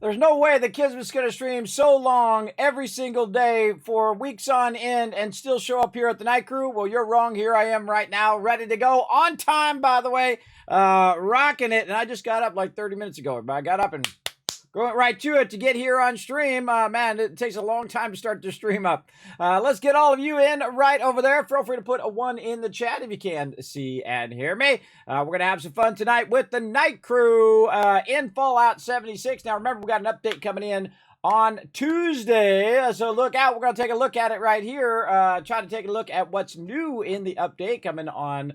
There's no way the Kismet's going to stream so long every single day for weeks on end and still show up here at the Night Crew. Well, you're wrong. Here I am right now, ready to go. On time, by the way, rocking it. And I just got up like 30 minutes ago. I got up and going right to it to get here on stream. Man, it takes a long time to start the stream up. Let's get all of you in right over there. Feel free to put a 1 in the chat if you can see and hear me. We're going to have some fun tonight with the Night Crew in Fallout 76. Now, remember, we got an update coming in on Tuesday, so look out. We're going to take a look at it right here. Try to take a look at what's new in the update coming on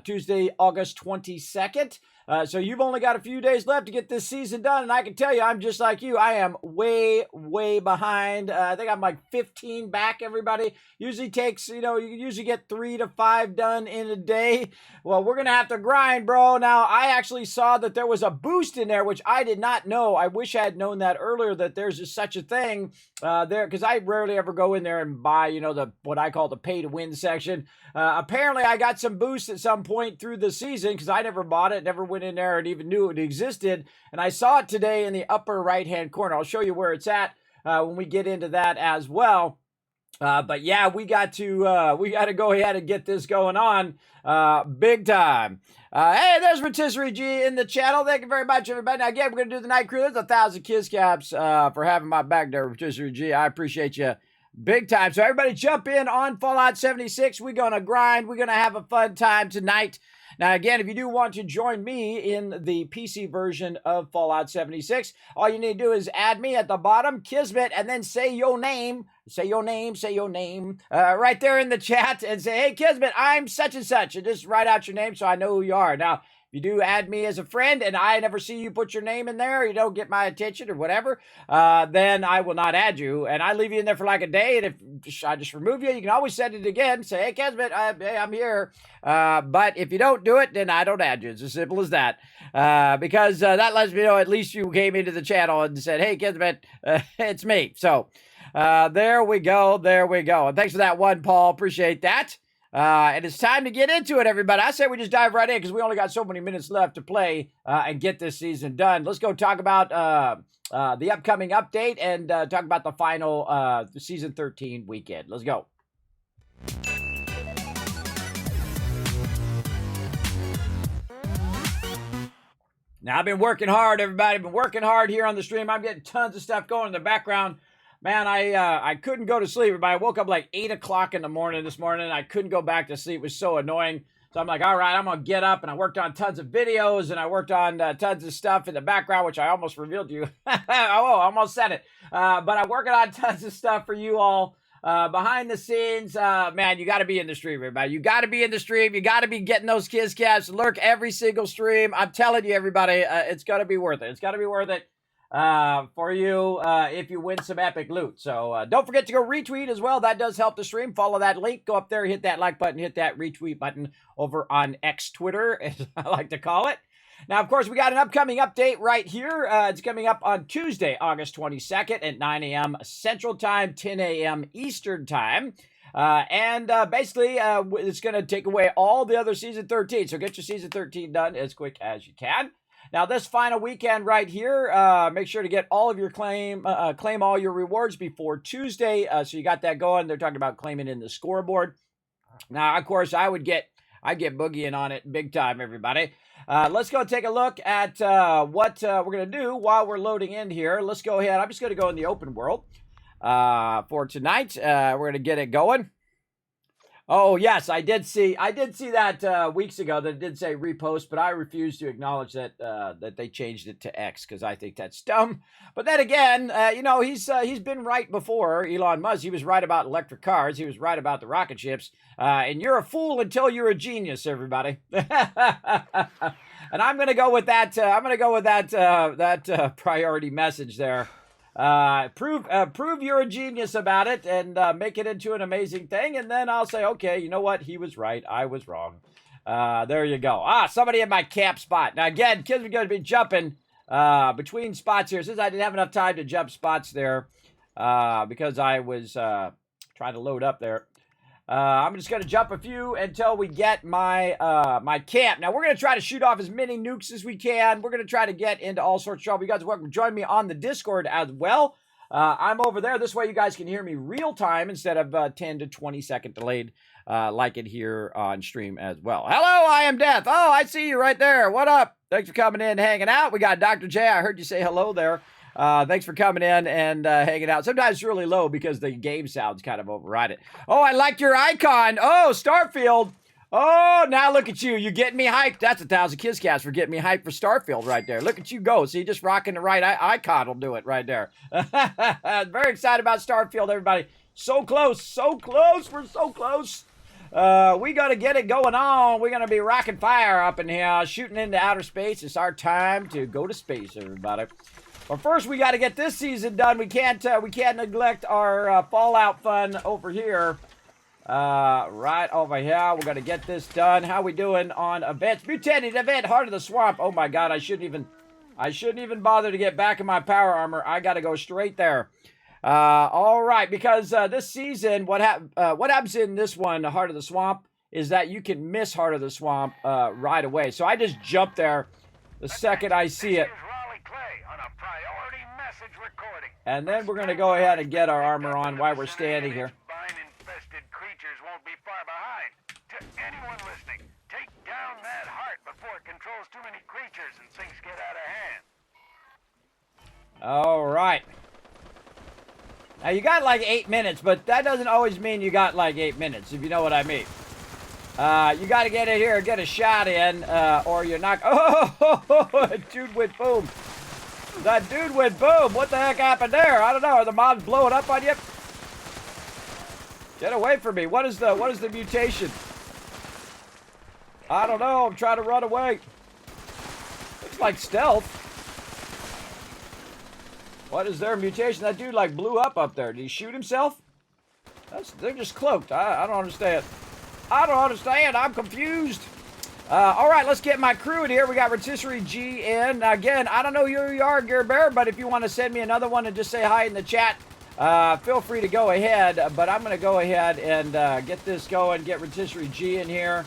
Tuesday, August 22nd. So you've only got a few days left to get this season done, and I can tell you, I'm just like you. I am way, way behind. I think I'm like 15 back, everybody. Usually takes, you usually get 3 to 5 done in a day. Well, we're going to have to grind, bro. Now, I actually saw that there was a boost in there, which I did not know. I wish I had known that earlier, that there's just such a thing there, because I rarely ever go in there and buy, what I call the pay-to-win section. Apparently, I got some boost at some point through the season, because I never bought it, never went in there and even knew it existed. And I saw it today in the upper right-hand corner. I'll show you where it's at when we get into that as well. But yeah, we got to go ahead and get this going on big time. Hey, there's Rotisserie G in the channel. Thank you very much, everybody. Now, again, we're going to do the Night Crew. There's 1,000 kiss caps for having my back there, Rotisserie G. I appreciate you big time. So everybody jump in on Fallout 76. We're going to grind. We're going to have a fun time tonight. Now, again, if you do want to join me in the PC version of Fallout 76, all you need to do is add me at the bottom, Kismet, and then say your name. Say your name right there in the chat and say, hey, Kismet, I'm such and such. And just write out your name so I know who you are. Now, if you do add me as a friend and I never see you put your name in there, you don't get my attention or whatever, then I will not add you. And I leave you in there for like a day. And if I just remove you, you can always send it again. Say, hey, Kismet, I'm here. But if you don't do it, then I don't add you. It's as simple as that. Because that lets me know at least you came into the channel and said, hey, Kismet, it's me. So there we go. And thanks for that one, Paul. Appreciate that. And it's time to get into it, everybody. I say we just dive right in because we only got so many minutes left to play and get this season done. Let's go talk about the upcoming update and talk about the final season 13 weekend. Let's go. Now, I've been working hard, everybody. I've been working hard here on the stream. I'm getting tons of stuff going in the background. Man, I couldn't go to sleep. I woke up like 8 o'clock in the morning this morning. I couldn't go back to sleep. It was so annoying. So I'm like, all right, I'm going to get up. And I worked on tons of videos. And I worked on tons of stuff in the background, which I almost revealed to you. Oh, I almost said it. But I'm working on tons of stuff for you all behind the scenes. Man, you got to be in the stream, everybody. You got to be in the stream. You got to be getting those kiss caps. Lurk every single stream. I'm telling you, everybody, it's going to be worth it. It's going to be worth it. For you if you win some epic loot. So don't forget to go retweet as well. That does help the stream. Follow that link. Go up there, hit that like button, hit that retweet button over on X Twitter, as I like to call it. Now, of course, we got an upcoming update right here. It's coming up on Tuesday, August 22nd at 9 a.m. Central Time, 10 a.m. Eastern Time. Basically, it's going to take away all the other Season 13. So get your Season 13 done as quick as you can. Now, this final weekend right here, make sure to get all of your claim all your rewards before Tuesday. So you got that going. They're talking about claiming in the scoreboard. Now, of course, I get boogieing on it big time, everybody. Let's go take a look at what we're going to do while we're loading in here. Let's go ahead. I'm just going to go in the open world for tonight. We're going to get it going. Oh, yes, I did see that weeks ago that it did say repost, but I refuse to acknowledge that that they changed it to X because I think that's dumb. But then again, he's been right before, Elon Musk. He was right about electric cars. He was right about the rocket ships. And you're a fool until you're a genius, everybody. And I'm going to go with that. I'm going to go with that priority message there. Prove you're a genius about it and make it into an amazing thing. And then I'll say, okay, you know what? He was right. I was wrong. There you go. Somebody in my camp spot. Now, again, kids are going to be jumping between spots here. Since I didn't have enough time to jump spots there because I was trying to load up there. I'm just going to jump a few until we get my my camp. Now, we're going to try to shoot off as many nukes as we can. We're going to try to get into all sorts of trouble. You guys are welcome to join me on the Discord as well. I'm over there. This way you guys can hear me real time instead of 10 to 20 second delayed like it here on stream as well. Hello, I am Death. Oh, I see you right there. What up? Thanks for coming in and hanging out. We got Dr. J. I heard you say hello there. Thanks for coming in and hanging out. Sometimes it's really low because the game sounds kind of override it. Oh, I like your icon. Oh, Starfield. Oh, now look at you. You getting me hyped. That's 1,000 Kizcats for getting me hyped for Starfield right there. Look at you go. See, just rocking the right icon will do it right there. Very excited about Starfield, everybody. So close. So close. We're so close. We got to get it going on. We're going to be rocking fire up in here, shooting into outer space. It's our time to go to space, everybody. But first, we got to get this season done. We can't neglect our Fallout fun over here. Right over here. We're going to get this done. How we doing on events? Mutated event, Heart of the Swamp. Oh my God, I shouldn't even bother to get back in my power armor. I got to go straight there. All right, because this season, what happens in this one, Heart of the Swamp, is that you can miss Heart of the Swamp right away. So I just jump there the second I see it. And then we're going to go ahead and get our armor on while we're standing here. Infested creatures won't be far behind. To anyone listening, take down that heart before it controls too many creatures and things get out of hand. All right. Now, you got like 8 minutes, but that doesn't always mean you got like 8 minutes, if you know what I mean. You got to get in here, get a shot in, or you're not... Oh, dude went boom. That dude went boom. What the heck happened there? I don't know. Are the mobs blowing up on you? Get away from me. What is the mutation? I don't know. I'm trying to run away. Looks like stealth. What is their mutation? That dude like blew up there. Did he shoot himself? They're just cloaked. I don't understand. I don't understand. I'm confused. All right, let's get my crew in here. We got Rotisserie G in. Again, I don't know who you are, Gear Bear, but if you want to send me another one and just say hi in the chat, feel free to go ahead. But I'm going to go ahead and get this going, get Rotisserie G in here,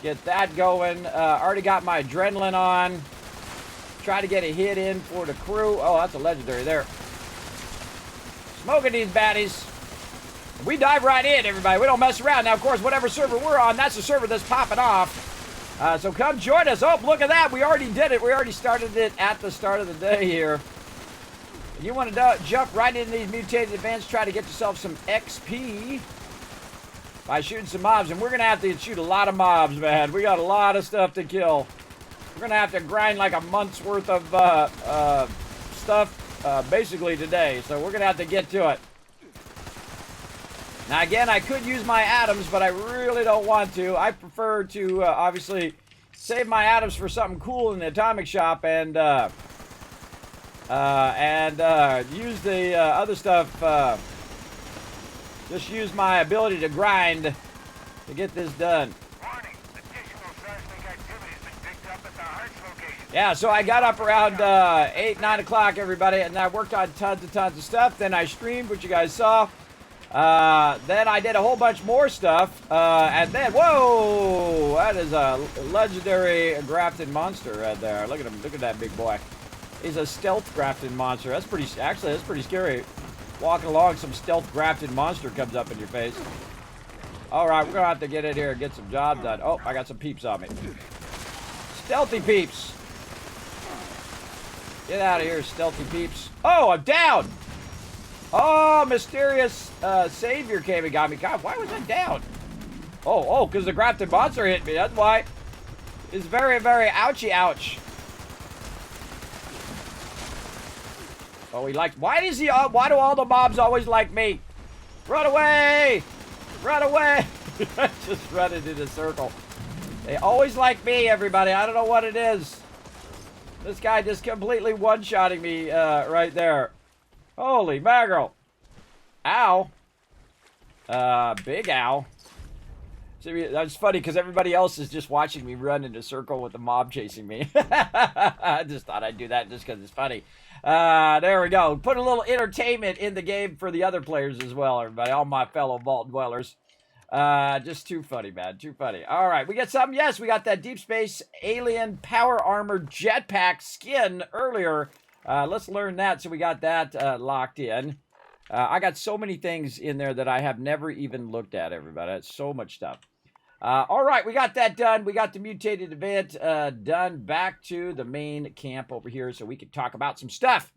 get that going. Already got my adrenaline on. Try to get a hit in for the crew. Oh, that's a legendary there. Smoking these baddies. We dive right in, everybody. We don't mess around. Now, of course, whatever server we're on, that's the server that's popping off. So come join us. Oh, look at that. We already did it. We already started it at the start of the day here. You want to jump right into these mutated events, try to get yourself some XP by shooting some mobs. And we're going to have to shoot a lot of mobs, man. We got a lot of stuff to kill. We're going to have to grind like a month's worth of stuff basically today. So we're going to have to get to it. Now, again, I could use my atoms, but I really don't want to. I prefer to, obviously, save my atoms for something cool in the atomic shop and use the other stuff. Just use my ability to grind to get this done. Warning, additional seismic activity has been picked up at the heart's location. Yeah, so I got up around 8, 9 o'clock, everybody, and I worked on tons of stuff. Then I streamed, which you guys saw. Then I did a whole bunch more stuff, and then, whoa, that is a legendary grafted monster right there. Look at him, look at that big boy. He's a stealth grafted monster. That's pretty scary. Walking along, some stealth grafted monster comes up in your face. All right, we're gonna have to get in here and get some job done. Oh, I got some peeps on me. Stealthy peeps. Get out of here, stealthy peeps. Oh, I'm down. Oh, mysterious savior came and got me. God, why was I down? Oh, because the grafted monster hit me. That's why. It's very, very ouchy, ouch. Oh, he likes. Why does he? Why do all the mobs always like me? Run away! Run away! Just running in a circle. They always like me, everybody. I don't know what it is. This guy just completely one-shotting me right there. Holy mackerel. Ow. Big ow. See, that's funny because everybody else is just watching me run in a circle with the mob chasing me. I just thought I'd do that just because it's funny. There we go. Put a little entertainment in the game for the other players as well, everybody. All my fellow vault dwellers. Just too funny, man. Too funny. All right, we got something. Yes, we got that Deep Space Alien Power Armor Jetpack skin earlier. Let's learn that. So we got that locked in. I got so many things in there that I have never even looked at, everybody. It's so much stuff. All right, we got that done. We got the mutated event done. Back to the main camp over here so we can talk about some stuff.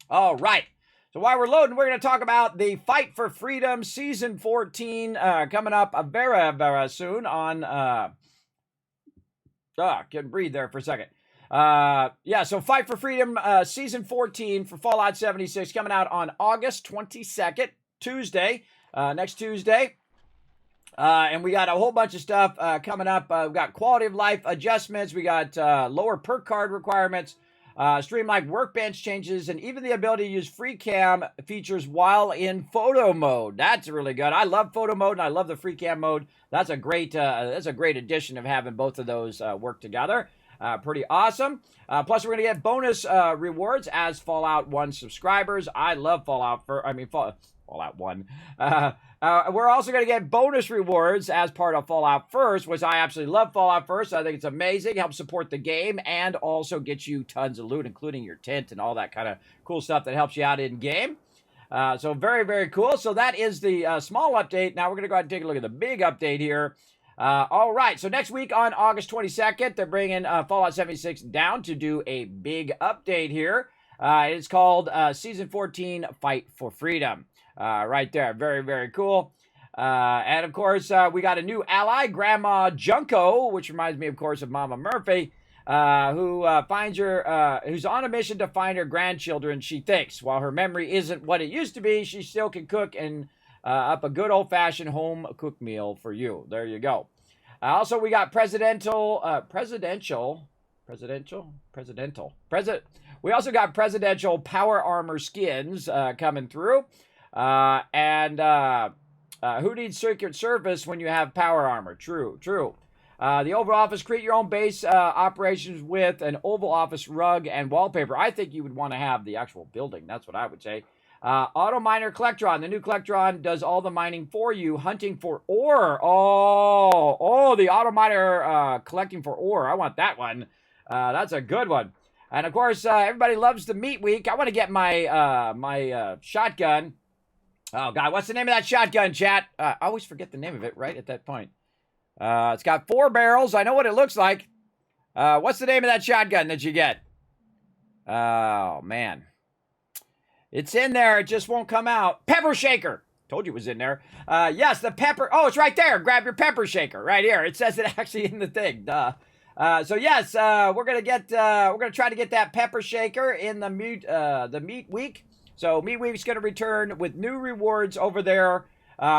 All right. So while we're loading, we're going to talk about the Fight for Freedom Season 14 coming up very, very soon on... couldn't breathe there for a second. Yeah, so Fight for Freedom Season 14 for Fallout 76 coming out on August 22nd, Tuesday, next Tuesday. And we got a whole bunch of stuff coming up. We've got quality of life adjustments. We got lower perk card requirements, streamlined workbench changes, and even the ability to use free cam features while in photo mode. That's really good. I love photo mode, and I love the free cam mode. That's a great addition of having both of those work together. Pretty awesome. Plus, we're going to get bonus rewards as Fallout 1 subscribers. I love Fallout 1. We're also going to get bonus rewards as part of Fallout First, which I absolutely love Fallout First. I think it's amazing. Helps support the game and also gets you tons of loot, including your tent and all that kind of cool stuff that helps you out in game. So very, very cool. So that is the small update. Now we're going to go ahead and take a look at the big update here. All right, so next week on August 22nd, they're bringing Fallout 76 down to do a big update here. It's called Season 14 Fight for Freedom. Right there. Very, very cool. And of course, we got a new ally, Grandma Junko, which reminds me, of course, of Mama Murphy, who's on a mission to find her grandchildren, she thinks. While her memory isn't what it used to be, she still can cook and up a good old-fashioned home cooked meal for you. There you go. Also, we got we also got presidential power armor skins coming through. Who needs Secret Service when you have power armor? True. The Oval Office, create your own base operations with an Oval Office rug and wallpaper. I think you would want to have the actual building. That's what I would say. Auto Miner Collectron. The new Collectron does all the mining for you. Hunting for ore. Oh, the Auto Miner collecting for ore. I want that one. That's a good one. And of course, everybody loves the Meat Week. I want to get my shotgun. Oh, God, what's the name of that shotgun, chat? I always forget the name of it right at that point. It's got 4 barrels. I know what it looks like. What's the name of that shotgun that you get? Oh, man. It's in there. It just won't come out. Pepper shaker. Told you it was in there. Yes, the pepper. Oh, it's right there. Grab your pepper shaker right here. It says it actually in the thing. So yes, we're gonna try to get that pepper shaker in the Meat Week. So Meat Week's gonna return with new rewards over there.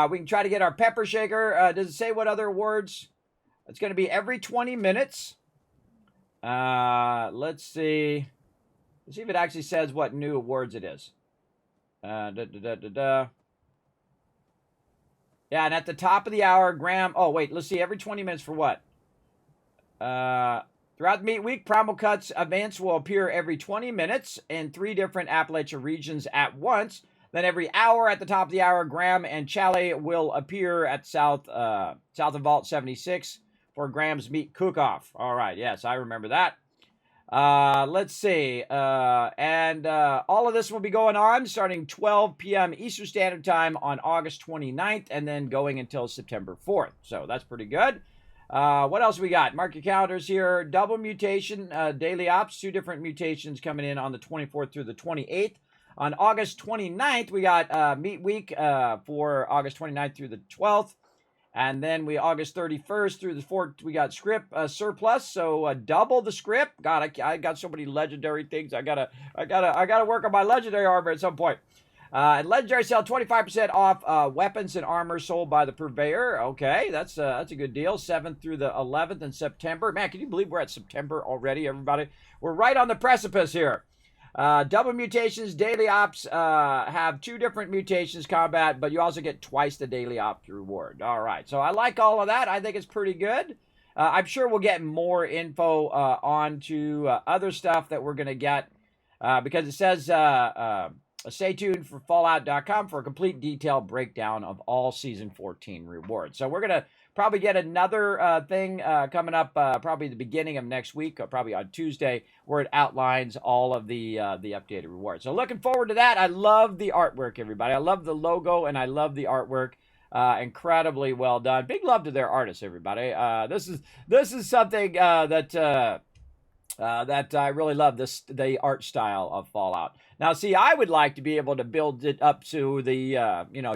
We can try to get our pepper shaker. Does it say what other rewards? It's gonna be every 20 minutes. Let's see. Let's see if it actually says what new awards it is. Yeah, and at the top of the hour, Graham. Oh, wait, let's see. Every 20 minutes for what? Throughout the Meat Week, Primal Cuts events will appear every 20 minutes in 3 different Appalachia regions at once. Then every hour at the top of the hour, Graham and Chalet will appear at south of Vault 76 for Graham's Meat Cook-Off. All right, yes, I remember that. Let's see. All of this will be going on starting 12 p.m. Eastern Standard Time on August 29th and then going until September 4th. So that's pretty good. What else we got? Mark your calendars here. Double mutation, daily ops, 2 different mutations coming in on the 24th through the 28th. On August 29th, we got Meat Week for August 29th through the 12th. And then August 31st through the 4th, we got script surplus, so double the script. God, I got so many legendary things. I gotta work on my legendary armor at some point. And legendary sale 25% off weapons and armor sold by the purveyor. Okay, that's a good deal. 7th through the 11th in September. Man, can you believe we're at September already, everybody? We're right on the precipice here. Double mutations, daily ops have 2 different mutations combat, but you also get twice the daily ops reward. All right, so I like all of that. I think it's pretty good. I'm sure we'll get more info on to other stuff that we're going to get because it says stay tuned for Fallout.com for a complete detailed breakdown of all Season 14 rewards. So we're going to probably get another thing coming up probably the beginning of next week, or probably on Tuesday, where it outlines all of the updated rewards. So looking forward to that. I love the artwork, everybody. I love the logo, and I love the artwork. Incredibly well done. Big love to their artists, everybody. This is something that I really love, the art style of Fallout. Now, see, I would like to be able to build it up to the,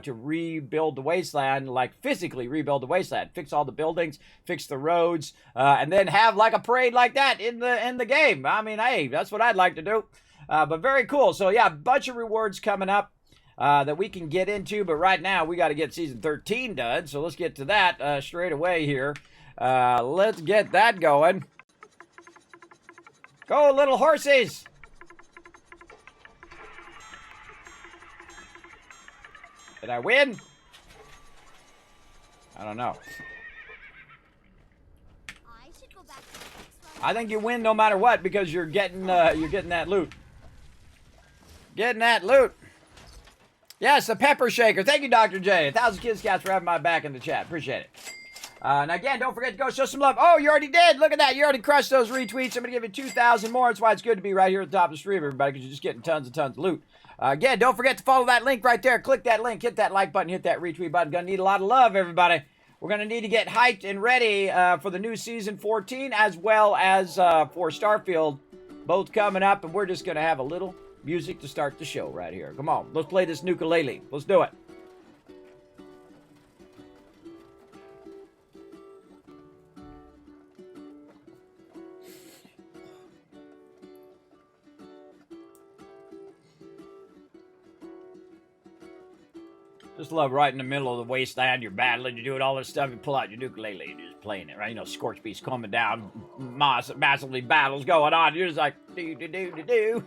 to rebuild the wasteland, like physically rebuild the wasteland, fix all the buildings, fix the roads, and then have like a parade like that in the game. I mean, hey, that's what I'd like to do. But very cool. So yeah, a bunch of rewards coming up that we can get into. But right now, we got to get Season 13 done. So let's get to that straight away here. Let's get that going. Go, little horses! Did I win? I don't know. I think you win no matter what, because you're getting that loot. Getting that loot. Yes, the pepper shaker. Thank you, Dr. J. 1,000 Kids Cats for having my back in the chat. Appreciate it. And again, don't forget to go show some love. Oh, you already did. Look at that. You already crushed those retweets. I'm going to give you 2,000 more. That's why it's good to be right here at the top of the stream, everybody, because you're just getting tons and tons of loot. Again, don't forget to follow that link right there. Click that link. Hit that like button. Hit that retweet button. Going to need a lot of love, everybody. We're going to need to get hyped and ready for the new Season 14, as well as for Starfield, both coming up. And we're just going to have a little music to start the show right here. Come on. Let's play this ukulele. Let's do it. Just love right in the middle of the wasteland. You're battling, you're doing all this stuff. You pull out your ukulele and you're just playing it, right? You know, Scorch Beast coming down, massively battles going on. You're just like, do.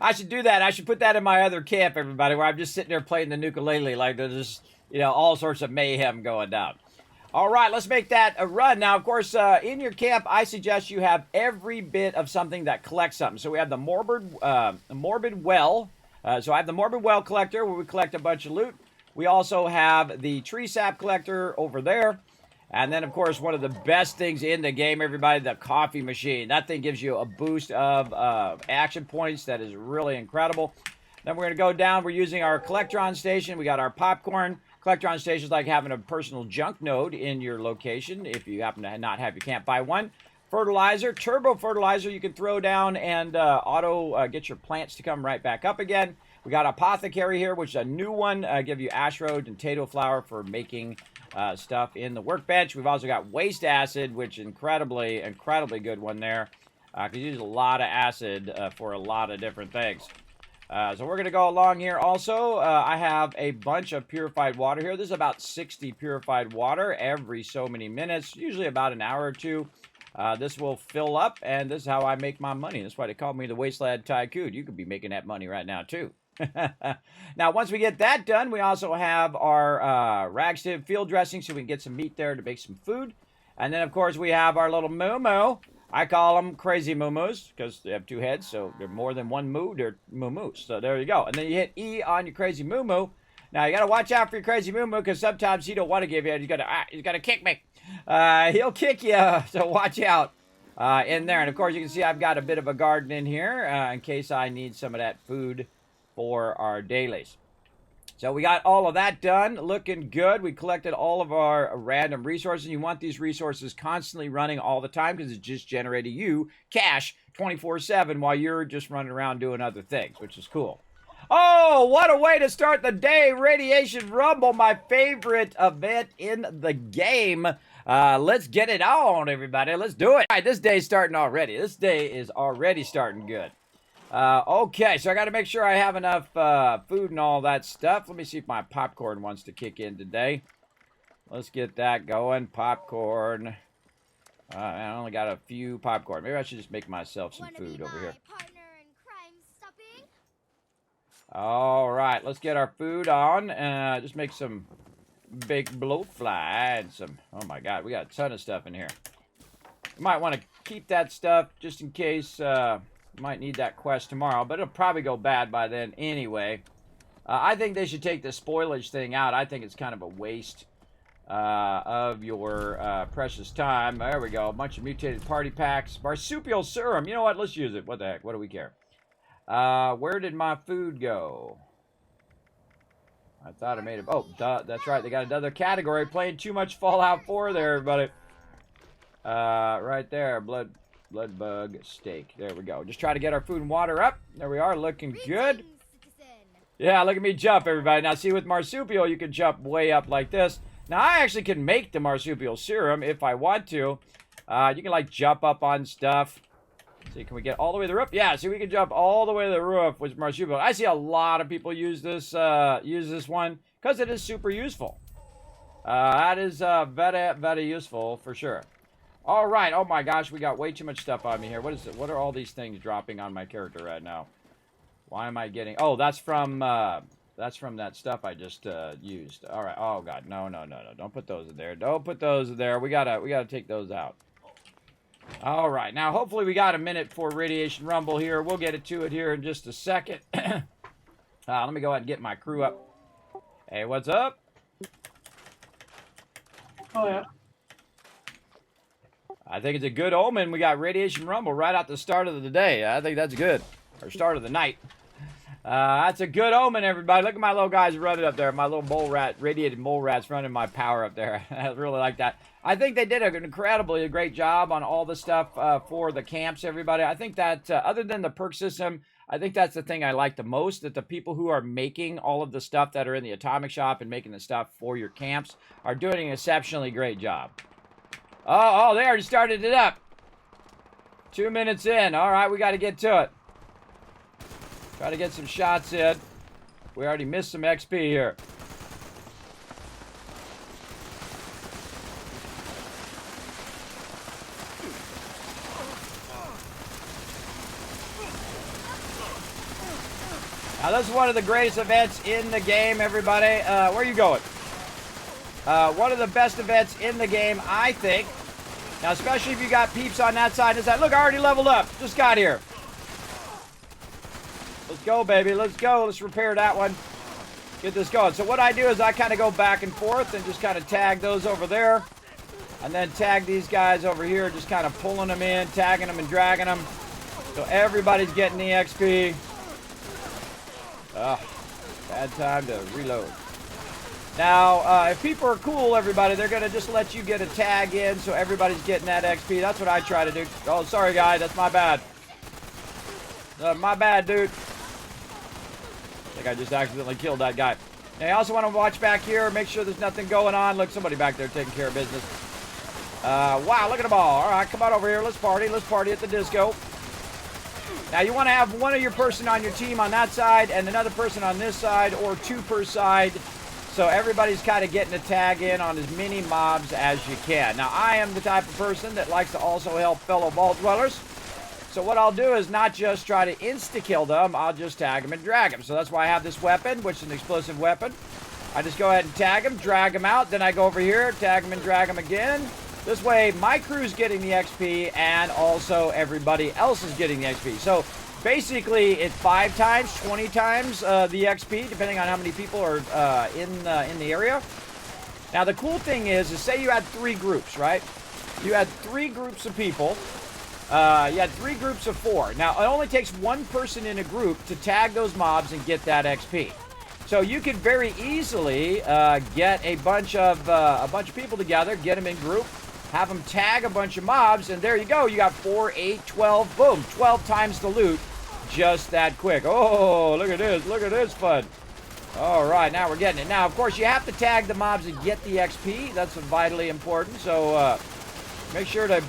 I should do that. I should put that in my other camp, everybody, where I'm just sitting there playing the ukulele like there's just, all sorts of mayhem going down. All right, let's make that a run. Now, of course, in your camp, I suggest you have every bit of something that collects something. So we have the Morbid Well. So I have the Morbid Well collector, where we collect a bunch of loot. We also have the Tree Sap collector over there. And then, of course, one of the best things in the game, everybody, the coffee machine. That thing gives you a boost of action points that is really incredible. Then we're going to go down. We're using our Collectron station. We got our popcorn. Collectron station is like having a personal junk node in your location if you happen to not have your camp buy one. Fertilizer, turbo fertilizer, you can throw down and get your plants to come right back up again. We got Apothecary here, which is a new one. Give you ash road and tato flour for making stuff in the workbench. We've also got waste acid, which is incredibly good one there. Because you use a lot of acid for a lot of different things. So we're going to go along here also. I have a bunch of purified water here. This is about 60 purified water every so many minutes, usually about an hour or two. This will fill up, and this is how I make my money. That's why they call me the Wasteland Tycoon. You could be making that money right now, too. Now, once we get that done, we also have our Ragstib field dressing, so we can get some meat there to make some food. And then, of course, we have our little moo-moo. I call them crazy moo-moos, because they have two heads, so they're more than one moo, they're moo-moos. So there you go. And then you hit E on your crazy moo-moo. Now, you got to watch out for your crazy moo-moo, because sometimes he don't want to give you, he's got to kick me. He'll kick you, so watch out in there. And, of course, you can see I've got a bit of a garden in here in case I need some of that food for our dailies. So we got all of that done, looking good. We collected all of our random resources. You want these resources constantly running all the time because it's just generating you cash 24/7 while you're just running around doing other things, which is cool. Oh, what a way to start the day. Radiation Rumble, my favorite event in the game. Let's get it on, everybody. Let's do it. All right, this day's starting already. This day is already starting good. Okay, so I got to make sure I have enough food and all that stuff. Let me see if my popcorn wants to kick in today. Let's get that going. Popcorn. I only got a few popcorn. Maybe I should just make myself some food over here. All right, let's get our food on. Just make some big bloatfly and some... Oh, my God, we got a ton of stuff in here. You might want to keep that stuff just in case... Might need that quest tomorrow, but it'll probably go bad by then anyway. I think they should take the spoilage thing out. I think it's kind of a waste of your precious time. There we go. A bunch of mutated party packs. Marsupial serum. You know what? Let's use it. What the heck? What do we care? Where did my food go? I thought I made it. Oh, duh, that's right. They got another category. Playing too much Fallout 4 there, everybody. Right there. Blood bug steak. There we go. Just try to get our food and water up. There we are. Looking good. Yeah, look at me jump, everybody. Now, see, with marsupial, you can jump way up like this. Now, I actually can make the marsupial serum if I want to. You can, like, jump up on stuff. See, can we get all the way to the roof? Yeah, see, we can jump all the way to the roof with marsupial. I see a lot of people use this one because it is super useful. That is very, very useful for sure. All right. Oh, my gosh, we got way too much stuff on me here. What is it? What are all these things dropping on my character right now? Why am I getting... Oh, that's from that stuff I just used. All right. Oh, God. No. Don't put those in there. Don't put those in there. We gotta take those out. All right. Now, hopefully we got a minute for Radiation Rumble here. We'll get to it here in just a second. Let me go ahead and get my crew up. Hey, what's up? Oh, yeah. I think it's a good omen. We got Radiation Rumble right at the start of the day. I think that's good. Or start of the night. That's a good omen, everybody. Look at my little guys running up there. My little mole rat, radiated mole rats running my power up there. I really like that. I think they did an incredibly great job on all the stuff for the camps, everybody. I think that, other than the perk system, I think that's the thing I like the most, that the people who are making all of the stuff that are in the atomic shop and making the stuff for your camps are doing an exceptionally great job. Oh, they already started it up. 2 minutes in. All right, we got to get to it. Try to get some shots in. We already missed some XP here. Now, this is one of the greatest events in the game, everybody. Where are you going? One of the best events in the game, I think. Now, especially if you got peeps on that side and this side. Look, I already leveled up. Just got here. Let's go, baby. Let's go. Let's repair that one. Get this going. So what I do is I kind of go back and forth and just kind of tag those over there. And then tag these guys over here, just kind of pulling them in, tagging them and dragging them. So everybody's getting the XP. Bad time to reload. Now, if people are cool, everybody, they're going to just let you get a tag in so everybody's getting that XP. That's what I try to do. Oh, sorry, guy. That's my bad. My bad, dude. I think I just accidentally killed that guy. Now, you also want to watch back here. Make sure there's nothing going on. Look, somebody back there taking care of business. Wow, look at them all. All right, come on over here. Let's party. Let's party at the disco. Now, you want to have one of your person on your team on that side and another person on this side, or two per side. So everybody's kind of getting a tag in on as many mobs as you can. Now, I am the type of person that likes to also help fellow vault dwellers. So what I'll do is not just try to insta-kill them, I'll just tag them and drag them. So that's why I have this weapon, which is an explosive weapon. I just go ahead and tag them, drag them out, then I go over here, tag them and drag them again. This way, my crew's getting the XP, and also everybody else is getting the XP. So basically, it's 5 times, 20 times the XP, depending on how many people are in the area. Now, the cool thing is say you had 3 groups, right? You had 3 groups of people. You had 3 groups of 4. Now, it only takes 1 person in a group to tag those mobs and get that XP. So you could very easily get a bunch of people together, get them in group, have them tag a bunch of mobs, and there you go. You got 4, 8, 12, boom, 12 times the loot just that quick. Oh, look at this. Look at this fun. All right, now we're getting it. Now, of course, you have to tag the mobs and get the XP. That's vitally important. So, make sure to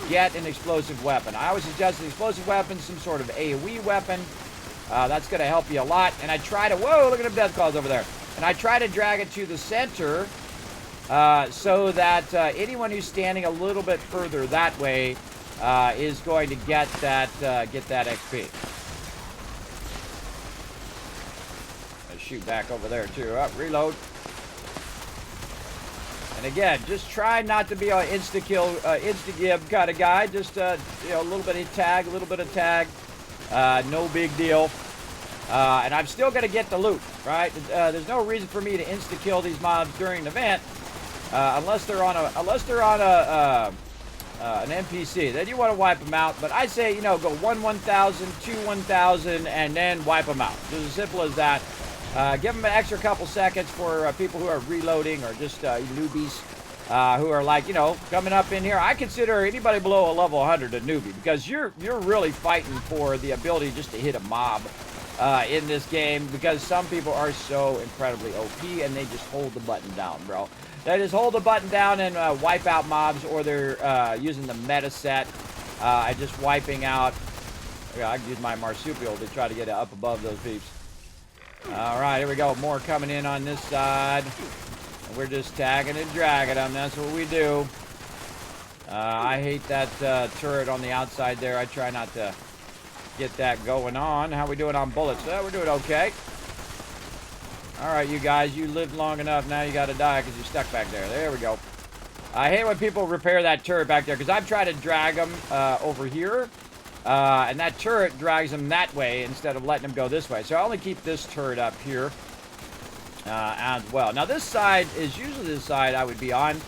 get an explosive weapon. I always suggest an explosive weapon, some sort of AoE weapon. That's going to help you a lot. And I try to... Whoa, look at them death claws over there. And I try to drag it to the center so that anyone who's standing a little bit further that way is going to get that XP. Let's shoot back over there, too. Reload. And again, just try not to be an insta-kill, insta-gib kind of guy. Just, a little bit of tag, a little bit of tag. No big deal. And I'm still going to get the loot, right? There's no reason for me to insta-kill these mobs during an event unless they're on an NPC. Then you want to wipe them out. But I say, you know, go 1,000, 1,000, and then wipe them out. Just as simple as that. Give them an extra couple seconds for people who are reloading or just newbies who are like, you know, coming up in here. I consider anybody below a level 100 a newbie because you're really fighting for the ability just to hit a mob in this game because some people are so incredibly OP and they just hold the button down, bro. They just hold the button down and wipe out mobs, or they're using the meta set and just wiping out. I can use my marsupial to try to get up above those peeps. All right, here we go. More coming in on this side. And we're just tagging and dragging them. That's what we do. I hate that turret on the outside there. I try not to get that going on. How we doing on bullets? We're doing okay. All right, you guys, you lived long enough. Now you got to die because you're stuck back there. There we go. I hate when people repair that turret back there because I've tried to drag them over here. And that turret drags them that way instead of letting them go this way. So I only keep this turret up here as well. Now this side is usually the side I would be on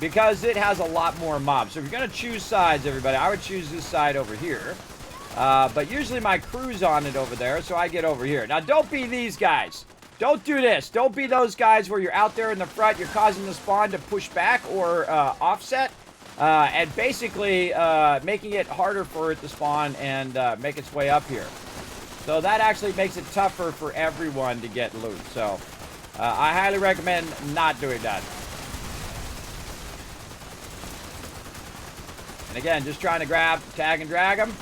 because it has a lot more mobs. So if you're going to choose sides, everybody, I would choose this side over here. But usually my crew's on it over there, so I get over here. Now don't be these guys. Don't do this. Don't be those guys where you're out there in the front, you're causing the spawn to push back or offset. And basically making it harder for it to spawn and make its way up here. So that actually makes it tougher for everyone to get loot. So I highly recommend not doing that. And again, just trying to grab, tag, and drag them.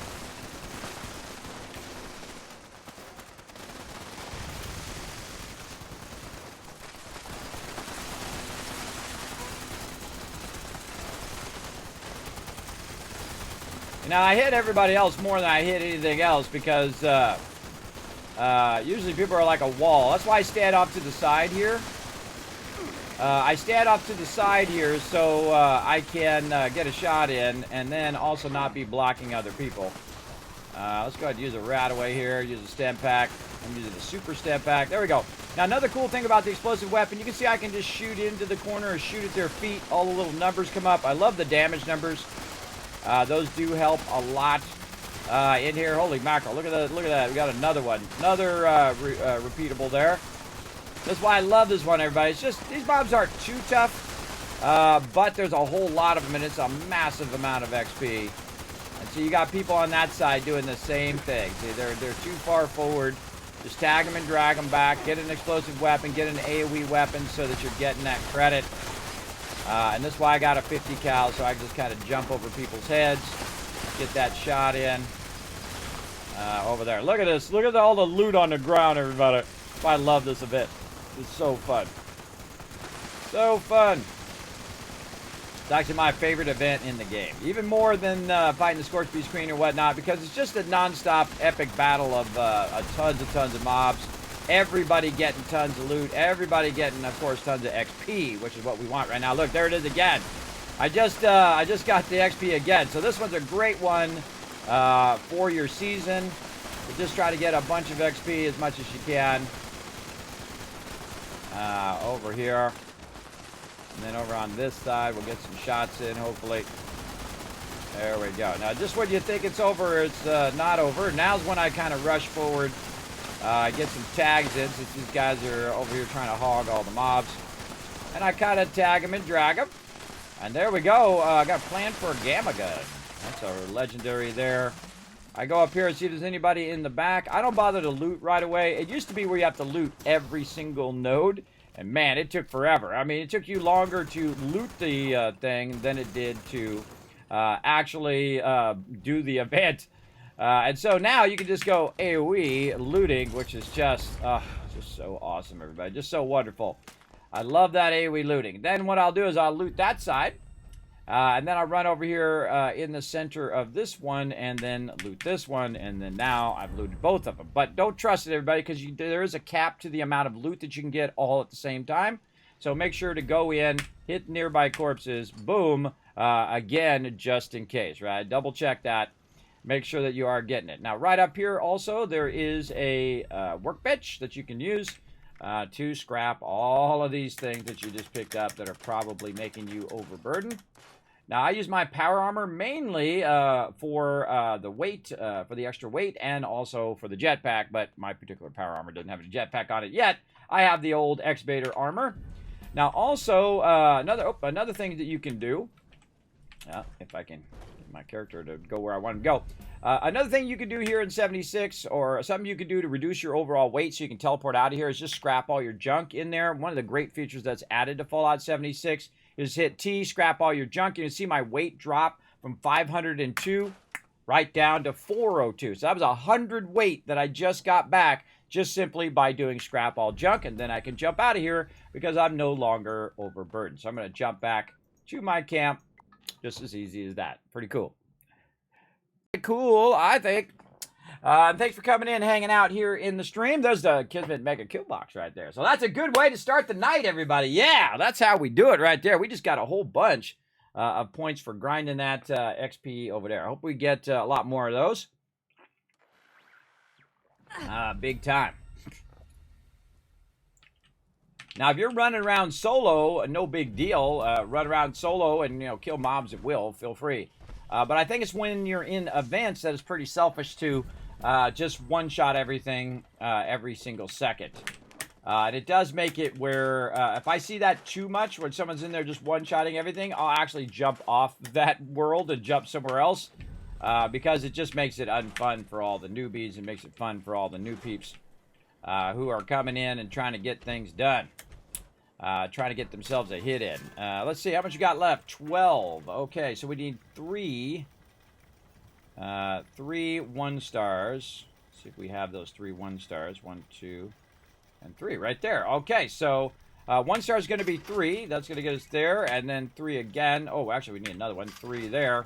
Now, I hit everybody else more than I hit anything else because usually people are like a wall. That's why I stand off to the side here. I stand off to the side here so I can get a shot in and then also not be blocking other people. Let's go ahead and use a rat away here. Use a stem pack. I'm using the super stem pack. There we go. Now, another cool thing about the explosive weapon, you can see I can just shoot into the corner or shoot at their feet. All the little numbers come up. I love the damage numbers. Those do help a lot in here. Holy mackerel! Look at that! Look at that! We got another one, another repeatable there. That's why I love this one, everybody. It's just these mobs aren't too tough, but there's a whole lot of them, and it's a massive amount of XP. And so you got people on that side doing the same thing. See, they're too far forward. Just tag them and drag them back. Get an explosive weapon. Get an AOE weapon so that you're getting that credit. And this is why I got a 50 cal, so I can just kind of jump over people's heads, get that shot in over there. Look at this. Look at all the loot on the ground, everybody. I love this event. It's so fun. So fun. It's actually my favorite event in the game. Even more than fighting the Scorch Beast Queen or whatnot, because it's just a non-stop epic battle of tons of mobs. Everybody getting tons of loot. Everybody getting, of course, tons of XP, which is what we want right now. Look, there it is again. I just got the XP again. So this one's a great one for your season. But just try to get a bunch of XP as much as you can. Over here. And then over on this side, we'll get some shots in, hopefully. There we go. Now, just when you think it's over, it's not over. Now's when I kind of rush forward. Get some tags in since these guys are over here trying to hog all the mobs. And I kind of tag them and drag them. And there we go. I got planned for a gamma gun. That's our legendary there. I go up here and see if there's anybody in the back. I don't bother to loot right away. It used to be where you have to loot every single node. And man, it took forever. I mean, it took you longer to loot the thing than it did to actually do the event. And so now you can just go AoE looting, which is just so awesome, everybody. Just so wonderful. I love that AoE looting. Then what I'll do is I'll loot that side. And then I'll run over here in the center of this one and then loot this one. And then now I've looted both of them. But don't trust it, everybody, because there is a cap to the amount of loot that you can get all at the same time. So make sure to go in, hit nearby corpses, boom, again, just in case, right? Double check that. make sure that you are getting it. Now, right up here also, there is a workbench that you can use to scrap all of these things that you just picked up that are probably making you overburdened. Now, I use my power armor mainly for the weight, for the extra weight, and also for the jetpack, but my particular power armor doesn't have a jetpack on it yet. I have the old Excavator armor. Now, also, another thing that you can do, if I can get my character to go where I want him to go. Another thing you can do here in 76, or something you can do to reduce your overall weight so you can teleport out of here, is just scrap all your junk in there. One of the great features that's added to Fallout 76 is hit T, scrap all your junk. You can see my weight drop from 502 right down to 402. So that was 100 weight that I just got back just simply by doing scrap all junk, and then I can jump out of here because I'm no longer overburdened. So I'm going to jump back to my camp just as easy as that. Pretty cool. Cool, I think. Thanks for coming in, hanging out here in the stream. There's the Kismet Mega Kill Box right there. So that's a good way to start the night, everybody. Yeah, that's how we do it right there. We just got a whole bunch of points for grinding that XP over there. I hope we get a lot more of those. Big time. Now, if you're running around solo, no big deal. Run around solo and, you know, kill mobs at will. Feel free. But I think it's when you're in events that it's pretty selfish to just one-shot everything every single second. And it does make it where if I see that too much, when someone's in there just one-shotting everything, I'll actually jump off that world and jump somewhere else. Because it just makes it unfun for all the newbies and makes it fun for all the new peeps who are coming in and trying to get things done. Trying to get themselves a hit in. Let's see, how much you got left? 12. Okay, so we need 3 1-stars. See if we have those 3 1-stars. 1, 2, and 3 right there. Okay, so 1 star is going to be 3. That's going to get us there. And then 3 again. Oh, actually, we need another one. 3 there.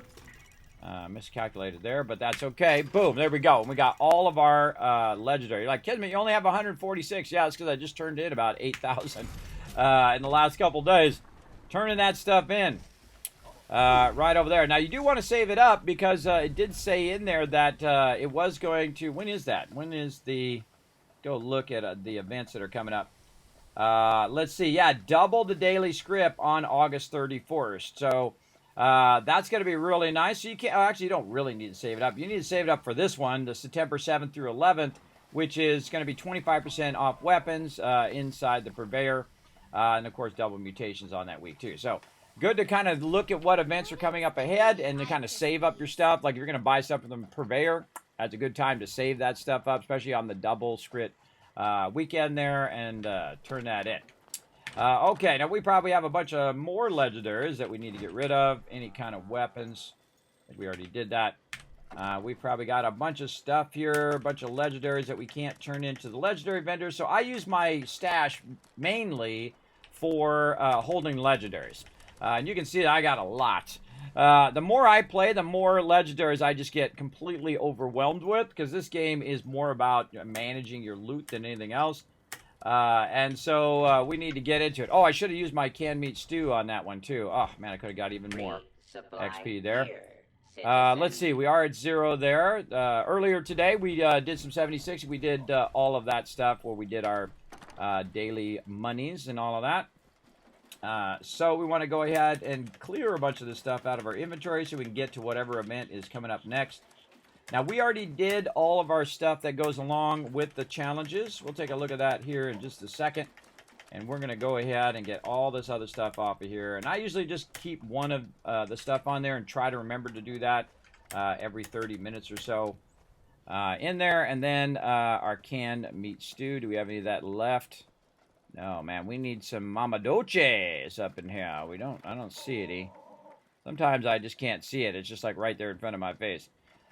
Miscalculated there, but that's okay. Boom, there we go. And we got all of our legendary. You're like, Kismet, you only have 146. Yeah, it's because I just turned in about 8,000 in the last couple days. Turning that stuff in right over there. Now, you do want to save it up because it did say in there that it was going to... When is that? When is the... Go look at the events that are coming up. Let's see. Yeah, double the daily script on August 31st. So... that's going to be really nice. So you can't, actually, you don't really need to save it up. You need to save it up for this one, the September 7th through 11th, which is going to be 25% off weapons inside the Purveyor. And, of course, double mutations on that week, too. So, good to kind of look at what events are coming up ahead and to kind of save up your stuff. Like, if you're going to buy stuff from the Purveyor, that's a good time to save that stuff up, especially on the double script weekend there, and turn that in. Okay, now we probably have a bunch of more legendaries that we need to get rid of. Any kind of weapons. I think we already did that. We've probably got a bunch of stuff here, a bunch of legendaries that we can't turn into the legendary vendors. So I use my stash mainly for holding legendaries. And you can see that I got a lot. The more I play, the more legendaries I just get completely overwhelmed with, because this game is more about managing your loot than anything else. And so we need to get into it. Oh, I should have used my canned meat stew on that one too. Oh man, I could have got even more XP there. Let's see, we are at 0 there. Earlier today we did some 76. We did all of that stuff where we did our daily monies and all of that. So we want to go ahead and clear a bunch of this stuff out of our inventory so we can get to whatever event is coming up next. Now, we already did all of our stuff that goes along with the challenges. We'll take a look at that here in just a second. And we're going to go ahead and get all this other stuff off of here. And I usually just keep one of the stuff on there and try to remember to do that every 30 minutes or so in there. And then our canned meat stew. Do we have any of that left? No, man. We need some mamadoches up in here. I don't see any. Sometimes I just can't see it. It's just like right there in front of my face.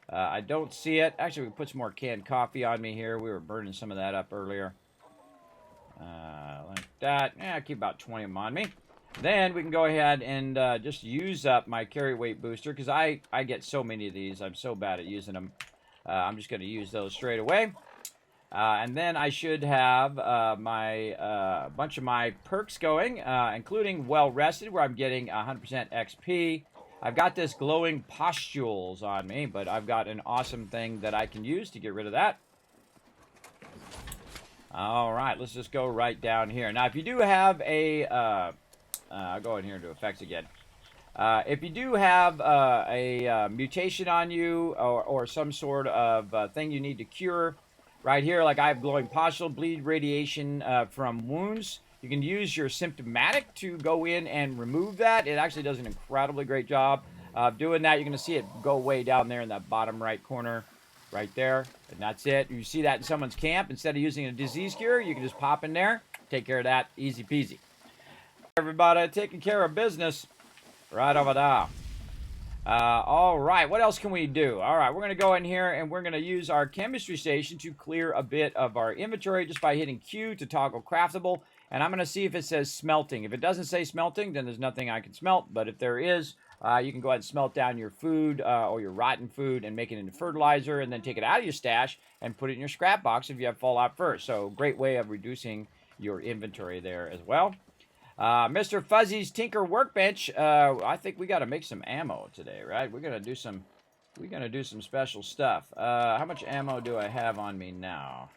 I don't see it. Actually, we put some more canned coffee on me here. We were burning some of that up earlier. Like that. Yeah, keep about 20 of them on me. Then we can go ahead and just use up my carry weight booster because I get so many of these. I'm so bad at using them. I'm just going to use those straight away. And then I should have my bunch of my perks going, including Well Rested, where I'm getting 100% XP. I've got this glowing pustules on me, but I've got an awesome thing that I can use to get rid of that. All right, let's just go right down here. Now, if you do have a, I'll go in here into effects again. If you do have a mutation on you or some sort of thing you need to cure, right here, like I have glowing pustule, bleed radiation from wounds, you can use your symptomatic to go in and remove that. It actually does an incredibly great job of doing that. You're going to see it go way down there in that bottom right corner. Right there, and that's it. You see that in someone's camp. Instead of using a disease cure, you can just pop in there, take care of that, easy peasy. Everybody taking care of business right over there. All right, what else can we do? All right, we're going to go in here and we're going to use our chemistry station to clear a bit of our inventory just by hitting Q to toggle craftable. And I'm going to see if it says smelting. If it doesn't say smelting, then there's nothing I can smelt. But if there is, you can go ahead and smelt down your food or your rotten food and make it into fertilizer and then take it out of your stash and put it in your scrap box if you have fallout first. So great way of reducing your inventory there as well. Mr. Fuzzy's Tinker Workbench. I think we got to make some ammo today, right? We're gonna do some special stuff. How much ammo do I have on me now?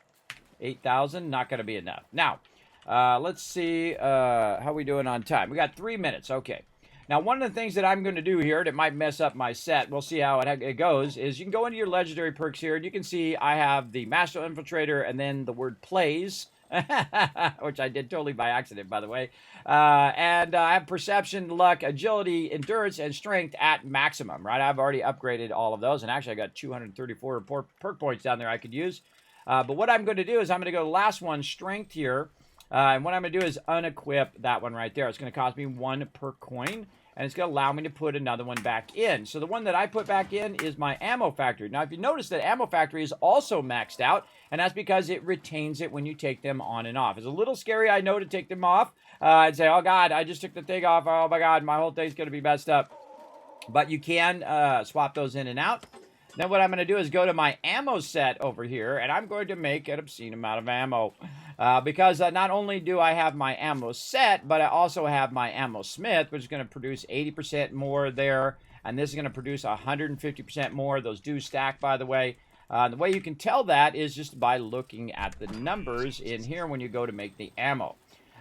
8,000. Not gonna be enough. Now, let's see how we doing on time. We got 3 minutes. Okay. Now, one of the things that I'm going to do here that might mess up my set, we'll see how it goes, is you can go into your legendary perks here, and you can see I have the Master Infiltrator and then the word plays, which I did totally by accident, by the way. And I have Perception, Luck, Agility, Endurance, and Strength at maximum, right? I've already upgraded all of those, and actually I got 234 perk points down there I could use. But what I'm going to do is I'm going to go to the last one, Strength here, and what I'm going to do is unequip that one right there. It's going to cost me 1 per coin. And it's going to allow me to put another one back in. So the one that I put back in is my Ammo Factory. Now, if you notice that Ammo Factory is also maxed out, and that's because it retains it when you take them on and off. It's a little scary, I know, to take them off. I'd say, oh, God, I just took the thing off. Oh, my God, my whole thing's going to be messed up. But you can swap those in and out. Then what I'm going to do is go to my ammo set over here, and I'm going to make an obscene amount of ammo. Because not only do I have my ammo set, but I also have my ammo smith, which is going to produce 80% more there. And this is going to produce 150% more. Those do stack, by the way. The way you can tell that is just by looking at the numbers in here when you go to make the ammo.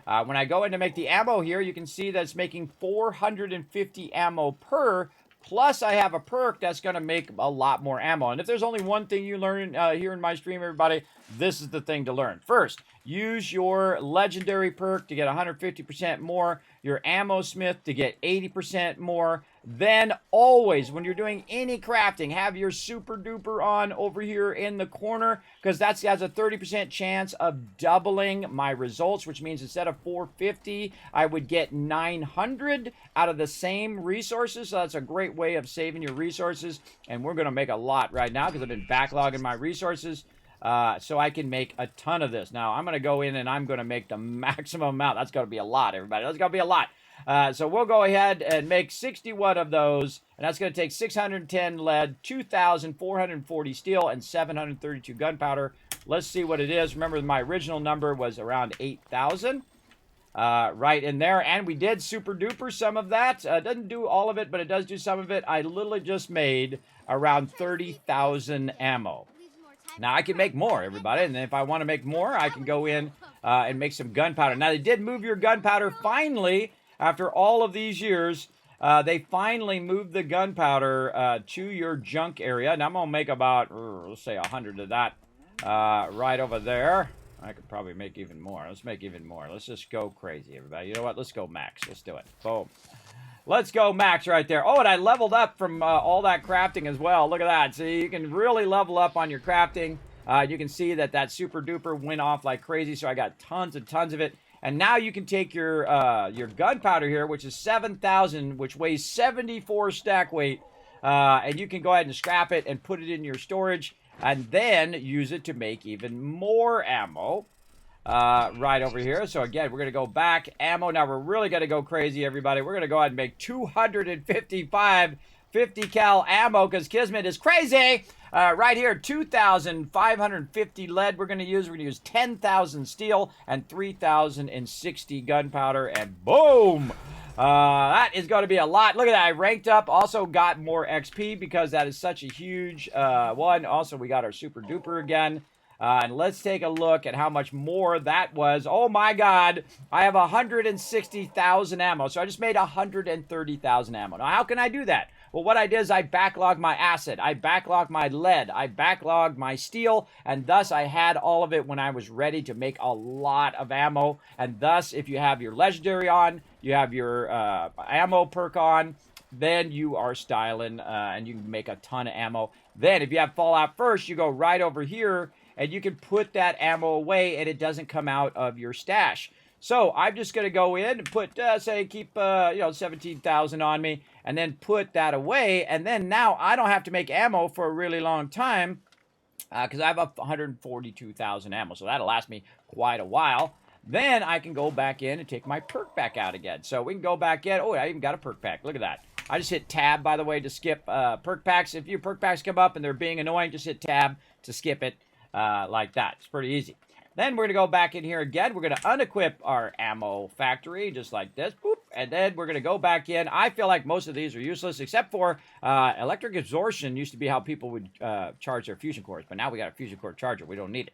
When I go in to make the ammo here, you can see that it's making 450 ammo per. Plus, I have a perk that's going to make a lot more ammo. And if there's only one thing you learn here in my stream, everybody, this is the thing to learn. First, use your legendary perk to get 150% more, your ammo smith to get 80% more. Then always, when you're doing any crafting, have your super duper on over here in the corner, because that has a 30% chance of doubling my results, which means instead of 450, I would get 900 out of the same resources. So that's a great way of saving your resources. And we're going to make a lot right now because I've been backlogging my resources. So I can make a ton of this. Now, I'm going to go in and I'm going to make the maximum amount. That's going to be a lot, everybody. That's going to be a lot. So we'll go ahead and make 61 of those, and that's going to take 610 lead, 2,440 steel, and 732 gunpowder. Let's see what it is. Remember, my original number was around 8,000. Right in there, and we did super duper some of that. Doesn't do all of it, but it does do some of it. I literally just made around 30,000 ammo. Now, I can make more, everybody, and if I want to make more, I can go in and make some gunpowder. Now, they did move your gunpowder finally. After all of these years, they finally moved the gunpowder to your junk area. Now, I'm going to make about, let's say, 100 of that right over there. I could probably make even more. Let's make even more. Let's just go crazy, everybody. You know what? Let's go max. Let's do it. Boom. Let's go max right there. Oh, and I leveled up from all that crafting as well. Look at that. See, you can really level up on your crafting. You can see that that super duper went off like crazy, so I got tons and tons of it. And now you can take your gunpowder here, which is 7,000, which weighs 74 stack weight, and you can go ahead and scrap it and put it in your storage, and then use it to make even more ammo right over here. So again, we're going to go back. Ammo. Now we're really going to go crazy, everybody. We're going to go ahead and make 255 50 cal ammo because Kismet is crazy. Right here, 2,550 lead we're going to use. We're going to use 10,000 steel and 3,060 gunpowder, and boom! That is going to be a lot. Look at that. I ranked up. Also got more XP because that is such a huge one. Also, we got our super duper again. And let's take a look at how much more that was. Oh my God. I have 160,000 ammo. So I just made 130,000 ammo. Now, how can I do that? Well, what I did is I backlogged my acid, I backlogged my lead, I backlogged my steel, and thus I had all of it when I was ready to make a lot of ammo. And thus, if you have your legendary on, you have your ammo perk on, then you are styling and you can make a ton of ammo. Then, if you have Fallout First, you go right over here and you can put that ammo away and it doesn't come out of your stash. So I'm just going to go in and put, say, keep, 17,000 on me and then put that away. And then now I don't have to make ammo for a really long time because I have 142,000 ammo. So that'll last me quite a while. Then I can go back in and take my perk back out again. So we can go back in. Oh, I even got a perk pack. Look at that. I just hit tab, by the way, to skip perk packs. If your perk packs come up and they're being annoying, just hit tab to skip it like that. It's pretty easy. Then we're going to go back in here again. We're going to unequip our ammo factory just like this. Boop. And then we're going to go back in. I feel like most of these are useless except for electric absorption used to be how people would charge their fusion cores. But now we got a fusion core charger. We don't need it.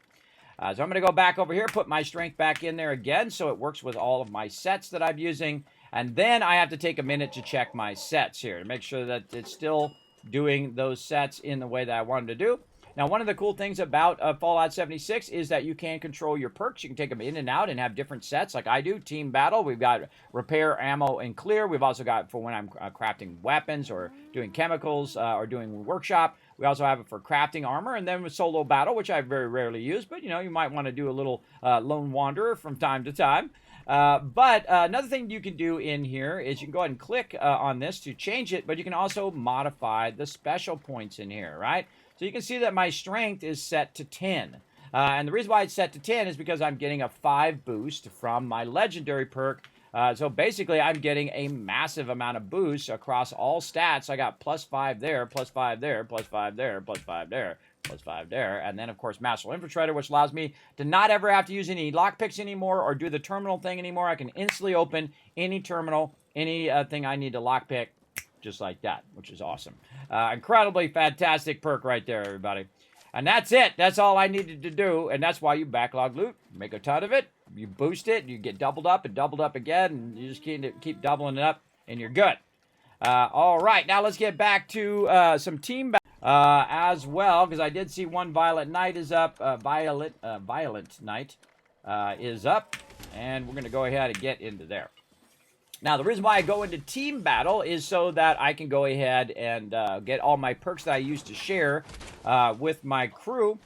So I'm going to go back over here, put my strength back in there again so it works with all of my sets that I'm using. And then I have to take a minute to check my sets here to make sure that it's still doing those sets in the way that I wanted to do. Now, one of the cool things about Fallout 76 is that you can control your perks. You can take them in and out and have different sets like I do. Team Battle, we've got Repair, Ammo, and Clear. We've also got for when I'm crafting weapons or doing chemicals or doing Workshop. We also have it for crafting armor. And then with Solo Battle, which I very rarely use. But, you might want to do a little Lone Wanderer from time to time. But another thing you can do in here is you can go ahead and click on this to change it. But you can also modify the special points in here, right? So you can see that my strength is set to 10. And the reason why it's set to 10 is because I'm getting a 5 boost from my legendary perk. So basically, I'm getting a massive amount of boost across all stats. I got +5 there, +5 there, +5 there, +5 there, +5 there. And then, of course, Master Infiltrator, which allows me to not ever have to use any lockpicks anymore or do the terminal thing anymore. I can instantly open any terminal, anything I need to lockpick. Just like that, which is awesome. Incredibly fantastic perk right there, everybody. And that's it. That's all I needed to do. And that's why you backlog loot. Make a ton of it. You boost it. You get doubled up and doubled up again. And you just keep doubling it up. And you're good. All right. Now let's get back to some team as well. Because I did see one Violent Knight is up. Violent Knight is up. And we're going to go ahead and get into there. Now, the reason why I go into team battle is so that I can go ahead and get all my perks that I used to share with my crew.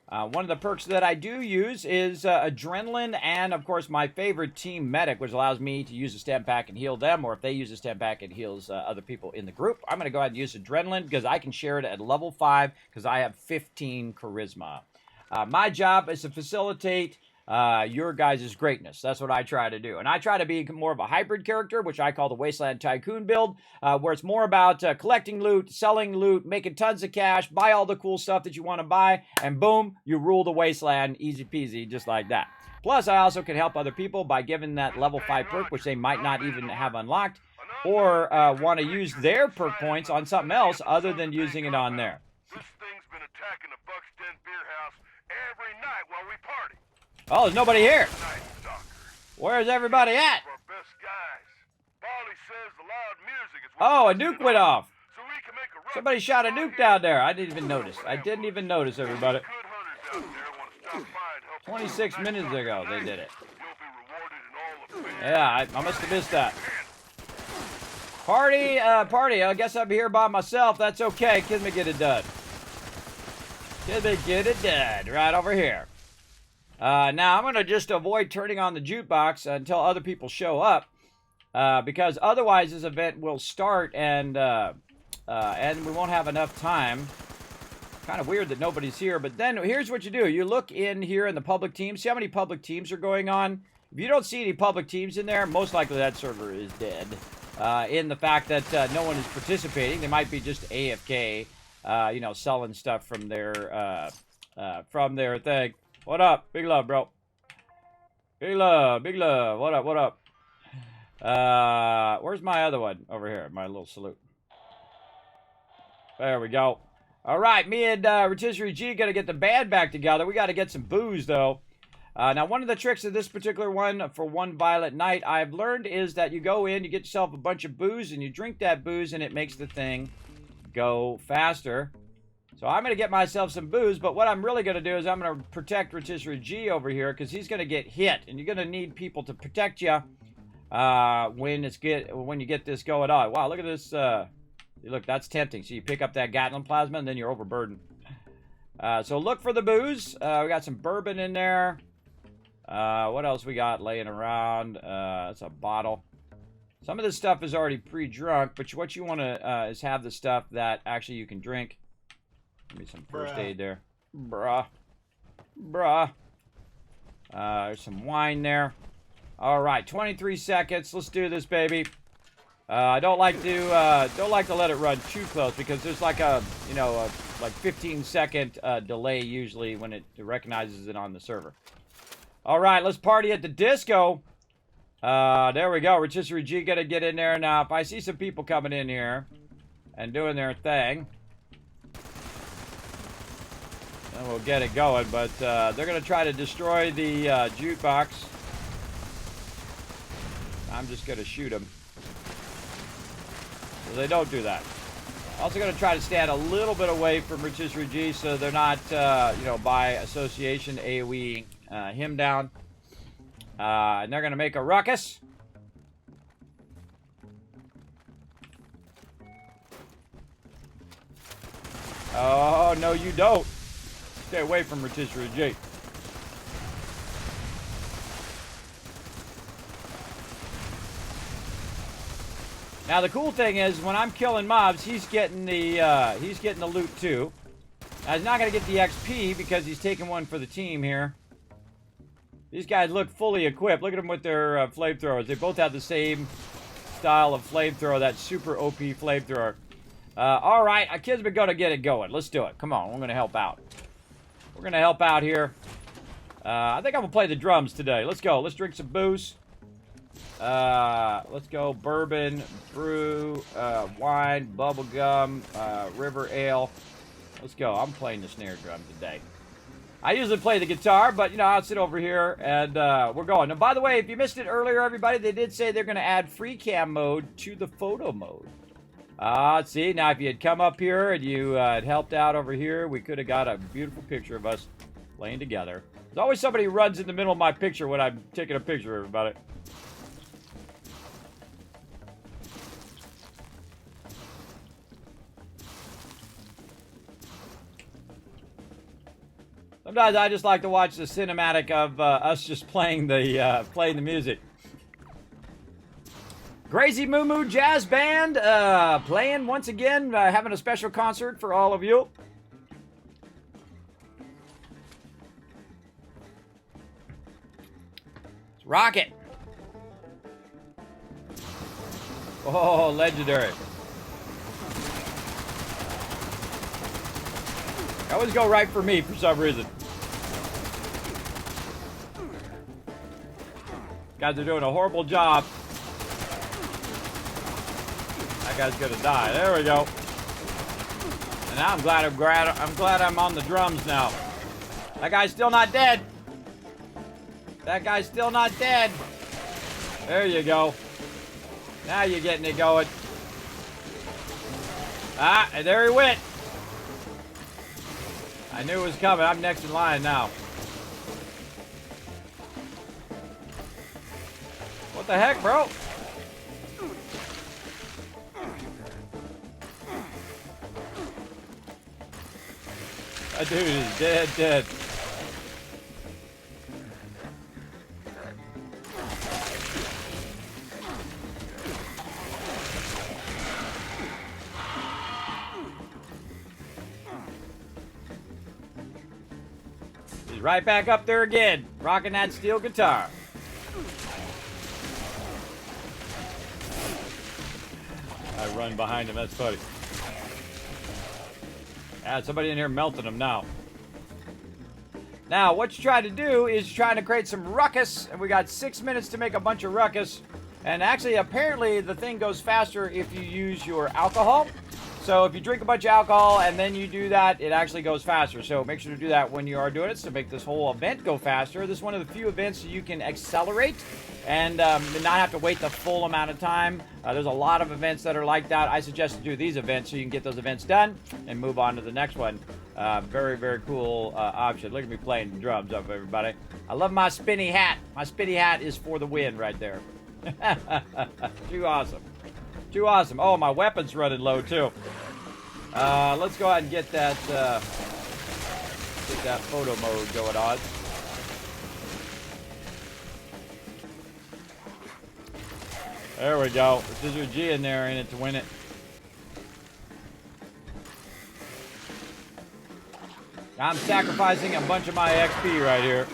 One of the perks that I do use is Adrenaline and, of course, my favorite Team Medic, which allows me to use a stem pack and heal them, or if they use a stem pack, it heals other people in the group. I'm going to go ahead and use Adrenaline because I can share it at level 5 because I have 15 Charisma. My job is to facilitate your guys' greatness. That's what I try to do. And I try to be more of a hybrid character, which I call the Wasteland Tycoon build, where it's more about collecting loot, selling loot, making tons of cash, buy all the cool stuff that you want to buy, and boom, you rule the Wasteland easy peasy, just like that. Plus, I also can help other people by giving that level 5 perk, which they might not even have unlocked, or want to use their perk points on something else other than using it on there. This thing's been attacking the Buck's Den beer house every night while we party. Oh, there's nobody here. Where's everybody at? Oh, a nuke went off. Somebody shot a nuke down there. I didn't even notice. Everybody. 26 minutes ago, they did it. Yeah, I must have missed that. Party. I guess I'm here by myself. That's okay. Kismet get it done. Right over here. Now, I'm going to just avoid turning on the jukebox until other people show up, because otherwise this event will start and we won't have enough time. Kind of weird that nobody's here, but then here's what you do. You look in here in the public teams. See how many public teams are going on? If you don't see any public teams in there, most likely that server is dead. In the fact that no one is participating. They might be just AFK, selling stuff from their thing. What up? Big love, bro. Big love. What up? Where's my other one? Over here, my little salute. There we go. All right, me and Rotisserie G got to get the band back together. We got to get some booze, though. Now, one of the tricks of this particular one for One Violet Night I've learned is that you go in, you get yourself a bunch of booze, and you drink that booze, and it makes the thing go faster. So I'm going to get myself some booze, but what I'm really going to do is I'm going to protect Rotisserie G over here because he's going to get hit, and you're going to need people to protect you when you get this going on. Wow, look at this. Look, that's tempting. So you pick up that Gatlin plasma, and then you're overburdened. So look for the booze. We got some bourbon in there. What else we got laying around? That's a bottle. Some of this stuff is already pre-drunk, but what you want to is have the stuff that actually you can drink. Give me some first aid there. Bruh. There's some wine there. All right, 23 seconds. Let's do this, baby. I don't like to let it run too close because there's like a 15-second delay usually when it recognizes it on the server. All right, let's party at the disco. There we go. Rotisserie G got to get in there now. If I see some people coming in here and doing their thing, then we'll get it going. But they're going to try to destroy the jukebox. I'm just going to shoot them. So they don't do that. Also going to try to stand a little bit away from Rotisserie G so they're not, by association AoE him down. And they're going to make a ruckus. Oh, no, you don't. Stay away from Rotisserie G. Now the cool thing is, when I'm killing mobs, he's getting the loot too. Now, he's not going to get the XP because he's taking one for the team here. These guys look fully equipped. Look at them with their flamethrowers. They both have the same style of flamethrower, that super OP flamethrower. All right, Kismet going to get it going. Let's do it. Come on, we're going to help out. We're going to help out here. I think I'm going to play the drums today. Let's go. Let's drink some booze. Let's go. Bourbon, brew, wine, bubblegum, river ale. Let's go. I'm playing the snare drum today. I usually play the guitar, but, I'll sit over here and we're going. Now, by the way, if you missed it earlier, everybody, they did say they're going to add free cam mode to the photo mode. See, now if you had come up here and you had helped out over here, we could have got a beautiful picture of us playing together. There's always somebody who runs in the middle of my picture when I'm taking a picture of everybody. Sometimes I just like to watch the cinematic of us just playing the music. Crazy Moo Moo Jazz Band playing once again, having a special concert for all of you. Let's rock it. Oh, legendary. They always go right for me for some reason. Guys are doing a horrible job. That guy's gonna die. There we go. And now I'm glad I'm on the drums now. That guy's still not dead. That guy's still not dead. There you go. Now you're getting it going. Ah, and there he went. I knew it was coming. I'm next in line now. What the heck, bro? That dude is dead. He's right back up there again, rocking that steel guitar. I run behind him, that's funny. Yeah, somebody in here melting him now. Now, what you try to do is trying to create some ruckus, and we got 6 minutes to make a bunch of ruckus. And actually, apparently, the thing goes faster if you use your alcohol. So if you drink a bunch of alcohol and then you do that, it actually goes faster. So make sure to do that when you are doing it to make this whole event go faster. This is one of the few events you can accelerate and not have to wait the full amount of time. There's a lot of events that are like that. I suggest to do these events so you can get those events done and move on to the next one. Very, very cool option. Look at me playing the drums up, everybody. I love my spinny hat. My spinny hat is for the win right there. Too awesome. Too awesome. Oh, my weapon's running low, too. Let's go ahead and get that photo mode going on. There we go. There's a G in there in it to win it. I'm sacrificing a bunch of my XP right here.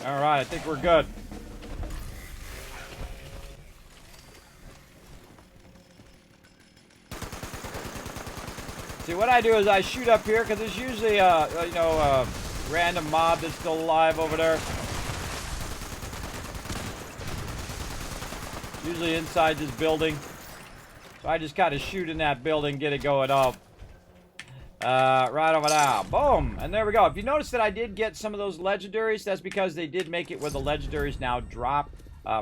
All right, I think we're good. See, what I do is I shoot up here because there's usually a random mob that's still alive over there. Usually inside this building. So I just kind of shoot in that building, get it going off. Right over there. Boom. And there we go. If you notice that I did get some of those legendaries, that's because they did make it where the legendaries now drop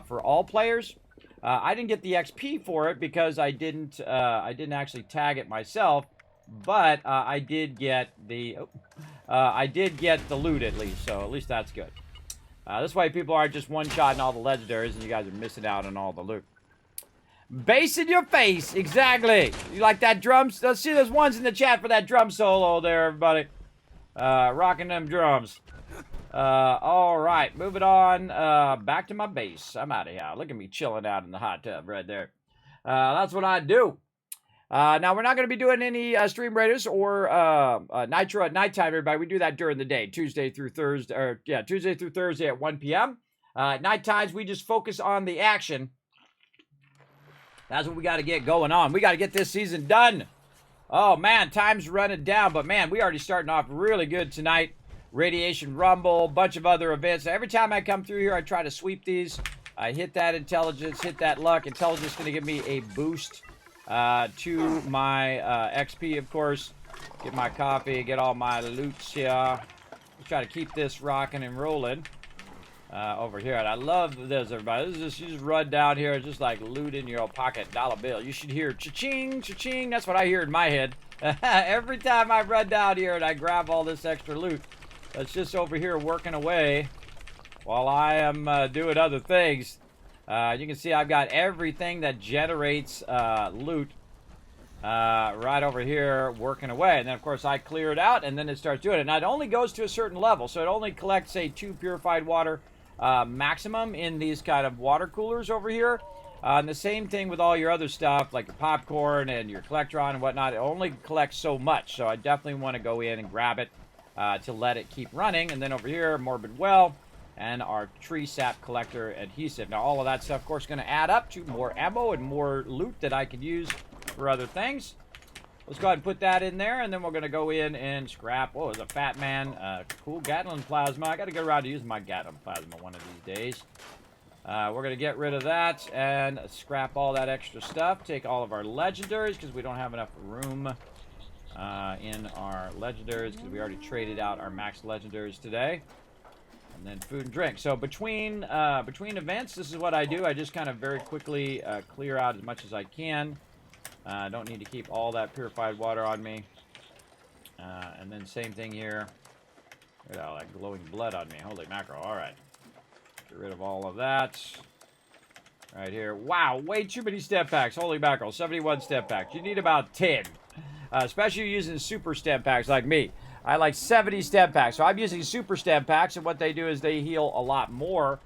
for all players. I didn't get the XP for it because I didn't actually tag it myself, but I did get the loot at least, so at least that's good. This way people aren't just one-shotting all the legendaries and you guys are missing out on all the loot. Bass in your face, exactly. You like that drums? Let's see those ones in the chat for that drum solo there, everybody. Rocking them drums. All right, moving on. Back to my base. I'm out of here. Look at me chilling out in the hot tub right there. That's what I do. Now, we're not going to be doing any stream raiders or nitro at nighttime, everybody. We do that during the day, Tuesday through Thursday, Tuesday through Thursday at 1 p.m. Night times, we just focus on the action. That's what we got to get going on. We got to get this season done. Oh, man, time's running down. But, man, we already starting off really good tonight. Radiation Rumble, bunch of other events. Every time I come through here, I try to sweep these. I hit that intelligence, hit that luck. Intelligence is going to give me a boost to my XP, of course. Get my coffee, get all my loot here. Let's try to keep this rocking and rolling. Over here, and I love this, everybody. This is just, you just run down here, just like loot in your pocket dollar bill. You should hear cha-ching, cha-ching. That's what I hear in my head. Every time I run down here and I grab all this extra loot, that's just over here working away while I am doing other things. You can see I've got everything that generates loot right over here working away. And then, of course, I clear it out, and then it starts doing it. Now, it only goes to a certain level, so it only collects, say, 2 purified water maximum in these kind of water coolers over here. And the same thing with all your other stuff, like your popcorn and your collectron and whatnot. It only collects so much, so I definitely want to go in and grab it to let it keep running. And then over here, Morbid Well and our tree sap collector adhesive. Now, all of that stuff, of course, is going to add up to more ammo and more loot that I can use for other things. Let's go ahead and put that in there, and then we're going to go in and scrap. Oh, there's a fat man. Cool Gatling plasma. I got to get around to using my Gatling plasma one of these days. We're going to get rid of that and scrap all that extra stuff. Take all of our legendaries because we don't have enough room in our legendaries because we already traded out our max legendaries today. And then food and drink. So between events, this is what I do. I just kind of very quickly clear out as much as I can. Don't need to keep all that purified water on me. And then same thing here. Look at all that glowing blood on me. Holy mackerel. All right. Get rid of all of that. Right here. Wow, way too many step packs. Holy mackerel. 71 step packs. You need about 10. Especially using super step packs like me. I like 70 step packs. So I'm using super step packs, and what they do is they heal a lot more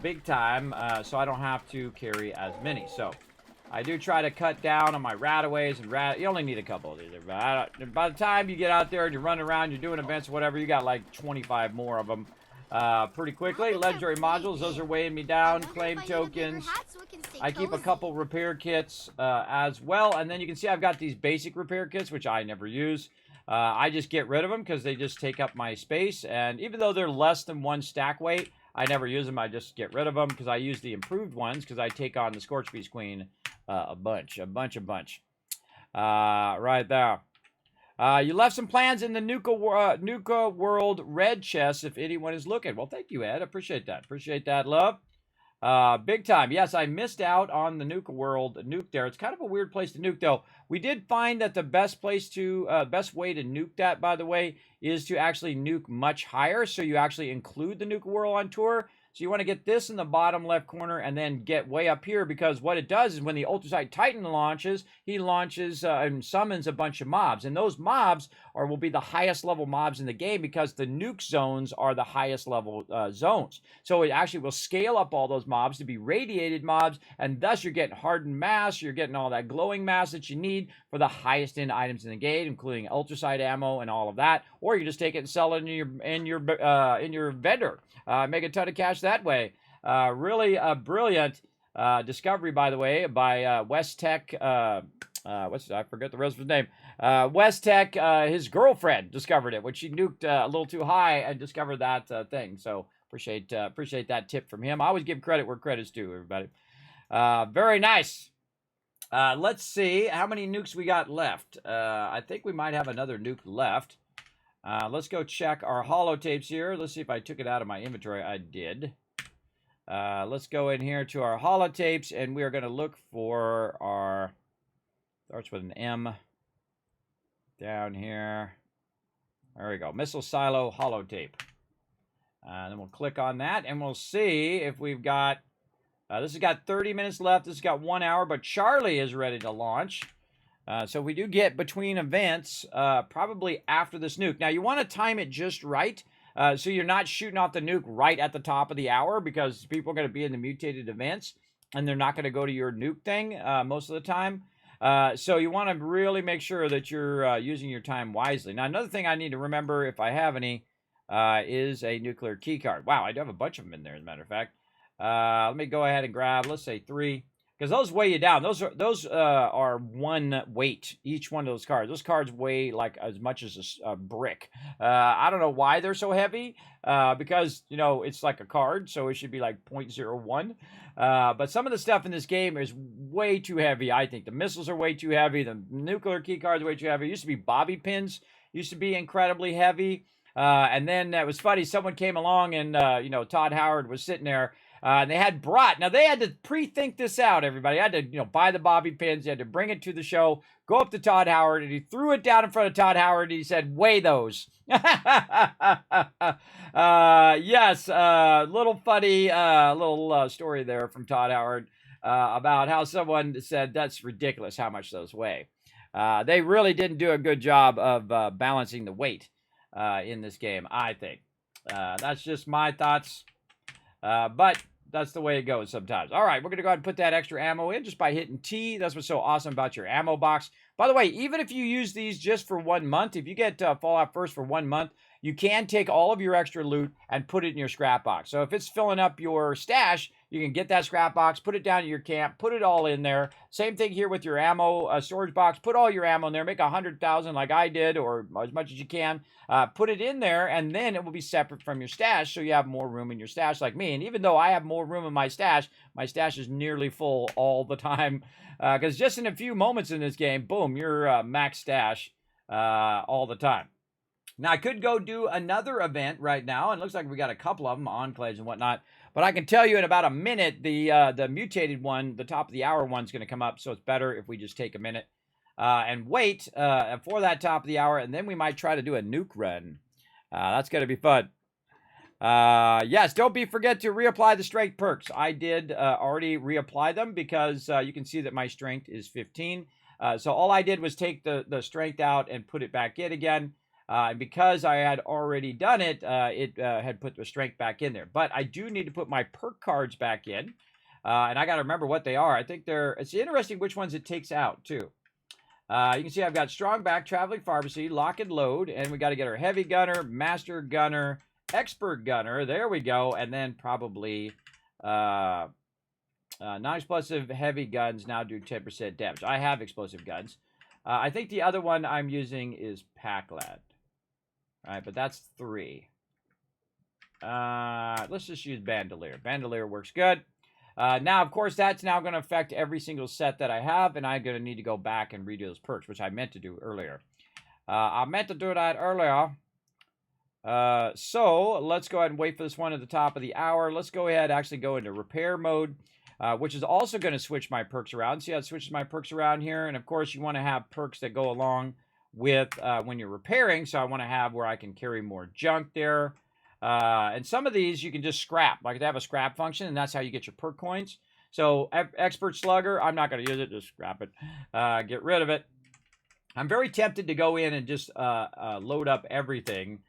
big time, so I don't have to carry as many. So I do try to cut down on my rataways and you only need a couple of these. By the time you get out there and you're running around, you're doing events or whatever, you got like 25 more of them pretty quickly. Legendary modules, those are weighing me down. Claim tokens. I keep a couple repair kits as well. And then you can see I've got these basic repair kits, which I never use. I just get rid of them because they just take up my space. And even though they're less than 1 stack weight, I never use them. I just get rid of them because I use the improved ones because I take on the Scorch Beast Queen a bunch. Right there. You left some plans in the Nuka World red chest if anyone is looking. Well, thank you, Ed. Appreciate that. Appreciate that, love. Big time. Yes, I missed out on the Nuka World nuke there. It's kind of a weird place to nuke, though. We did find that the best way to nuke that, by the way, is to actually nuke much higher. So you actually include the Nuka World on tour. So you want to get this in the bottom left corner and then get way up here, because what it does is when the Ultrasite Titan launches, he launches and summons a bunch of mobs. And those mobs will be the highest level mobs in the game because the nuke zones are the highest level zones. So it actually will scale up all those mobs to be radiated mobs, and thus you're getting hardened mass, you're getting all that glowing mass that you need for the highest end items in the game, including Ultrasite ammo and all of that. Or you just take it and sell it in your vendor. Make a ton of cash that way. Really a brilliant discovery, by the way, by West Tech. I forget the rest of his name. West Tech, his girlfriend discovered it when she nuked a little too high and discovered that thing. So appreciate that tip from him. I always give credit where credit's due, everybody. Very nice. Let's see how many nukes we got left. I think we might have another nuke left. Let's go check our holotapes here. Let's see if I took it out of my inventory. I did. Let's go in here to our holotapes, and we are going to look for our, starts with an M, down here. There we go, Missile Silo holotape. Then we'll click on that, and we'll see if we've got, this has got 30 minutes left. This has got 1 hour, but Charlie is ready to launch. So we do get between events, probably after this nuke. Now, you want to time it just right, so you're not shooting off the nuke right at the top of the hour, because people are going to be in the mutated events, and they're not going to go to your nuke thing most of the time. So you want to really make sure that you're using your time wisely. Now, another thing I need to remember, if I have any, is a nuclear key card. Wow, I do have a bunch of them in there, as a matter of fact. Let me go ahead and grab, let's say 3. Because those weigh you down. Those are 1 weight, each one of those cards. Those cards weigh like as much as a brick. I don't know why they're so heavy. Because, you know, it's like a card, so it should be like 0.01. But some of the stuff in this game is way too heavy, I think. The missiles are way too heavy. The nuclear key cards are way too heavy. It used to be bobby pins. Used to be incredibly heavy. And then it was funny. Someone came along and, you know, Todd Howard was sitting there. And they had brought, now they had to pre-think this out, everybody. I had to, you know, buy the bobby pins. You had to bring it to the show, go up to Todd Howard, and he threw it down in front of Todd Howard, and he said, weigh those. Yes, little funny, little story there from Todd Howard about how someone said, that's ridiculous how much those weigh. They really didn't do a good job of balancing the weight in this game, I think. That's just my thoughts. But that's the way it goes sometimes. All right, we're going to go ahead and put that extra ammo in just by hitting T. That's what's so awesome about your ammo box. By the way, even if you use these just for 1 month, if you get Fallout First for 1 month, you can take all of your extra loot and put it in your scrap box. So if it's filling up your stash, you can get that scrap box, put it down at your camp, put it all in there. Same thing here with your ammo storage box. Put all your ammo in there. Make 100,000 like I did, or as much as you can. Put it in there, and then it will be separate from your stash, so you have more room in your stash like me. And even though I have more room in my stash is nearly full all the time. Because just in a few moments in this game, boom, you're max stash all the time. Now, I could go do another event right now, and it looks like we got a couple of them, enclaves and whatnot. But I can tell you in about a minute, the mutated one, the top of the hour one's going to come up, so it's better if we just take a minute and wait for that top of the hour, and then we might try to do a nuke run. That's going to be fun. Yes, don't forget to reapply the strength perks. I did already reapply them because you can see that my strength is 15. So all I did was take the strength out and put it back in again. And because I had already done it, it had put the strength back in there. But I do need to put my perk cards back in. And I got to remember what they are. I think it's interesting which ones it takes out, too. You can see I've got Strong Back, Traveling Pharmacy, Lock and Load. And we got to get our Heavy Gunner, Master Gunner, Expert Gunner. There we go. And then probably non-explosive heavy guns now do 10% damage. I have explosive guns. I think the other one I'm using is Packlet. All right, but that's 3. Let's just use Bandolier. Bandolier works good. Now, of course, that's now going to affect every single set that I have, and I'm going to need to go back and redo those perks, which I meant to do earlier. I meant to do that earlier. So let's go ahead and wait for this one at the top of the hour. Let's go ahead and actually go into repair mode, which is also going to switch my perks around. See how it switches my perks around here? And, of course, you want to have perks that go along with when you're repairing. So I want to have where I can carry more junk there. And some of these you can just scrap. Like they have a scrap function, and that's how you get your perk coins. So Expert Slugger, I'm not going to use it. Just scrap it. Get rid of it. I'm very tempted to go in and just load up everything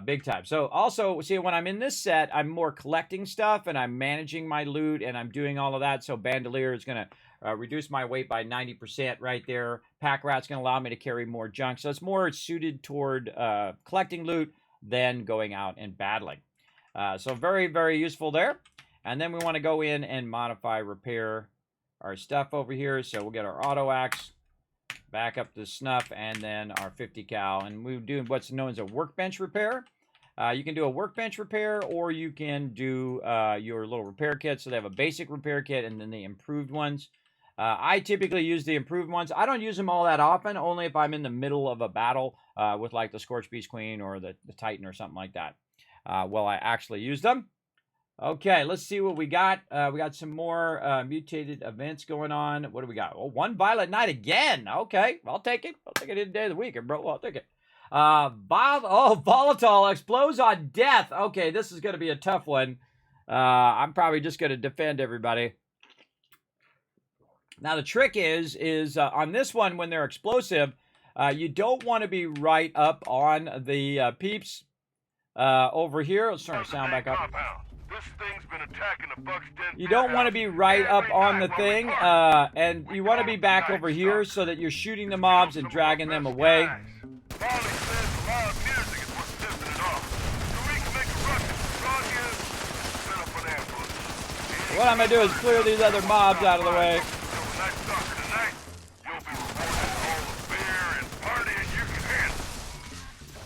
big time. So also, see, when I'm in this set, I'm more collecting stuff, and I'm managing my loot, and I'm doing all of that. So Bandolier is going to reduce my weight by 90% right there. Pack Rat's going to allow me to carry more junk. So it's more suited toward collecting loot than going out and battling. So very, very useful there. And then we want to go in and modify, repair our stuff over here. So we'll get our auto axe, back up to snuff, and then our 50 cal. And we do what's known as a workbench repair. You can do a workbench repair, or you can do your little repair kit. So they have a basic repair kit and then the improved ones. I typically use the improved ones. I don't use them all that often, only if I'm in the middle of a battle with like the Scorched Beast Queen or the Titan or something like that. Well, I actually use them. Okay, let's see what we got. We got some more mutated events going on. What do we got? Oh, one Violet Knight again. Okay, I'll take it. I'll take it any day of the week, bro. I'll take it. Volatile explodes on death. Okay, this is going to be a tough one. I'm probably just going to defend everybody. Now, the trick is on this one, when they're explosive, you don't want to be right up on the peeps over here. Let's turn our sound back up. This thing's been attacking the Buck's Den. You don't want to be right up on the thing, and you want to be back over here so that you're shooting the mobs and dragging them away. What I'm going to do is clear these other mobs out of the way.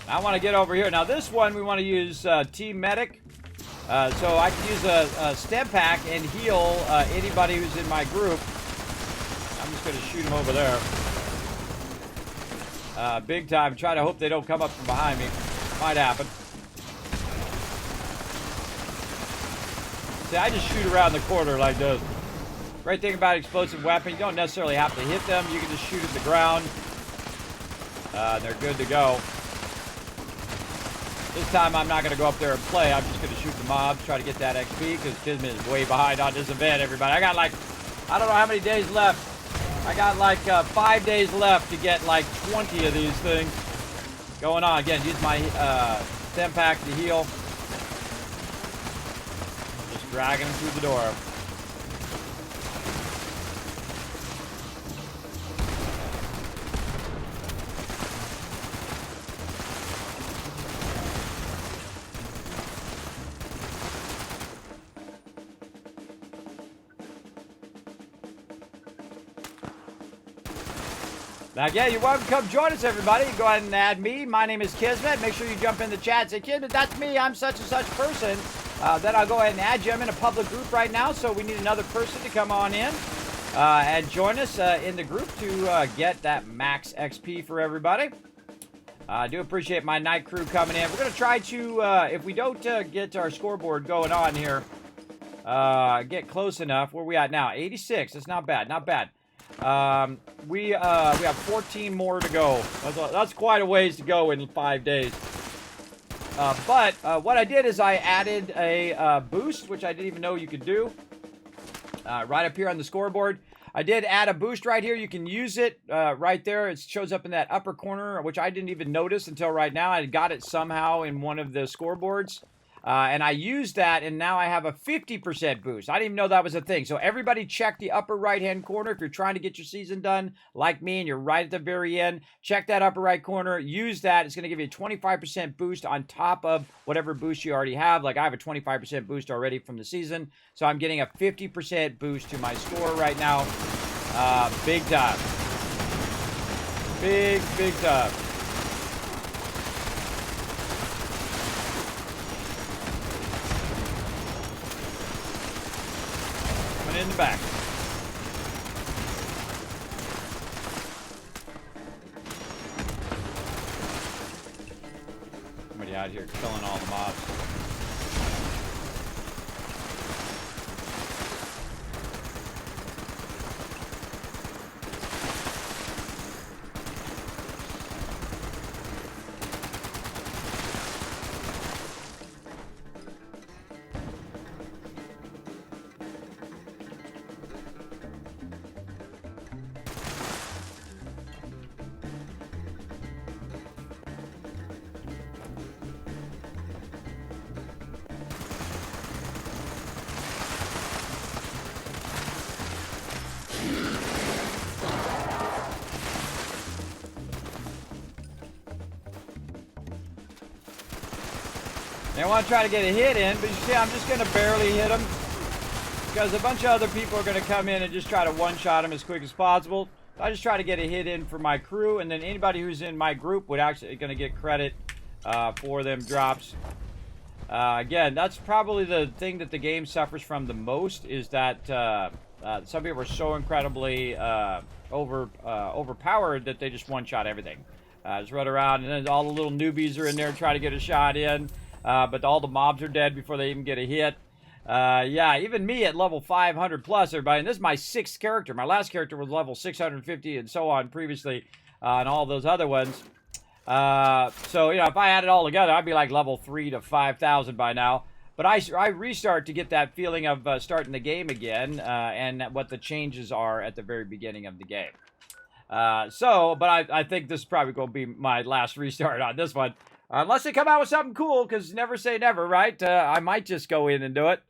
I want to get over here. Now this one we want to use Team Medic. So I can use a stem pack and heal anybody who's in my group. I'm just going to shoot them over there. Big time. Try to hope they don't come up from behind me. Might happen. See, I just shoot around the corner like this. Great thing about explosive weapon, you don't necessarily have to hit them. You can just shoot at the ground. They're good to go. This time I'm not going to go up there and play. I'm just going to shoot the mobs, try to get that XP, because Kismet is way behind on this event, everybody. I got like, I don't know how many days left. I got like 5 days left to get like 20 of these things going on. Again, use my stem pack to heal. Just dragging them through the door. Now, yeah, you're welcome to come join us, everybody. Go ahead and add me. My name is Kismet. Make sure you jump in the chat and say, Kismet, that's me. I'm such and such person. Then I'll go ahead and add you. I'm in a public group right now, so we need another person to come on in and join us in the group to get that max XP for everybody. I do appreciate my night crew coming in. We're going to try to, if we don't get our scoreboard going on here, get close enough. Where are we at now? 86. That's not bad. Not bad. We have 14 more to go. That's quite a ways to go in 5 days. But what I did is I added a boost, which I didn't even know you could do. Right up here on the scoreboard. I did add a boost right here. You can use it right there. It shows up in that upper corner, which I didn't even notice until right now. I got it somehow in one of the scoreboards. And I used that, and now I have a 50% boost. I didn't even know that was a thing. So everybody check the upper right-hand corner. If you're trying to get your season done, like me, and you're right at the very end, check that upper right corner. Use that. It's going to give you a 25% boost on top of whatever boost you already have. Like I have a 25% boost already from the season. So I'm getting a 50% boost to my score right now. Big time. Big tub. Coming in the back. Somebody out here killing all the mobs. I want to try to get a hit in, but you see, I'm just going to barely hit them because a bunch of other people are going to come in and just try to one-shot them as quick as possible. I just try to get a hit in for my crew, and then anybody who's in my group would actually going to get credit for them drops. Again, that's probably the thing that the game suffers from the most, is that some people are so incredibly overpowered that they just one-shot everything. Just run around, and then all the little newbies are in there trying to get a shot in. But all the mobs are dead before they even get a hit. Yeah, even me at level 500 plus, everybody. And this is my 6th character. My last character was level 650 and so on previously, and all those other ones. So, you know, if I add it all together, I'd be like level 3 to 5,000 by now. But I restart to get that feeling of starting the game again, and what the changes are at the very beginning of the game. But I think this is probably going to be my last restart on this one. Unless they come out with something cool, because never say never, right? I might just go in and do it.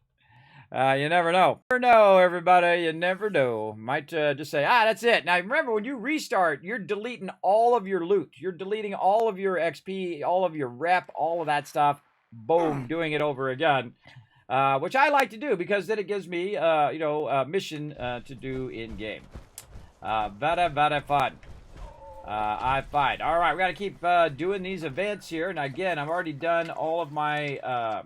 You never know. You never know, everybody. You never know. Might just say, that's it. Now, remember, when you restart, you're deleting all of your loot. You're deleting all of your XP, all of your rep, all of that stuff. Boom, doing it over again. Which I like to do, because then it gives me, a mission to do in-game. Very fun. I find. All right, we got to keep doing these events here. And again, I've already done all of my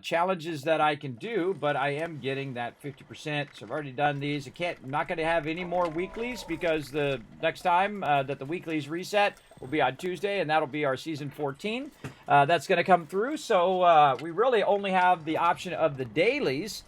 challenges that I can do, but I am getting that 50%. So I've already done these. I'm not going to have any more weeklies, because the next time that the weeklies reset will be on Tuesday, and that'll be our season 14. That's going to come through. So we really only have the option of the dailies.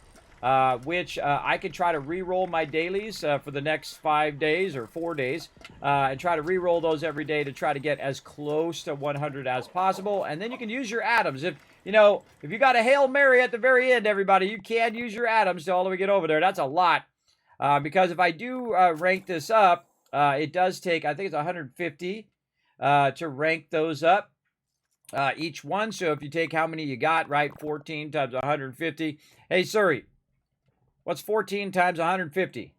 Which I could try to re-roll my dailies for the next 5 days or 4 days, and try to re-roll those every day to try to get as close to 100 as possible. And then you can use your atoms. If you got a Hail Mary at the very end, everybody, you can use your atoms to all the way get over there. That's a lot, because if I do rank this up, it does take, I think it's 150 to rank those up. Each one. So if you take how many you got, right, 14 times 150. Hey, Suri. What's 14 times 150?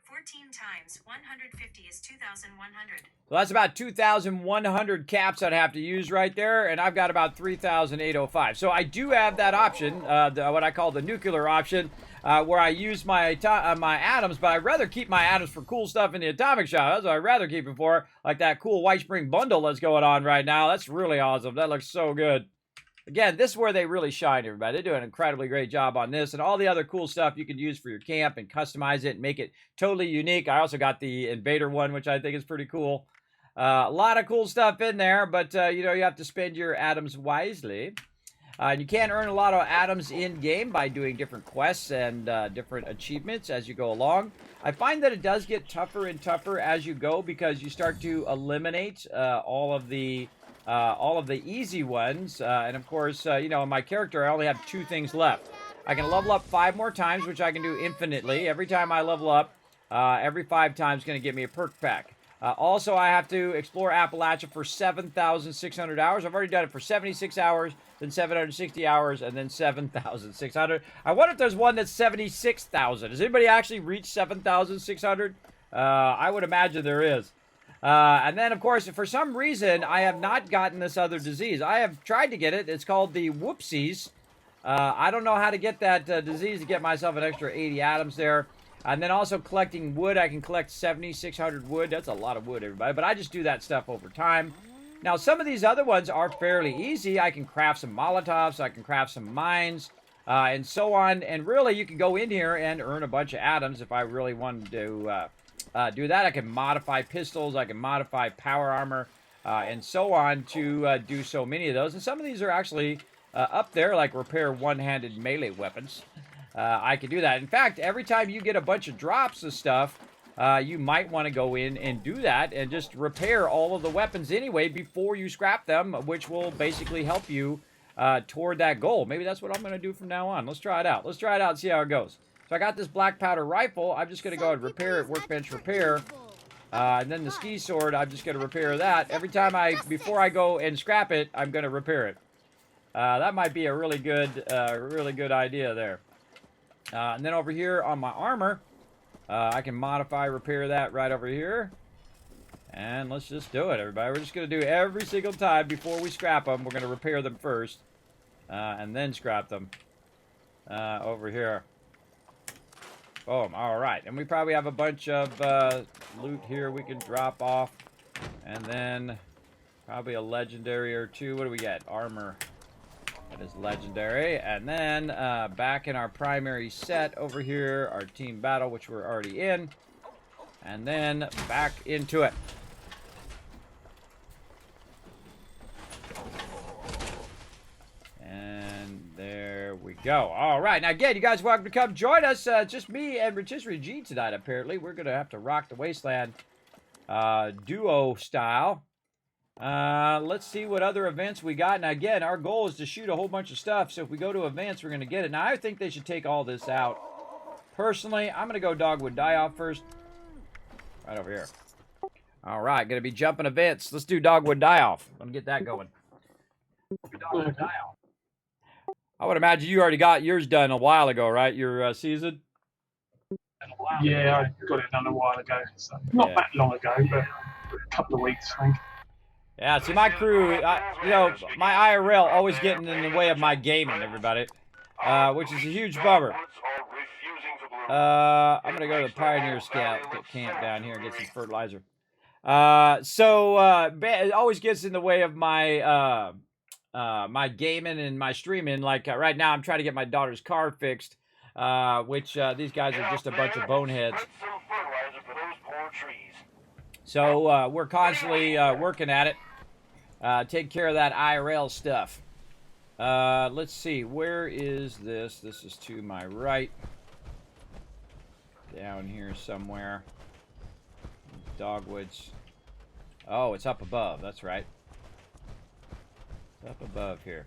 14 times 150 is 2,100. So that's about 2,100 caps I'd have to use right there, and I've got about 3,805. So I do have that option, what I call the nuclear option, where I use my atoms, but I'd rather keep my atoms for cool stuff in the atomic shop. That's what I'd rather keep it for, like that cool White Spring bundle that's going on right now. That's really awesome. That looks so good. Again, this is where they really shine, everybody. They do an incredibly great job on this, and all the other cool stuff you can use for your camp and customize it and make it totally unique. I also got the Invader one, which I think is pretty cool. A lot of cool stuff in there, but you have to spend your atoms wisely. And you can earn a lot of atoms in-game by doing different quests and different achievements as you go along. I find that it does get tougher and tougher as you go, because you start to eliminate all of the easy ones, and of course, in my character, I only have 2 things left. I can level up 5 more times, which I can do infinitely. Every time I level up, every 5 times is going to give me a perk pack. Also, I have to explore Appalachia for 7,600 hours. I've already done it for 76 hours, then 760 hours, and then 7,600. I wonder if there's one that's 76,000. Has anybody actually reached 7,600? I would imagine there is. And then, of course, for some reason, I have not gotten this other disease. I have tried to get it. It's called the whoopsies. I don't know how to get that disease to get myself an extra 80 atoms there. And then also collecting wood. I can collect 7,600 wood. That's a lot of wood, everybody. But I just do that stuff over time. Now, some of these other ones are fairly easy. I can craft some Molotovs. I can craft some mines. And so on. And really, you can go in here and earn a bunch of atoms if I really wanted to do that. I can modify pistols. I can modify power armor. And so on to do so many of those. And some of these are actually up there, like repair one-handed melee weapons. I can do that. In fact, every time you get a bunch of drops of stuff, you might want to go in and do that and just repair all of the weapons anyway before you scrap them, which will basically help you toward that goal. Maybe that's what I'm going to do from now on. Let's try it out. Let's try it out and see how it goes. So I got this black powder rifle. I'm just going to go and repair it, workbench repair. And then the ski sword, I'm just going to repair that. Every time before I go and scrap it, I'm going to repair it. That might be a really good idea there. And then over here on my armor, I can modify, repair that right over here. And let's just do it, everybody. We're just going to do every single time before we scrap them. We're going to repair them first, and then scrap them over here. Boom. All right. And we probably have a bunch of loot here we can drop off. And then probably a legendary or two. What do we get? Armor. That is legendary. And then back in our primary set over here, our team battle, which we're already in. And then back into it. And there we go. All right. Now, again, you guys are welcome to come join us. Just me and Rotisserie G tonight, apparently. We're going to have to rock the wasteland duo style. Let's see what other events we got. Now, again, our goal is to shoot a whole bunch of stuff. So if we go to events, we're going to get it. Now, I think they should take all this out. Personally, I'm going to go Dogwood Die-Off first. Right over here. All right. Going to be jumping events. Let's do Dogwood Die-Off. Let me get that going. Dogwood Die-Off. I would imagine you already got yours done a while ago, right? Your season? Yeah, I got it done a while ago. So not that long ago, but a couple of weeks, I think. Yeah, see, my crew, you know, my IRL always getting in the way of my gaming, everybody, which is a huge bummer. I'm going to go to the Pioneer Scout camp down here and get some fertilizer. It always gets in the way of my my gaming and my streaming. Like right now, I'm trying to get my daughter's car fixed, which these guys are just a bunch of boneheads. So we're constantly working at it. Take care of that IRL stuff. Let's see. Where is this? This is to my right. Down here somewhere. Dogwoods. Oh, it's up above. That's right. It's up above here.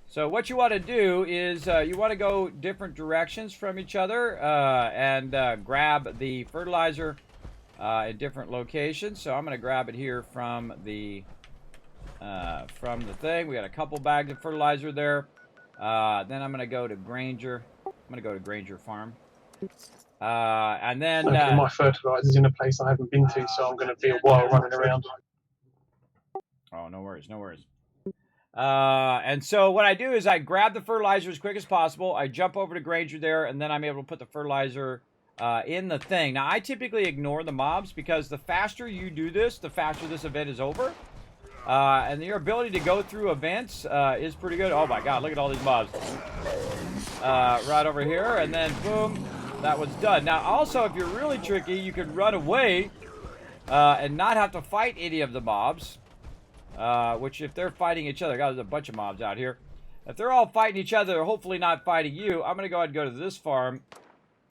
So what you want to do is you want to go different directions from each other and grab the fertilizer in different locations. So I'm going to grab it here from the thing. We got a couple bags of fertilizer there. Then I'm going to go to Granger. I'm going to go to Granger Farm. And then okay, my fertilizer's in a place I haven't been to, so I'm going to be a while running around. Oh, no worries, no worries. And so what I do is I grab the fertilizer as quick as possible. I jump over to Granger there, and then I'm able to put the fertilizer in the thing. Now, I typically ignore the mobs because the faster you do this, the faster this event is over. And your ability to go through events is pretty good. Oh my god, look at all these mobs. Right over here, and then boom, that one's done. Now, also, if you're really tricky, you can run away and not have to fight any of the mobs. Which, if they're fighting each other, God, there's a bunch of mobs out here. If they're all fighting each other, they're hopefully not fighting you. I'm going to go ahead and go to this farm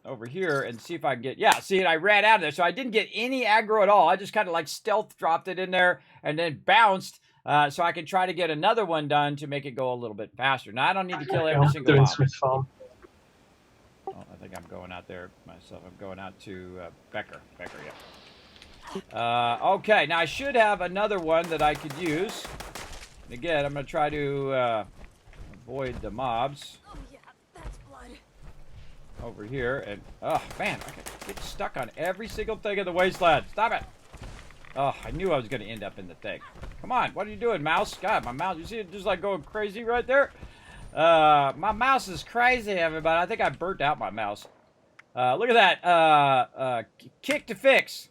over here and see if I can get... Yeah, see, and I ran out of there, so I didn't get any aggro at all. I just kind of like stealth dropped it in there and then bounced so I can try to get another one done to make it go a little bit faster. Now, I don't need to kill every single mob. Smith Farm. Oh, I think I'm going out there myself. I'm going out to Becker. Becker, yeah. Okay, now I should have another one that I could use. And again, I'm going to try to avoid the mobs. Oh yeah, that's blood. Over here. And, oh, man, I get stuck on every single thing in the wasteland. Stop it. Oh, I knew I was going to end up in the thing. Come on, what are you doing, mouse? God, my mouse, you see it just like going crazy right there? My mouse is crazy, everybody. I think I burnt out my mouse. Look at that. Kick to fix.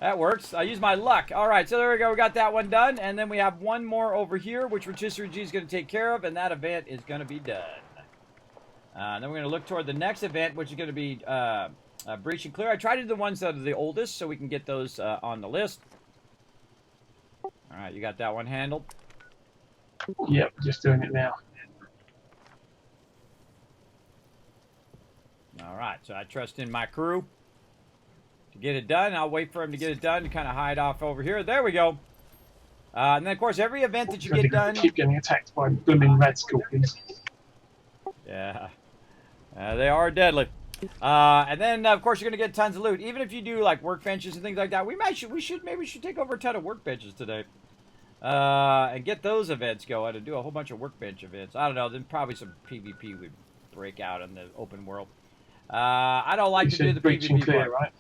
That works. I use my luck. All right, so there we go. We got that one done. And then we have one more over here, which Rotisserie G is going to take care of. And that event is going to be done. Then we're going to look toward the next event, which is going to be Breach and Clear. I tried to do the ones that are the oldest so we can get those on the list. All right, you got that one handled? Yep, just doing it now. All right, so I trust in my crew to get it done. I'll wait for him to get it done to kind of hide off over here. There we go. And then, of course, every event that you get done... Keep getting attacked by blooming red scorpions. Yeah. They are deadly. And then, of course, you're going to get tons of loot. Even if you do, like, workbenches and things like that, maybe we should take over a ton of workbenches today. And get those events going and do a whole bunch of workbench events. I don't know. Then probably some PvP would break out in the open world. I don't like to do the Breach and PvP Clear, part. right?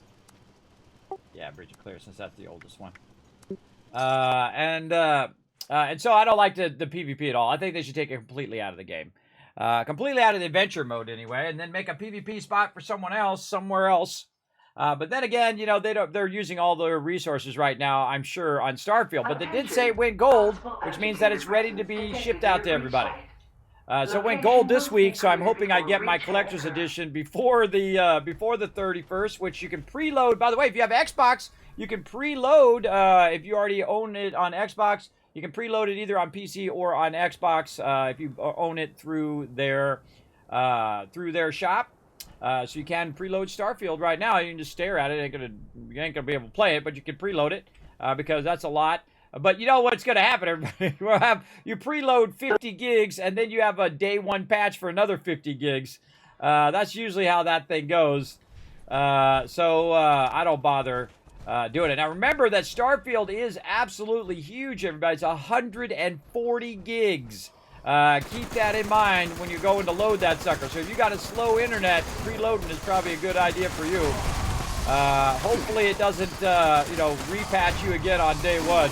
Yeah, Breach and Clear, since that's the oldest one. And so I don't like the PvP at all. I think they should take it completely out of the game. Completely out of the adventure mode anyway, and then make a PvP spot for someone else somewhere else. But then again, you know, they're using all their resources right now, I'm sure, on Starfield. But they did say it went gold, which means that it's ready to be shipped out to everybody. So it went gold this week, so I'm hoping I get my collector's edition before the 31st, which you can preload. By the way, if you have Xbox, you can preload. If you already own it on Xbox, you can preload it either on PC or on Xbox if you own it through their shop. So you can preload Starfield right now. You can just stare at it. You ain't gonna be able to play it, but you can preload it because that's a lot. But you know what's going to happen, everybody? You preload 50 gigs, and then you have a day one patch for another 50 gigs. That's usually how that thing goes. So I don't bother doing it. Now, remember that Starfield is absolutely huge, everybody. It's 140 gigs. Keep that in mind when you're going to load that sucker. So if you got a slow internet, preloading is probably a good idea for you. Hopefully it doesn't, repatch you again on day one.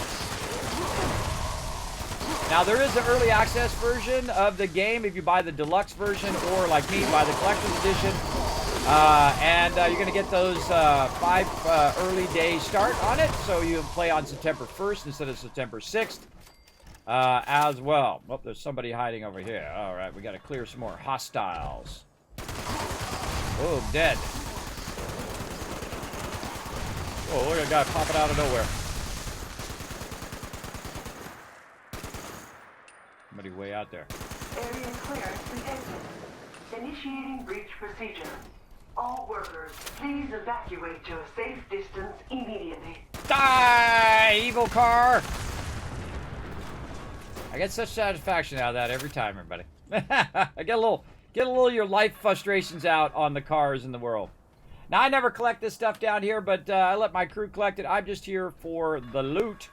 Now, there is an early access version of the game if you buy the deluxe version or, like me, buy the collector's edition. And you're going to get those 5 early day start on it. So you play on September 1st instead of September 6th as well. Oh, there's somebody hiding over here. All right, we got to clear some more hostiles. Oh, dead. Oh, look at a guy popping out of nowhere. Somebody way out there. Area clearance to exit. Initiating breach procedure. All workers, please evacuate to a safe distance immediately. Die, evil car! I get such satisfaction out of that every time, everybody. I get a little of your life frustrations out on the cars in the world. Now, I never collect this stuff down here, but I let my crew collect it. I'm just here for the loot.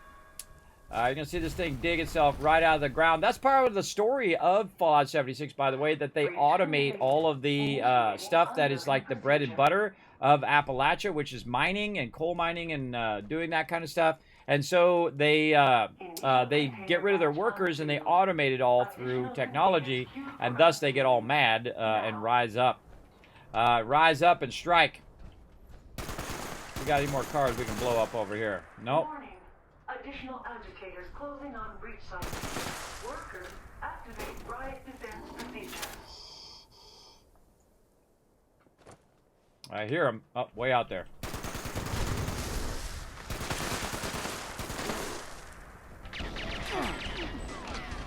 You're going to see this thing dig itself right out of the ground. That's part of the story of Fallout 76, by the way, that they automate all of the stuff that is like the bread and butter of Appalachia, which is mining and coal mining and doing that kind of stuff. And so they get rid of their workers and they automate it all through technology, and thus they get all mad and rise up. Rise up and strike. We got any more cars we can blow up over here? Nope. Additional agitators closing on breach site. Workers, activate riot defense procedure. I hear them. Oh, way out there.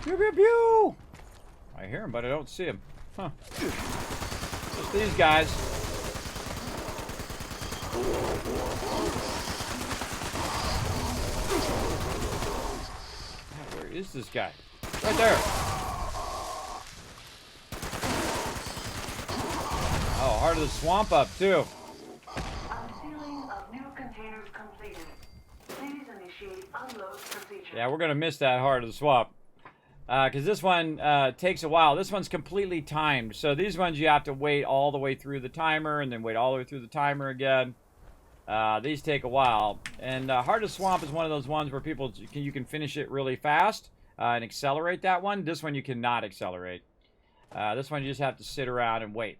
Pew, pew, pew! I hear him, but I don't see him. Huh. Just these guys. Where is this guy? Right there. Oh, heart of the swamp up, too. Unsealing of new containers completed. Please initiate unload procedure. Yeah, we're going to miss that heart of the swamp. Because this one takes a while. This one's completely timed. So these ones you have to wait all the way through the timer and then wait all the way through the timer again. These take a while. And Heart of Swamp is one of those ones where you can finish it really fast and accelerate that one. This one you cannot accelerate. This one you just have to sit around and wait.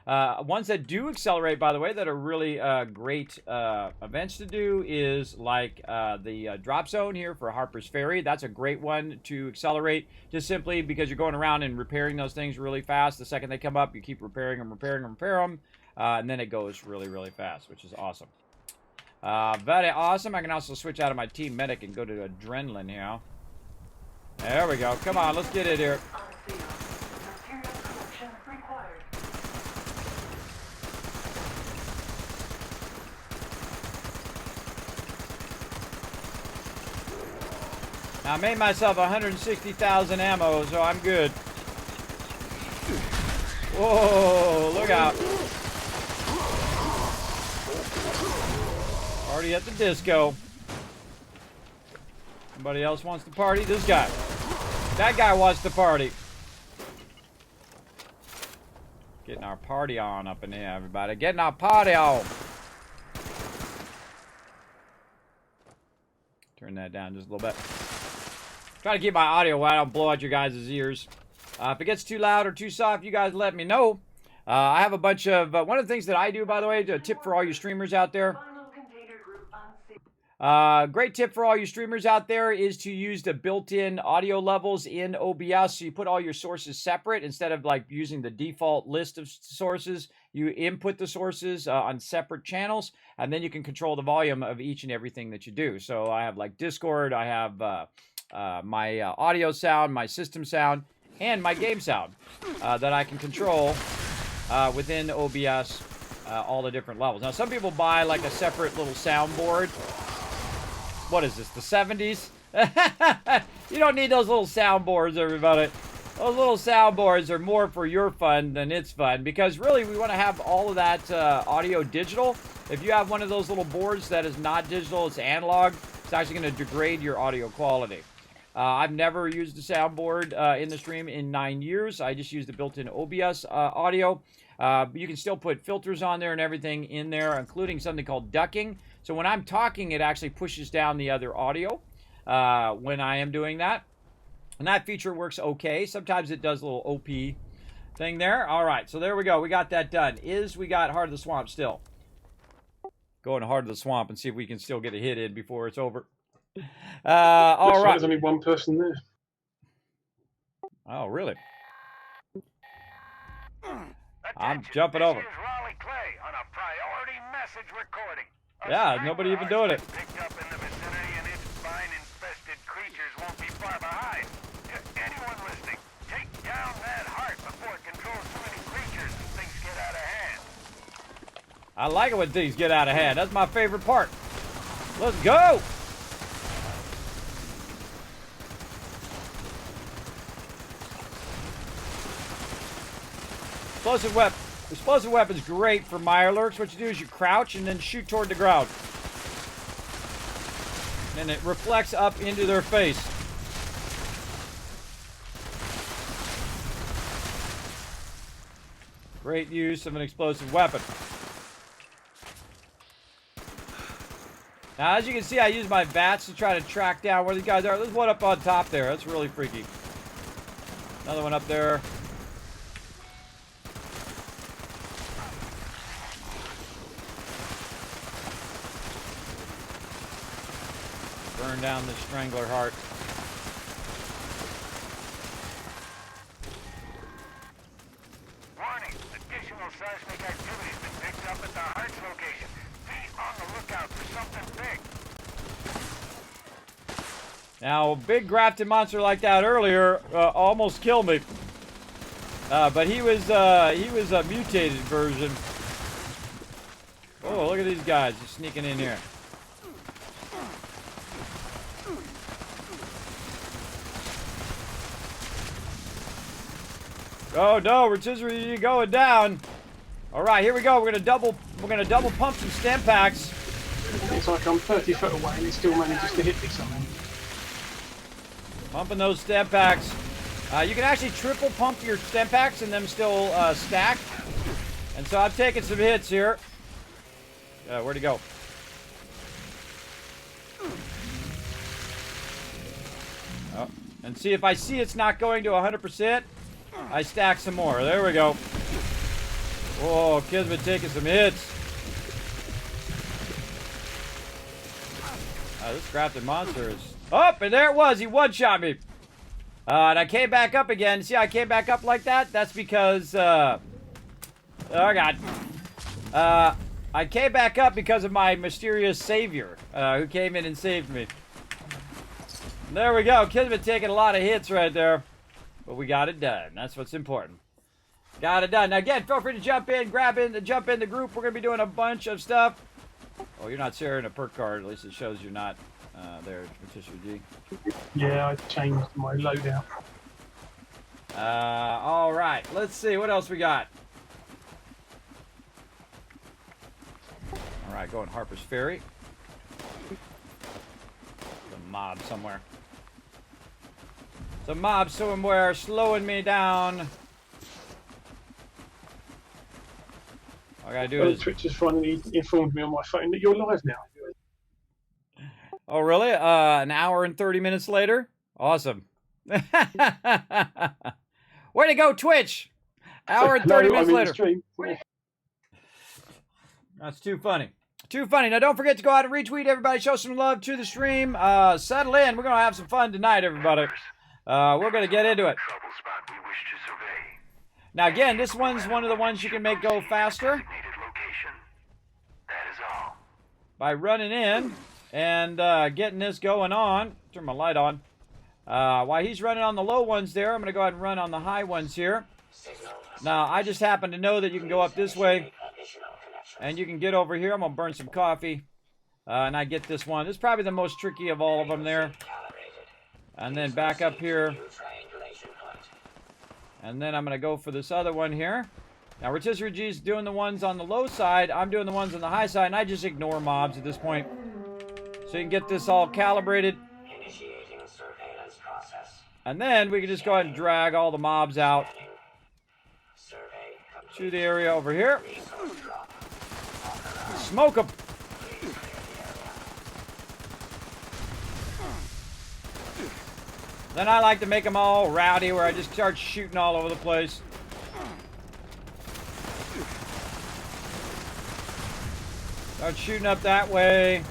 Ones that do accelerate, by the way, that are really great events to do is like the drop zone here for Harper's Ferry. That's a great one to accelerate, just simply because you're going around and repairing those things really fast. The second they come up, you keep repairing them, and then it goes really, really fast, which is awesome. Very awesome. I can also switch out of my team medic and go to adrenaline here. There we go. Come on, let's get it here. Material collection required. Now, I made myself 160,000 ammo, so I'm good. Whoa, look out. Party at the disco. Somebody else wants to party? This guy. That guy wants to party. Getting our party on up in here, everybody. Getting our party on. Turn that down just a little bit. Try to keep my audio wide. I don't blow out your guys' ears. If it gets too loud or too soft, you guys let me know. I have a bunch of... one of the things that I do, by the way, a tip for all you streamers out there. Final container group unsealed. Great tip for all you streamers out there is to use the built-in audio levels in OBS. So you put all your sources separate instead of like using the default list of sources. You input the sources on separate channels, and then you can control the volume of each and everything that you do. So I have like Discord, I have my audio sound, my system sound, and my game sound that I can control within OBS, all the different levels. Now, some people buy like a separate little soundboard. What is this, the 70s? You don't need those little soundboards, everybody. Those little soundboards are more for your fun than it's fun, because really we want to have all of that audio digital. If you have one of those little boards that is not digital, it's analog, it's actually going to degrade your audio quality. I've never used a soundboard in the stream in 9 years. I just use the built-in OBS audio. You can still put filters on there and everything in there, including something called ducking. So when I'm talking, it actually pushes down the other audio when I am doing that. And that feature works okay. Sometimes it does a little OP thing there. All right, so there we go. We got that done. We got Heart of the Swamp still. Going to Heart of the Swamp and see if we can still get a hit in before it's over. All right. There's only one person there. Oh, really? I'm Attention, jumping this over. is Raleigh Clay on a priority message recording. A Yeah, strangler nobody even has doing been it. Picked up in the vicinity, and its vine-infested creatures won't be far behind. To anyone listening, take down that heart before it controls too many creatures and things get out of hand. I like it when things get out of hand. That's my favorite part. Let's go. Explosive weapon's great for Mirelurks. What you do is you crouch and then shoot toward the ground. And it reflects up into their face. Great use of an explosive weapon. Now, as you can see, I use my bats to try to track down where these guys are. There's one up on top there. That's really freaky. Another one up there. Burn down the strangler heart. Warning, additional seismic activity has been picked up at the heart's location. Be on the lookout for something big. Now, a big grafted monster like that earlier almost killed me. But he was a mutated version. Oh, look at these guys just sneaking in here. Oh no, rotisserie going down. All right, here we go. We're gonna double pump some stem packs. It's like I'm 30 foot away and it still manages to hit me somehow. Pumping those stem packs. You can actually triple pump your stem packs and them still stack. And so I'm taking some hits here. Where'd he go? Oh, and see if I see it's not going to 100%. I stack some more. There we go. Oh, Kismet taking some hits. This crafted monster is... Oh, and there it was. He one-shot me. And I came back up again. See how I came back up like that? That's because... oh, God. I came back up because of my mysterious savior, who came in and saved me. There we go. Kismet taking a lot of hits right there. But we got it done. That's what's important. Got it done. Now, again, feel free to jump in, jump in the group. We're going to be doing a bunch of stuff. Oh, you're not sharing a perk card. At least it shows you're not there, Patricia G. Yeah, I changed my loadout. All right. Let's see. What else we got? All right, going Harper's Ferry. The mob somewhere. Some mob somewhere slowing me down. All I gotta do is... Twitch has finally informed me on my phone that you're live now. Oh, really? An hour and 30 minutes later? Awesome. Way to go, Twitch! Hour and 30 minutes later. That's too funny. Too funny. Now, don't forget to go out and retweet everybody. Show some love to the stream. Settle in. We're going to have some fun tonight, everybody. We're going to get into it. Now, again, this one's one of the ones you can make go faster by running in and getting this going on. Turn my light on. While he's running on the low ones there, I'm going to go ahead and run on the high ones here. Now, I just happen to know that you can go up this way and you can get over here. I'm going to burn some coffee. And I get this one. This is probably the most tricky of all of them there. And then back up here. And then I'm going to go for this other one here. Now, Rotisserie G's doing the ones on the low side. I'm doing the ones on the high side. And I just ignore mobs at this point. So you can get this all calibrated. And then we can just go ahead and drag all the mobs out to the area over here. Smoke them. Then I like to make them all rowdy where I just start shooting all over the place. Start shooting up that way.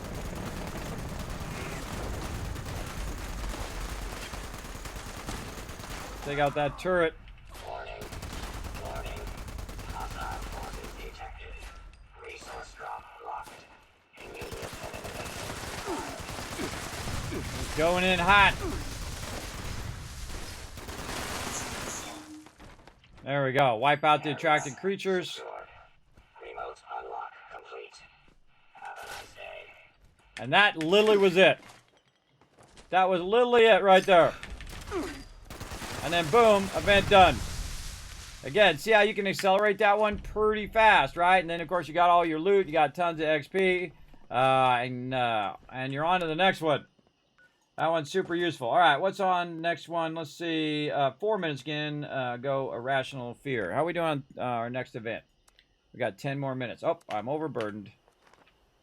Take out that turret. Warning. Hostile forces detected. Resource drop locked. Immediate elimination. Going in hot. There we go. Wipe out the attracted creatures. Remote unlock complete. Have a nice day. And that literally was it. That was literally it right there. And then boom, event done. Again, see how you can accelerate that one pretty fast, right? And then of course you got all your loot, you got tons of XP, and you're on to the next one. That one's super useful. All right, what's on next one? Let's see. 4 minutes again. Go Irrational Fear. How are we doing on our next event? We got 10 more minutes. Oh, I'm overburdened.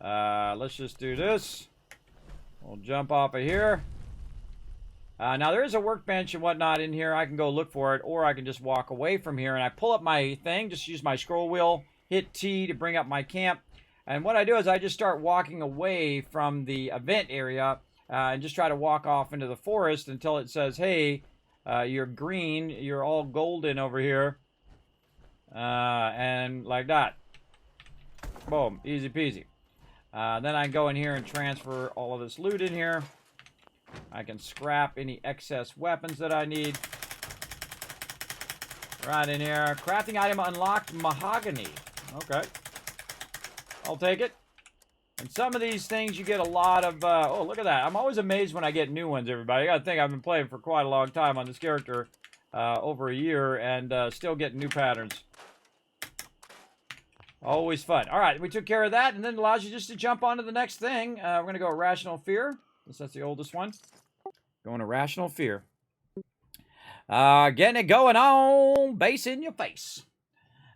Let's just do this. We'll jump off of here. Now, there is a workbench and whatnot in here. I can go look for it, or I can just walk away from here. And I pull up my thing, just use my scroll wheel, hit T to bring up my camp. And what I do is I just start walking away from the event area and just try to walk off into the forest until it says, hey, you're green, you're all golden over here. And like that. Boom, easy peasy. Then I can go in here and transfer all of this loot in here. I can scrap any excess weapons that I need. Right in here. Crafting item unlocked, mahogany. Okay. I'll take it. And some of these things you get a lot of... oh, look at that. I'm always amazed when I get new ones, everybody. I gotta think I've been playing for quite a long time on this character. Over a year, and still getting new patterns. Always fun. Alright, we took care of that, and then it allows you just to jump onto the next thing. We're gonna go Irrational Fear. That's the oldest one. Going Irrational Fear. Getting it going on. Base in your face.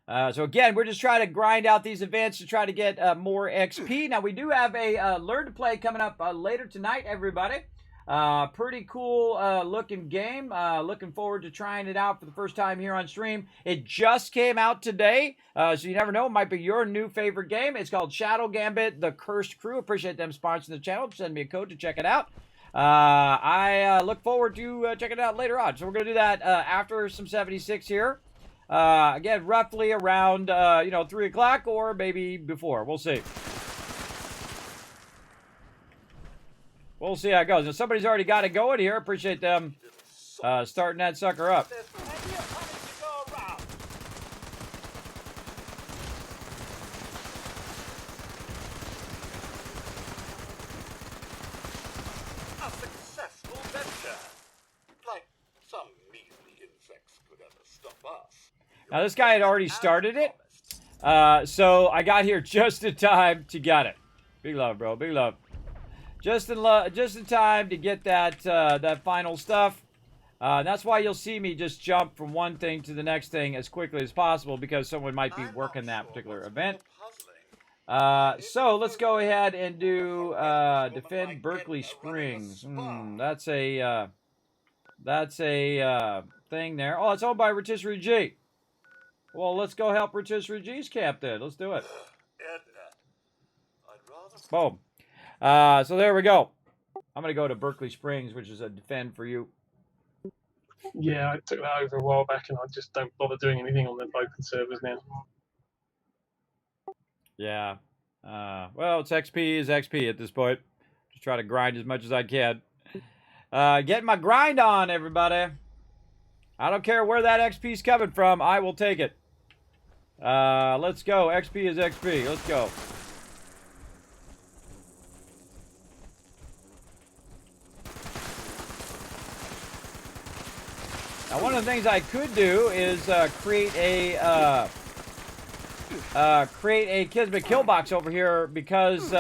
So again, we're just trying to grind out these events to try to get more XP. Now, we do have a Learn to Play coming up later tonight, everybody. Pretty cool looking game. Looking forward to trying it out for the first time here on stream. It just came out today, so you never know. It might be your new favorite game. It's called Shadow Gambit, The Cursed Crew. Appreciate them sponsoring the channel. Send me a code to check it out. I look forward to checking it out later on. So we're going to do that after some 76 here. Again, roughly around, 3 o'clock or maybe before. We'll see. We'll see how it goes. Now, somebody's already got it going here. Appreciate them starting that sucker up. A successful venture. Like some measly insects could ever stop us. Now, this guy had already started it. So I got here just in time to get it. Big love, bro. Big love. Just in time to get that that final stuff. That's why you'll see me just jump from one thing to the next thing as quickly as possible, because someone might be working that particular event. So let's go ahead and do defend Berkeley Springs. That's a thing there. Oh, it's owned by Rotisserie G. Well, let's go help Rotisserie G's camp then. Let's do it. Boom. So there we go. I'm going to go to Berkeley Springs, which is a defend for you. Yeah, I took that over a while back, and I just don't bother doing anything on the open servers now. Yeah. Well, it's XP is XP at this point. Just try to grind as much as I can. Getting my grind on, everybody. I don't care where that XP's coming from. I will take it. Let's go. XP is XP. Let's go. Now, one of the things I could do is create a Kismet kill box over here because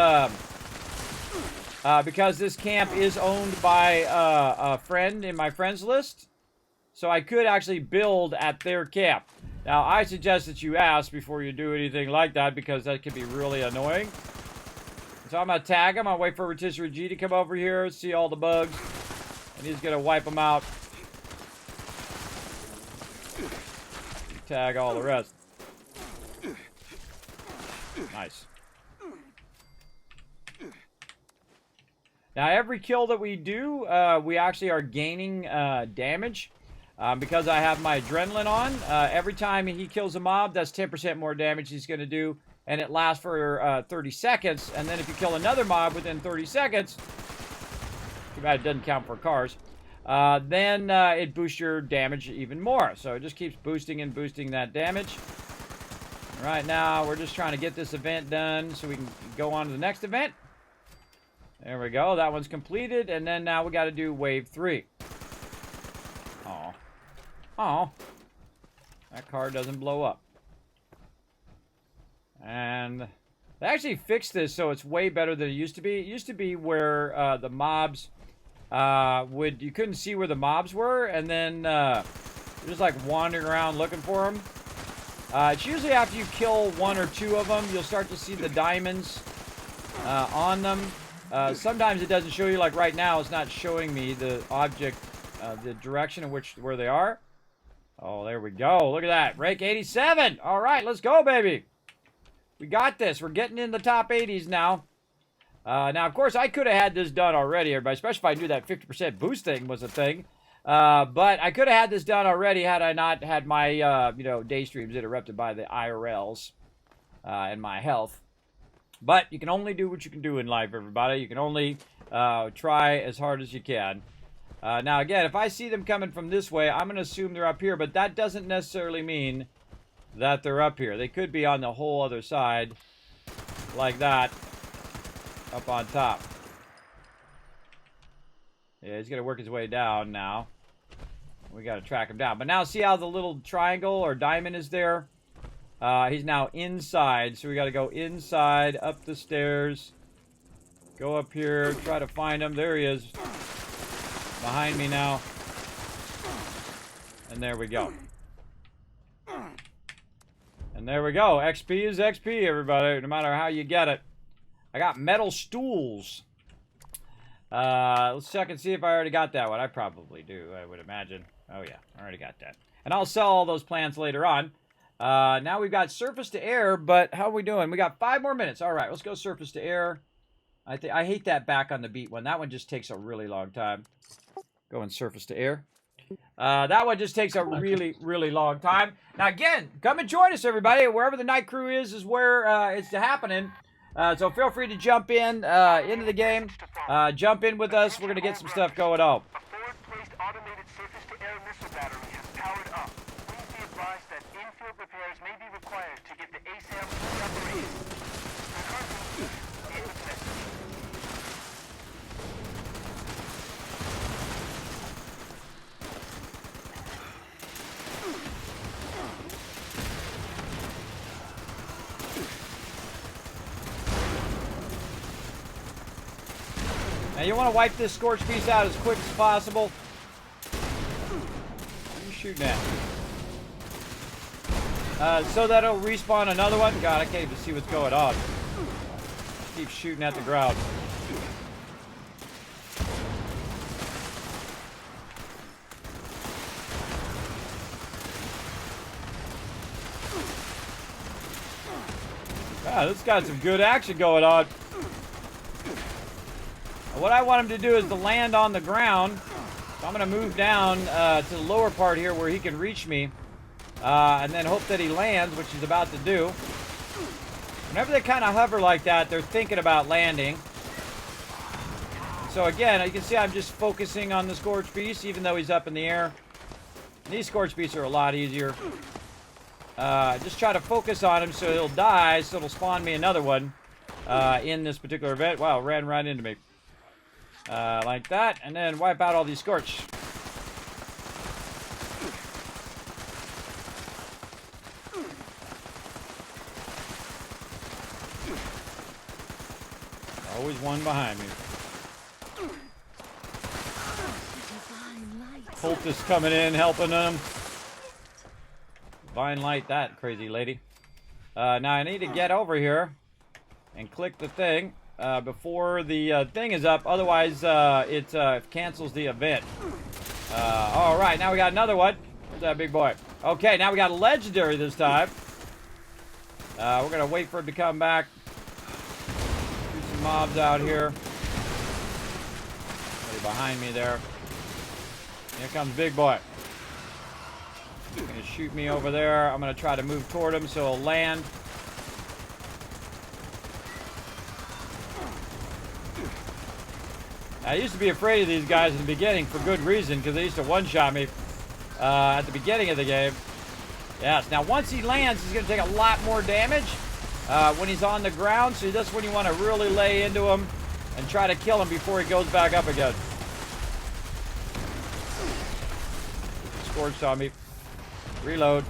this camp is owned by a friend in my friends list, so I could actually build at their camp. Now, I suggest that you ask before you do anything like that, because that can be really annoying. So I'm gonna tag him. I'll wait for Rotisserie G to come over here, see all the bugs, and he's gonna wipe them out. Tag all the rest. Nice. Now, every kill that we do, we actually are gaining damage. Because I have my adrenaline on, every time he kills a mob, that's 10% more damage he's going to do. And it lasts for 30 seconds. And then if you kill another mob within 30 seconds, too bad it doesn't count for cars, then it boosts your damage even more. So it just keeps boosting and boosting that damage. Right now, we're just trying to get this event done so we can go on to the next event. There we go. That one's completed. And then now we got to do wave 3. Oh, that car doesn't blow up. And they actually fixed this so it's way better than it used to be. It used to be where the mobs you couldn't see where the mobs were, and then you're just like wandering around looking for them. It's usually after you kill 1 or 2 of them, you'll start to see the diamonds on them. Sometimes it doesn't show you, like right now, it's not showing me the object, the direction in where they are. Oh, there we go. Look at that. Rank 87. All right, let's go, baby. We got this. We're getting in the top 80s now. Now, of course, I could have had this done already, everybody, especially if I knew that 50% boost thing was a thing. But I could have had this done already had I not had my, day streams interrupted by the IRLs and my health. But you can only do what you can do in life, everybody. You can only try as hard as you can. Now, again, if I see them coming from this way, I'm going to assume they're up here, but that doesn't necessarily mean that they're up here. They could be on the whole other side, like that, up on top. Yeah, he's going to work his way down now. We got to track him down. But now see how the little triangle or diamond is there? He's now inside, so we got to go inside, up the stairs, go up here, try to find him. There he is. Behind me now. And there we go. And there we go. XP is XP, everybody, no matter how you get it. I got metal stools. Let's check and see if I already got that one. I probably do, I would imagine. Oh, yeah, I already got that. And I'll sell all those plants later on. Now we've got surface to air, but how are we doing? We got 5 more minutes. All right, let's go surface to air. I hate that back on the beat one. That one just takes a really long time. Going surface to air. That one just takes a really, really long time. Now, again, come and join us, everybody. Wherever the night crew is where it's happening. So feel free to jump in into the game. Jump in with us. We're going to get some stuff going on. A forward-placed automated surface-to-air missile battery has powered up. Please be advised that infield repairs may be required to get the ASAM fully operational. Currently, in the test. Now you want to wipe this scorch piece out as quick as possible. What are you shooting at? So that it'll respawn another one. God, I can't even see what's going on. Keep shooting at the ground. Ah, this got some good action going on. What I want him to do is to land on the ground. So I'm going to move down to the lower part here where he can reach me. And then hope that he lands, which he's about to do. Whenever they kind of hover like that, they're thinking about landing. So again, you can see I'm just focusing on the scorch piece, even though he's up in the air. And these scorch pieces are a lot easier. Just try to focus on him so he'll die, so it'll spawn me another one in this particular event. Wow, ran right into me. Like that, and then wipe out all these scorch. Always one behind me. Holt is coming in, helping them. Divine light, that crazy lady. Now I need to get over here and click the thing. Before the thing is up, otherwise it cancels the event. All right, now we got another one. Where's that big boy? Okay, now we got a legendary this time. We're gonna wait for it to come back. Shoot some mobs out here. Somebody behind me there. Here comes big boy. He's gonna shoot me over there. I'm gonna try to move toward him so he'll land. I used to be afraid of these guys in the beginning for good reason, because they used to one-shot me at the beginning of the game. Yes, now once he lands, he's going to take a lot more damage when he's on the ground, so that's when you want to really lay into him and try to kill him before he goes back up again. Scorched on me. Reload.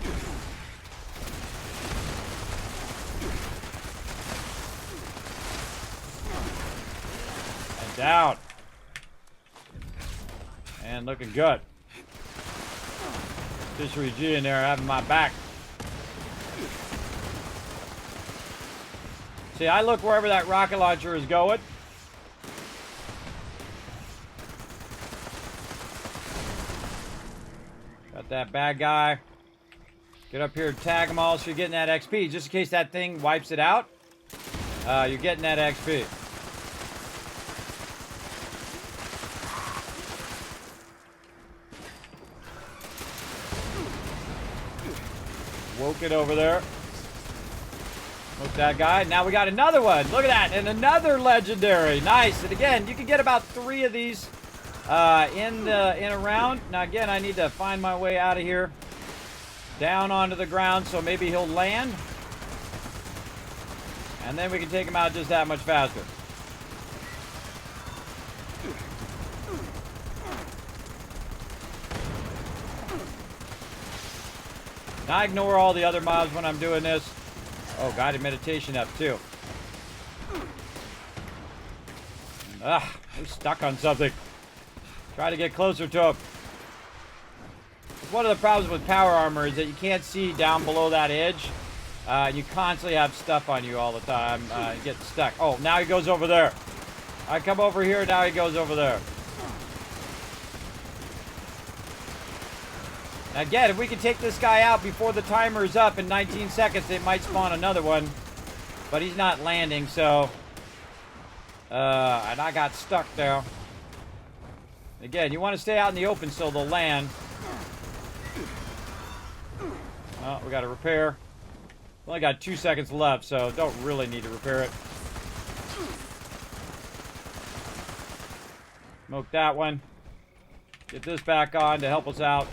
And down. And looking good. Fishery G in there having my back. See, I look wherever that rocket launcher is going. Got that bad guy. Get up here and tag them all so you're getting that XP. Just in case that thing wipes it out, you're getting that XP. Woke it over there. Woke that guy. Now we got another one. Look at that. And another legendary. Nice. And again, you can get about 3 of these in a round. Now again, I need to find my way out of here. Down onto the ground so maybe he'll land. And then we can take him out just that much faster. Now I ignore all the other mobs when I'm doing this. Oh, guided meditation up too. Ah, we're stuck on something. Try to get closer to him. One of the problems with power armor is that you can't see down below that edge. You constantly have stuff on you all the time. You get stuck. Oh, now he goes over there. I come over here, now he goes over there. Again, if we can take this guy out before the timer is up in 19 seconds, it might spawn another one. But he's not landing, so... and I got stuck there. Again, you want to stay out in the open so they'll land. Oh, we got to repair. Only got 2 seconds left, so don't really need to repair it. Smoke that one. Get this back on to help us out.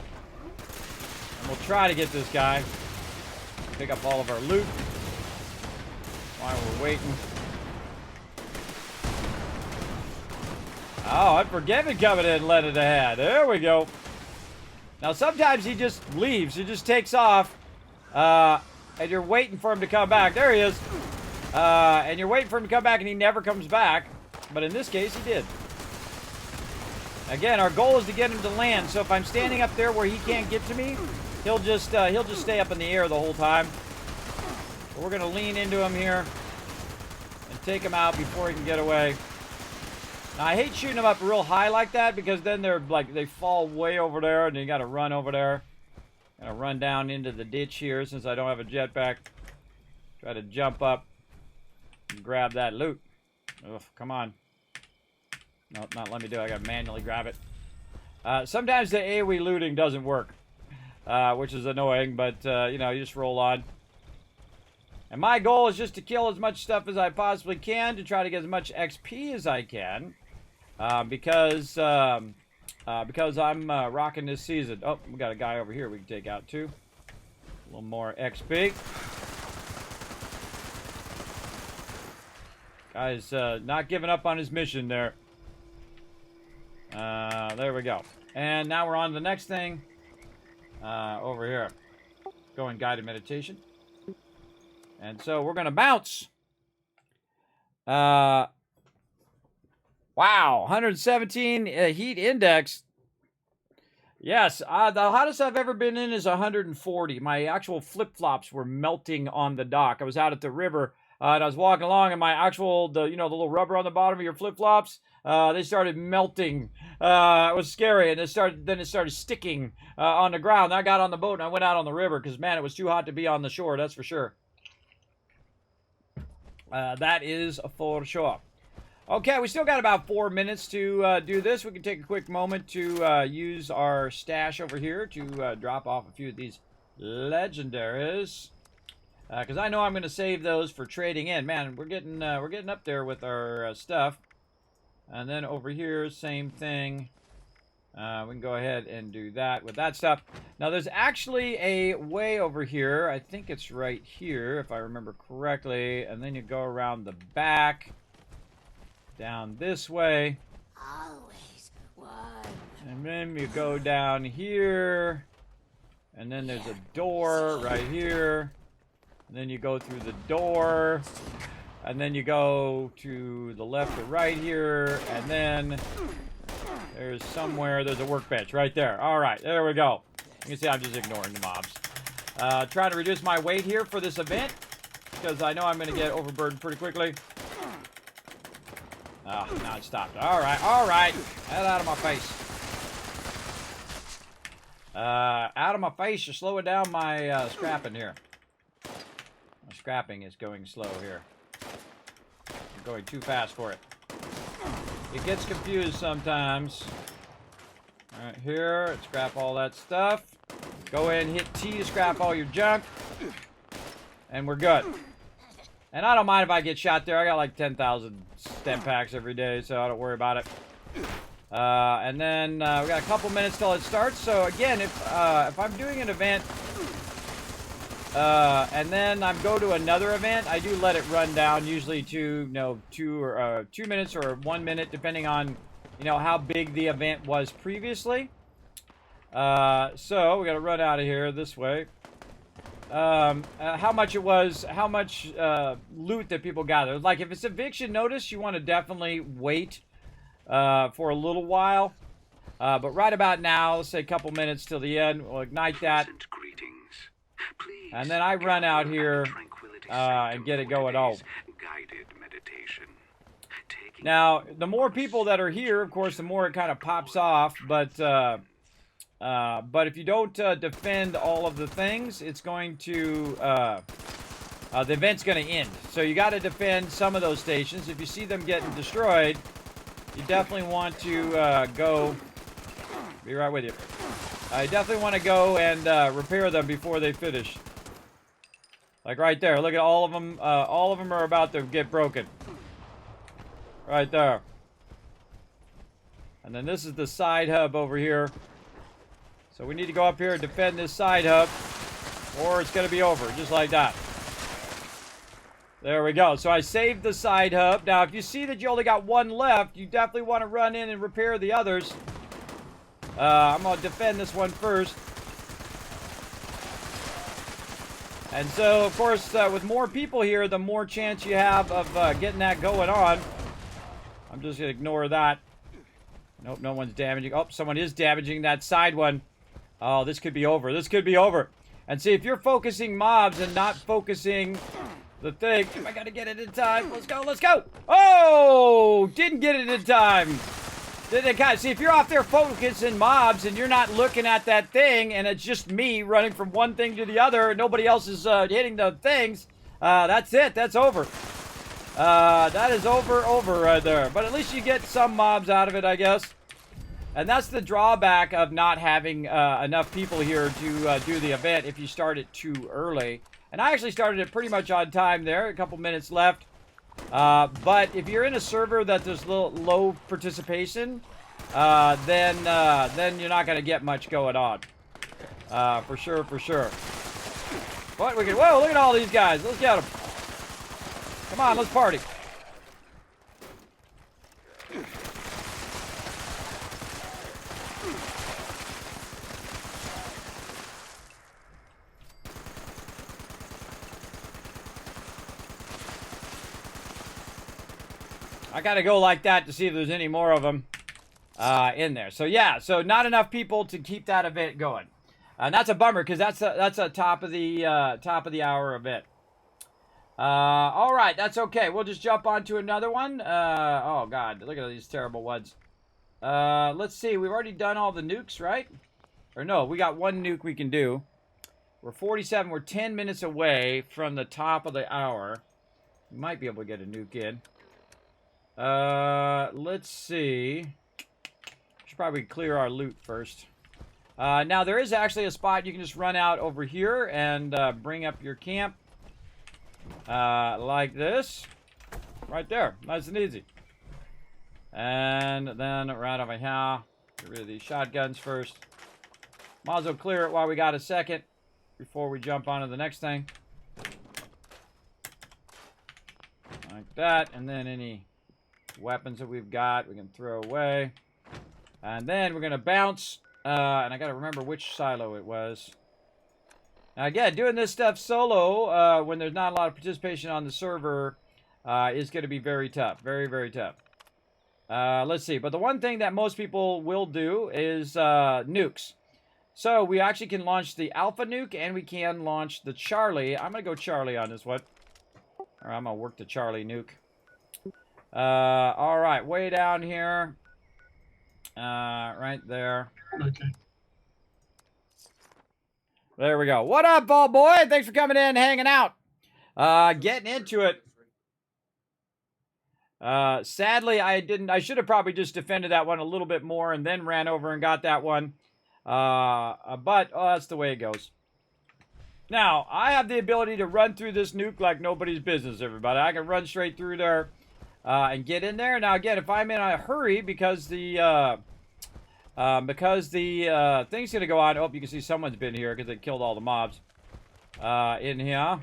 And we'll try to get this guy. Pick up all of our loot while we're waiting. Oh, Unforgiven coming in, led it ahead. There we go. Now, sometimes he just leaves. He just takes off. And you're waiting for him to come back. There he is. And you're waiting for him to come back, and he never comes back. But in this case, he did. Again, our goal is to get him to land. So if I'm standing up there where he can't get to me, he'll just stay up in the air the whole time. But we're going to lean into him here and take him out before he can get away. Now, I hate shooting them up real high like that because then they're like, they fall way over there and you got to run over there. Gonna run down into the ditch here since I don't have a jetpack. Try to jump up and grab that loot. Ugh, come on. No, not let me do it. I gotta manually grab it. Sometimes the AoE looting doesn't work, which is annoying, but you know, you just roll on. And my goal is just to kill as much stuff as I possibly can to try to get as much XP as I can, because I'm rocking this season. Oh, we got a guy over here we can take out too. A little more XP. Guy's not giving up on his mission there. There we go. And now we're on to the next thing. Over here. Going guided meditation. And so we're going to bounce. Wow, 117 heat index. Yes, the hottest I've ever been in is 140. My actual flip-flops were melting on the dock. I was out at the river, and I was walking along, and my actual, the little rubber on the bottom of your flip-flops, they started melting. It was scary, and it started sticking on the ground. I got on the boat, and I went out on the river, because, man, it was too hot to be on the shore, that's for sure. That is for sure. Okay, we still got about 4 minutes to do this. We can take a quick moment to use our stash over here to drop off a few of these legendaries. Because I know I'm going to save those for trading in. Man, we're getting up there with our stuff. And then over here, same thing. We can go ahead and do that with that stuff. Now, there's actually a way over here. I think it's right here, if I remember correctly. And then you go around the back. Down this way. Always one. And then you go down here. And then there's a door right here. And then you go through the door. And then you go to the left or right here. And then there's a workbench right there. Alright, there we go. You can see I'm just ignoring the mobs. Trying to reduce my weight here for this event. Because I know I'm going to get overburdened pretty quickly. Oh, now it stopped. Alright, alright. Get out of my face. Out of my face, you're slowing down my scrapping here. My scrapping is going slow here. I'm going too fast for it. It gets confused sometimes. Alright, here, scrap all that stuff. Go in, hit T to scrap all your junk. And we're good. And I don't mind if I get shot there. I got like 10,000 stem packs every day, so I don't worry about it. And then we got a couple minutes till it starts. So again, if I'm doing an event and then I go to another event, I do let it run down, usually to 2 minutes or 1 minute, depending on how big the event was previously. So we got to run out of here this way. How much it was, how much loot that people gathered. Like if it's eviction notice, you want to definitely wait for a little while. But right about now, let's say a couple minutes till the end, we'll ignite that. And then I run out here and get it going. Oh. Guided meditation. Take Now, the more people that are here, of course, the more it kind of pops off. But if you don't defend all of the things, it's going to the event's going to end. So you got to defend some of those stations. If you see them getting destroyed, you definitely want to go. Be right with you. You definitely want to go and repair them before they finish. Like right there. Look at all of them. All of them are about to get broken. Right there. And then this is the side hub over here. So we need to go up here and defend this side hub, or it's going to be over, just like that. There we go. So I saved the side hub. Now, if you see that you only got one left, you definitely want to run in and repair the others. I'm going to defend this one first. And so, of course, with more people here, the more chance you have of getting that going on. I'm just going to ignore that. Nope, no one's damaging. Oh, someone is damaging that side one. Oh, this could be over. This could be over. And see, if you're focusing mobs and not focusing the thing... I got to get it in time. Let's go, let's go. Oh, didn't get it in time. See, if you're off there focusing mobs and you're not looking at that thing and it's just me running from one thing to the other and nobody else is hitting the things, that's it. That's over. That is over right there. But at least you get some mobs out of it, I guess. And that's the drawback of not having enough people here to do the event if you start it too early. And I actually started it pretty much on time there. A couple minutes left. But if you're in a server that there's low participation, then you're not going to get much going on. For sure, for sure. What we can? Whoa! Look at all these guys. Let's get them. Come on, let's party. I gotta go like that to see if there's any more of them in there. So yeah, so not enough people to keep that event going, and that's a bummer because that's a top of the hour event. All right, that's okay. We'll just jump on to another one. Oh God, look at these terrible ones. Let's see. We've already done all the nukes, right? Or no, we got one nuke we can do. We're 47. We're 10 minutes away from the top of the hour. We might be able to get a nuke in. Let's see. Should probably clear our loot first. Now there is actually a spot you can just run out over here and bring up your camp. Like this. Right there. Nice and easy. And then right over here. Get rid of these shotguns first. Might as well clear it while we got a second before we jump onto the next thing. Like that. And then any weapons that we've got we can throw away. And then we're going to bounce. And I got to remember which silo it was. Now again, doing this stuff solo when there's not a lot of participation on the server is going to be very tough. Very, very tough. Let's see. But the one thing that most people will do is nukes. So we actually can launch the Alpha nuke and we can launch the Charlie. I'm going to go Charlie on this one. Or I'm going to work the Charlie nuke. All right, way down here. Right there. Okay. There we go. What up, ball boy? Thanks for coming in, hanging out. Getting into it. Sadly, I should have probably just defended that one a little bit more and then ran over and got that one. But that's the way it goes. Now, I have the ability to run through this nuke like nobody's business, everybody. I can run straight through there and get in there. Now, again, if I'm in a hurry because the thing's going to go on. Oh, you can see someone's been here because they killed all the mobs in here. Now,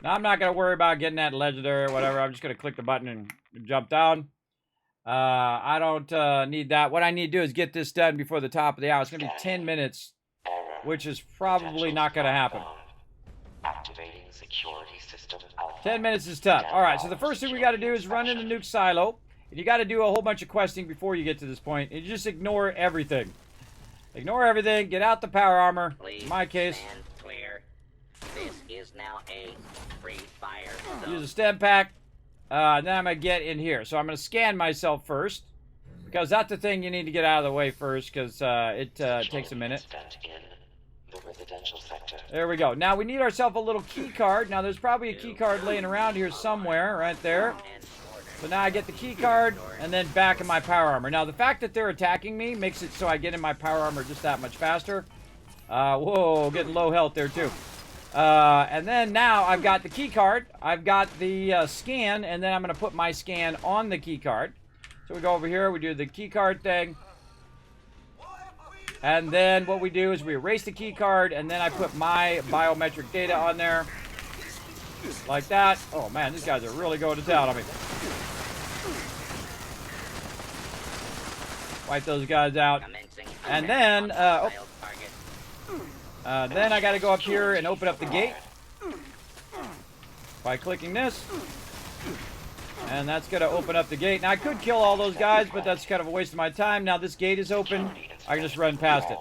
I'm not going to worry about getting that legendary or whatever. I'm just going to click the button and jump down. I don't need that. What I need to do is get this done before the top of the hour. It's going to be 10 minutes, which is probably not going to happen. Activating security system alpha. 10 minutes is tough. All right, so the first thing we got to do is run in the nuke silo. And you got to do a whole bunch of questing before you get to this point. And you just ignore everything. Ignore everything. Get out the power armor. Please in my case. stand clear. This is now a free fire zone. Use a stem pack. then I'm going to get in here. So I'm going to scan myself first, because that's the thing you need to get out of the way first, because it takes a minute. There we go. Now we need ourselves a little key card. Now there's probably a key card laying around here somewhere, right there. So now I get the key card, and then back in my power armor. Now the fact that they're attacking me makes it so I get in my power armor just that much faster. Whoa, getting low health there too. And then now I've got the key card, I've got the scan, and then I'm going to put my scan on the key card. So we go over here, we do the key card thing. And then what we do is we erase the key card, and then I put my biometric data on there. Like that. Oh man, these guys are really going to town on me. Wipe those guys out. And then, then I got to go up here and open up the gate by clicking this. And that's going to open up the gate. Now, I could kill all those guys, but that's kind of a waste of my time. Now, this gate is open. I can just run past it.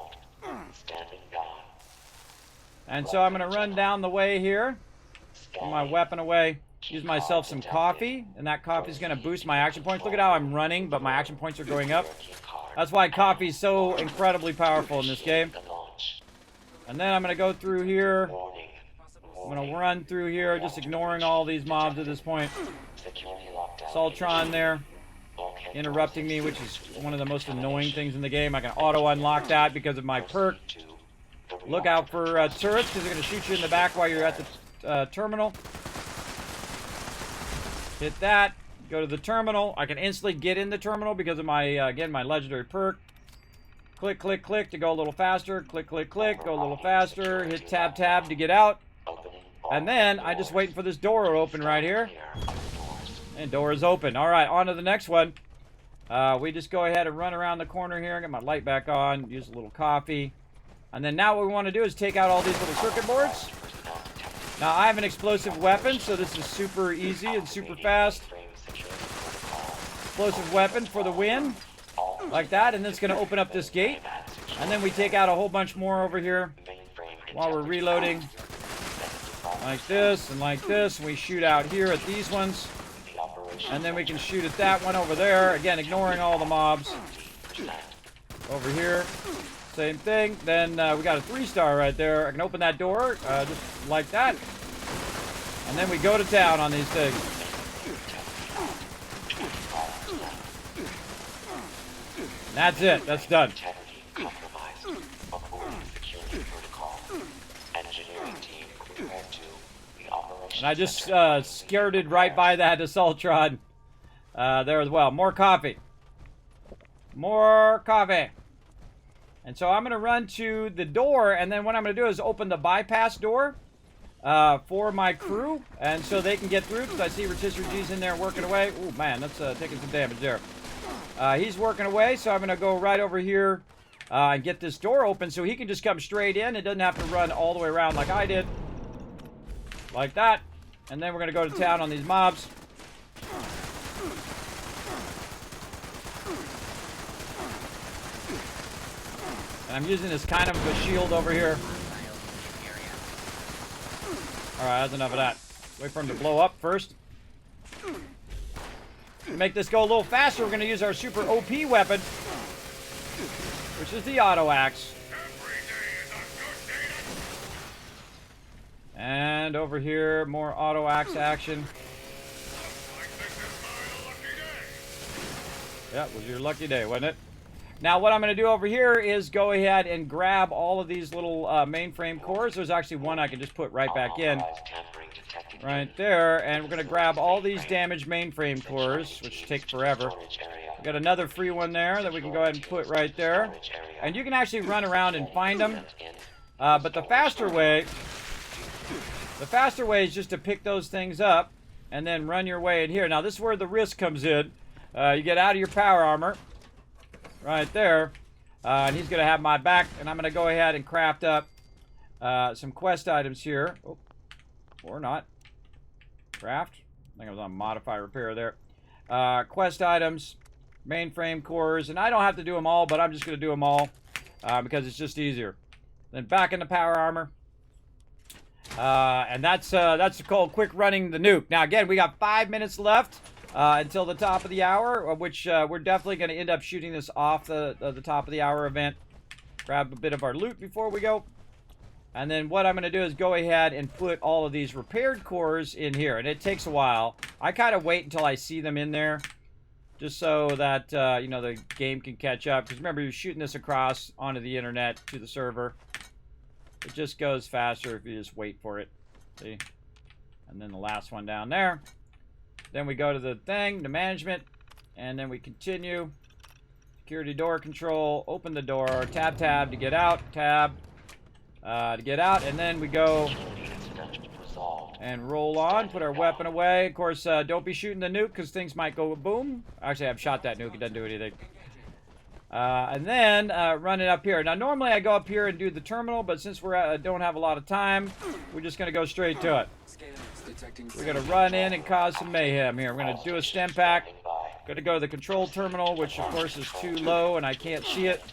And so I'm going to run down the way here. Put my weapon away. Use myself some coffee. And that coffee is going to boost my action points. Look at how I'm running, but my action points are going up. That's why coffee is so incredibly powerful in this game. And then I'm going to go through here. I'm going to run through here, just ignoring all these mobs at this point. Saltron there, interrupting me, which is one of the most annoying things in the game. I can auto-unlock that because of my perk. Look out for turrets, because they're going to shoot you in the back while you're at the terminal. Hit that. Go to the terminal. I can instantly get in the terminal because of my, again, my legendary perk. Click, click, click to go a little faster. Click, click, click, go a little faster. Hit tab, tab to get out. And then I just waiting for this door to open right here. And door is open. All right, on to the next one. We just go ahead and run around the corner here. Get my light back on. Use a little coffee. And then now what we want to do is take out all these little circuit boards. Now I have an explosive weapon, so this is super easy and super fast. Explosive weapon for the win. Like that, and then it's going to open up this gate. And then we take out a whole bunch more over here while we're reloading. Like this and like this. And we shoot out here at these ones. And then we can shoot at that one over there. Again, ignoring all the mobs. Over here. Same thing. Then we got a 3-star right there. I can open that door just like that. And then we go to town on these things. That's it. That's done. And I just skirted right by that Assaultron there as well. More coffee. More coffee. And so I'm going to run to the door, and then what I'm going to do is open the bypass door for my crew, and so they can get through, because I see Rotisserie G's in there working away. Oh man, that's taking some damage there. He's working away, so I'm going to go right over here and get this door open so he can just come straight in. It doesn't have to run all the way around like I did. Like that. And then we're going to go to town on these mobs. And I'm using this kind of a shield over here. Alright, that's enough of that. Wait for him to blow up first. To make this go a little faster, we're going to use our super OP weapon, which is the auto axe. And over here, more auto axe action. Yeah, it was your lucky day, wasn't it? Now, what I'm going to do over here is go ahead and grab all of these little mainframe cores. There's actually one I can just put right back in. Right there. And we're going to grab all these damaged mainframe cores, which take forever. We've got another free one there that we can go ahead and put right there. And you can actually run around and find them. But the faster way is just to pick those things up and then run your way in here. Now, this is where the risk comes in. You get out of your power armor. Right there. And he's going to have my back. And I'm going to go ahead and craft up some quest items here. Oh, or not. Craft. I think I was on modify repair there. Quest items. Mainframe cores. And I don't have to do them all, but I'm just going to do them all. Because it's just easier. Then back into power armor. And that's called quick running the nuke. Now, again, we got 5 minutes left until the top of the hour, which we're definitely going to end up shooting this off the top of the hour event. Grab a bit of our loot before we go. And then what I'm going to do is go ahead and put all of these repaired cores in here. And it takes a while. I kind of wait until I see them in there, just so that, you know, the game can catch up. Because remember, you're shooting this across onto the internet to the server. It just goes faster if you just wait for it. See? And then the last one down there. Then we go to the thing, the management. And then we continue. Security door control. Open the door. Tab, tab to get out. Tab. To get out, and then we go and roll on, put our weapon away. Of course, don't be shooting the nuke because things might go boom. Actually, I've shot that nuke, it doesn't do anything. And then run it up here. Now, normally I go up here and do the terminal, but since we don't have a lot of time, we're just going to go straight to it. We're going to run in and cause some mayhem here. We're going to do a stem pack. Going to go to the control terminal, which of course is too low and I can't see it.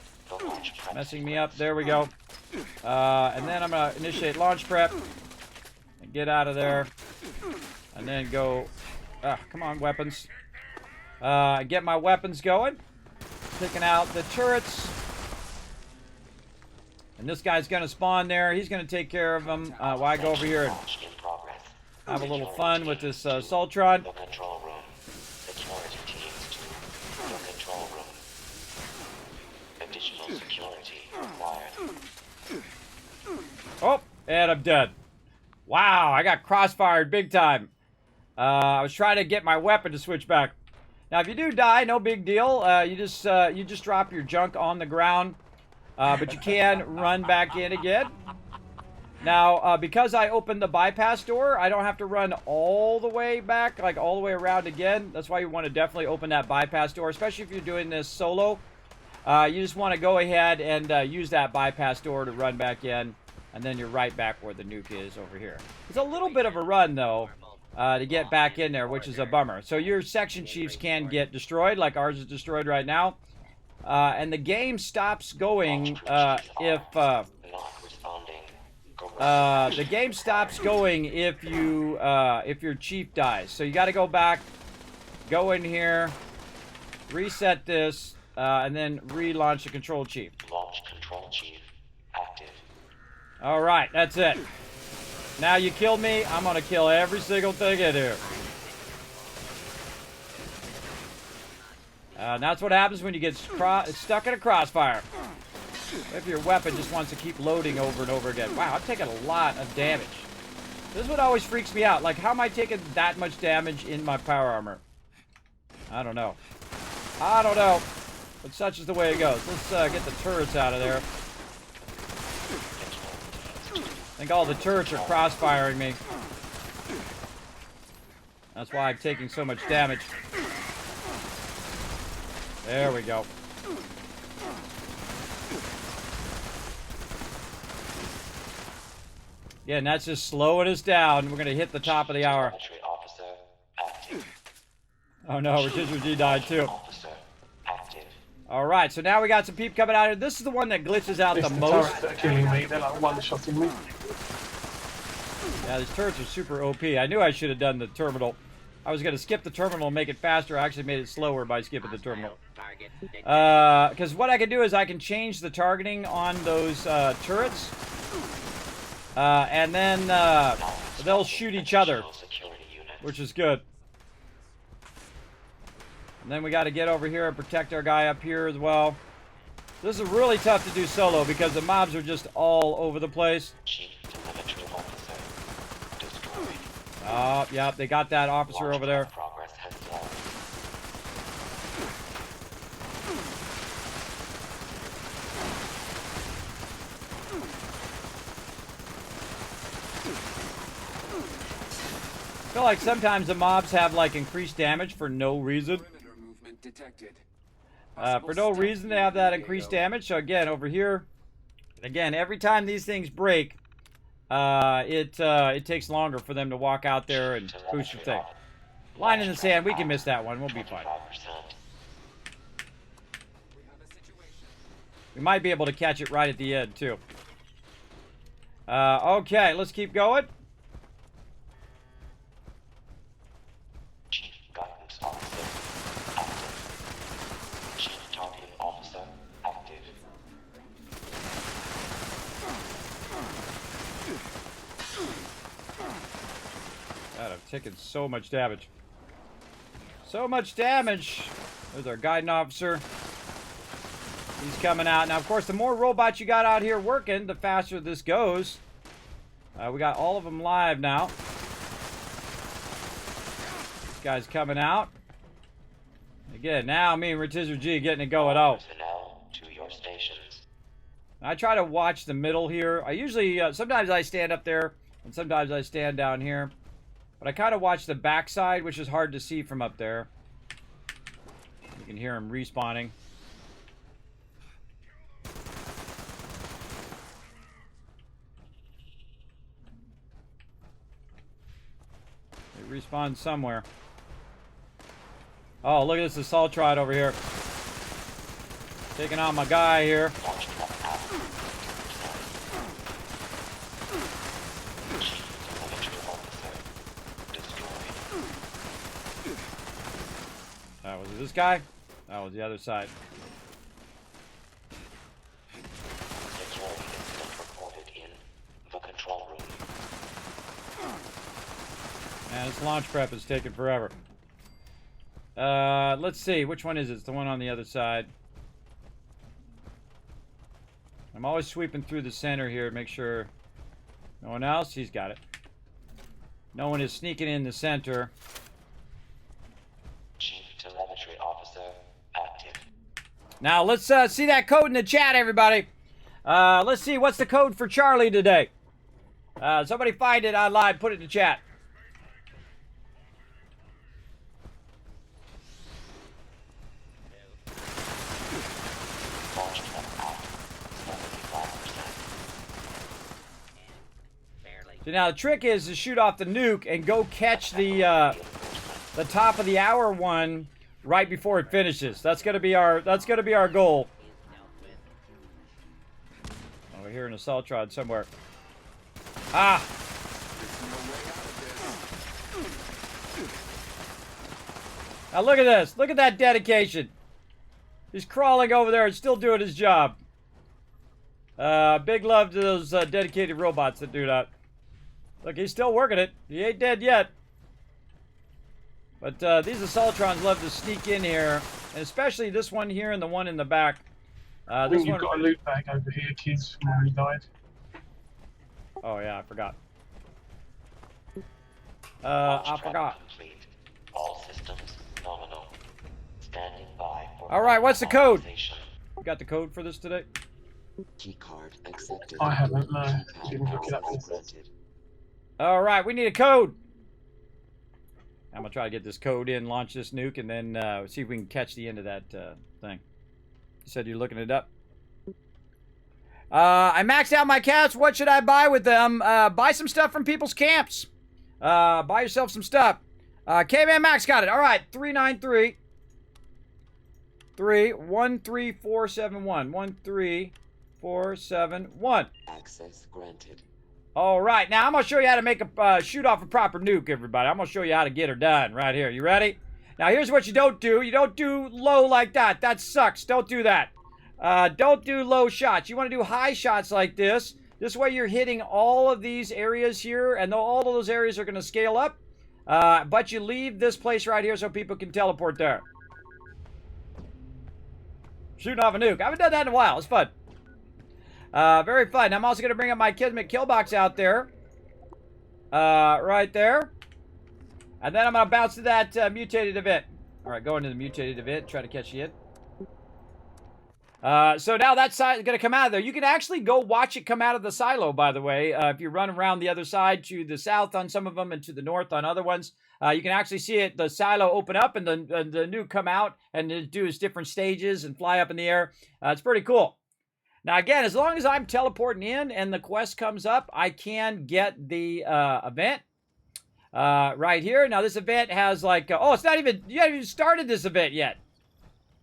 Messing me up. There we go. And then I'm going to initiate launch prep and get out of there. And then go, come on, weapons. Get my weapons going. Taking out the turrets. And this guy's going to spawn there. He's going to take care of them while I go over here and have a little fun with this Sultron. Oh, and I'm dead. Wow, I got crossfired big time. I was trying to get my weapon to switch back. Now, if you do die, no big deal. You just drop your junk on the ground, but you can run back in again. Now, because I opened the bypass door, I don't have to run all the way back, like all the way around again. That's why you want to definitely open that bypass door, especially if you're doing this solo. You just want to go ahead and use that bypass door to run back in, and then you're right back where the nuke is over here. It's a little bit of a run, though, to get back in there, which is a bummer. So your section chiefs can get destroyed, like ours is destroyed right now. And the game stops going if your chief dies. So you got to go back, go in here, reset this, and then relaunch the control chief. Launch control chief active. All right, that's it. Now you killed me, I'm gonna kill every single thing in here. That's what happens when you get stuck in a crossfire. If your weapon just wants to keep loading over and over again. Wow, I'm taking a lot of damage. This is what always freaks me out. Like, how am I taking that much damage in my power armor? I don't know. I don't know. But such is the way it goes. Let's get the turrets out of there. I think all the turrets are crossfiring me. That's why I'm taking so much damage. There we go. Yeah, and that's just slowing us down. We're going to hit the top of the hour. Oh no, Rotisserie G died too. Alright, so now we got some people coming out here. This is the one that glitches out the most. They're killing me. They're like one-shotting me. Yeah, these turrets are super OP. I knew I should have done the terminal. I was going to skip the terminal and make it faster. I actually made it slower by skipping the terminal. Because what I can do is I can change the targeting on those turrets. And then they'll shoot each other, which is good. And then we got to get over here and protect our guy up here as well. This is really tough to do solo because the mobs are just all over the place. Oh, yeah, they got that officer over there. I feel like sometimes the mobs have like increased damage for no reason. For no reason they have that increased damage. So again, over here, again, every time these things break, it takes longer for them to walk out there and boost the thing. Line in the sand, we can miss that one. We'll be fine. We might be able to catch it right at the end too. Okay, let's keep going. Chief Guidance Officer active. Chief Targeting Officer active. God, I've taken so much damage. So much damage. There's our guiding officer. He's coming out. Now, of course, the more robots you got out here working, the faster this goes. We got all of them live now. This guy's coming out. Again, now me and Retizer G getting it going out. Personnel to your stations. I try to watch the middle here. I usually, sometimes I stand up there, and sometimes I stand down here. But I kind of watch the backside, which is hard to see from up there. You can hear him respawning. They respawn somewhere. Oh, look at this assault trot over here. Taking on my guy here. Was it this guy? That was the other side. Security incident reported in the control room. Man, this launch prep is taking forever. Let's see. Which one is it? It's the one on the other side. I'm always sweeping through the center here to make sure no one else. He's got it. No one is sneaking in the center. Chief Telemetry Officer active. Now, let's see that code in the chat, everybody. Let's see. What's the code for Charlie today? Somebody find it online. Put it in the chat. Launch pad out. 75%. So now the trick is to shoot off the nuke and go catch the top of the hour one right before it finishes. That's gonna be our goal. Oh, we're hearing an assault rod somewhere. Ah! Now look at this. Look at that dedication. He's crawling over there and still doing his job. Big love to those dedicated robots that do that. Look, he's still working it. He ain't dead yet. But these Assaultrons love to sneak in here. And especially this one here and the one in the back. I think you've got a loot bag over here, kids, from where he died. Oh, yeah, I forgot. I forgot. Complete. All systems nominal. Standing by for Alright, what's the code? authorization. You got the code for this today? Keycard accepted. I haven't, no. Keypad Didn't look it up access yet. granted. Alright, we need a code. I'm going to try to get this code in, launch this nuke, and then see if we can catch the end of that thing. You said you're looking it up? I maxed out my caps. What should I buy with them? Buy some stuff from people's camps. Buy yourself some stuff. K-Man Max got it. All right, 393 13471 13471. Access granted. All right, now I'm gonna show you how to make a shoot off a proper nuke, everybody. I'm gonna show you how to get her done right here. You ready? Now here's what you don't do. You don't do low like that. That sucks. Don't do that. Don't do low shots. You want to do high shots like this. This way you're hitting all of these areas here, and all of those areas are going to scale up. But you leave this place right here so people can teleport there. Shooting off a nuke. I haven't done that in a while. It's fun. Very fun. I'm also going to bring up my Kismet kill box out there. Right there. And then I'm going to bounce to that mutated event. All right, go into the mutated event. Try to catch you in. So now that side is going to come out of there. You can actually go watch it come out of the silo, by the way. If you run around the other side to the south on some of them and to the north on other ones, you can actually see it, the silo open up and the nuke come out and do its different stages and fly up in the air. It's pretty cool. Now, again, as long as I'm teleporting in and the quest comes up, I can get the event right here. Now, this event has like, oh, it's not even, you haven't even started this event yet.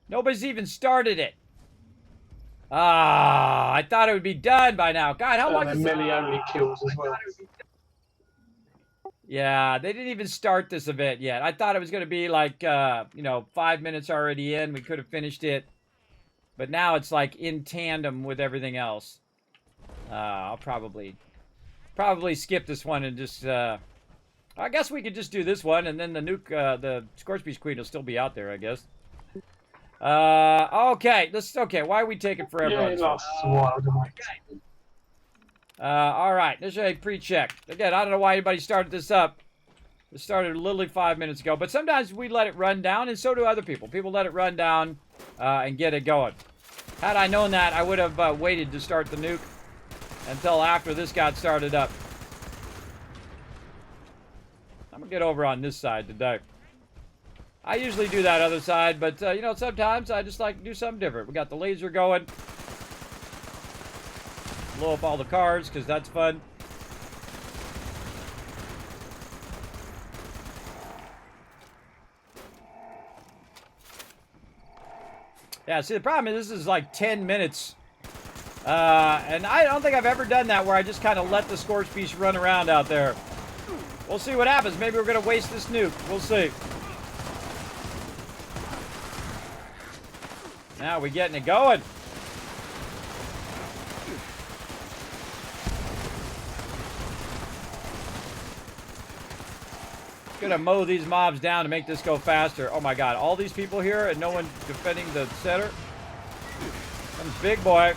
Nobody's even started it. Ah, I thought it would be done by now. God, how long And is then melee only kills as well. Yeah, they didn't even start this event yet. I thought it was going to be like, 5 minutes already in. We could have finished it. But now it's like in tandem with everything else. I'll probably skip this one and just, I guess we could just do this one. And then the nuke, the Scorchbeast Queen will still be out there, I guess. Okay. Okay, why are we taking forever Yeah, on it this one? lasts a while, doesn't it? All right, this is a pre-check. Again, I don't know why anybody started this up. It started literally 5 minutes ago, but sometimes we let it run down, and so do other people. People let it run down and get it going. Had I known that, I would have waited to start the nuke until after this got started up. I'm going to get over on this side today. I usually do that other side, but, sometimes I just like to do something different. We got the laser going. Blow up all the cars, because that's fun. Yeah, see, the problem is this is like 10 minutes. And I don't think I've ever done that where I just kind of let the Scorchbeast run around out there. We'll see what happens. Maybe we're going to waste this nuke. We'll see. Now we're getting it going. Gonna mow these mobs down to make this go faster. Oh my god, all these people here and no one defending the center. Comes big boy.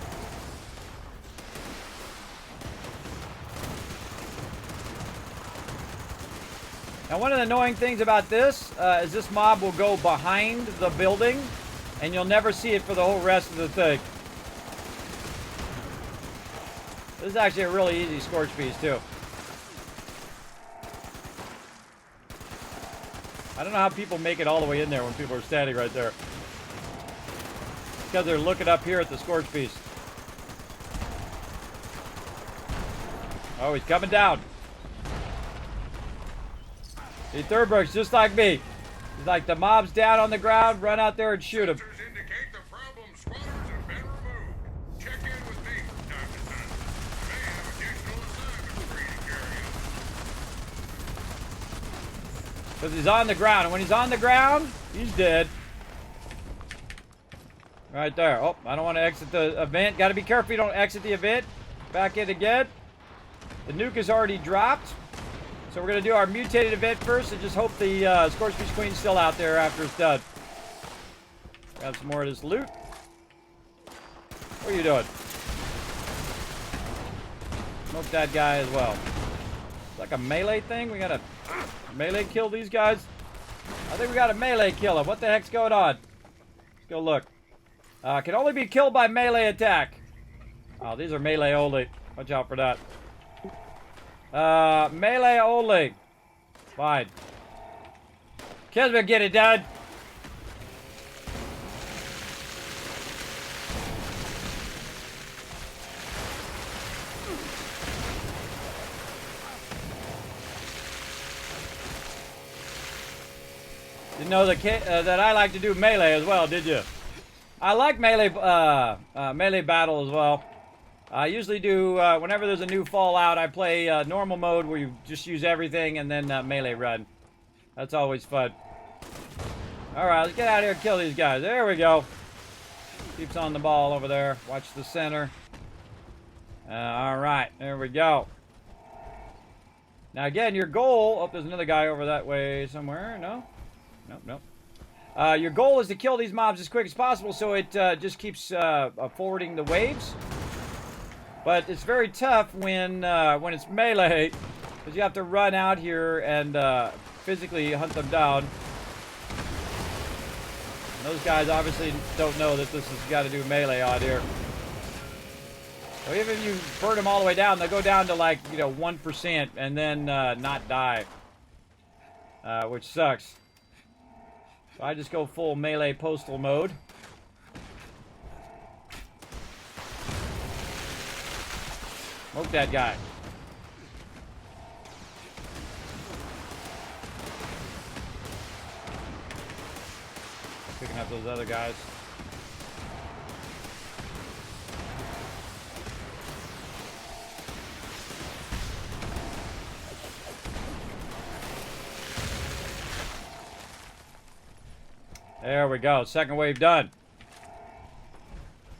Now one of the annoying things about this is this mob will go behind the building and you'll never see it for the whole rest of the thing. This is actually a really easy Scorchbeast too. I don't know how people make it all the way in there when people are standing right there. It's because they're looking up here at the Scorchbeast. Oh, he's coming down. See, Thurberg's just like me. He's like, the mob's down on the ground, run out there and shoot him. Sensors indicate the problem squatters have been removed. Check in with me from time to time. I may have additional assignments for you to carry out. Because he's on the ground. And when he's on the ground, he's dead. Right there. Oh, I don't want to exit the event. Got to be careful you don't exit the event. Back in again. The nuke is already dropped. So we're going to do our mutated event first and just hope the Scorchbeast Queen's still out there after it's done. Grab some more of this loot. What are you doing? Smoke that guy as well. It's like a melee thing. We got to melee kill these guys. I think we got to melee kill him. What the heck's going on? Let's go look. Can only be killed by melee attack. Oh, these are melee only. Watch out for that. Melee only. Fine. Kismet, get it done. Didn't know that I like to do melee as well, did you? I like melee melee battle as well. I usually do, whenever there's a new Fallout, I play normal mode where you just use everything and then melee run. That's always fun. Alright, let's get out of here and kill these guys. There we go. Keeps on the ball over there. Watch the center. Alright, there we go. Now again, your goal... Oh, there's another guy over that way somewhere. No? Nope, nope. Your goal is to kill these mobs as quick as possible so it just keeps forwarding the waves. But it's very tough when it's melee, because you have to run out here and physically hunt them down. And those guys obviously don't know that this has got to do melee out here. So even if you burn them all the way down, they'll go down to like, 1% and then not die. Which sucks. So I just go full melee postal mode. Smoke that guy. Picking up those other guys. There we go. Second wave done.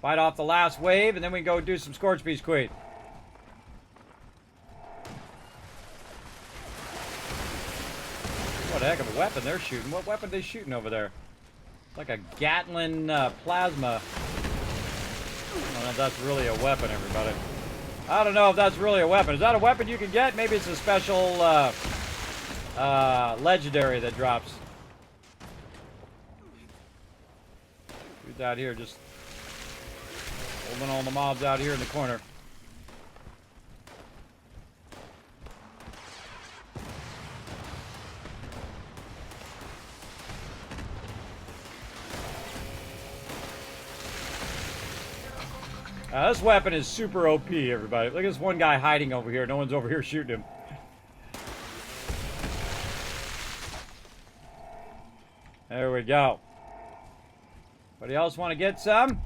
Fight off the last wave, and then we can go do some Scorch Beast Queen. What a heck of a weapon they're shooting. What weapon are they shooting over there? It's like a Gatlin plasma. I don't know if that's really a weapon, everybody. I don't know if that's really a weapon. Is that a weapon you can get? Maybe it's a special legendary that drops. Dude's out here just holding all the mobs out here in the corner. This weapon is super OP, everybody. Look at this one guy hiding over here. No one's over here shooting him. There we go. Anybody else want to get some?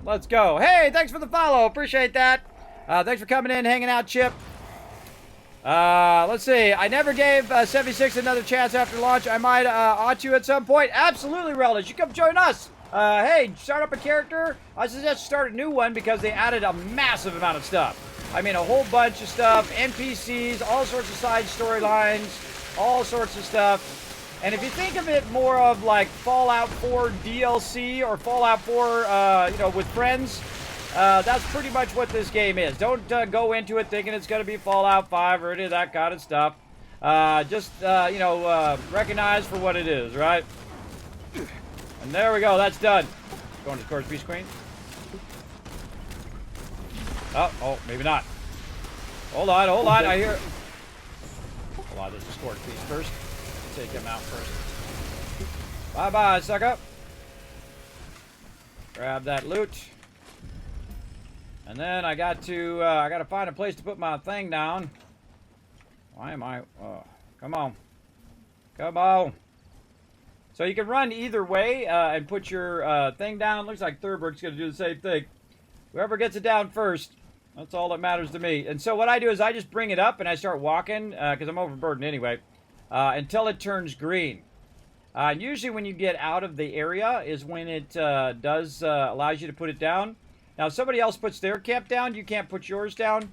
Let's go. Hey, thanks for the follow. Appreciate that. Thanks for coming in, hanging out, Chip. Let's see. I never gave 76 another chance after launch. I might ought you at some point. Absolutely, Relish. You come join us. Hey, start up a character. I suggest you start a new one because they added a massive amount of stuff. I mean, a whole bunch of stuff. NPCs, all sorts of side storylines, all sorts of stuff. And if you think of it more of like Fallout 4 DLC or Fallout 4, you know, with friends, that's pretty much what this game is. Don't go into it thinking it's going to be Fallout 5 or any of that kind of stuff. Just, you know, recognize for what it is, right? And there we go. That's done. Going to Scorch Beast Queen. Oh, maybe not. Hold on, hold on. I hear. Hold on, there's a Scorch Beast first. Take him out first. Bye-bye, sucker. Grab that loot. And then I got to find a place to put my thing down. Why am I? Come on. Come on. So you can run either way and put your thing down. Looks like Thurberg's going to do the same thing. Whoever gets it down first, that's all that matters to me. And so what I do is I just bring it up and I start walking, because I'm overburdened anyway, until it turns green. And usually when you get out of the area is when it allows you to put it down. Now, if somebody else puts their camp down, you can't put yours down.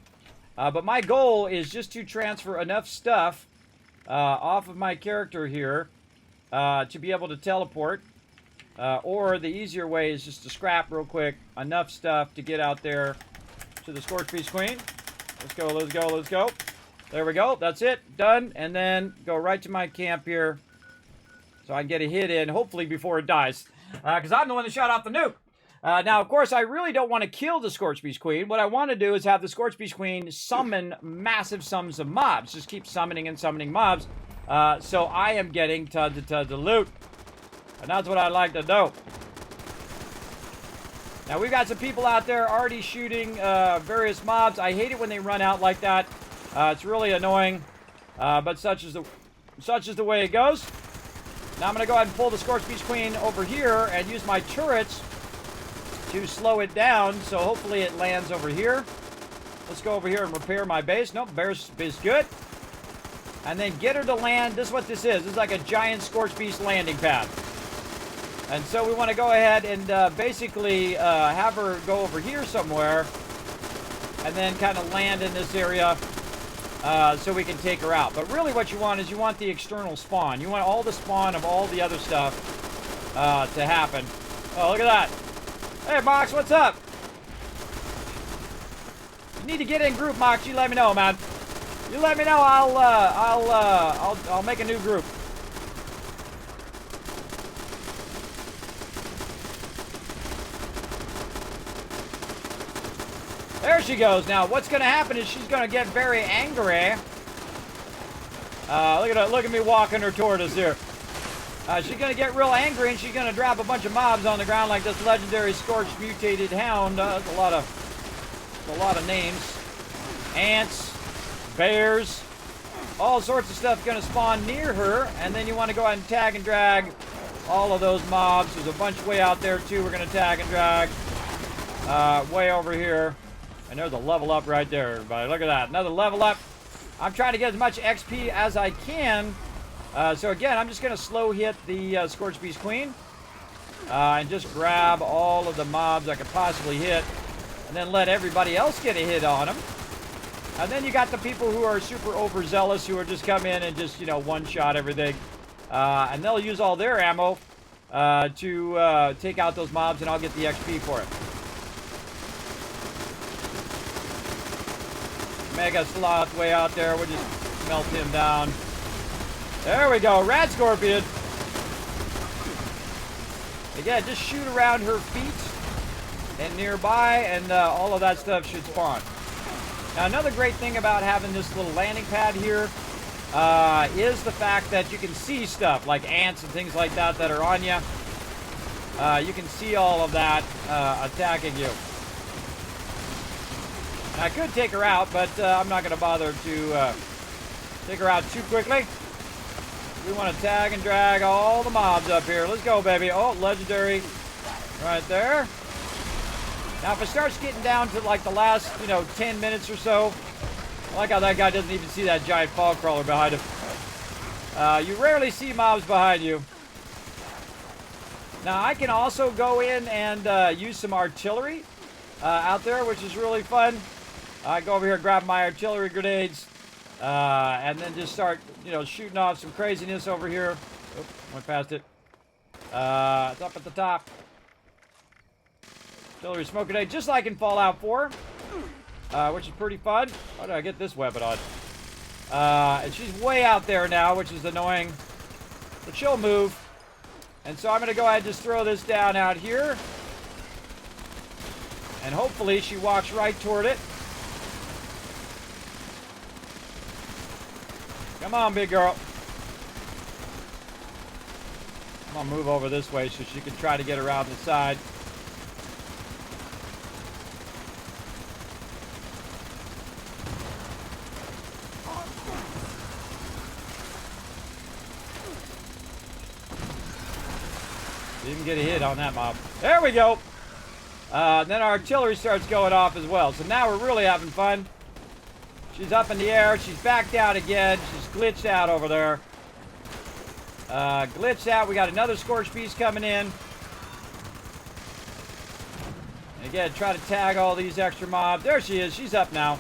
But my goal is just to transfer enough stuff off of my character here to be able to teleport. Or the easier way is just to scrap real quick enough stuff to get out there to the Scorch Beast Queen. Let's go, let's go, let's go. There we go. That's it. Done. And then go right to my camp here so I can get a hit in, hopefully before it dies. Because I'm the one that shot off the nuke. Now, of course, I really don't want to kill the Scorch Beast Queen. What I want to do is have the Scorch Beast Queen summon massive sums of mobs. Just keep summoning and summoning mobs. So I am getting tons and tons of loot. And that's what I'd like to do. Now, we've got some people out there already shooting various mobs. I hate it when they run out like that. It's really annoying. But such is the way it goes. Now I'm going to go ahead and pull the Scorch Beast Queen over here and use my turrets to slow it down, so hopefully it lands over here. Let's go over here and repair my base. Nope, base is good. And then get her to land. This is what this is. This is like a giant Scorch Beast landing pad. And so we want to go ahead and basically have her go over here somewhere and then kind of land in this area so we can take her out. But really what you want is you want the external spawn. You want all the spawn of all the other stuff to happen. Oh, look at that. Hey, Mox, what's up? You need to get in group, Mox. You let me know, man. You let me know. I'll make a new group. There she goes. Now, what's going to happen is she's going to get very angry. Look at me walking her toward us here. She's going to get real angry, and she's going to drop a bunch of mobs on the ground like this legendary Scorched Mutated Hound. That's a lot of names. Ants, bears, all sorts of stuff going to spawn near her, and then you want to go ahead and tag and drag all of those mobs. There's a bunch way out there, too, we're going to tag and drag. Way over here. And there's a level up right there, everybody. Look at that. Another level up. I'm trying to get as much XP as I can So again, I'm just going to slow hit the Scorched Beast Queen. And just grab all of the mobs I could possibly hit. And then let everybody else get a hit on them. And then you got the people who are super overzealous who are just come in and just, you know, one-shot everything. And they'll use all their ammo to take out those mobs, and I'll get the XP for it. Mega Sloth way out there. We'll just melt him down. There we go. Rat Scorpion. Again, just shoot around her feet and nearby, and all of that stuff should spawn. Now, another great thing about having this little landing pad here is the fact that you can see stuff like ants and things like that that are on you. You can see all of that attacking you. And I could take her out, but I'm not going to bother to take her out too quickly. We want to tag and drag all the mobs up here. Let's go, baby. Oh, legendary right there. Now, if it starts getting down to like the last, 10 minutes or so, I like how that guy doesn't even see that giant fog crawler behind him. You rarely see mobs behind you. Now, I can also go in and use some artillery out there, which is really fun. I go over here and grab my artillery grenades, and then just start, shooting off some craziness over here. Oops, went past it. It's up at the top. Artillery smoke grenade, just like in Fallout 4, which is pretty fun. How did I get this weapon on? And she's way out there now, which is annoying. But she'll move. And so I'm going to go ahead and just throw this down out here. And hopefully she walks right toward it. Come on, big girl. I'm going to move over this way so she can try to get around the side. Didn't get a hit on that mob. There we go. Then our artillery starts going off as well. So now we're really having fun. She's up in the air. She's back down again. She's glitched out over there. Glitched out. We got another Scorched Beast coming in. And again, try to tag all these extra mobs. There she is. She's up now.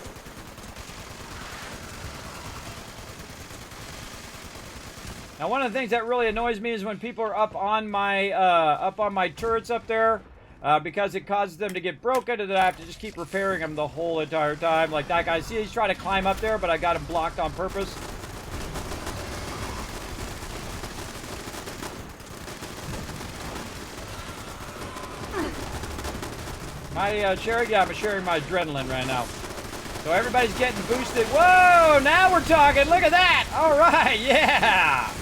Now, one of the things that really annoys me is when people are up on my turrets up there, because it causes them to get broken, and then I have to just keep repairing them the whole entire time. Like that guy, see, he's trying to climb up there, but I got him blocked on purpose. My sharing, yeah, I'm sharing my adrenaline right now. So everybody's getting boosted. Whoa, now we're talking. Look at that. All right, yeah.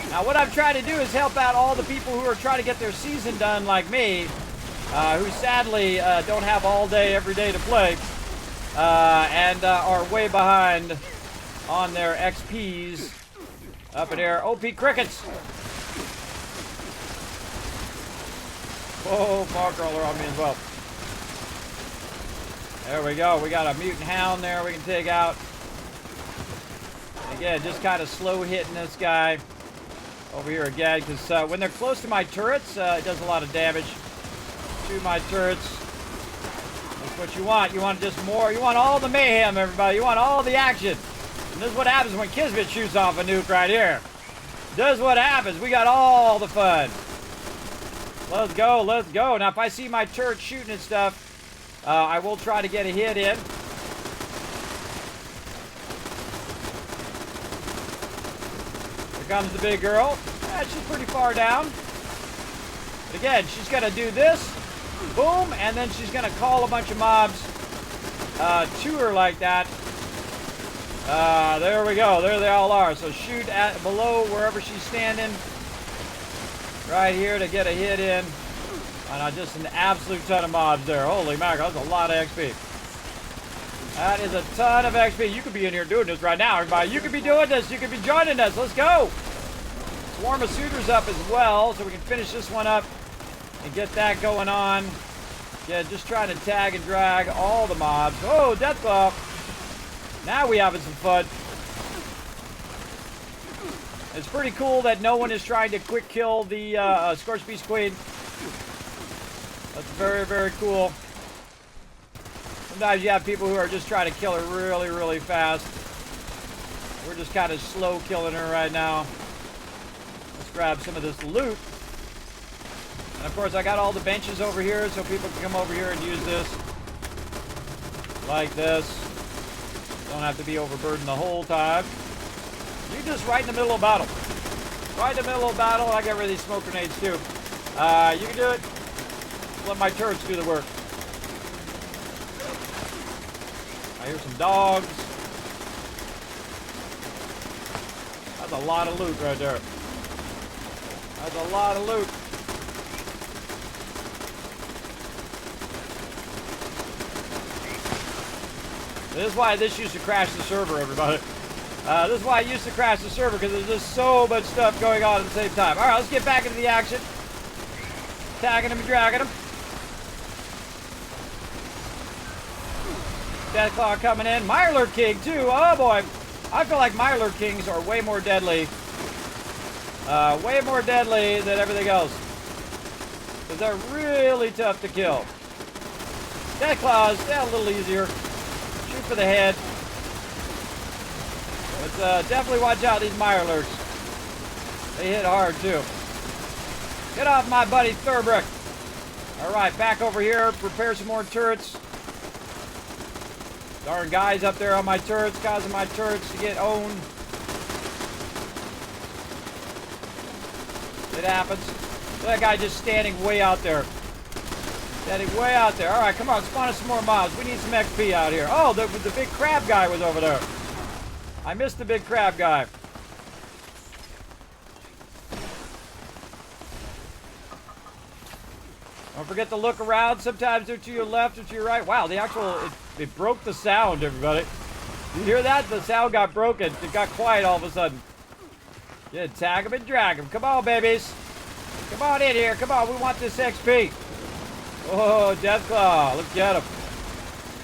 Now, what I'm trying to do is help out all the people who are trying to get their season done like me, who sadly don't have all day, every day to play, and are way behind on their XPs up in here. OP crickets. Whoa, fog crawler on me as well. There we go. We got a mutant hound there we can take out. Again, just kind of slow hitting this guy. Over here again, because when they're close to my turrets, it does a lot of damage to my turrets. That's what you want. You want just more. You want all the mayhem, everybody. You want all the action. And this is what happens when Kismet shoots off a nuke right here. This is what happens. We got all the fun. Let's go. Let's go. Now, if I see my turret shooting and stuff, I will try to get a hit in. Here comes the big girl. Yeah, she's pretty far down. But again, she's going to do this. Boom. And then she's going to call a bunch of mobs to her like that. There we go. There they all are. So shoot at below wherever she's standing. Right here to get a hit in. And just an absolute ton of mobs there. Holy mackerel. That's a lot of XP. That is a ton of XP. You could be in here doing this right now, everybody. You could be doing this. You could be joining us. Let's go. Swarm of suitors up as well, so we can finish this one up and get that going on. Yeah, just trying to tag and drag all the mobs. Oh, death buff. Now we having some fun. It's pretty cool that no one is trying to quick kill the Scorched Beast Queen. That's very, very cool. Sometimes you have people who are just trying to kill her really, really fast. We're just kind of slow killing her right now. Let's grab some of this loot. And of course, I got all the benches over here so people can come over here and use this. Like this. Don't have to be overburdened the whole time. You're just right in the middle of battle. Right in the middle of battle. I get rid of these smoke grenades too. You can do it. Let my turrets do the work. I hear some dogs. That's a lot of loot right there. That's a lot of loot. This is why this used to crash the server, everybody. This is why I used to crash the server, because there's just so much stuff going on at the same time. Alright, let's get back into the action. Tagging him and dragging him. Deathclaw coming in. Mirelurk King, too. Oh, boy. I feel like Mirelurk Kings are way more deadly. Way more deadly than everything else. Because they're really tough to kill. Deathclaws, they're a little easier. Shoot for the head. But definitely watch out, these Mirelurks. They hit hard, too. Get off my buddy Thurbrick. Alright, back over here. Prepare some more turrets. Darn guys up there on my turrets, causing my turrets to get owned. It happens. That guy just standing way out there. Standing way out there. Alright, come on, spawn us some more mobs. We need some XP out here. Oh, the big crab guy was over there. I missed the big crab guy. Don't forget to look around. Sometimes they're to your left or to your right. Wow, it broke the sound, everybody. You hear that? The sound got broken. It got quiet all of a sudden. Yeah, tag them and drag them. Come on, babies. Come on in here. Come on, we want this XP. Oh, Deathclaw. Let's get them.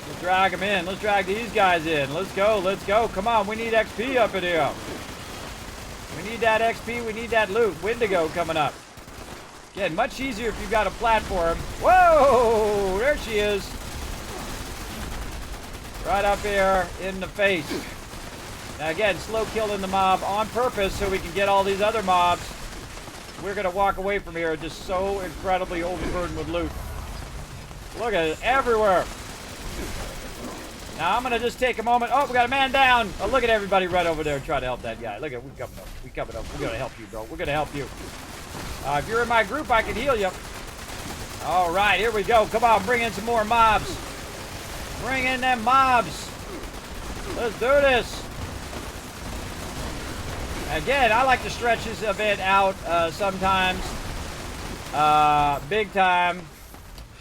Let's drag them in. Let's drag these guys in. Let's go. Let's go. Come on, we need XP up in here. We need that XP. We need that loot. Wendigo coming up. Again, much easier if you've got a platform. Whoa! There she is. Right up here in the face. Now again, slow killing the mob on purpose so we can get all these other mobs. We're going to walk away from here just so incredibly overburdened with loot. Look at it everywhere. Now I'm going to just take a moment. Oh, we got a man down. Oh, look at everybody right over there trying to help that guy. Look at, we coming up. We coming up. We're going to help you, bro. We're going to help you. If you're in my group, I can heal you. All right, here we go. Come on, bring in some more mobs. Bring in them mobs. Let's do this. Again, I like to stretch this event out sometimes, big time,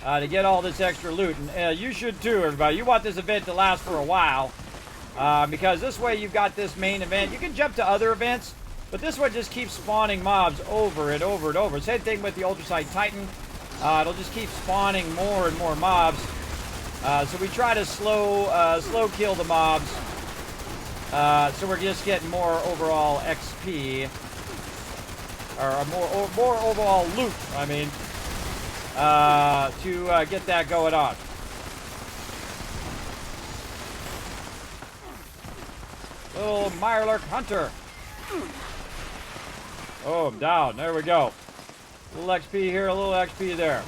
to get all this extra loot. And you should too, everybody. You want this event to last for a while, because this way you've got this main event. You can jump to other events, but this one just keeps spawning mobs over and over and over. Same thing with the Ultrasonic Titan. It'll just keep spawning more and more mobs. So we try to slow kill the mobs. So we're just getting more overall XP, or more overall loot, I mean, to get that going on. Little Mirelurk Hunter. Oh, I'm down. There we go. A little XP here, a little XP there.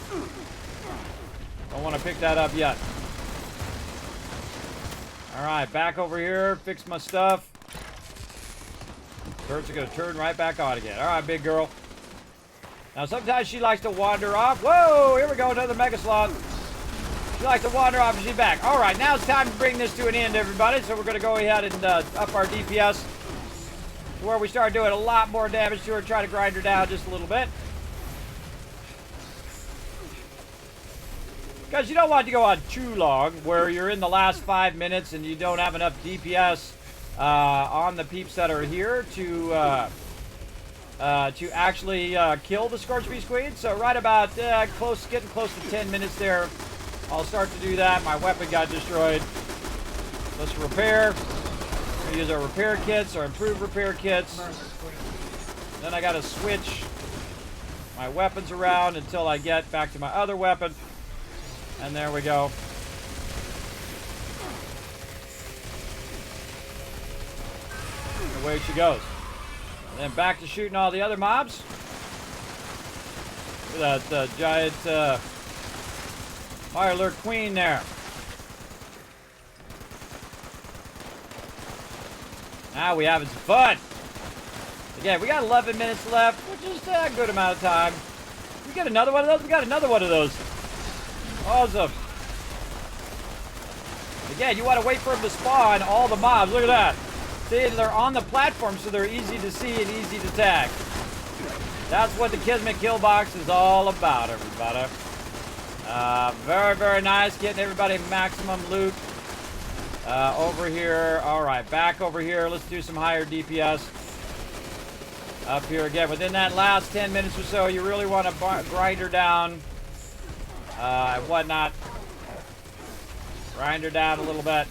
Don't want to pick that up yet. Alright, back over here, fix my stuff. Turrets are going to turn right back on again. Alright, big girl. Now, sometimes she likes to wander off. Whoa, here we go, another Mega Sloth. She likes to wander off and she's back. Alright, now it's time to bring this to an end, everybody. So we're going to go ahead and up our DPS to where we start doing a lot more damage to her, try to grind her down just a little bit. Because you don't want to go on too long, where you're in the last 5 minutes and you don't have enough DPS on the peeps that are here to actually kill the Scorched Beast Queen. So right about getting close to 10 minutes there, I'll start to do that. My weapon got destroyed. Let's repair. We use our repair kits, our improved repair kits. Then I gotta switch my weapons around until I get back to my other weapon. And there we go. And away she goes. And then back to shooting all the other mobs. Look at that giant Mirelurk Queen there. Now we having some fun. Again, we got 11 minutes left, which is a good amount of time. We get another one of those? We got another one of those. Awesome. Again, you want to wait for them to spawn all the mobs. Look at that. See, they're on the platform, so they're easy to see and easy to tag. That's what the Kismet kill box is all about, everybody. Very, very nice. Getting everybody maximum loot. Over here. All right, back over here. Let's do some higher DPS. Up here again. Within that last 10 minutes or so, you really want to grind her down. And whatnot. Grind her down a little bit.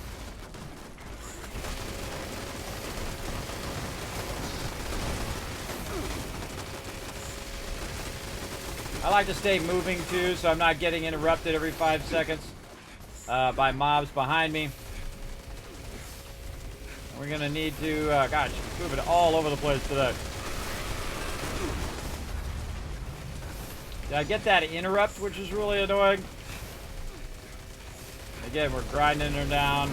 I like to stay moving too, so I'm not getting interrupted every 5 seconds by mobs behind me. We're gonna need to, gosh, moving all over the place today. Did I get that interrupt, which is really annoying? Again, we're grinding her down.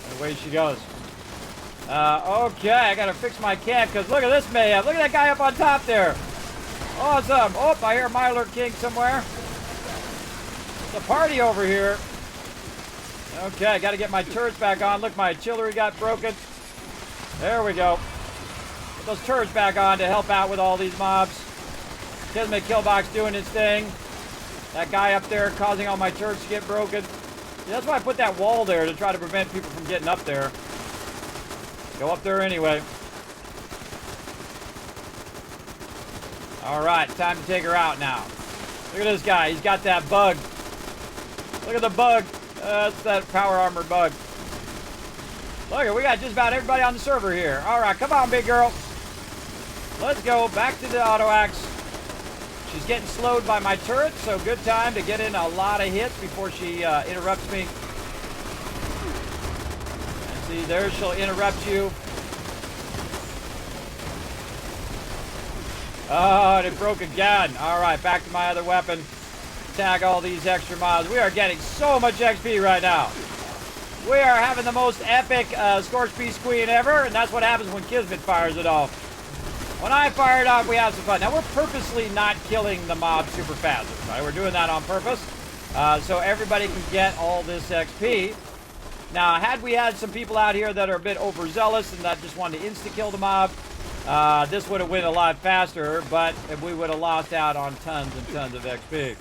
And away she goes. Okay, I gotta fix my camp, because look at this mayhem. Look at that guy up on top there. Awesome. Oh, I hear Mirelurk King somewhere. It's a party over here. Okay, I gotta get my turrets back on. Look, my artillery got broken. There we go. Get those turrets back on to help out with all these mobs. Kismet Killbox doing his thing. That guy up there causing all my turrets to get broken. See, that's why I put that wall there, to try to prevent people from getting up there. Go up there anyway. Alright, time to take her out now. Look at this guy. He's got that bug. Look at the bug. That's that power armor bug. Look, we got just about everybody on the server here. Alright, come on, big girl. Let's go back to the auto axe. She's getting slowed by my turret, so good time to get in a lot of hits before she interrupts me. And see, there she'll interrupt you. Oh, and it broke again. Alright, back to my other weapon. Tag all these extra mobs. We are getting so much XP right now. We are having the most epic Scorch Beast Queen ever, and that's what happens when Kismet fires it off. When I fire it off, we have some fun. Now, we're purposely not killing the mobs super fast, right? We're doing that on purpose, so everybody can get all this XP. Now, had we had some people out here that are a bit overzealous and that just wanted to insta-kill the mob, this would have went a lot faster, but we would have lost out on tons and tons of XP.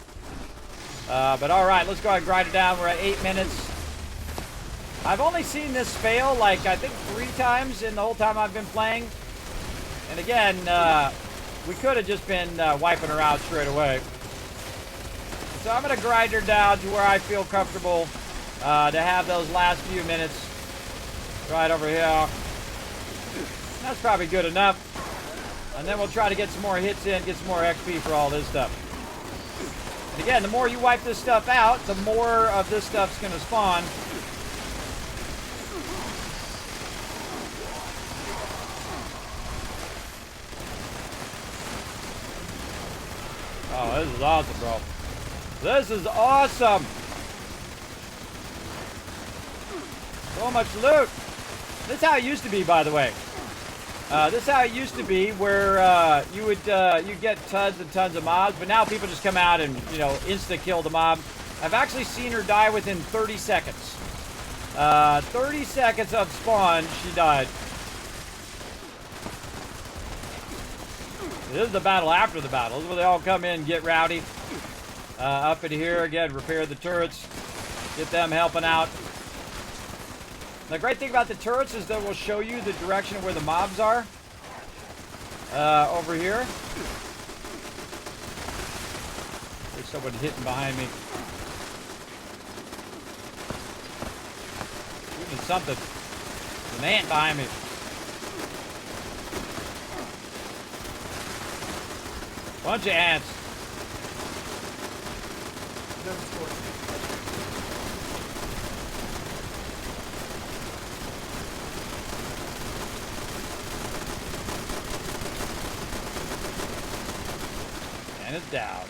But all right, let's go ahead and grind it down. We're at 8 minutes. I've only seen this fail, like, I think 3 times in the whole time I've been playing. And again, we could have just been wiping her out straight away. So I'm going to grind her down to where I feel comfortable to have those last few minutes right over here. That's probably good enough. And then we'll try to get some more hits in, get some more XP for all this stuff. And again, the more you wipe this stuff out, the more of this stuff's going to spawn. Oh, this is awesome, bro. This is awesome. So much loot. This is how it used to be, by the way. This is how it used to be, where you get tons and tons of mobs, but now people just come out and, you know, insta-kill the mob. I've actually seen her die within 30 seconds. 30 seconds of spawn, she died. This is the battle after the battle. This is where they all come in and get rowdy. Up in here, again, repair the turrets. Get them helping out. The great thing about the turrets is that we'll show you the direction of where the mobs are. Over here. There's someone hitting behind me. Shooting something. There's an ant behind me. Bunch of ants. Another scorch beam. And it's down.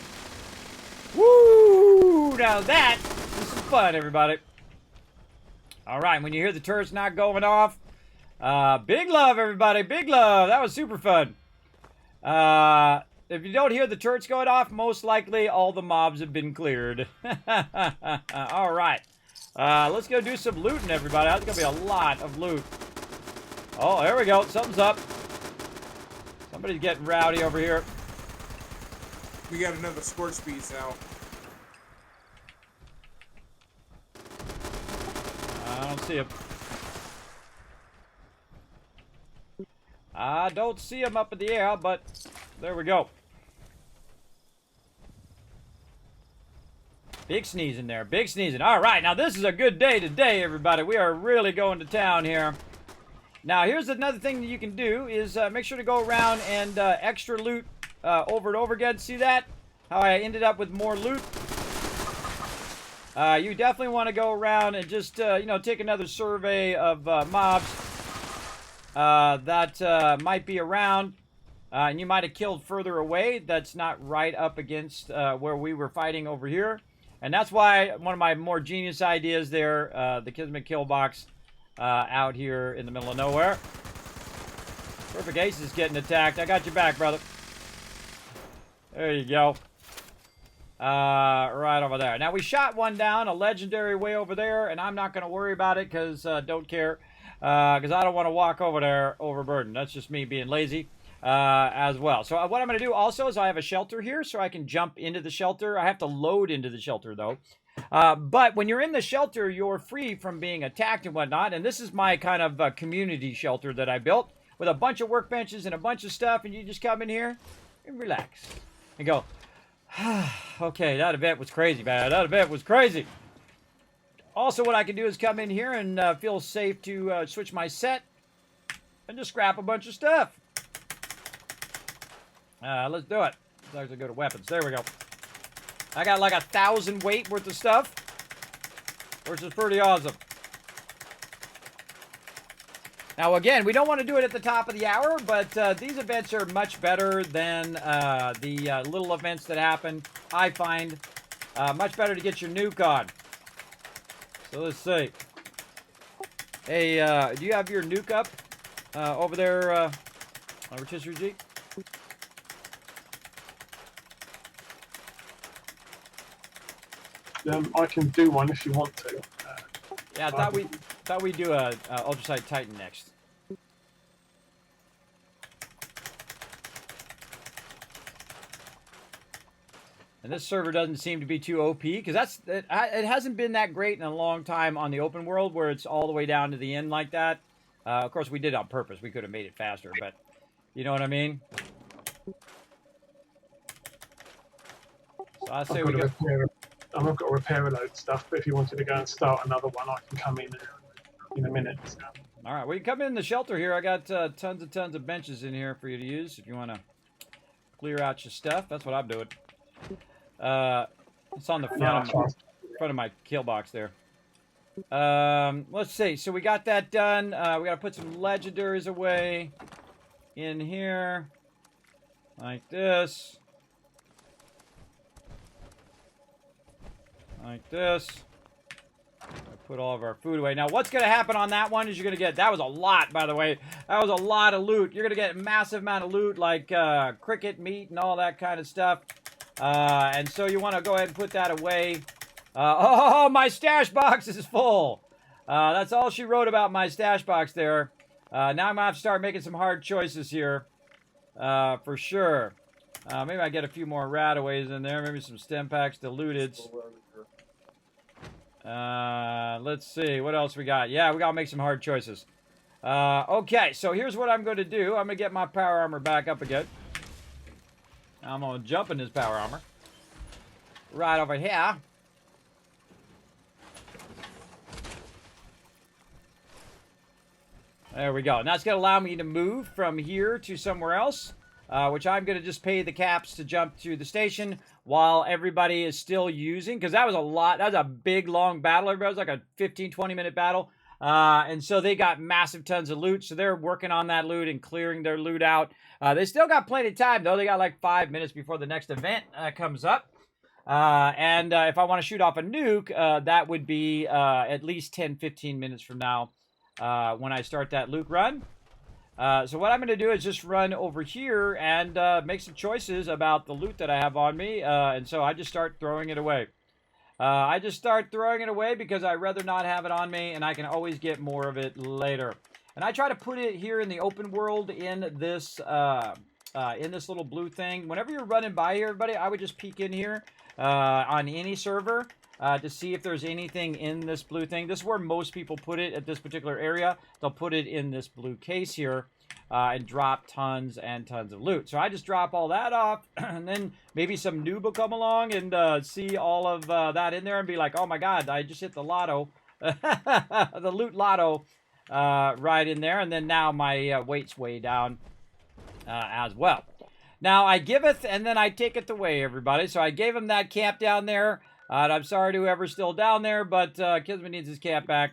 Woo! Now that is some fun, everybody. All right, when you hear the turrets not going off, big love, everybody. Big love. That was super fun. If you don't hear the turrets going off, most likely all the mobs have been cleared. All right. Let's go do some looting, everybody. That's going to be a lot of loot. Oh, there we go. Something's up. Somebody's getting rowdy over here. We got another scorch beast out. I don't see him. I don't see him up in the air, but there we go. Big sneezing there. Big sneezing. All right, now this is a good day today, everybody. We are really going to town here. Now, here's another thing that you can do is make sure to go around and extra loot over and over again. See that? How I ended up with more loot? You definitely want to go around and just, you know, take another survey of mobs that might be around. And you might have killed further away. That's not right up against where we were fighting over here. And that's why one of my more genius ideas there, the Kismet kill box out here in the middle of nowhere. Perfect Ace is getting attacked. I got your back, brother. There you go. Right over there. Now, we shot one down, a legendary way over there, and I'm not going to worry about it because don't care. Because I don't want to walk over there overburdened. That's just me being lazy as well. So what I'm going to do also is I have a shelter here, so I can jump into the shelter. I have to load into the shelter, though. But when you're in the shelter, you're free from being attacked and whatnot. And this is my kind of community shelter that I built with a bunch of workbenches and a bunch of stuff. And you just come in here and relax and go, okay, that event was crazy, man. That event was crazy. Also, what I can do is come in here and feel safe to switch my set and just scrap a bunch of stuff. Let's do it. Let's actually go to weapons. There we go. I got like 1,000 weight worth of stuff, which is pretty awesome. Now, again, we don't want to do it at the top of the hour, but these events are much better than the little events that happen. I find much better to get your nuke on. So let's see. Hey, do you have your nuke up over there, Rotisserie G? I can do one if you want to. Yeah, I thought we'd do a Ultrasight Titan next. And this server doesn't seem to be too OP because it hasn't been that great in a long time on the open world where it's all the way down to the end like that. Of course, we did it on purpose. We could have made it faster, but you know what I mean. So I say we go. I've got to repair a load of stuff, but if you wanted to go and start another one, I can come in a minute. So. All right, well, you come in the shelter here. I got tons of benches in here for you to use if you want to clear out your stuff. That's what I'm doing. It's on the front of my kill box there. Let's see. So we got that done. We got to put some legendaries away in here like this. Like this. Put all of our food away. Now, what's going to happen on that one is you're going to get... That was a lot, by the way. That was a lot of loot. You're going to get a massive amount of loot, like cricket meat and all that kind of stuff. And so you want to go ahead and put that away. Oh, my stash box is full. That's all she wrote about my stash box there. Now I'm going to have to start making some hard choices here. For sure. Maybe I get a few more rataways in there. Maybe some stem packs diluted. Let's see. What else we got? Yeah, we got to make some hard choices. Okay, so here's what I'm going to do. I'm going to get my power armor back up again. I'm going to jump in this power armor. Right over here. There we go. And that's going to allow me to move from here to somewhere else. which I'm going to just pay the caps to jump to the station while everybody is still using, because that was a lot. That was a big, long battle. Everybody was like a 15, 20-minute battle. And so they got massive tons of loot. So they're working on that loot and clearing their loot out. They still got plenty of time, though. They got like 5 minutes before the next event comes up. And if I want to shoot off a nuke, that would be at least 10, 15 minutes from now when I start that loot run. So what I'm going to do is just run over here and make some choices about the loot that I have on me. And so I just start throwing it away. I just start throwing it away because I'd rather not have it on me, and I can always get more of it later. And I try to put it here in the open world in this little blue thing. Whenever you're running by here, everybody, I would just peek in here on any server to see if there's anything in this blue thing. This is where most people put it at this particular area. They'll put it in this blue case here and drop tons and tons of loot. So I just drop all that off, and then maybe some noob will come along and see all of that in there and be like, oh my god, I just hit the lotto, the loot lotto right in there. And then now my weight's way down as well. Now I giveth and then I taketh away, everybody. So I gave him that camp down there. And I'm sorry to whoever's still down there, but Kismet needs his camp back.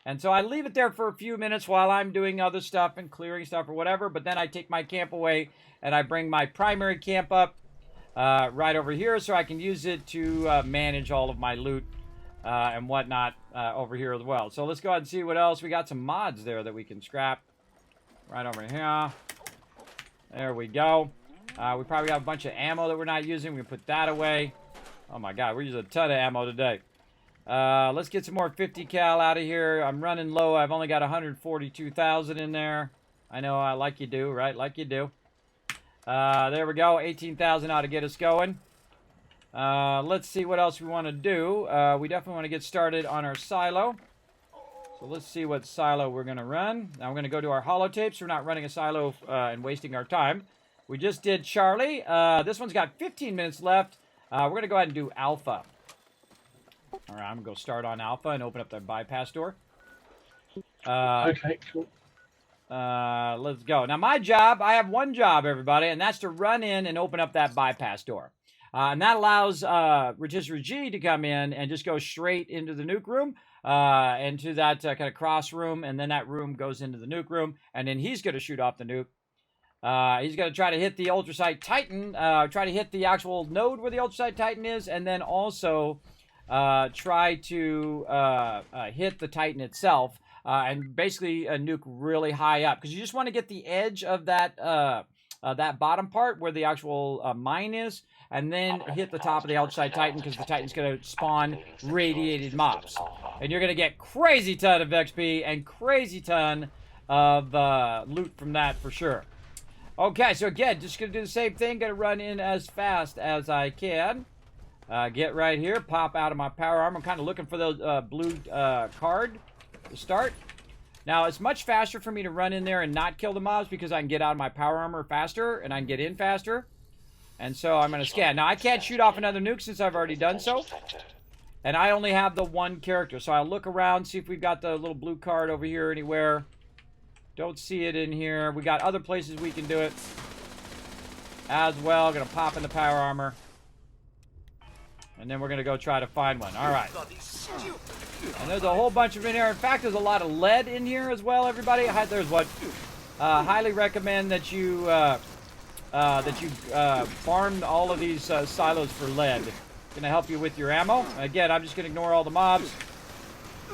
And so I leave it there for a few minutes while I'm doing other stuff and clearing stuff or whatever. But then I take my camp away and I bring my primary camp up right over here so I can use it to manage all of my loot and whatnot over here as well. So let's go ahead and see what else. We got some mods there that we can scrap right over here. There we go. We probably got a bunch of ammo that we're not using. We can put that away. Oh my god, we're using a ton of ammo today. Let's get some more 50 cal out of here. I'm running low. I've only got 142,000 in there. I know, like you do, right? Like you do. There we go. 18,000 ought to get us going. Let's see what else we want to do. We definitely want to get started on our silo. So let's see what silo we're going to run. Now we're going to go to our holotapes. We're not running a silo and wasting our time. We just did Charlie. This one's got 15 minutes left. We're going to go ahead and do Alpha. All right, I'm going to go start on Alpha and open up that bypass door. Okay, cool. Let's go. Now, my job, I have one job, everybody, and that's to run in and open up that bypass door. And that allows Rotisserie G to come in and just go straight into the nuke room, into that kind of cross room, and then that room goes into the nuke room, and then he's going to shoot off the nuke. He's going to try to hit the Ultrasight Titan, try to hit the actual node where the Ultrasight Titan is, and then also try to hit the Titan itself, and basically nuke really high up. Because you just want to get the edge of that, that bottom part where the actual mine is, and then hit the top of the Ultrasight Titan, because the Titan's going to spawn radiated mobs. And you're going to get crazy ton of XP and crazy ton of loot from that for sure. Okay, so again, just going to do the same thing. Going to run in as fast as I can. Get right here. Pop out of my power armor. I'm kind of looking for the blue card to start. Now, it's much faster for me to run in there and not kill the mobs because I can get out of my power armor faster and I can get in faster. And so I'm going to scan. Now, I can't shoot off another nuke since I've already done so. And I only have the one character. So I'll look around, see if we've got the little blue card over here anywhere. Don't see it in here. We got other places we can do it as well. Gonna pop in the power armor. And then we're gonna go try to find one. Alright. And there's a whole bunch of them in here. In fact, there's a lot of lead in here as well, everybody. There's what. Highly recommend that you farm all of these silos for lead. Gonna help you with your ammo. Again, I'm just gonna ignore all the mobs.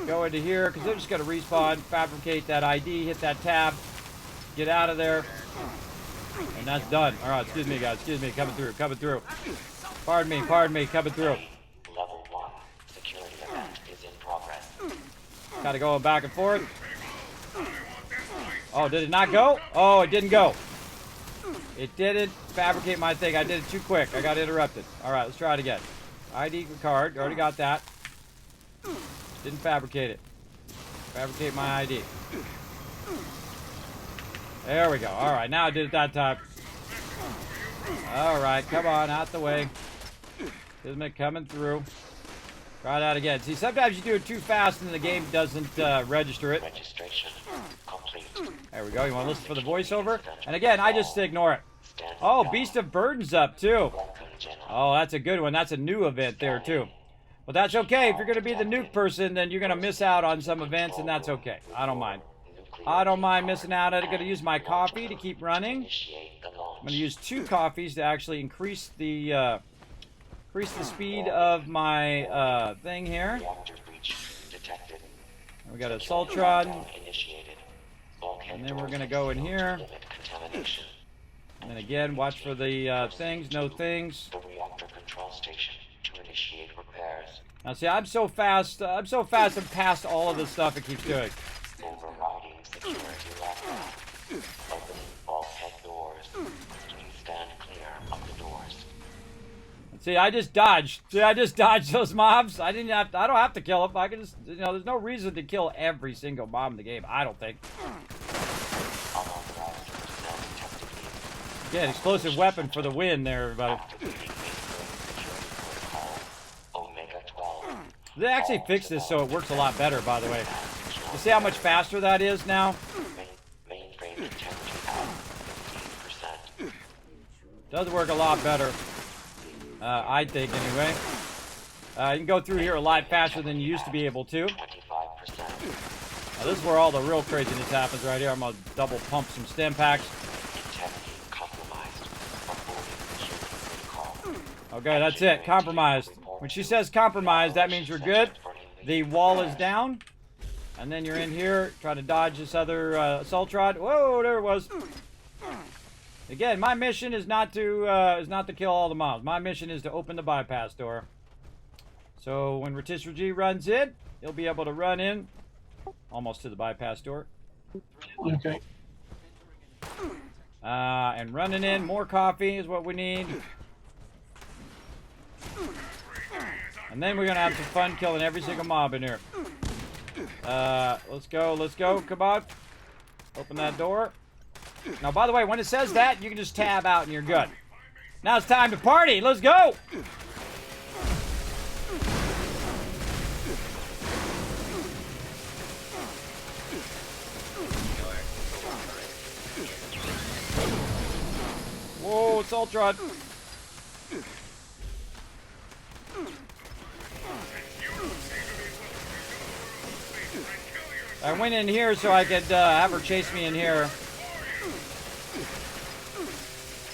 Go into here, because they're just going to respawn, fabricate that ID, hit that tab, get out of there, and that's done. All right, excuse me, guys, excuse me, coming through. Pardon me, coming through. Level 1. Security event is in progress. Got to go back and forth. Oh, did it not go? Oh, it didn't go. It didn't fabricate my thing. I did it too quick. I got interrupted. All right, let's try it again. ID card, already got that. Didn't fabricate it. Fabricate my ID. There we go. All right, now I did it that time. All right, come on, out the way. Kismet coming through. Try that again. See, sometimes you do it too fast and the game doesn't register it. Registration complete. There we go. You want to listen for the voiceover? And again, I just ignore it. Oh, Beast of Burden's up too. Welcome, General. Oh, that's a good one. That's a new event there too. But that's okay. If you're going to be the nuke person, then you're going to miss out on some events, and that's okay. I don't mind. I don't mind missing out. I'm going to use my coffee to keep running. Initiate the I'm launch. going to use 2 coffees to actually increase the speed of my thing here. Reactor breach detected. And we got a Sultron, Initiated. Bulkhead and then we're doors going to go in sealed to here. limit contamination. And then again, watch for the things, no things. The reactor control station to initiate repairs. Now see, I'm so fast. I'm past all of this stuff it keeps doing. Overriding security lockdown. Opening bulkhead doors. Please stand clear of the doors. See, I just dodged. See, I just dodged those mobs. I don't have to kill them. I can just, there's no reason to kill every single mob in the game. I don't think. Unauthorized personnel detected in. Yeah, explosive weapon for the win there, everybody. Activating security protocol. Omega 12. They actually fixed this so it works a lot better, by the way. You see how much faster that is now? Mainframe integrity at 15%. Does work a lot better. I think, anyway. You can go through here a lot faster than you used to be able to. 25%. Now, this is where all the real craziness happens right here. I'm going to double pump some stem packs. Integrity compromised. Aborting security protocol. Okay, that's it. Compromised. When she says compromised, that means you're good. The wall is down. And then you're in here trying to dodge this other assault rod. Whoa, there it was. Again, my mission is not to kill all the mobs. My mission is to open the bypass door. So when Rotisserie G runs in, he'll be able to run in almost to the bypass door. Okay. And running in, more coffee is what we need. And then we're gonna have some fun killing every single mob in here. Let's go, come on. Open that door. Now, by the way, when it says that, you can just tab out and you're good. Now it's time to party, let's go! Whoa, it's Ultron. I went in here so I could have her chase me in here.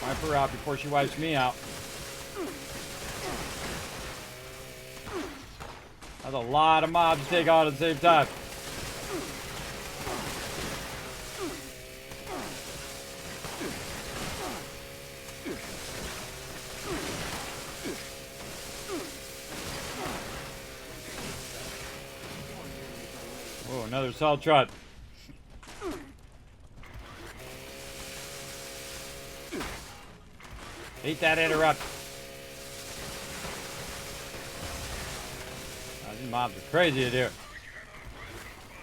Wipe her out before she wipes me out. That's a lot of mobs to take on at the same time. Oh, another salt trot. Hate that interrupt. Oh, these mobs are crazy to do.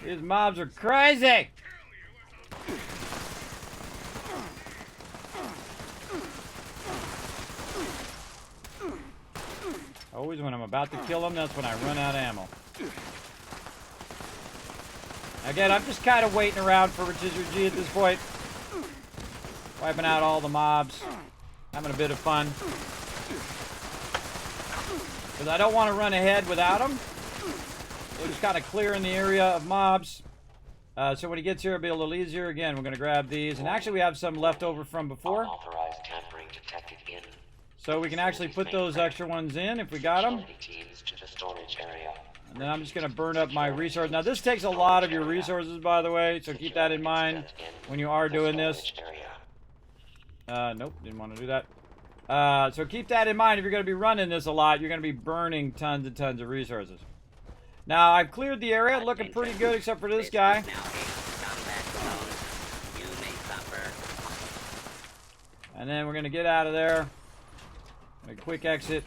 These mobs are crazy! Always when I'm about to kill them, that's when I run out of ammo. Again, I'm just kind of waiting around for Rotisserie G at this point. Wiping out all the mobs. Having a bit of fun. Because I don't want to run ahead without him. So just kind of clearing the area of mobs. So when he gets here, it'll be a little easier. Again, we're going to grab these. And actually, we have some left over from before. Unauthorized tampering detected in. So we can actually put those extra ones in if we got them. Teams to the storage area. And then I'm just going to burn up my resources. Now, this takes a lot of your resources, by the way. So keep that in mind when you are doing this. Nope, didn't want to do that. So keep that in mind. If you're going to be running this a lot, you're going to be burning tons and tons of resources. Now, I've cleared the area, looking pretty good except for this guy. And then we're going to get out of there. A quick exit.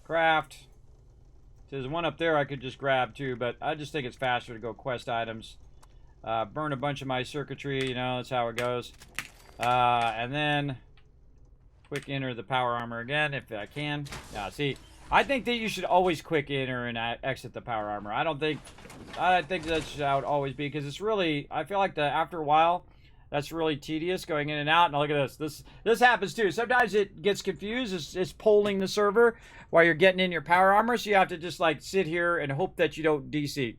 Craft. There's one up there I could just grab too, but I just think it's faster to go quest items. Burn a bunch of my circuitry, that's how it goes. And then quick enter the power armor again if I can. Yeah, see, I think that you should always quick enter and exit the power armor. I think that should always be, because it's really, I feel like after a while, That's really tedious going in and out. And look at this. This happens too. Sometimes it gets confused. It's polling the server while you're getting in your power armor. So you have to just like sit here and hope that you don't DC.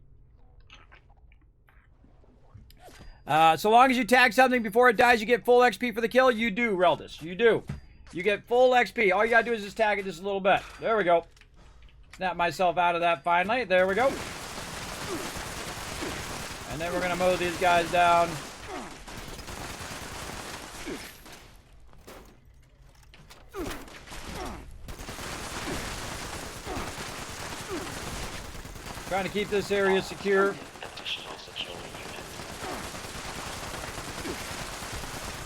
So long as you tag something before it dies, you get full XP for the kill. You do, Reldis. You do. You get full XP. All you gotta do is just tag it just a little bit. There we go. Snap myself out of that finally. There we go. And then we're gonna mow these guys down. Trying to keep this area secure.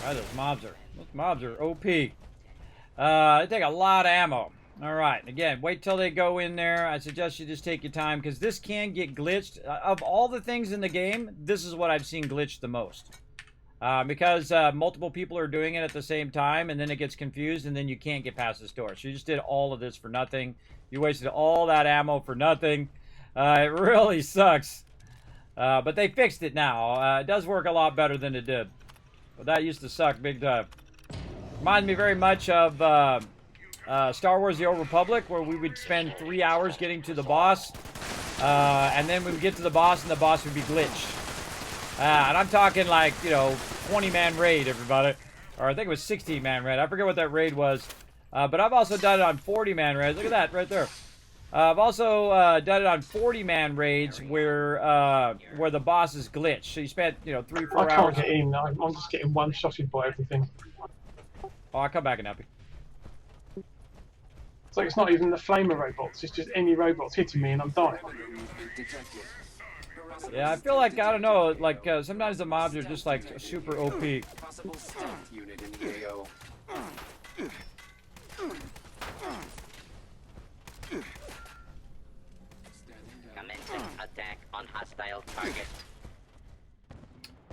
Right, those mobs are OP. They take a lot of ammo. All right, again, wait till they go in there. I suggest you just take your time because this can get glitched. Of all the things in the game, this is what I've seen glitched the most. Because multiple people are doing it at the same time, and then it gets confused, and then you can't get past this door. So you just did all of this for nothing. You wasted all that ammo for nothing. It really sucks. But they fixed it now. It does work a lot better than it did. But that used to suck big time. Reminds me very much of Star Wars The Old Republic, where we would spend 3 hours getting to the boss. And then we would get to the boss, and the boss would be glitched. And I'm talking like, you know, 20-man raid, everybody. Or I think it was 16-man raid. I forget what that raid was. But I've also done it on 40-man raids. Look at that right there. I've also done it on 40-man raids where the boss is glitched. So you spent, you know, 3-4 hours. I can't get in. I'm just getting one-shotted by everything. Oh, I'll come back and help you. It's like it's not even the flamer robots. It's just any robots hitting me and I'm dying. Yeah, I feel like, I don't know, like sometimes the mobs are just like super OP. Commencing attack on hostile target.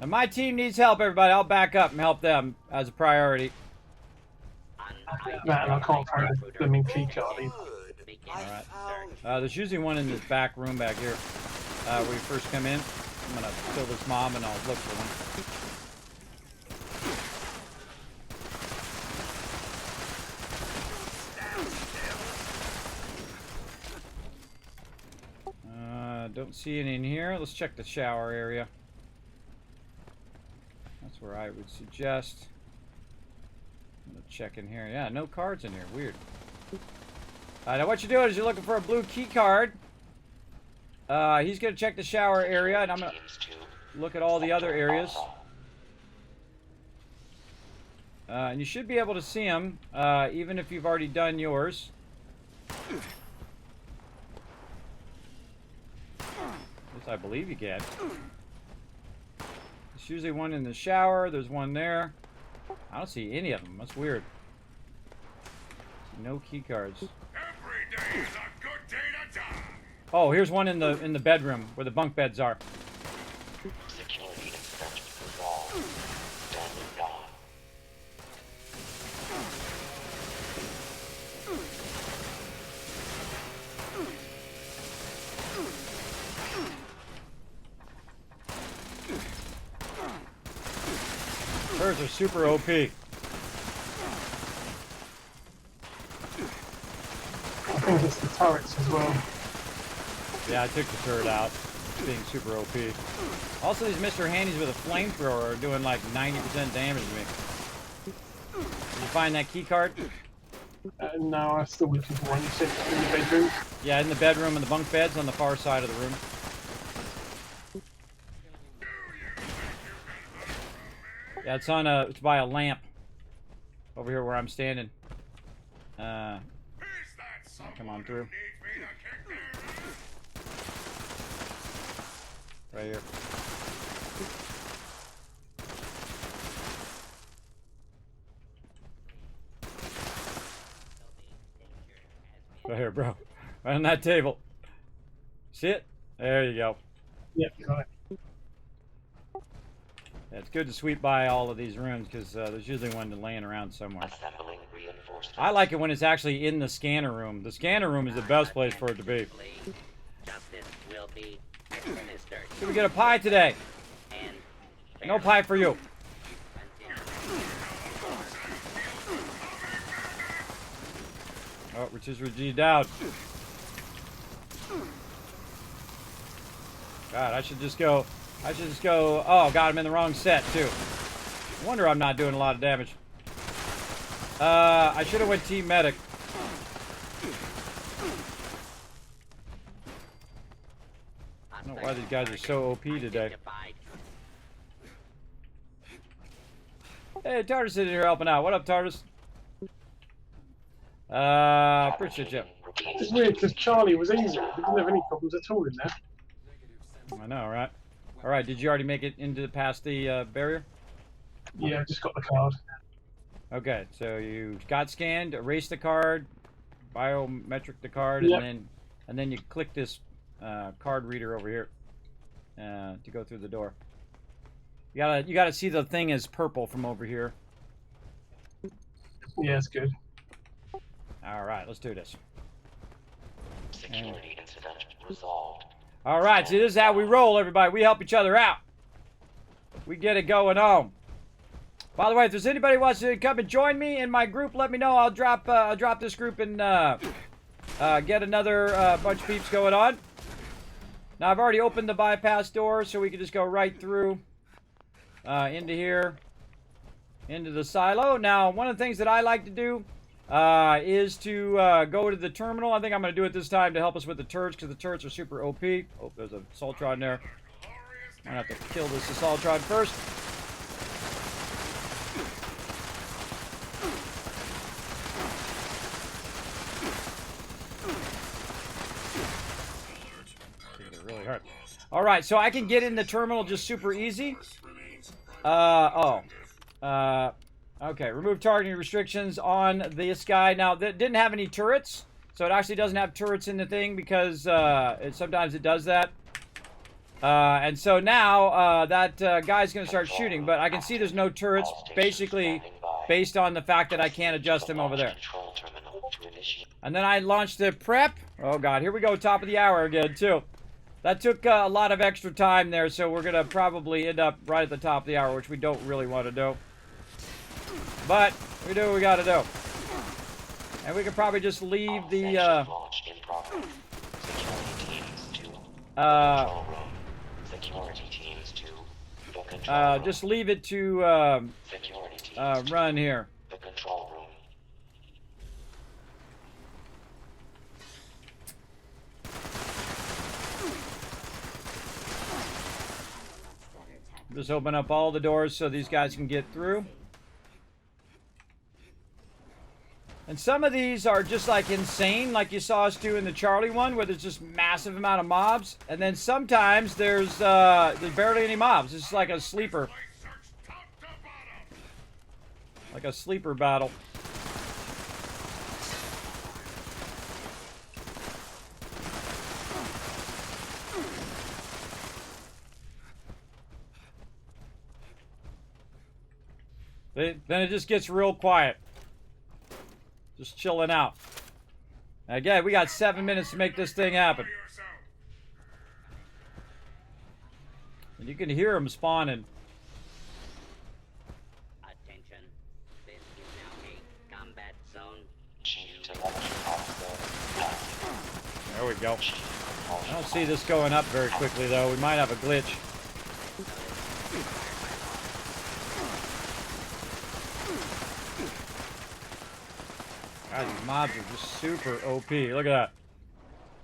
And my team needs help, everybody. I'll back up and help them as a priority. Man, I can't find the blooming key card either. Alright. There's usually one in this back room back here. Where you first come in. I'm gonna kill this mob and I'll look for one. Don't see any in here. Let's check the shower area. That's where I would suggest. I'm gonna check in here. Yeah, no cards in here. Weird. Now what you're doing is you're looking for a blue key card. He's gonna check the shower area, and I'm gonna look at all the other areas. And you should be able to see him, even if you've already done yours. At least I believe you can. There's usually one in the shower. There's one there. I don't see any of them. That's weird. No key cards. Every day is a good day to die. Oh, here's one in the bedroom where the bunk beds are. Security inspection resolved. Standing by. Hers are super OP. I think it's the turrets as well. Yeah, I took the turret out. Being super OP. Also, these Mr. Handies with a flamethrower are doing like 90% damage to me. Did you find that key card? No, I'm still looking for one. You said it's in the bedroom? Yeah, in the bedroom and the bunk beds on the far side of the room. Yeah, it's on it's by a lamp. Over here where I'm standing. Come on through. Right here. Right here, bro. Right on that table. See it? There you go. Yep, got it. Yeah, it's good to sweep by all of these rooms because there's usually one laying around somewhere. Assembling reinforcements. I like it when it's actually in the scanner room. The scanner room is the best place for it to be. Justice will be administered. Did we get a pie today? And No pie for you. Oh, rotisserie G down. God, I should just go. Oh, God, I'm in the wrong set, too. No wonder I'm not doing a lot of damage. I should have went Team Medic. I don't know why these guys are so OP today. Hey, Tartarus is in here helping out. What up, Tartarus? Appreciate you. It's weird because Charlie was easy. We didn't have any problems at all in there. I know, right? All right, did you already make it into past the barrier? Yeah, I just got the card. Okay, so you got scanned, erased the card, biometric the card, Yep. and then you click this card reader over here to go through the door. You gotta see the thing as purple from over here. Yeah, it's good. All right, let's do this. Security incident resolved. All right, see, this is how we roll, everybody. We help each other out. We get it going on. By the way, if there's anybody who wants to come and join me in my group, let me know. I'll drop this group and get another bunch of peeps going on. Now, I've already opened the bypass door, so we can just go right through into here, into the silo. Now, one of the things that I like to do is to go to the terminal. I think I'm going to do it this time to help us with the turrets, because the turrets are super OP. Oh, there's a Assaultron there. I'm going to have to kill this Assaultron first. Really hard. All right, so I can get in the terminal just super easy. Okay, remove targeting restrictions on this guy. Now, that didn't have any turrets, so it actually doesn't have turrets in the thing because sometimes it does that. And so now that guy's going to start shooting, but I can see there's no turrets, basically based on the fact that I can't adjust him over there. And then I launched the prep. Oh, God, here we go, top of the hour again, too. That took a lot of extra time there, so we're going to probably end up right at the top of the hour, which we don't really want to do. But we do what we got to do. And we could probably just leave the... just leave it to run here. The control room. Just open up all the doors so these guys can get through. And some of these are just like insane, like you saw us do in the Charlie one, where there's just massive amount of mobs. And then sometimes there's barely any mobs. It's just like a sleeper. Like a sleeper battle. Then it just gets real quiet. Just chilling out. Again, we got 7 minutes to make this thing happen. And you can hear them spawning. Attention. This is now a combat zone. There we go. I don't see this going up very quickly, though. We might have a glitch. God, these mobs are just super OP. Look at that.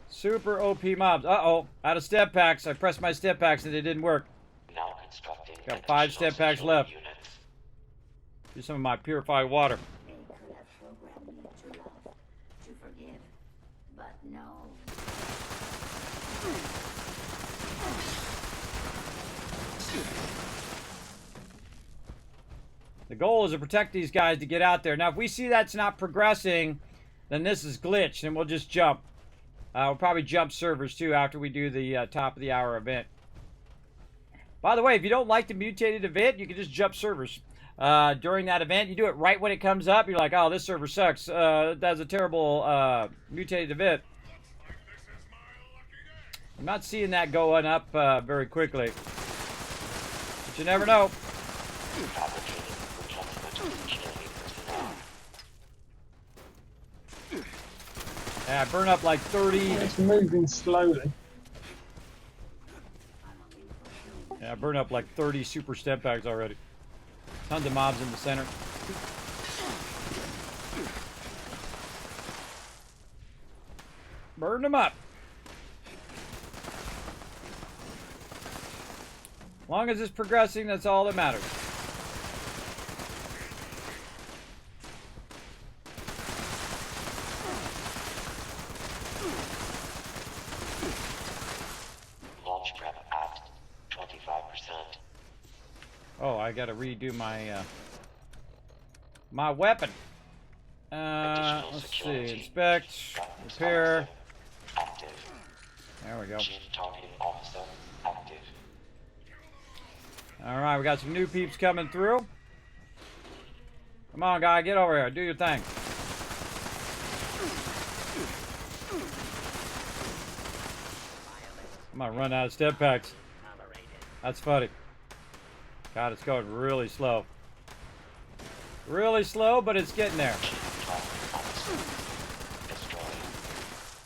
Super OP mobs. Uh-oh. Out of step packs. I pressed my step packs and it didn't work. Now constructing Got 5 step packs left. units. Do some of my purified water. To forgive, but no. The goal is to protect these guys to get out there. Now, if we see that's not progressing, then this is glitched, and we'll just jump. We'll probably jump servers, too, after we do the top of the hour event. By the way, if you don't like the mutated event, you can just jump servers. During that event, you do it right when it comes up. You're like, oh, this server sucks. That's a terrible mutated event. I'm not seeing that going up very quickly. But you never know. Yeah, burn up like 30. It's moving slowly. Yeah, burn up like 30 super step packs already. Tons of mobs in the center. Burn them up. As long as it's progressing, that's all that matters. Launch prep at 25%. Oh, I gotta redo my my weapon. Let's see. Inspect, repair. Active. There we go. Chief targeting officer active. All right, we got some new peeps coming through. Come on, guy, get over here. Do your thing. I'm gonna run out of step packs. That's funny. God, it's going really slow. Really slow, but it's getting there.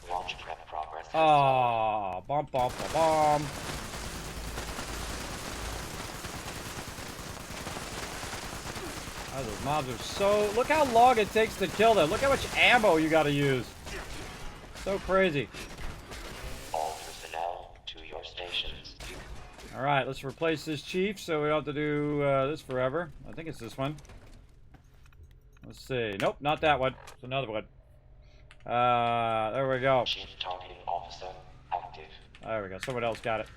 Launch prep progress. Oh, bump, bump, bump, bump. Oh, those mobs are so... Look how long it takes to kill them. Look how much ammo you gotta use. So crazy. All personnel to your stations. Alright, let's replace this chief so we don't have to do this forever. I think it's this one. Let's see. Nope, not that one. It's another one. There we go. Chief targeting officer active. There we go. Someone else got it.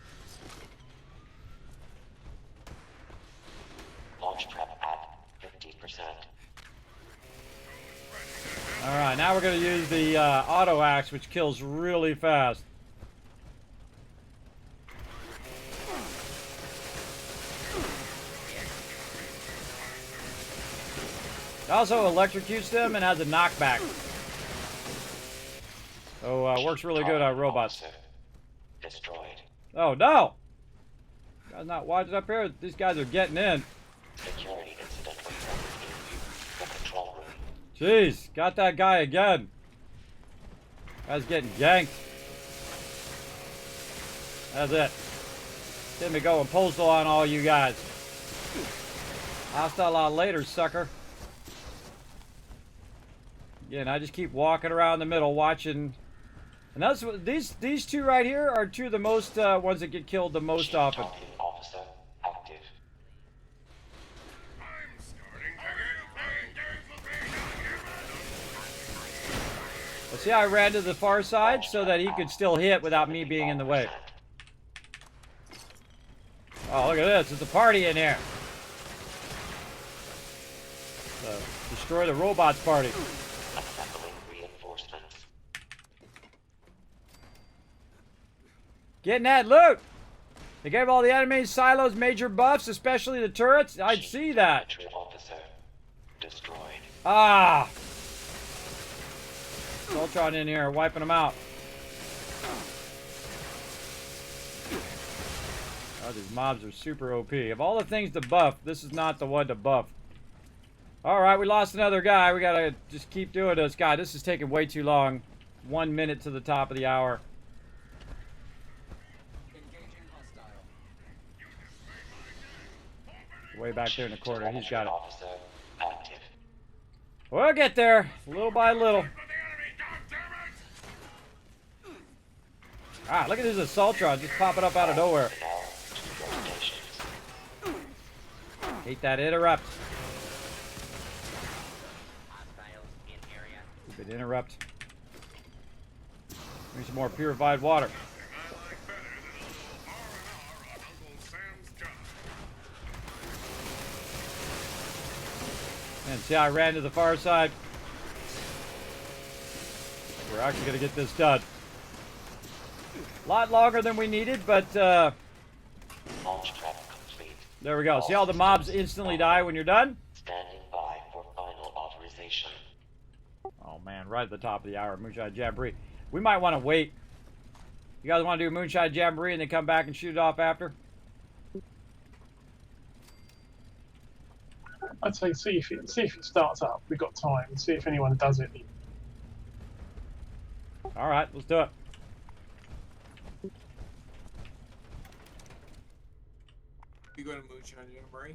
Launch prep at 50%. Alright, now we're going to use the auto axe, which kills really fast. It also electrocutes them and has a knockback. So works really good on robots. Destroyed. Oh no! Guys not watching up here. These guys are getting in. Security incident reported in the control room. Jeez, got that guy again. Guy's getting ganked. That's it. Get me going postal on all you guys. Hostile lot later, sucker. Again, I just keep walking around the middle watching. And that's what these two right here are two of the most ones that get killed the most often. Officer active. I'm starting to get Well, see how I ran to the far side so that he could still hit without me being in the way. Oh, look at this. It's a party in here. Destroy the robots party. Assembling reinforcements. Getting that loot. They gave all the enemy silos major buffs, especially the turrets. I'd see that. Officer destroyed. Ah. Ultron in here, wiping them out. Oh, these mobs are super OP. Of all the things to buff, this is not the one to buff. Alright, we lost another guy. We gotta just keep doing this. God, this is taking way too long. 1 minute to the top of the hour. Way back there in the corner. He's got it. Officer active. We'll get there, little by little. Ah, look at this Assaultron just popping up out of nowhere. Hate that interrupt. Stupid interrupt. Need some more purified water. And see how I ran to the far side? We're actually going to get this done. A lot longer than we needed, but Launch prep complete. there we go. See how the mobs instantly die when you're done? Standing by for final authorization. Oh man, right at the top of the hour, Moonshine Jamboree. We might want to wait. You guys want to do Moonshine Jamboree and then come back and shoot it off after? I'd say see if it starts up. We've got time. See if anyone does it. All right, let's do it. You go to Moonshine Jamboree?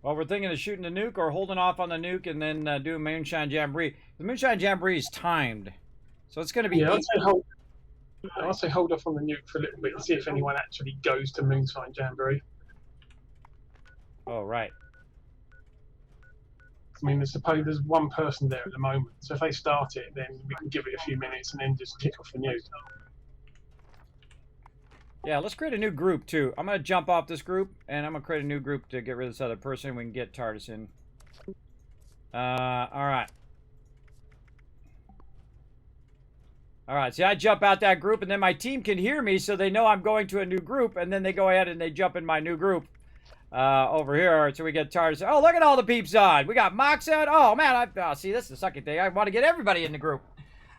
Well, we're thinking of shooting the nuke or holding off on the nuke and then doing Moonshine Jamboree. The Moonshine Jamboree is timed, so it's going to be. Yeah, I'll say hold off on the nuke for a little bit and see if anyone actually goes to Moonshine Jamboree. Oh, right. I mean, there's one person there at the moment, so if they start it, then we can give it a few minutes and then just kick off the nuke. Yeah, let's create a new group, too. I'm going to jump off this group, and I'm going to create a new group to get rid of this other person. We can get TARDIS in. All right. All right, see, I jump out that group, and then my team can hear me, so they know I'm going to a new group, and then they go ahead and they jump in my new group over here. So we get TARDIS. Oh, look at all the peeps on. We got Mox on. Oh, man, see, this is the sucky thing. I want to get everybody in the group.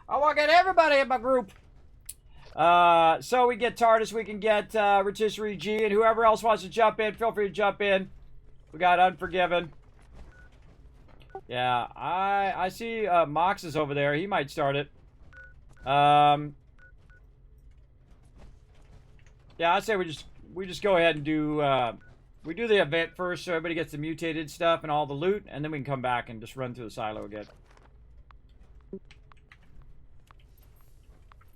I want to get everybody in my group. So we get TARDIS, we can get Rotisserie G, and whoever else wants to jump in, feel free to jump in. We got Unforgiven. Yeah, I see Mox is over there. He might start it. Yeah, I'd say we just go ahead and do we do the event first, so everybody gets the mutated stuff and all the loot, and then we can come back and just run through the silo again.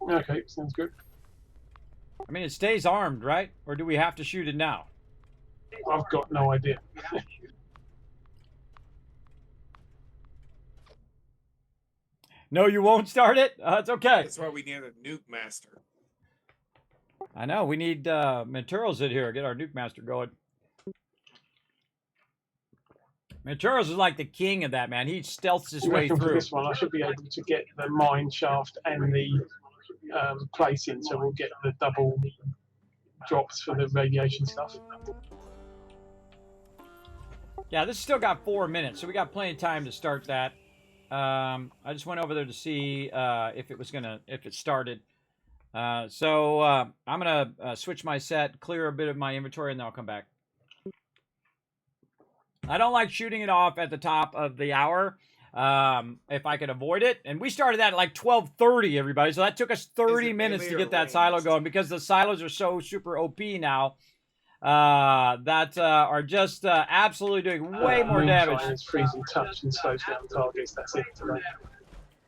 Okay, sounds good. I mean, it stays armed, right? Or do we have to shoot it now? I've got no idea. No, you won't start it? It's okay. That's why we need a nuke master. I know, we need materials in here. Get our nuke master going. Materials is like the king of that, man. He stealths his way For through. this one, I should be able to get the mine shaft and the place in, so we'll get the double drops for the radiation stuff. Yeah, this still got 4 minutes, so we got plenty of time to start that. I just went over there to see if it started. So I'm gonna switch my set, clear a bit of my inventory, and then I'll come back. I don't like shooting it off at the top of the hour if I could avoid it. And we started that at like 12:30, everybody. So that took us 30 minutes to get that silo going because the silos are so super OP now that are just absolutely doing way more damage. It's freezing touch and slows down targets. That's it today.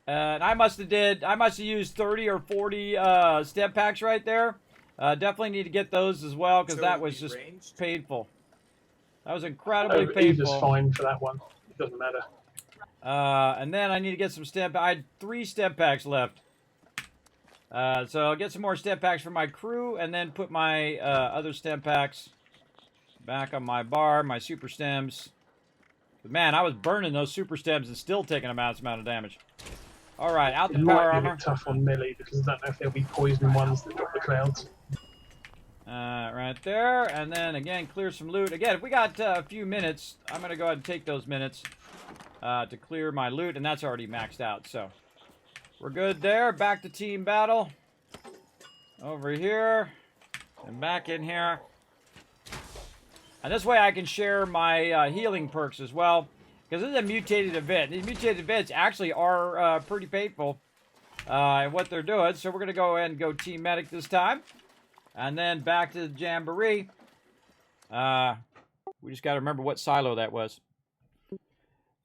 And I must have used 30 or 40 stem packs right there. Definitely need to get those as well because that was just painful. That was incredibly painful. Either's fine for that one. It doesn't matter. And then I need to get some stem packs. I had 3 stem packs left. So I'll get some more stem packs for my crew and then put my other stem packs back on my bar, my super stems. But man, I was burning those super stems and still taking a massive amount of damage. All right, out the power armor. Might be a bit tough on melee because I don't know if there'll be poison ones that drop the clouds. Right there, and then again clear some loot. Again, if we got a few minutes, I'm gonna go ahead and take those minutes to clear my loot, and that's already maxed out. So we're good there. Back to team battle. Over here and back in here, and this way I can share my healing perks as well, because this is a mutated event. These mutated events actually are pretty painful in what they're doing. So we're gonna go ahead and go team medic this time. And then back to the Jamboree. We just got to remember what silo that was.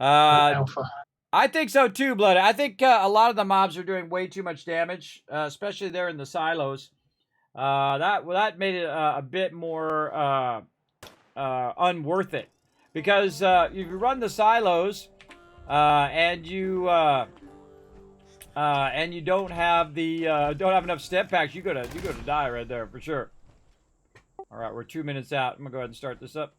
Alpha. I think so too, Blood. I think a lot of the mobs are doing way too much damage, especially there in the silos. That made it a bit more unworth it. Because if you run the silos and you don't have enough step packs, you're gonna die right there for sure. All right, we're 2 minutes out. I'm gonna go ahead and start this up.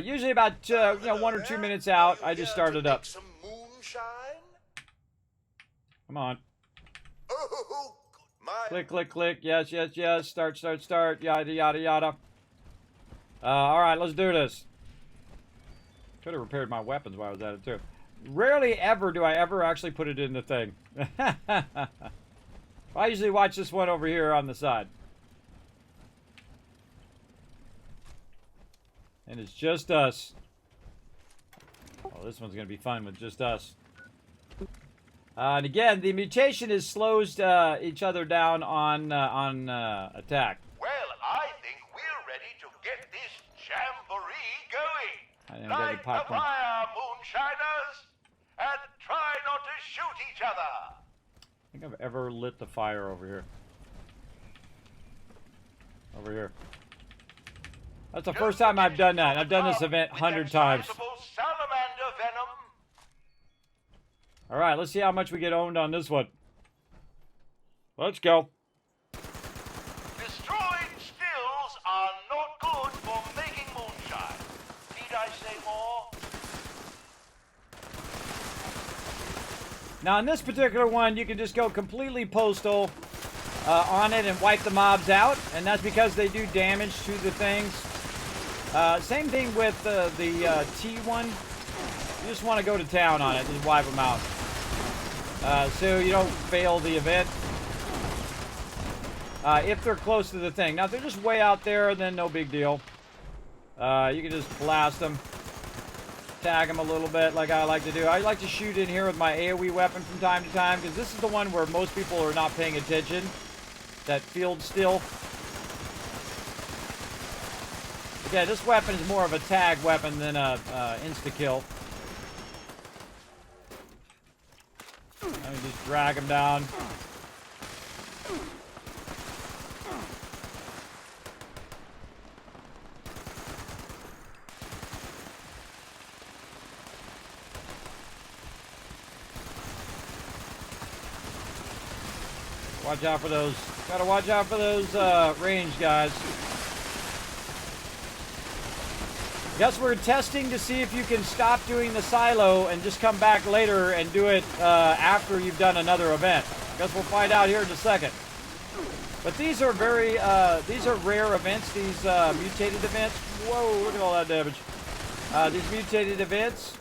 Usually about 1 or 2 minutes out, I just start it up. Some moonshine? Come on. Oh, my. Click, click, click. Yes, yes, yes. Start, start, start. Yada, yada, yada. All right, let's do this. Could have repaired my weapons while I was at it too. Rarely ever do I ever actually put it in the thing. I usually watch this one over here on the side. And it's just us. Oh, this one's going to be fun with just us. And again, the mutation is slows each other down on attack. Well, I think we're ready to get this jamboree going. I didn't get any Light the popcorn. fire, moonshiners, and try not to shoot each other. I think I've ever lit the fire over here. Over here. That's the first time I've done that. I've done this event 100 times. Salamander venom. All right, let's see how much we get owned on this one. Let's go. Destroyed stills are not good for making moonshine. Need I say more? Now, in this particular one, you can just go completely postal on it and wipe the mobs out, and that's because they do damage to the things. Same thing with the T1. You just want to go to town on it and wipe them out. So you don't fail the event. If they're close to the thing. Now, if they're just way out there, then no big deal. You can just blast them. Tag them a little bit like I like to do. I like to shoot in here with my AoE weapon from time to time, because this is the one where most people are not paying attention. That field still. Yeah, this weapon is more of a tag weapon than a insta-kill. Let me just drag him down. Watch out for those. Gotta watch out for those range guys. Guess we're testing to see if you can stop doing the silo and just come back later and do it after you've done another event. Guess we'll find out here in a second. But these are very, these are rare events, these mutated events. Whoa, look at all that damage. These mutated events.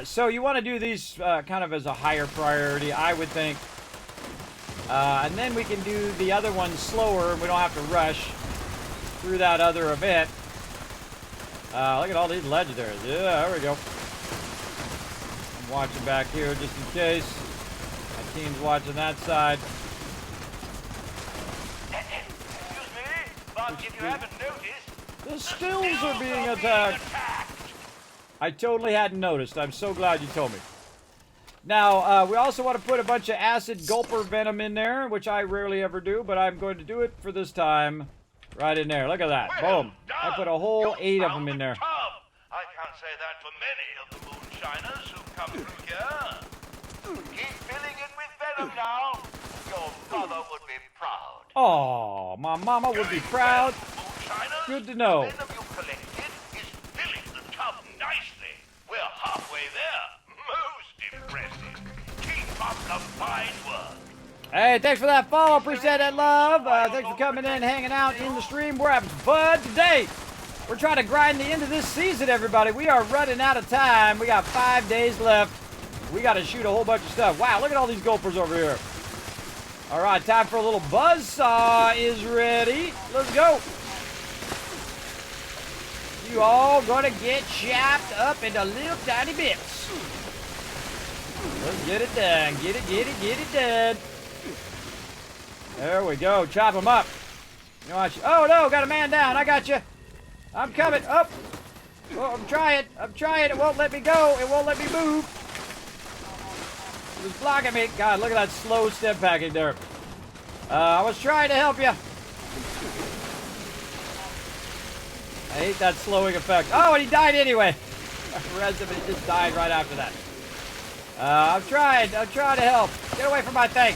So you want to do these kind of as a higher priority, I would think. And then we can do the other ones slower, and we don't have to rush through that other event. Look at all these legendaries. Yeah, there we go. I'm watching back here just in case. My team's watching that side. Excuse me, but if you haven't noticed, the stills are being attacked. I totally hadn't noticed. I'm so glad you told me. Now, we also want to put a bunch of acid gulper venom in there, which I rarely ever do, but I'm going to do it for this time. Right in there. Look at that. Well Boom. done. I put a whole 8 of them in there. I can't say that for many of the moonshiners who come through here. Keep filling it with venom now. Your mother would be proud. Oh, my mama would be proud. Moonshiners, Good to know. the venom you collected is filling the tub nicely. We're halfway there. Most impressive. Keep up the fine work. Hey, thanks for that follow. Appreciate that love. Thanks for coming in, hanging out in the stream. We're having fun today. We're trying to grind the end of this season, everybody. We are running out of time. We got 5 days left. We got to shoot a whole bunch of stuff. Wow, look at all these gulpers over here. All right, time for a little buzzsaw is ready. Let's go. You all gonna get chopped up into little tiny bits. Let's get it done. Get it done. There we go. Chop them up. You know, oh no, got a man down. I got you. I'm coming up. Oh, I'm trying. It won't let me go. It won't let me move. It was blocking me. God, look at that slow step packing there. I was trying to help you. I hate that slowing effect. Oh, and he died anyway. The rest of it just died right after that. I'm trying to help. Get away from my thing.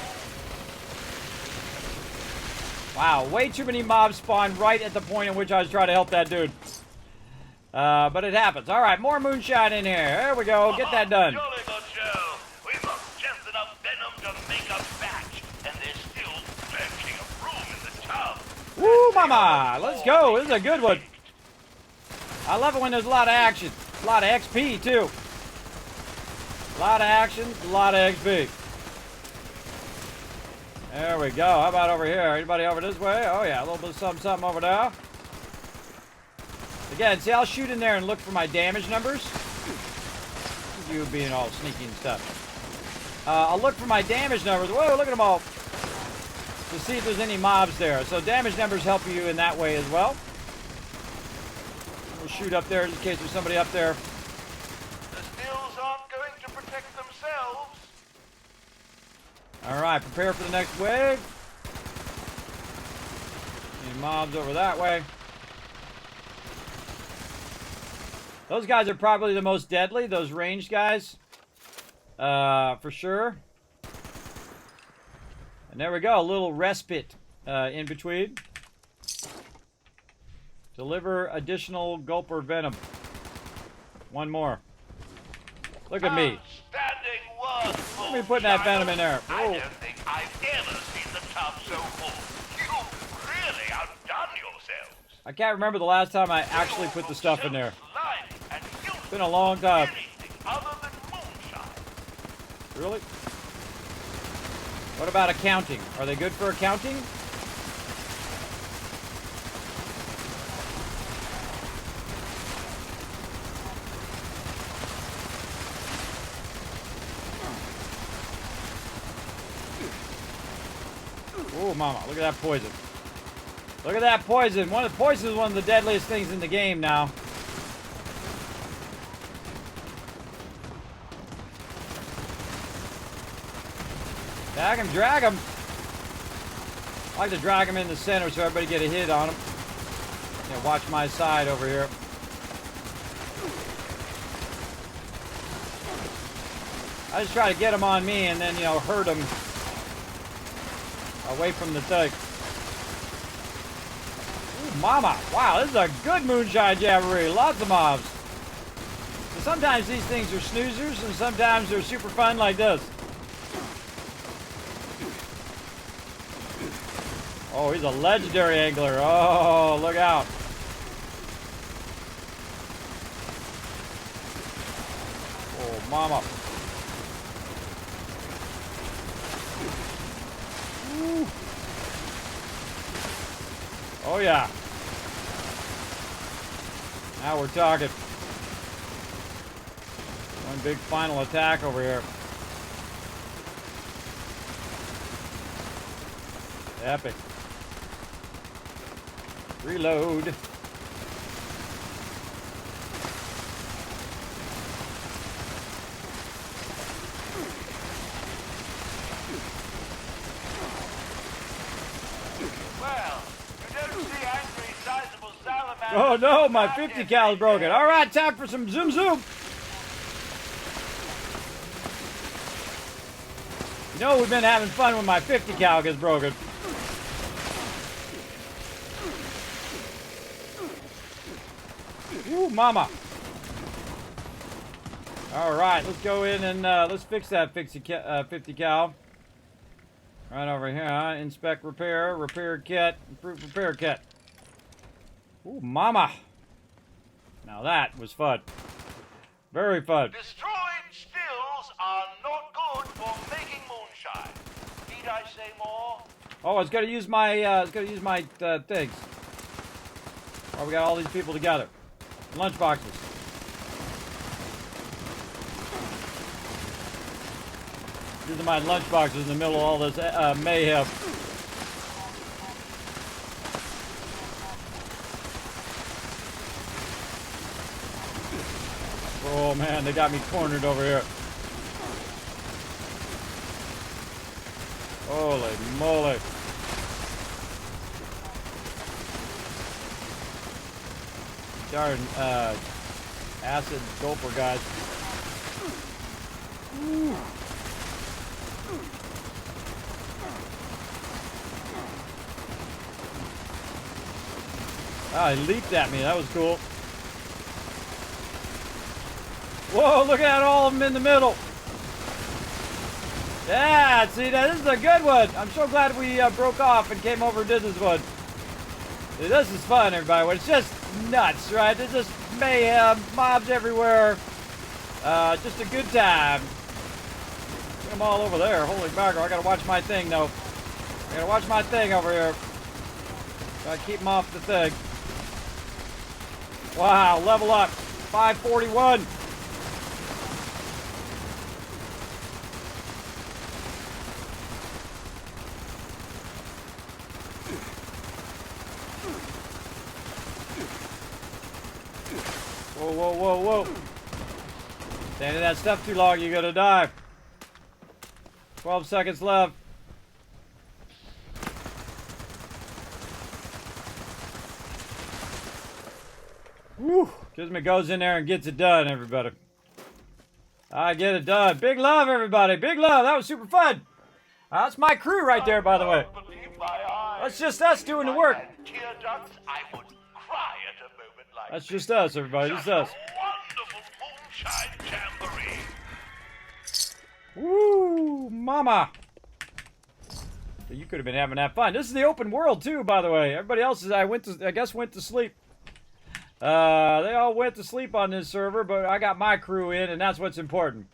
Wow, way too many mobs spawned right at the point in which I was trying to help that dude. But it happens. All right, more moonshine in here. There we go. Get that done. Jolly good show. We must just enough venom to make a batch, and there's still plenty of room in the tub. Woo, mama. Let's go. This is a good one. I love it when there's a lot of action. A lot of XP, too. A lot of action, a lot of XP. There we go. How about over here? Anybody over this way? Oh, yeah. A little bit of something over there. Again, see, I'll shoot in there and look for my damage numbers. You being all sneaky and stuff. I'll look for my damage numbers. Whoa, look at them all. To see if there's any mobs there. So damage numbers help you in that way as well. We'll shoot up there just in case there's somebody up there. The stills aren't going to protect themselves. Alright, prepare for the next wave. Any mobs over that way. Those guys are probably the most deadly, those ranged guys. For sure. And there we go, a little respite in between. Deliver additional gulper venom. One more. Look at me. Outstanding work, Let me put that venom in there. I Oh. don't think I've ever seen the tub so full. You've really outdone yourselves. I can't remember the last time I actually put the stuff in there. Slimy and It's been a long time. anything other than moonshine. Really? What about accounting? Are they good for accounting? Oh, mama, look at that poison. Look at that poison. Poison is one of the deadliest things in the game now. Drag him, drag him. I like to drag him in the center so everybody get a hit on him. Yeah, watch my side over here. I just try to get him on me and then, you know, hurt him away from the thing. Ooh, mama. Wow, this is a good moonshine jamboree. Lots of mobs. So sometimes these things are snoozers and sometimes they're super fun like this. Oh, he's a legendary angler. Oh, look out. Oh, mama. Ooh. Oh, yeah. Now we're talking. One big final attack over here. Epic. Reload. Well, you don't see angry, sizable salamanders. Oh no, my 50 cal is broken. All right, time for some zoom zoom. You know we've been having fun when my 50 cal gets broken. Ooh, mama. All right, let's go in and let's fix that 50 cal. Right over here, huh? Inspect, repair, repair kit, improve repair kit. Ooh, mama. Now that was fun. Very fun. Destroyed stills are not good for making moonshine. Need I say more? Oh, it's gonna use my things. Oh, we got all these people together. Lunch boxes. These are my lunch boxes in the middle of all this mayhem. Oh man, they got me cornered over here. Holy moly. Darn acid gulper guys. Ooh. Ah, he leaped at me. That was cool. Whoa, look at all of them in the middle. Yeah, see, this is a good one. I'm so glad we broke off and came over and did this one. See, this is fun, everybody. When it's just nuts, right? There's just mayhem, mobs everywhere. Just a good time. Get them all over there. Holy mackerel, I gotta watch my thing, though. I gotta watch my thing over here. Gotta keep them off the thing. Wow, level up. 541. Whoa, whoa, whoa, whoa. Standing that stuff too long, you're gonna die. 12 seconds left. Woo! Kismet goes in there and gets it done, everybody. I get it done. Big love, everybody. Big love. That was super fun. That's my crew right there, by the way. That's just us doing the work. That's just us, everybody. Just us. Woo, mama. So you could have been having that fun. This is the open world too, by the way. Everybody else I guess went to sleep. They all went to sleep on this server, but I got my crew in, and that's what's important.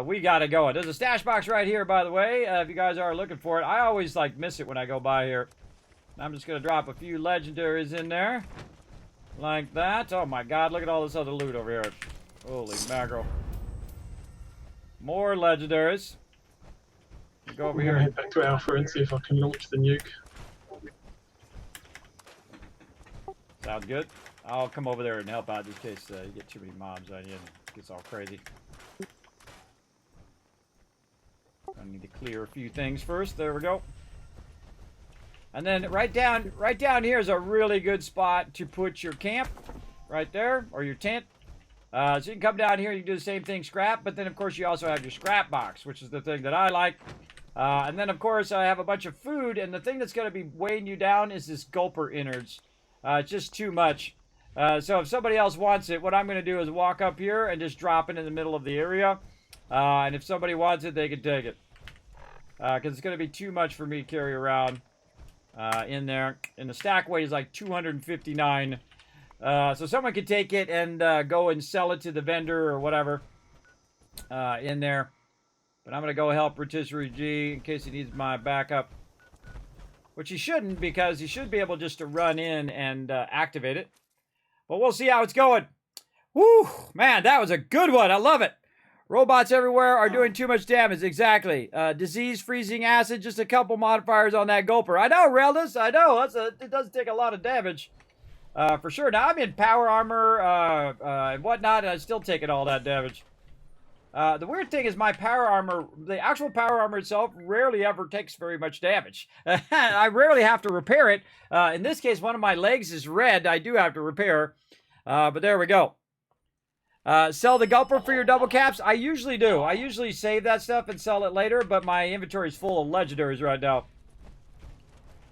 We got it going. There's a stash box right here, by the way, if you guys are looking for it. I always, like, miss it when I go by here. I'm just going to drop a few legendaries in there. Like that. Oh, my God. Look at all this other loot over here. Holy mackerel. More legendaries. Go over here. Head back to Alpha and see if I can launch the nuke. Sounds good. I'll come over there and help out just in case you get too many mobs on you and it gets all crazy. I need to clear a few things first. There we go. And then right down here is a really good spot to put your camp. Right there, or your tent. So you can come down here, you can do the same thing, scrap, but then of course you also have your scrap box, which is the thing that I like. And then of course I have a bunch of food, and the thing that's going to be weighing you down is this gulper innards. It's just too much. So if somebody else wants it, what I'm going to do is walk up here and just drop it in the middle of the area. And if somebody wants it, they can take it. Because it's going to be too much for me to carry around in there. And the stack weight is like 259. So someone could take it and go and sell it to the vendor or whatever in there. But I'm going to go help Rotisserie G in case he needs my backup. Which he shouldn't, because he should be able just to run in and activate it. But we'll see how it's going. Woo! Man, that was a good one. I love it. Robots everywhere are doing too much damage. Exactly. Disease, freezing acid, just a couple modifiers on that gulper. I know, Reldus. I know. It does take a lot of damage. For sure. Now, I'm in power armor and whatnot, and I'm still taking all that damage. The weird thing is my power armor, the actual power armor itself, rarely ever takes very much damage. I rarely have to repair it. In this case, one of my legs is red. I do have to repair. But there we go. Sell the gulper for your double caps? I usually do. I usually save that stuff and sell it later, but my inventory is full of legendaries right now.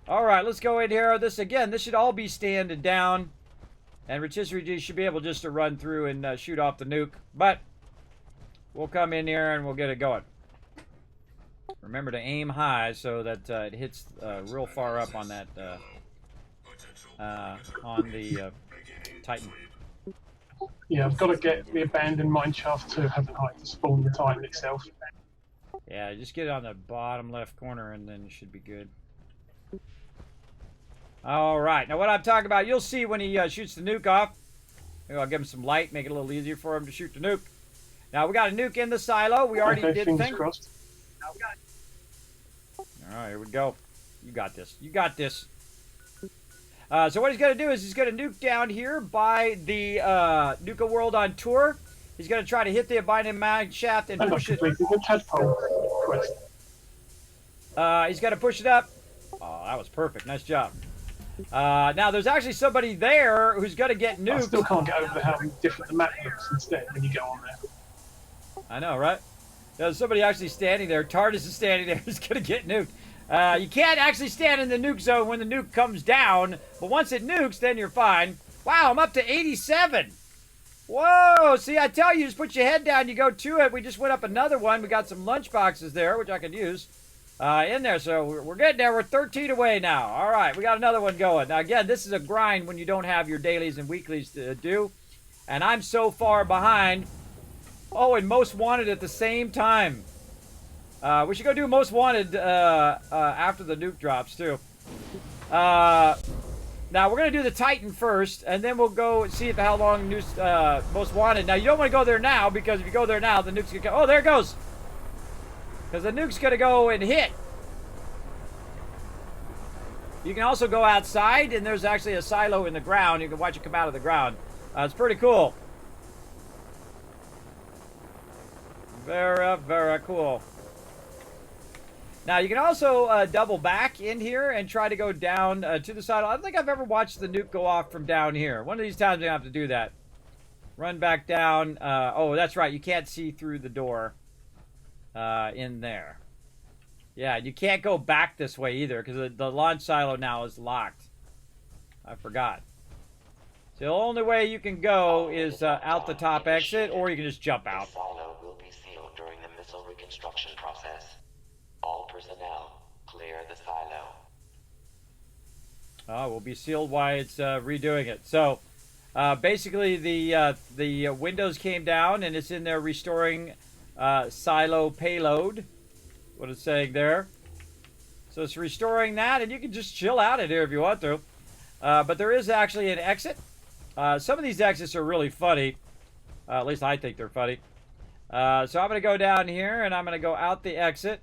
Alright, let's go in here. This should all be standing down. And Rotisserie G should be able just to run through and shoot off the nuke. But we'll come in here and we'll get it going. Remember to aim high so that it hits real far up on that on the Titan. Yeah, I've got to get the abandoned mineshaft to have the height to spawn the Titan itself. Yeah, just get it on the bottom left corner and then you should be good. Alright, now what I'm talking about, you'll see when he shoots the nuke off. Maybe I'll give him some light, make it a little easier for him to shoot the nuke. Now, we got a nuke in the silo. We already did the thing. Crossed. Alright, here we go. You got this. You got this. So what he's going to do is he's going to nuke down here by the Nuka World on Tour. He's going to try to hit the abandoned mine shaft and push it. He's going to push it up. Oh, that was perfect. Nice job. Now, there's actually somebody there who's going to get nuked. I still can't get over how different the map looks instead when you go on there. I know, right? There's somebody actually standing there. TARDIS is standing there. He's going to get nuked. You can't actually stand in the nuke zone when the nuke comes down. But once it nukes, then you're fine. Wow, I'm up to 87. Whoa, see, I tell you, just put your head down, you go to it. We just went up another one. We got some lunch boxes there, which I could use in there. So we're getting there. We're 13 away now. All right, we got another one going. Now, again, this is a grind when you don't have your dailies and weeklies to do. And I'm so far behind. Oh, and Most Wanted at the same time. We should go do Most Wanted after the nuke drops, too. Now, we're going to do the Titan first, and then we'll go and see how long Most Wanted. Now, you don't want to go there now, because if you go there now, the nuke's going to go... Oh, there it goes! Because the nuke's going to go and hit. You can also go outside, and there's actually a silo in the ground. You can watch it come out of the ground. It's pretty cool. Very, very cool. Now, you can also double back in here and try to go down to the side. I don't think I've ever watched the nuke go off from down here. One of these times I'm going to have to do that. Run back down. Oh, that's right. You can't see through the door in there. Yeah, you can't go back this way either because the launch silo now is locked. I forgot. So the only way you can go is out the top exit, or you can just jump out. The silo will be sealed during the missile reconstruction process. All personnel, clear the silo. Oh, will be sealed while it's redoing it. So, basically, the windows came down, and it's in there restoring silo payload. What it's saying there. So it's restoring that, and you can just chill out in here if you want to. But there is actually an exit. Some of these exits are really funny. At least I think they're funny. So I'm going to go down here, and I'm going to go out the exit.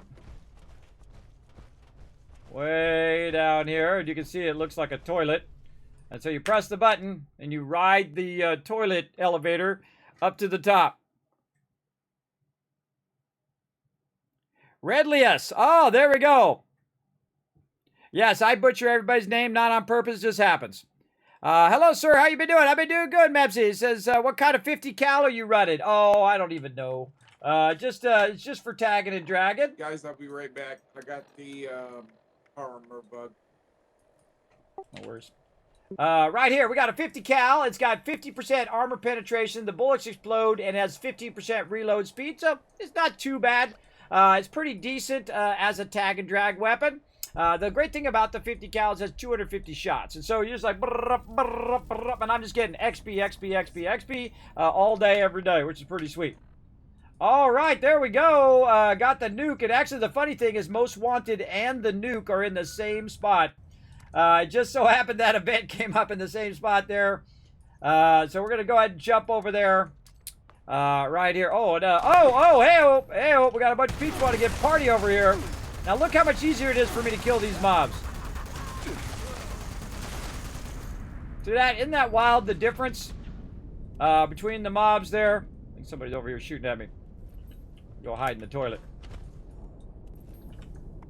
Way down here, and you can see it looks like a toilet. And so you press the button, and you ride the toilet elevator up to the top. Redlius. Oh, there we go. Yes, I butcher everybody's name, not on purpose, just happens. Hello, sir. How you been doing? I've been doing good, Mepsy. It says, what kind of 50 cal are you running? Oh, I don't even know. It's just for tagging and dragging. Guys, I'll be right back. I got the armor bug. No worries. Right here, we got a 50 cal. It's got 50% armor penetration. The bullets explode and has 15% reload speed, so it's not too bad. It's pretty decent as a tag and drag weapon. The great thing about the 50 cal is it has 250 shots. And so you're just like, and I'm just getting XP, XP, XP, XP all day, every day, which is pretty sweet. All right, there we go. Got the nuke. And actually, the funny thing is Most Wanted and the nuke are in the same spot. It just so happened that event came up in the same spot there. So we're going to go ahead and jump over there. Right here. Oh, and, hey, we got a bunch of people want to get party over here. Now look how much easier it is for me to kill these mobs. See that? Isn't that wild, the difference between the mobs there? I think somebody's over here shooting at me. Go hide in the toilet.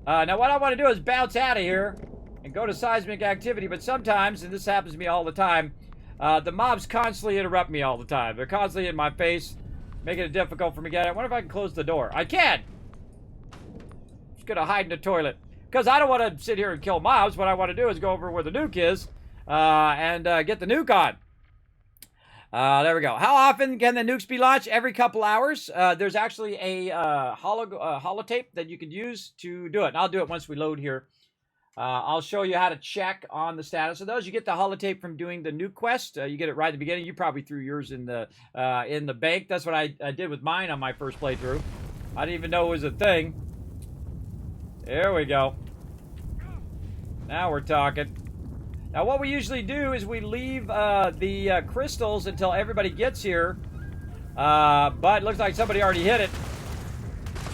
Now what I want to do is bounce out of here and go to seismic activity, but sometimes, and this happens to me all the time, the mobs constantly interrupt me all the time. They're constantly in my face, making it difficult for me to get out. I wonder if I can close the door. I can! Just gonna hide in the toilet. Because I don't want to sit here and kill mobs. What I want to do is go over where the nuke is and get the nuke on. There we go. How often can the nukes be launched? Every couple hours. There's actually a holotape that you could use to do it. And I'll do it once we load here. I'll show you how to check on the status of those. You get the holotape from doing the nuke quest. You get it right at the beginning. You probably threw yours in the bank. That's what I did with mine on my first playthrough. I didn't even know it was a thing. There we go. Now we're talking. Now what we usually do is we leave the crystals until everybody gets here. But it looks like somebody already hit it.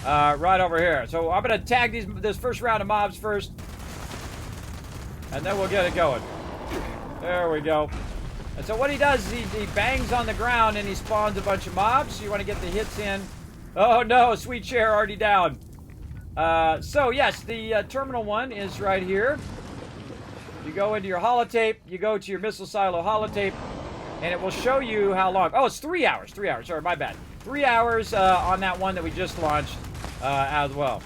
Right over here. So I'm going to tag this first round of mobs first. And then we'll get it going. There we go. And so what he does is he bangs on the ground and he spawns a bunch of mobs. So you want to get the hits in. Oh no, sweet chair already down. So yes, the terminal one is right here. You go into your holotape, you go to your missile silo holotape, and it will show you how long. Oh, it's 3 hours. 3 hours. Sorry, my bad. 3 hours on that one that we just launched as well.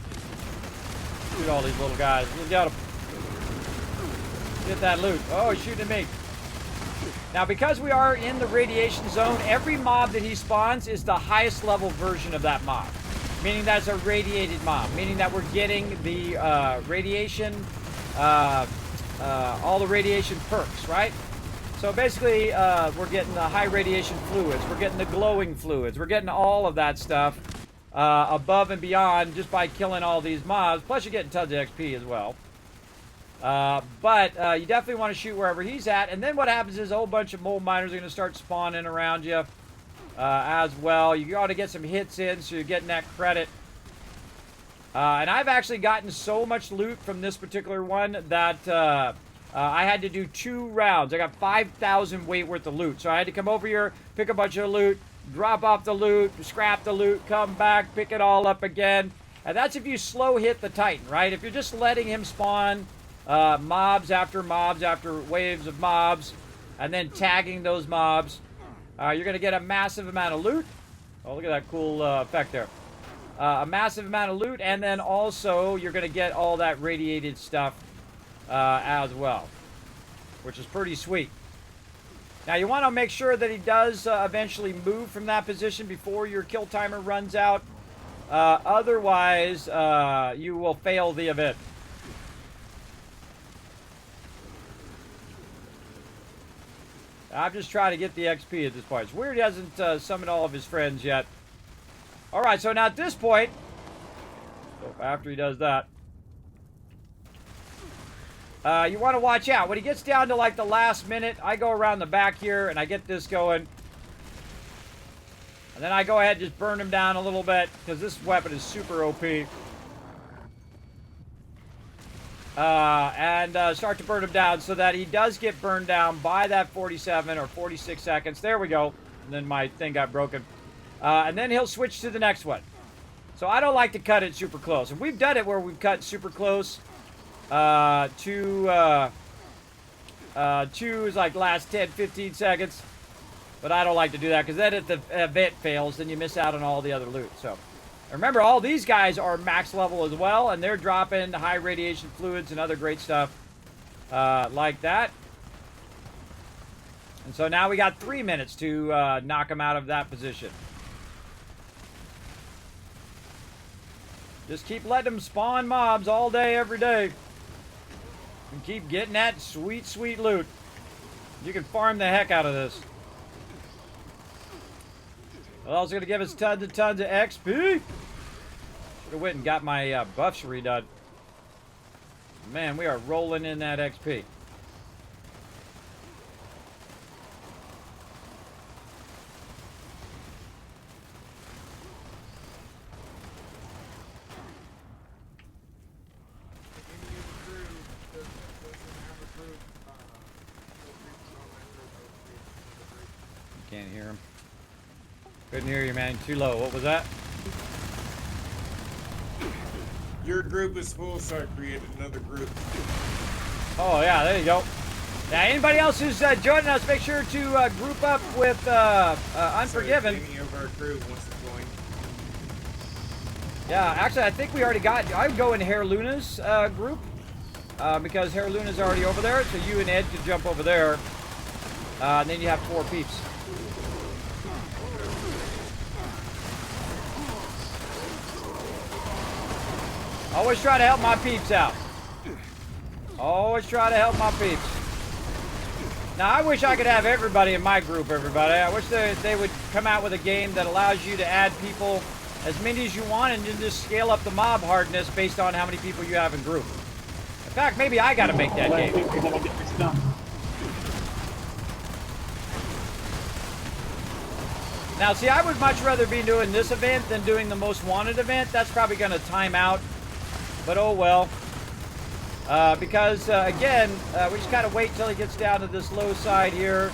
Shoot all these little guys. You got them. Get that loot. Oh, he's shooting at me. Now, because we are in the radiation zone, every mob that he spawns is the highest level version of that mob. Meaning that's a radiated mob. Meaning that we're getting the radiation, all the radiation perks, right? So basically, we're getting the high radiation fluids. We're getting the glowing fluids. We're getting all of that stuff above and beyond just by killing all these mobs. Plus, you're getting tons of XP as well. But you definitely want to shoot wherever he's at. And then what happens is a whole bunch of mole miners are going to start spawning around you as well. You got to get some hits in, so you're getting that credit. And I've actually gotten so much loot from this particular one that I had to do 2 rounds. I got 5,000 weight worth of loot. So I had to come over here, pick a bunch of loot, drop off the loot, scrap the loot, come back, pick it all up again. And that's if you slow hit the Titan, right? If you're just letting him spawn mobs after waves of mobs, and then tagging those mobs, you're going to get a massive amount of loot. Oh, look at that cool effect there. A massive amount of loot, and then also you're going to get all that radiated stuff as well, which is pretty sweet. Now you want to make sure that he does eventually move from that position before your kill timer runs out. Otherwise, you will fail the event. I'm just trying to get the XP at this point. It's weird he hasn't summoned all of his friends yet. Alright, so now at this point, after he does that, you want to watch out. When he gets down to like the last minute, I go around the back here and I get this going. And then I go ahead and just burn him down a little bit, because this weapon is super OP. And start to burn him down so that he does get burned down by that 47 or 46 seconds. There we go. And then my thing got broken. And then he'll switch to the next one. So I don't like to cut it super close. And we've done it where we've cut super close to is like last 10, 15 seconds. But I don't like to do that, because then if the event fails, then you miss out on all the other loot. So remember, all these guys are max level as well, and they're dropping high radiation fluids and other great stuff like that. And so now we got 3 minutes to knock them out of that position. Just keep letting them spawn mobs all day, every day. And keep getting that sweet, sweet loot. You can farm the heck out of this. Well, it's going to give us tons and tons of XP. Should have went and got my buffs redone. Man, we are rolling in that XP. Can't hear him. Couldn't hear you, man. Too low. What was that? Your group is full, so I created another group. Oh, yeah, there you go. Now, anybody else who's joining us, make sure to group up with Unforgiven. So if any of our group wants to join. Yeah, actually, I think we already got... I would go in Hair Luna's group, because Hair Luna's already over there, so you and Ed could jump over there. And then you have 4 peeps. Always try to help my peeps out. Always try to help my peeps. Now, I wish I could have everybody in my group, everybody. I wish they would come out with a game that allows you to add people, as many as you want, and then just scale up the mob hardness based on how many people you have in group. In fact, maybe I gotta make that game. Now, see, I would much rather be doing this event than doing the Most Wanted event. That's probably gonna time out. But oh well. Because, again, we just gotta wait till he gets down to this low side here.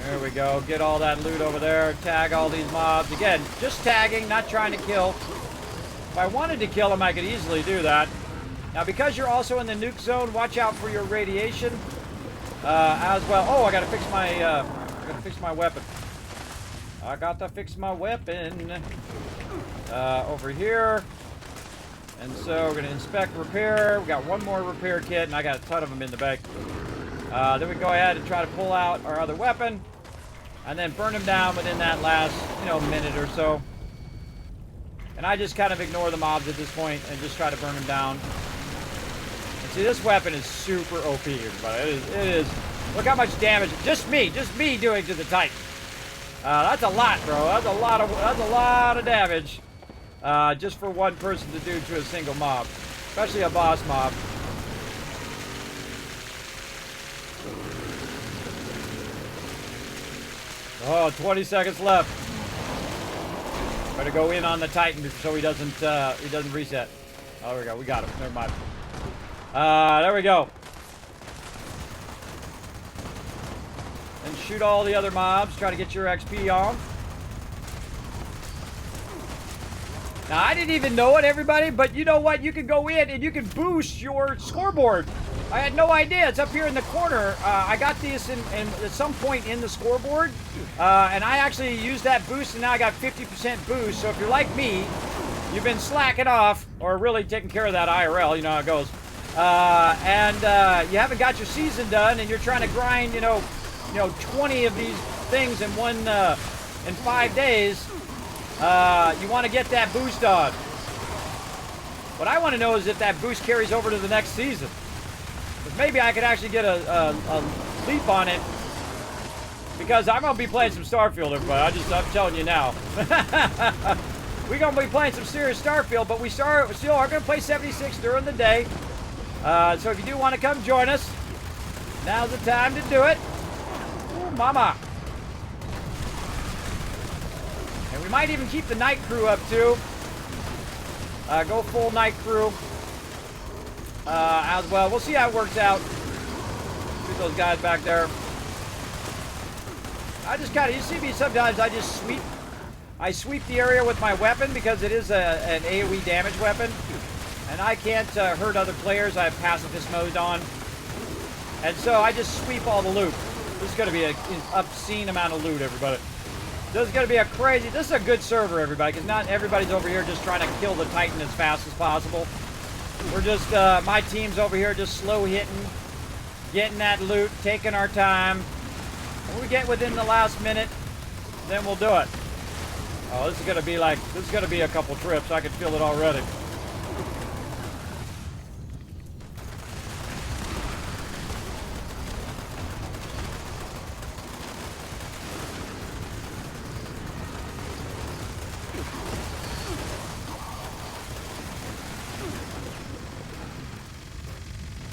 There we go. Get all that loot over there. Tag all these mobs. Again, just tagging, not trying to kill. If I wanted to kill him, I could easily do that. Now, because you're also in the nuke zone, watch out for your radiation as well. Oh, I gotta fix my weapon. I got to fix my weapon over here. And so we're going to inspect repair. We got one more repair kit, and I got a ton of them in the bag. Then we go ahead and try to pull out our other weapon, and then burn them down within that last, minute or so. And I just kind of ignore the mobs at this point and just try to burn them down. And see, this weapon is super OP, everybody. It is. Look how much damage just me doing to the Titan. That's a lot, bro. That's a lot of damage. Just for one person to do to a single mob. Especially a boss mob. Oh, 20 seconds left. Better go in on the Titan so he doesn't reset. Oh, there we go. We got him. Never mind. There we go. and shoot all the other mobs. Try to get your XP on. Now, I didn't even know it, everybody, but you know what? You can go in and you can boost your scoreboard. I had no idea. It's up here in the corner. I got these in at some point in the scoreboard, and I actually used that boost, and now I got 50% boost. So if you're like me, you've been slacking off or really taking care of that IRL, you know how it goes, and you haven't got your season done, and you're trying to grind, 20 of these things in 5 days. You want to get that boost on. What I want to know is if that boost carries over to the next season. Because maybe I could actually get a leap on it. Because I'm going to be playing some Starfield, everybody. I'm telling you now. We're going to be playing some serious Starfield, but we still are going to play 76 during the day. So if you do want to come join us, now's the time to do it. Ooh, mama. And we might even keep the night crew up too. Go full night crew as well. We'll see how it works out. Shoot those guys back there. I just kind of, you see me sometimes, I sweep the area with my weapon because it is an AoE damage weapon. And I can't hurt other players. I have pacifist mode on. And so I just sweep all the loot. This is going to be an obscene amount of loot, everybody. This is going to be this is a good server, everybody, because not everybody's over here just trying to kill the Titan as fast as possible. We're just, my team's over here just slow hitting, getting that loot, taking our time. When we get within the last minute, then we'll do it. Oh, this is going to be a couple trips. I can feel it already.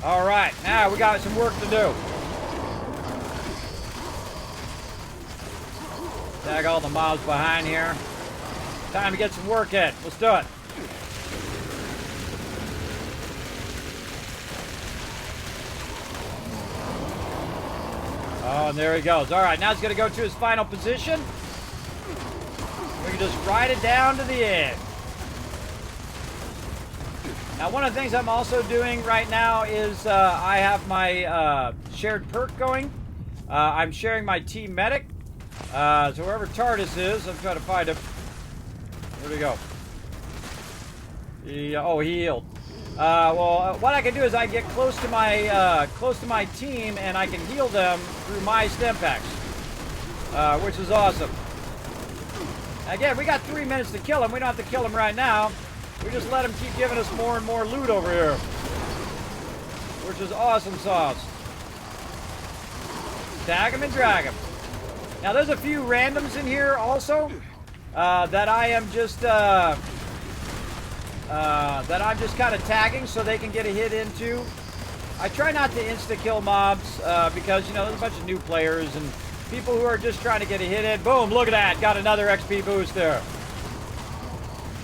All right, now we got some work to do. Tag all the mobs behind here. Time to get some work in. Let's do it. Oh, and there he goes. All right, now he's going to go to his final position. We can just ride it down to the end. Now, one of the things I'm also doing right now is I have my shared perk going. I'm sharing my team medic. So wherever TARDIS is, I'm trying to find him. Where'd he go? He healed. Well, what I can do is I get close to my team, and I can heal them through my stem packs, which is awesome. Again, we got 3 minutes to kill him. We don't have to kill him right now. We just let him keep giving us more and more loot over here, which is awesome sauce. Tag him and drag him. Now, there's a few randoms in here also that I am just kind of tagging so they can get a hit into. I try not to insta-kill mobs because, there's a bunch of new players and people who are just trying to get a hit in. Boom, look at that. Got another XP boost there.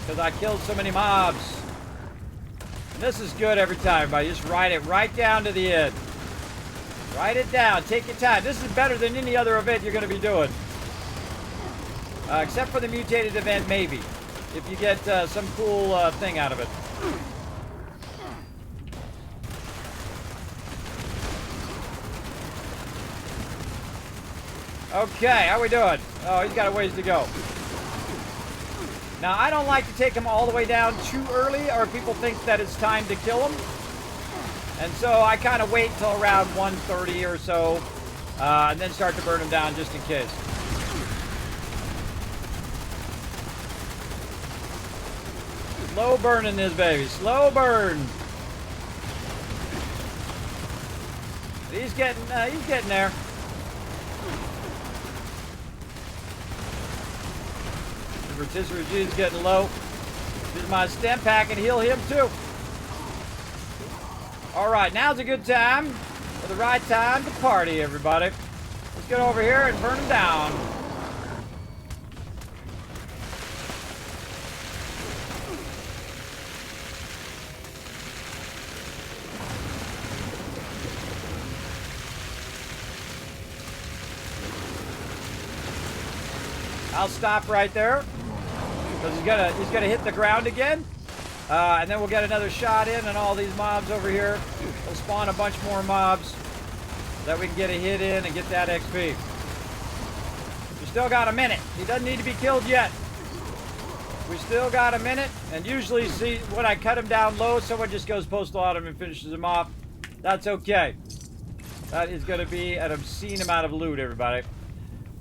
Because I killed so many mobs. And this is good every time, everybody. Just ride it right down to the end. Write it down. Take your time. This is better than any other event you're going to be doing. Except for the mutated event, maybe. If you get some cool thing out of it. Okay, how we doing? Oh, he's got a ways to go. Now, I don't like to take him all the way down too early, or people think that it's time to kill him. And so I kind of wait till around 1:30 or so, and then start to burn him down just in case. Slow burning this baby. Slow burn. He's getting there. The rotisserie G's getting low. Use my stem pack and heal him too. All right, now's a good time, or the right time to party, everybody. Let's get over here and burn him down. I'll stop right there because he's gonna hit the ground again. And then we'll get another shot in on all these mobs over here. We'll spawn a bunch more mobs that we can get a hit in and get that XP. We still got a minute. He doesn't need to be killed yet. We still got a minute. And usually, see, when I cut him down low, someone just goes postal on him and finishes him off. That's okay. That is going to be an obscene amount of loot, everybody.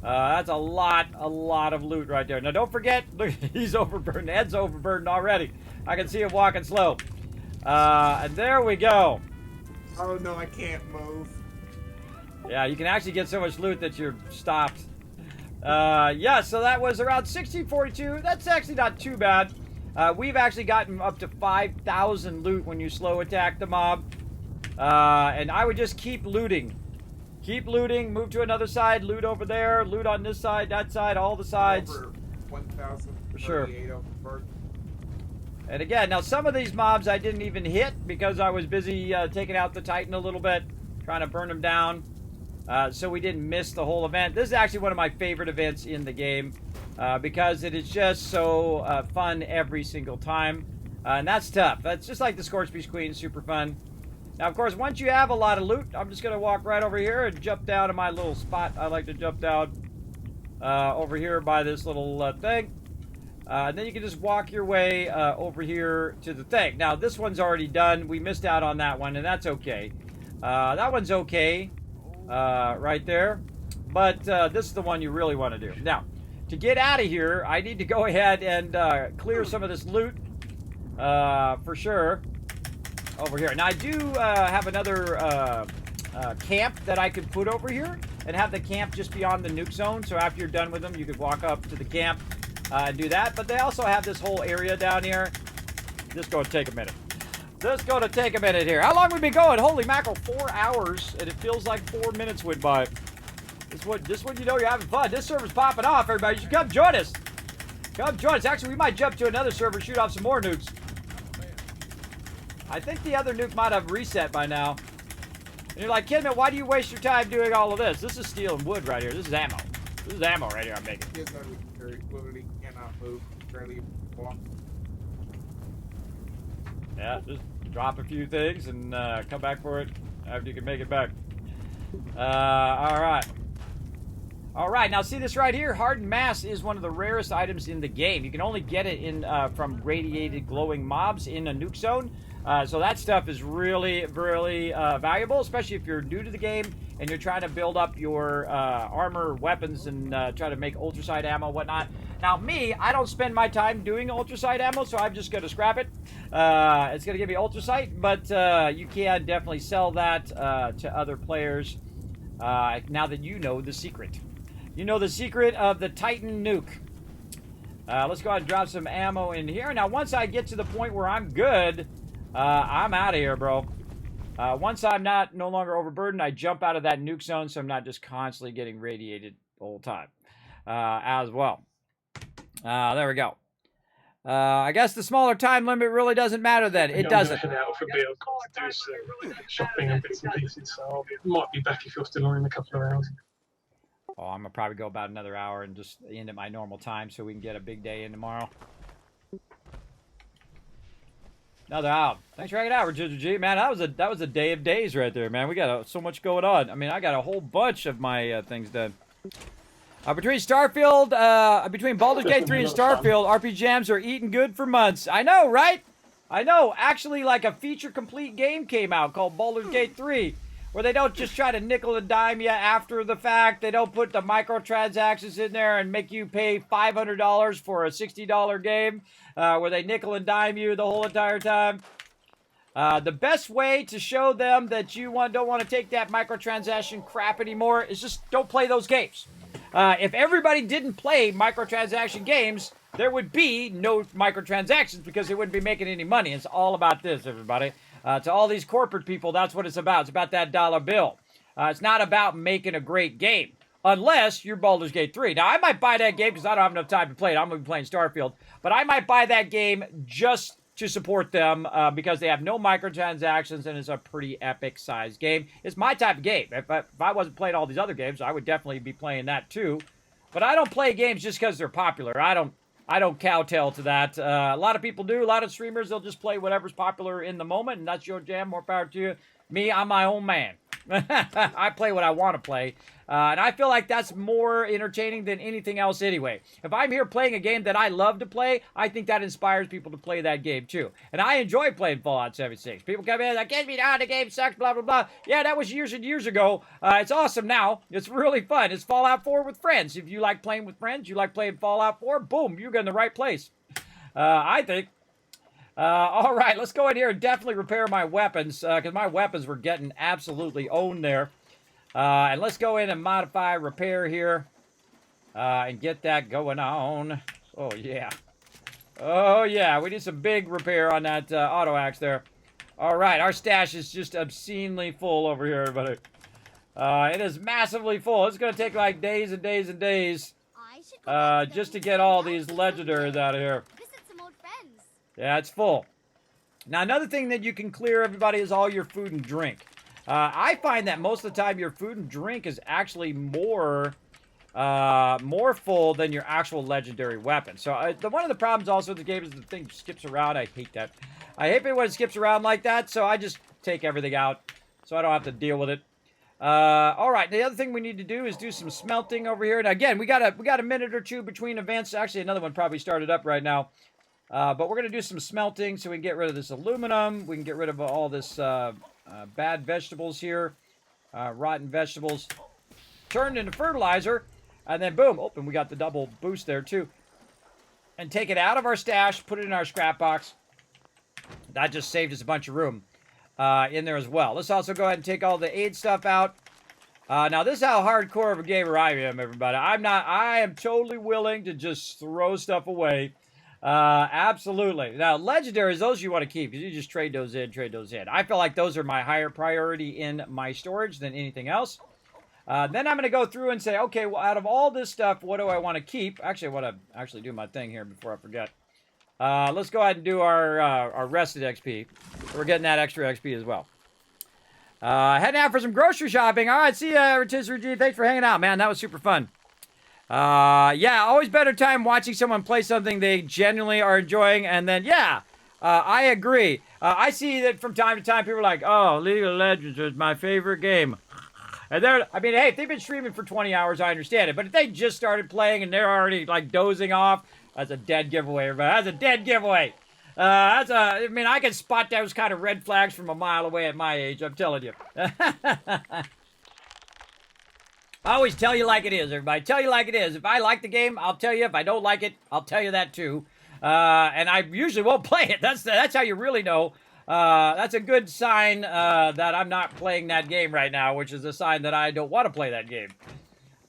That's a lot of loot right there. Now, don't forget, look, he's overburdened. Ed's overburdened already. I can see him walking slow. And there we go. Oh, no, I can't move. Yeah, you can actually get so much loot that you're stopped. Yeah, so that was around 1642. That's actually not too bad. We've actually gotten up to 5,000 loot when you slow attack the mob. And I would just keep looting. Keep looting, move to another side, loot over there, loot on this side, that side, all the sides. Over 1,000 for sure. Overburden. And again, now some of these mobs I didn't even hit because I was busy taking out the Titan a little bit, trying to burn him down. So we didn't miss the whole event. This is actually one of my favorite events in the game because it is just so fun every single time. And that's tough. That's just like the Scorched Beast Queen, super fun. Now, of course, once you have a lot of loot, I'm just going to walk right over here and jump down to my little spot. I like to jump down over here by this little thing. And then you can just walk your way over here to the thing. Now, this one's already done. We missed out on that one, and that's okay. That one's okay right there. But this is the one you really want to do. Now, to get out of here, I need to go ahead and clear some of this loot for sure. Over here. Now, I do have another camp that I could put over here and have the camp just beyond the nuke zone. So after you're done with them, you could walk up to the camp and do that. But they also have this whole area down here. This is going to take a minute. This is going to take a minute here. How long have we been going? Holy mackerel, 4 hours, and it feels like 4 minutes went by. This one, you know you're having fun. This server's popping off, everybody. You should come join us. Come join us. Actually, we might jump to another server, shoot off some more nukes. I think the other nuke might have reset by now. And you're like, Kismet, why do you waste your time doing all of this? This is steel and wood right here. This is ammo. This is ammo right here I'm making. He has no carry fluidity, cannot move, barely walk. Yeah, just drop a few things and come back for it after you can make it back. Alright. Alright, now see this right here? Hardened mass is one of the rarest items in the game. You can only get it in from radiated glowing mobs in a nuke zone. So that stuff is really, really valuable, especially if you're new to the game and you're trying to build up your armor, weapons, and try to make ultrasight ammo, whatnot. Now, me, I don't spend my time doing ultrasight ammo, so I'm just going to scrap it. It's going to give me ultrasight, but you can definitely sell that to other players now that you know the secret. You know the secret of the Titan nuke. Let's go ahead and drop some ammo in here. Now, once I get to the point where I'm good, I'm out of here, bro. Once I'm no longer overburdened, I jump out of that nuke zone, so I'm not just constantly getting radiated the whole time as well. There we go. I guess the smaller time limit really doesn't matter then. It doesn't. I'm out for a bit. I've got to do some shopping and bits and pieces, so I might be back if you're still on in a couple of hours. Oh, I'm going to probably go about another hour and just end at my normal time so we can get a big day in tomorrow. Another hour. Thanks for hanging out, Ginger G. Man, that was a day of days right there, man. We got so much going on. I mean, I got a whole bunch of my things done. Between Starfield, between Baldur's Gate 3 and Starfield, RPG Jams are eating good for months. I know, right? I know. Actually, like a feature-complete game came out called Baldur's Gate 3, where they don't just try to nickel and dime you after the fact. They don't put the microtransactions in there and make you pay $500 for a $60 game, where they nickel and dime you the whole entire time. The best way to show them that you don't want to take that microtransaction crap anymore is just don't play those games. If everybody didn't play microtransaction games, there would be no microtransactions because they wouldn't be making any money. It's all about this, everybody. To all these corporate people, that's what it's about. It's about that dollar bill. It's not about making a great game, unless you're Baldur's Gate 3. Now, I might buy that game because I don't have enough time to play it. I'm going to be playing Starfield. But I might buy that game just to support them because they have no microtransactions and it's a pretty epic-sized game. It's my type of game. If I wasn't playing all these other games, I would definitely be playing that too. But I don't play games just because they're popular. I don't kowtow to that. A lot of people do. A lot of streamers, they'll just play whatever's popular in the moment, and that's your jam. More power to you. Me, I'm my own man. I play what I want to play. And I feel like that's more entertaining than anything else anyway. If I'm here playing a game that I love to play, I think that inspires people to play that game too. And I enjoy playing Fallout 76. People come in like, get me down, the game sucks, blah, blah, blah. Yeah, that was years and years ago. It's awesome now. It's really fun. It's Fallout 4 with friends. If you like playing with friends, you like playing Fallout 4, boom, you're in the right place. I think. All right, let's go in here and definitely repair my weapons, because my weapons were getting absolutely owned there. And let's go in and modify repair here, and get that going on. Oh, yeah. Oh, yeah, we need some big repair on that auto axe there. All right, our stash is just obscenely full over here, everybody. It is massively full. It's going to take like days and days and days just to get all these legendaries out of here. Yeah, it's full. Now, another thing that you can clear, everybody, is all your food and drink. I find that most of the time your food and drink is actually more full than your actual legendary weapon. So one of the problems also with the game is the thing skips around. I hate that. I hate it when it skips around like that, so I just take everything out so I don't have to deal with it. All right, the other thing we need to do is do some smelting over here. And again, we got a minute or two between events. Actually, another one probably started up right now. But we're going to do some smelting so we can get rid of this aluminum. We can get rid of all this bad vegetables here. Rotten vegetables. Turned into fertilizer. And then boom. Oh, and we got the double boost there too. And take it out of our stash. Put it in our scrap box. That just saved us a bunch of room in there as well. Let's also go ahead and take all the aid stuff out. Now, this is how hardcore of a gamer I am, everybody. I am totally willing to just throw stuff away. Absolutely. Now, legendaries, those you want to keep, because you just trade those in. I feel like those are my higher priority in my storage than anything else. Then I'm going to go through and say, okay, well, out of all this stuff, what do I want to keep? Actually, I want to actually do my thing here before I forget. Let's go ahead and do our rested XP. We're getting that extra XP as well. Heading out for some grocery shopping. All right, see ya, Rotisserie G. Thanks for hanging out, man. That was super fun. Yeah, always better time watching someone play something they genuinely are enjoying, and then, yeah, I agree. I see that from time to time, people are like, oh, League of Legends is my favorite game. And I mean, hey, if they've been streaming for 20 hours, I understand it, but if they just started playing and they're already, like, dozing off, that's a dead giveaway, everybody. That's a dead giveaway. I mean, I can spot those kind of red flags from a mile away at my age, I'm telling you. I always tell you like it is, everybody. Tell you like it is. If I like the game, I'll tell you. If I don't like it, I'll tell you that too. And I usually won't play it. That's how you really know. That's a good sign that I'm not playing that game right now, which is a sign that I don't want to play that game.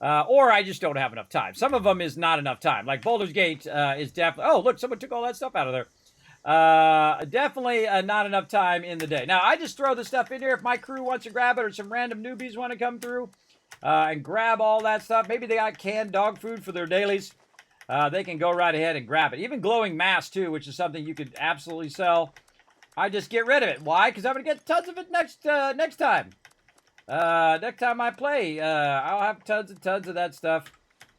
Or I just don't have enough time. Some of them is not enough time. Like Baldur's Gate is definitely... Oh, look, someone took all that stuff out of there. Definitely not enough time in the day. Now, I just throw this stuff in here if my crew wants to grab it or some random newbies want to come through. And grab all that stuff. Maybe they got canned dog food for their dailies. They can go right ahead and grab it. Even glowing mass, too, which is something you could absolutely sell. I just get rid of it. Why? Because I'm going to get tons of it next time. Next time I play, I'll have tons and tons of that stuff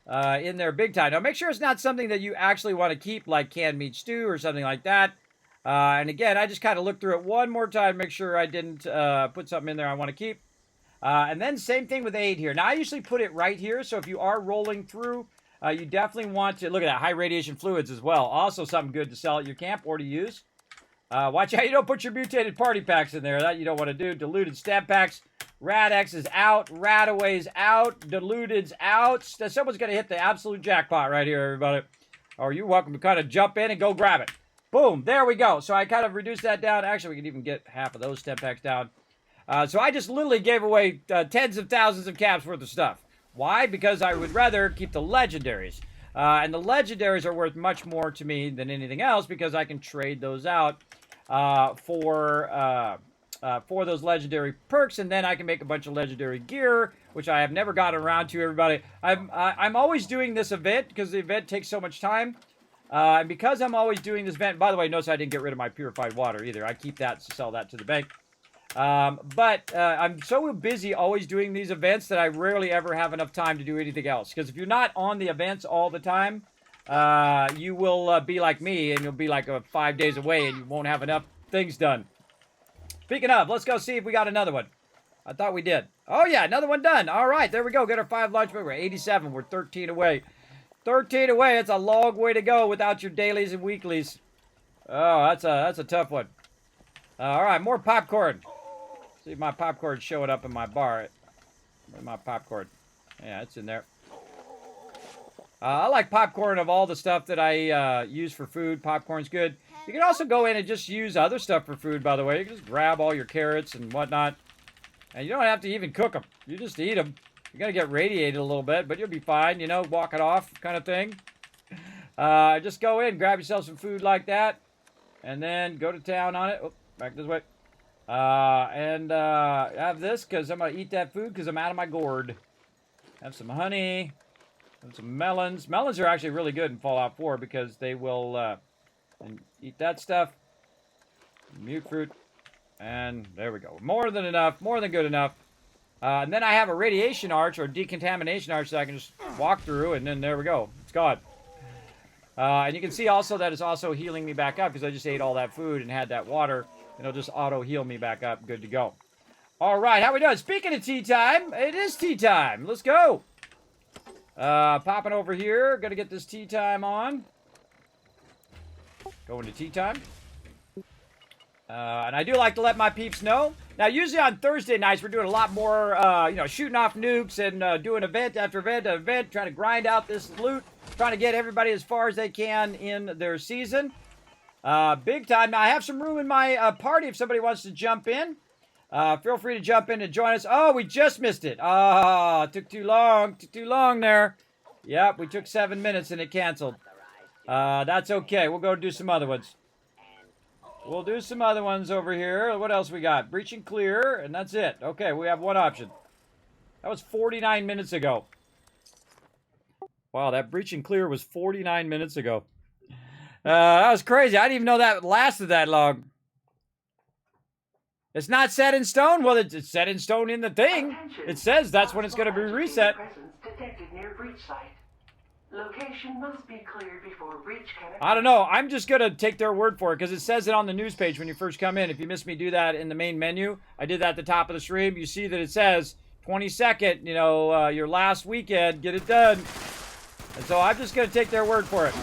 in there big time. Now, make sure it's not something that you actually want to keep, like canned meat stew or something like that. And again, I just kind of look through it one more time, make sure I didn't put something in there I want to keep. And then same thing with aid here. Now, I usually put it right here, so if you are rolling through, you definitely want to... Look at that, high radiation fluids as well. Also something good to sell at your camp or to use. Watch out you don't put your mutated party packs in there. That you don't want to do. Diluted stat packs. Rad-X is out. Radaway's out. Diluted's out. Someone's going to hit the absolute jackpot right here, everybody. Or you're welcome to kind of jump in and go grab it. Boom, there we go. So I kind of reduced that down. Actually, we can even get half of those stat packs down. So I just literally gave away tens of thousands of caps worth of stuff. Why? Because I would rather keep the legendaries. And the legendaries are worth much more to me than anything else because I can trade those out for those legendary perks, and then I can make a bunch of legendary gear, which I have never gotten around to, everybody. I'm always doing this event because the event takes so much time. And because I'm always doing this event, by the way, notice I didn't get rid of my purified water either. I keep that to sell that to the bank. But I'm so busy always doing these events that I rarely ever have enough time to do anything else. Because if you're not on the events all the time, you will be like me, and you'll be like 5 days away, and you won't have enough things done. Speaking of, let's go see if we got another one. I thought we did. Oh, yeah, another one done. All right, there we go. Get our 5 lunch. We're 87. We're 13 away. 13 away. It's a long way to go without your dailies and weeklies. Oh, that's a tough one. All right, more popcorn. See if my popcorn's showing up in my bar. Where's my popcorn? Yeah, it's in there. I like popcorn of all the stuff that I use for food. Popcorn's good. You can also go in and just use other stuff for food, by the way. You can just grab all your carrots and whatnot. And you don't have to even cook them. You just eat them. You're going to get radiated a little bit, but you'll be fine. You know, walk it off kind of thing. Just go in, grab yourself some food like that. And then go to town on it. Oh, back this way. And have this because I'm going to eat that food because I'm out of my gourd. Have some honey. Have some melons. Melons are actually really good in Fallout 4 because they will and eat that stuff. Mute fruit. And there we go. More than enough. More than good enough. And then I have a radiation arch or decontamination arch that I can just walk through, and then there we go. It's gone. And you can see also that it's also healing me back up because I just ate all that food and had that water. It'll just auto-heal me back up. Good to go. All right, how we doing? Speaking of tea time, it is tea time. Let's go. Popping over here. Gonna get this tea time on. Going to tea time. And I do like to let my peeps know. Now, usually on Thursday nights, we're doing a lot more, shooting off nukes and doing event after event after event, trying to grind out this loot, trying to get everybody as far as they can in their season. Big time. Now, I have some room in my party if somebody wants to jump in. Feel free to jump in and join us. Oh, we just missed it. Ah, it took too long. Took too long there. Yep, we took 7 minutes and it canceled. That's okay. We'll go do some other ones. We'll do some other ones over here. What else we got? Breach and clear, and that's it. Okay, we have one option. That was 49 minutes ago. Wow, that breach and clear was 49 minutes ago. That was crazy. I didn't even know that lasted that long. It's not set in stone. Well, it's set in stone in the thing. It says that's when it's going to be reset. Detected near breach site. Location must be cleared before breach can occur. I don't know. I'm just going to take their word for it because it says it on the news page when you first come in. If you missed me do that in the main menu, I did that at the top of the stream. You see that it says 22nd, your last weekend, get it done. And so I'm just going to take their word for it.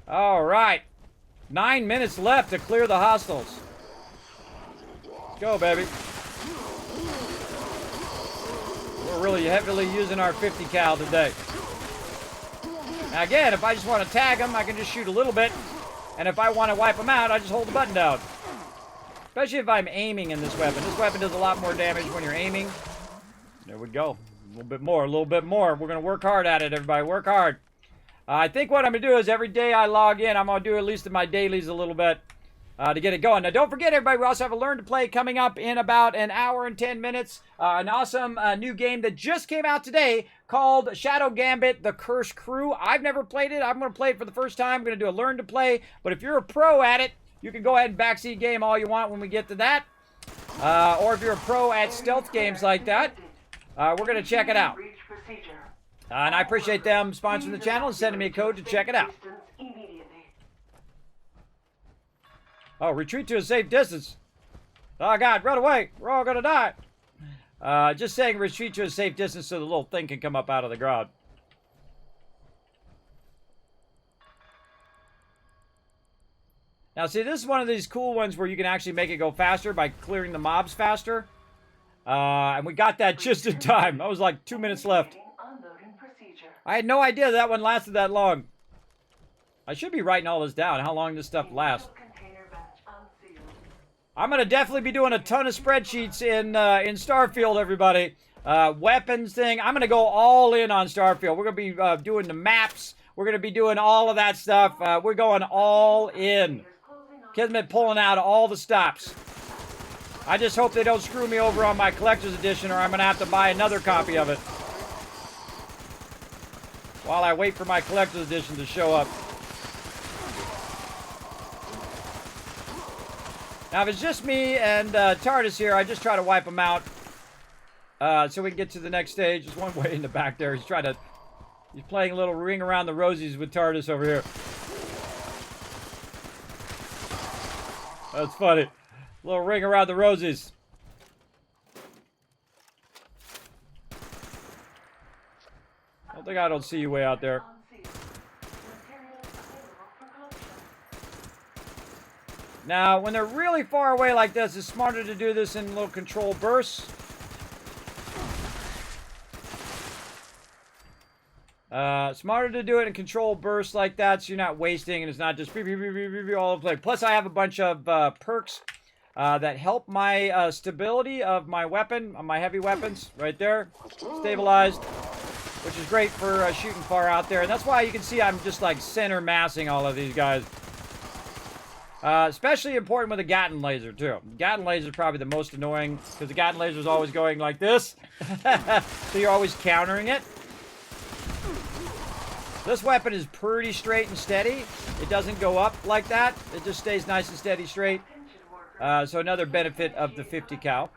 All right. 9 minutes left to clear the hostiles. Let's go, baby. We're really heavily using our 50 cal today. Now again, if I just want to tag them, I can just shoot a little bit. And if I want to wipe them out, I just hold the button down. Especially if I'm aiming in this weapon. This weapon does a lot more damage when you're aiming. There we go. A little bit more, a little bit more. We're going to work hard at it, everybody. Work hard. I think what I'm going to do is every day I log in, I'm going to do at least in my dailies a little bit to get it going. Now, don't forget, everybody, we also have a Learn to Play coming up in about an hour and 10 minutes. An awesome new game that just came out today called Shadow Gambit, The Cursed Crew. I've never played it. I'm going to play it for the first time. I'm going to do a Learn to Play. But if you're a pro at it, you can go ahead and backseat game all you want when we get to that. Or if you're a pro at stealth games like that, we're going to check it out. And I appreciate them sponsoring the channel and sending me a code to check it out. Oh, retreat to a safe distance. Oh, God, run away. We're all going to die. Just saying retreat to a safe distance so the little thing can come up out of the ground. Now, see, this is one of these cool ones where you can actually make it go faster by clearing the mobs faster. And we got that just in time. That was like 2 minutes left. I had no idea that one lasted that long. I should be writing all this down, how long this stuff lasts. I'm going to definitely be doing a ton of spreadsheets in Starfield, everybody. Weapons thing. I'm going to go all in on Starfield. We're going to be doing the maps. We're going to be doing all of that stuff. We're going all in. Kismet pulling out all the stops. I just hope they don't screw me over on my collector's edition or I'm going to have to buy another copy of it. While I wait for my collector's edition to show up. Now, if it's just me and TARDIS here, I just try to wipe them out so we can get to the next stage. There's one way in the back there. He's playing a little ring around the rosies with TARDIS over here. That's funny. A little ring around the rosies. I don't see you way out there. Now, when they're really far away like this, it's smarter to do this in little control bursts. Smarter to do it in control bursts like that, so you're not wasting and it's not just beep, beep, beep, beep, beep, all over the place. Plus, I have a bunch of perks that help my stability of my weapon, my heavy weapons, right there, stabilized, which is great for shooting far out there. And that's why you can see I'm just like center massing all of these guys. Especially important with a Gatling laser, too. Gatling laser is probably the most annoying, because the Gatling laser is always going like this. So you're always countering it. This weapon is pretty straight and steady. It doesn't go up like that. It just stays nice and steady straight. So another benefit of the 50 cal.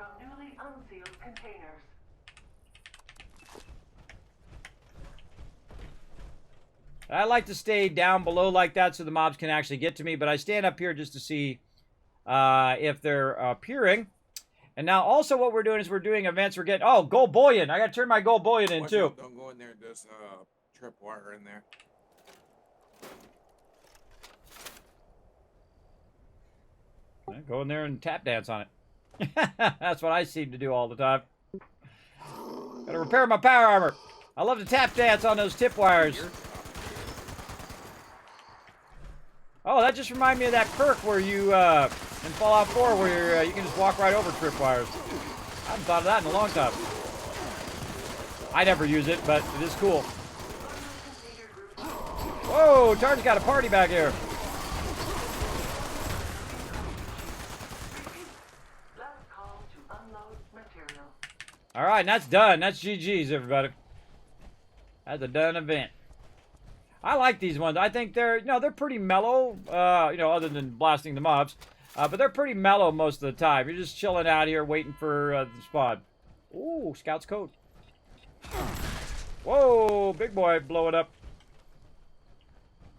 I like to stay down below like that so the mobs can actually get to me, but I stand up here just to see if they're appearing. And now also what we're doing is we're doing events. We're getting, oh, gold bullion. I got to turn my gold bullion in too. Don't go in there. There's tripwire in there. Go in there and tap dance on it. That's what I seem to do all the time. Got to repair my power armor. I love to tap dance on those tip wires. Oh, that just reminded me of that perk where you, in Fallout 4, where you can just walk right over tripwires. I haven't thought of that in a long time. I never use it, but it is cool. Whoa, Tar's got a party back here. All right, and that's done. That's GG's, everybody. That's a done event. I like these ones. I think they're, they're pretty mellow, other than blasting the mobs. But they're pretty mellow most of the time. You're just chilling out here waiting for the spawn. Ooh, Scout's coat. Whoa, big boy, blow it up.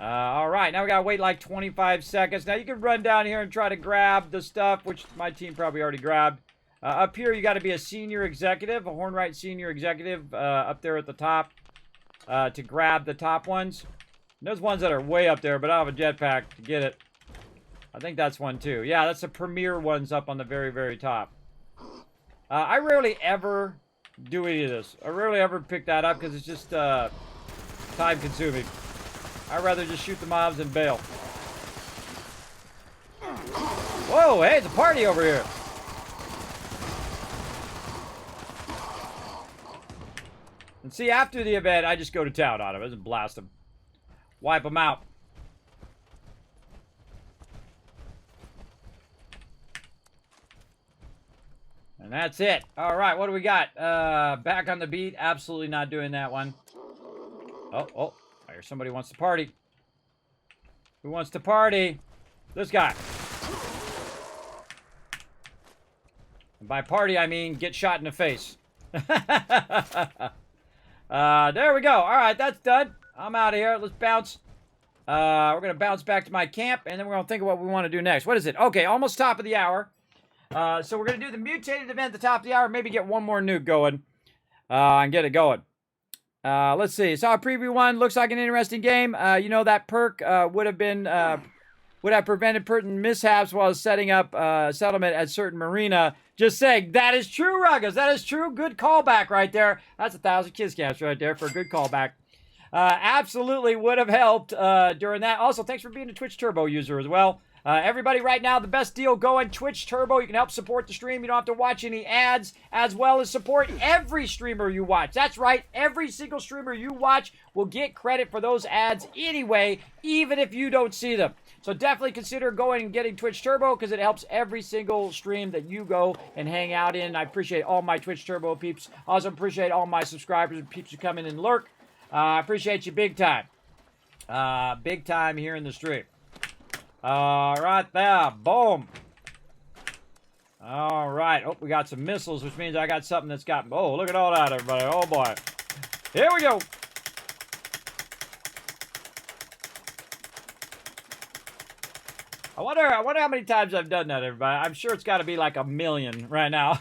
All right, now we got to wait like 25 seconds. Now you can run down here and try to grab the stuff, which my team probably already grabbed. Up here, you got to be a senior executive, a Hornwright senior executive up there at the top to grab the top ones. And there's ones that are way up there, but I don't have a jetpack to get it. I think that's one too. Yeah, that's the premier ones up on the very, very top. I rarely ever do any of this. I rarely ever pick that up because it's just time consuming. I'd rather just shoot the mobs and bail. Whoa, hey, it's a party over here. And see, after the event, I just go to town on them. I just blast them. Wipe them out. And that's it. All right, what do we got? Back on the beat. Absolutely not doing that one. Oh, I hear somebody wants to party. Who wants to party? This guy. And by party, I mean get shot in the face. There we go. All right, that's done. I'm out of here. Let's bounce. We're going to bounce back to my camp, and then we're going to think of what we want to do next. What is it? Okay, almost top of the hour. So we're going to do the mutated event at the top of the hour, maybe get one more nuke going, and get it going. Let's see. Saw a preview one. Looks like an interesting game. That perk would have prevented certain mishaps while setting up settlement at certain marina. Just saying, that is true, Ruggers. That is true. Good callback right there. That's 1,000 kiss caps right there for a good callback. Absolutely would have helped during that. Also, thanks for being a Twitch Turbo user as well. Everybody right now, the best deal going, Twitch Turbo. You can help support the stream. You don't have to watch any ads, as well as support every streamer you watch. That's right. Every single streamer you watch will get credit for those ads anyway, even if you don't see them. So definitely consider going and getting Twitch Turbo because it helps every single stream that you go and hang out in. I appreciate all my Twitch Turbo peeps. Also appreciate all my subscribers and peeps who come in and lurk. I appreciate you big time. Big time here in the stream. Right there. Boom. All right. Oh, we got some missiles, which means I got something that's got... Oh, look at all that, everybody. Oh, boy. Here we go. I wonder how many times I've done that, everybody. I'm sure it's got to be like 1,000,000 right now.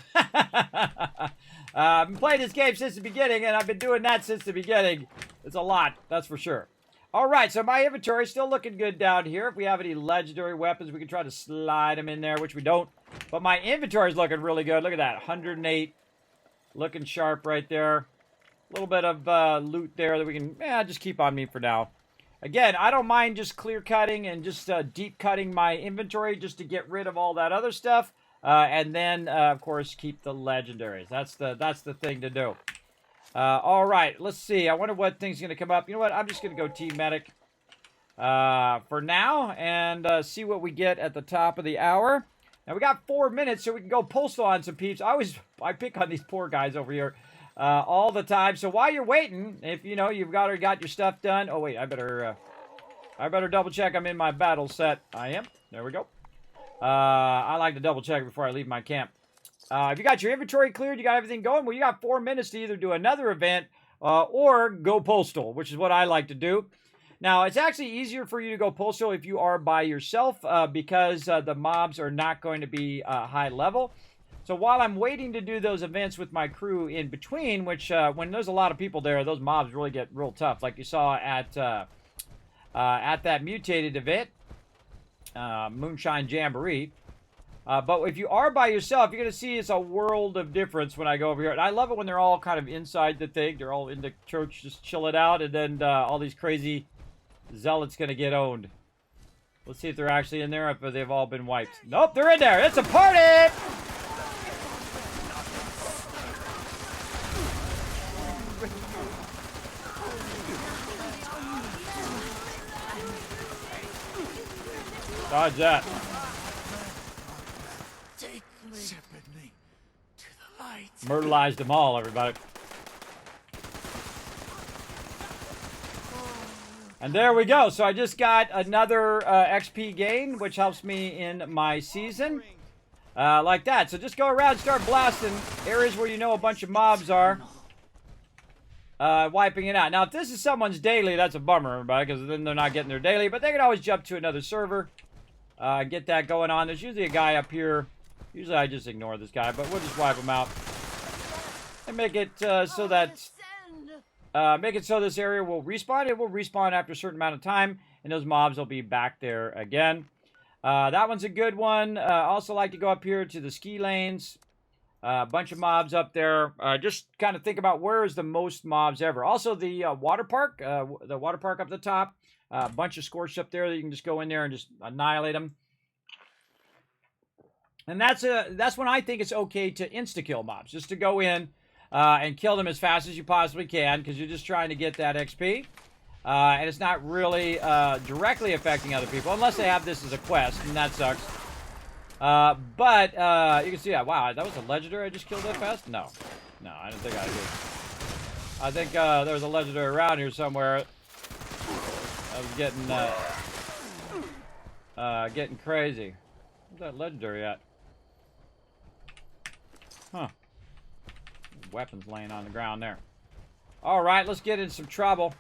I've been playing this game since the beginning, and I've been doing that since the beginning. It's a lot, that's for sure. All right, so my inventory is still looking good down here. If we have any legendary weapons, we can try to slide them in there, which we don't. But my inventory is looking really good. Look at that, 108. Looking sharp right there. A little bit of loot there that we can just keep on me for now. Again, I don't mind just clear cutting and just deep cutting my inventory just to get rid of all that other stuff. And then, of course, keep the legendaries. That's the thing to do. All right, let's see. I wonder what thing's going to come up. You know what? I'm just going to go Team Medic for now and see what we get at the top of the hour. Now, we got 4 minutes, so we can go postal on some peeps. I pick on these poor guys over here all the time. So while you're waiting, if you know you've already got your stuff done. Oh, wait, I better double check I'm in my battle set. I am. There we go. I like to double check before I leave my camp. If you got your inventory cleared, you got everything going, well, you got 4 minutes to either do another event or go postal, which is what I like to do. Now, it's actually easier for you to go postal if you are by yourself because the mobs are not going to be high level. So while I'm waiting to do those events with my crew in between, which when there's a lot of people there, those mobs really get real tough, like you saw at that mutated event, Moonshine Jamboree. But if you are by yourself, you're going to see it's a world of difference when I go over here. And I love it when they're all kind of inside the thing. They're all in the church just chill it out. And then all these crazy zealots going to get owned. Let's see if they're actually in there or if they've all been wiped. Nope, they're in there. It's a party! Dodge that. Myrtleized them all, everybody. And there we go. So I just got another XP gain, which helps me in my season. Like that. So just go around and start blasting areas where you know a bunch of mobs are. Wiping it out. Now, if this is someone's daily, that's a bummer, everybody, because then they're not getting their daily. But they can always jump to another server. Get that going on. There's usually a guy up here. Usually I just ignore this guy, but we'll just wipe him out. And make it so that this area will respawn. It will respawn after a certain amount of time, and those mobs will be back there again. That one's a good one. Also like to go up here to the ski lanes. A bunch of mobs up there. Just kind of think about where is the most mobs ever. Also the water park up the top. A bunch of scorched up there that you can just go in there and just annihilate them. And that's when I think it's okay to insta-kill mobs. Just to go in and kill them as fast as you possibly can, because you're just trying to get that XP. And it's not really directly affecting other people, unless they have this as a quest, and that sucks. But you can see that. Wow, that was a legendary I just killed that fast? No. No, I didn't think I did. I think there was a legendary around here somewhere. I was getting crazy. Where's that legendary at? Huh. Weapons laying on the ground there. Alright, let's get in some trouble.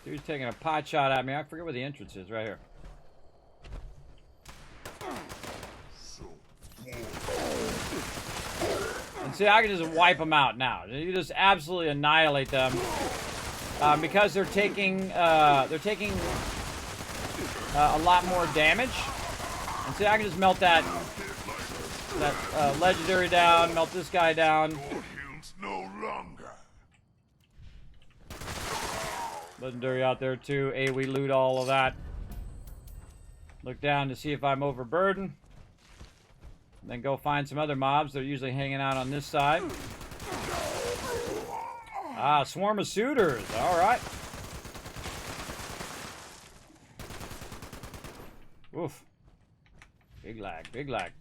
Dude's taking a pot shot at me. I forget where the entrance is. Right here. And see, I can just wipe them out now. You just absolutely annihilate them. Because they're taking a lot more damage. And see, I can just melt that legendary down, melt this guy down. Legendary out there too. We loot all of that. Look down to see if I'm overburdened. Then go find some other mobs. They're usually hanging out on this side. Ah, swarm of suitors. All right. Oof. Big lag, big lag.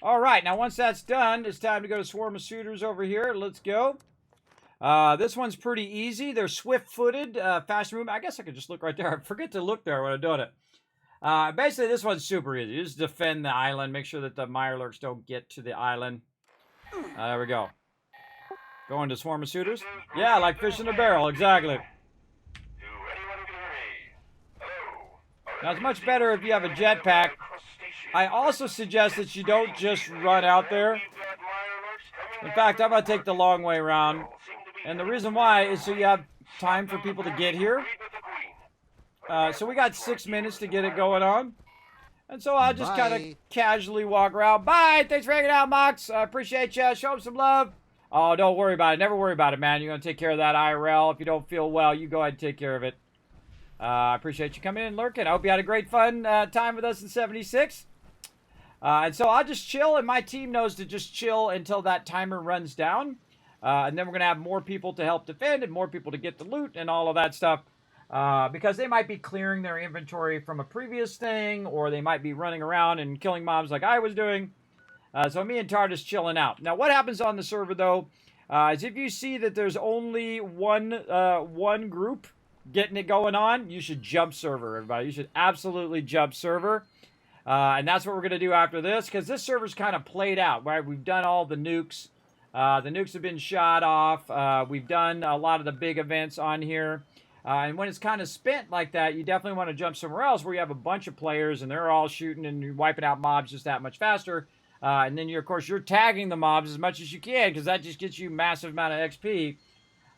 All right, now once that's done, it's time to go to swarm of suitors over here. Let's go. This one's pretty easy. They're swift-footed, fast movement. I guess I could just look right there. I forget to look there when I'm doing it. Basically, this one's super easy. You just defend the island. Make sure that the Mirelurks don't get to the island. There we go. Going to swarm of suitors? Yeah, like fish in a barrel. Exactly. Now, it's much better if you have a jetpack. I also suggest that you don't just run out there. In fact, I'm going to take the long way around. And the reason why is so you have time for people to get here. So we got 6 minutes to get it going on. And so I'll just kind of casually walk around. Bye! Thanks for hanging out, Mox. I appreciate you. Show them some love. Oh, don't worry about it. Never worry about it, man. You're going to take care of that IRL. If you don't feel well, you go ahead and take care of it. I appreciate you coming in and lurking. I hope you had a great fun time with us in 76. And so I'll just chill, and my team knows to just chill until that timer runs down. And then we're going to have more people to help defend and more people to get the loot and all of that stuff. Because they might be clearing their inventory from a previous thing, or they might be running around and killing mobs like I was doing. So me and Tardis chilling out. Now, what happens on the server, though, is if you see that there's only one group getting it going on, you should jump server, everybody. You should absolutely jump server. And that's what we're going to do after this, because this server's kind of played out, right? We've done all the nukes. The nukes have been shot off. We've done a lot of the big events on here. And when it's kind of spent like that, you definitely want to jump somewhere else where you have a bunch of players and they're all shooting and you're wiping out mobs just that much faster. And then, of course, you're tagging the mobs as much as you can, because that just gets you a massive amount of XP.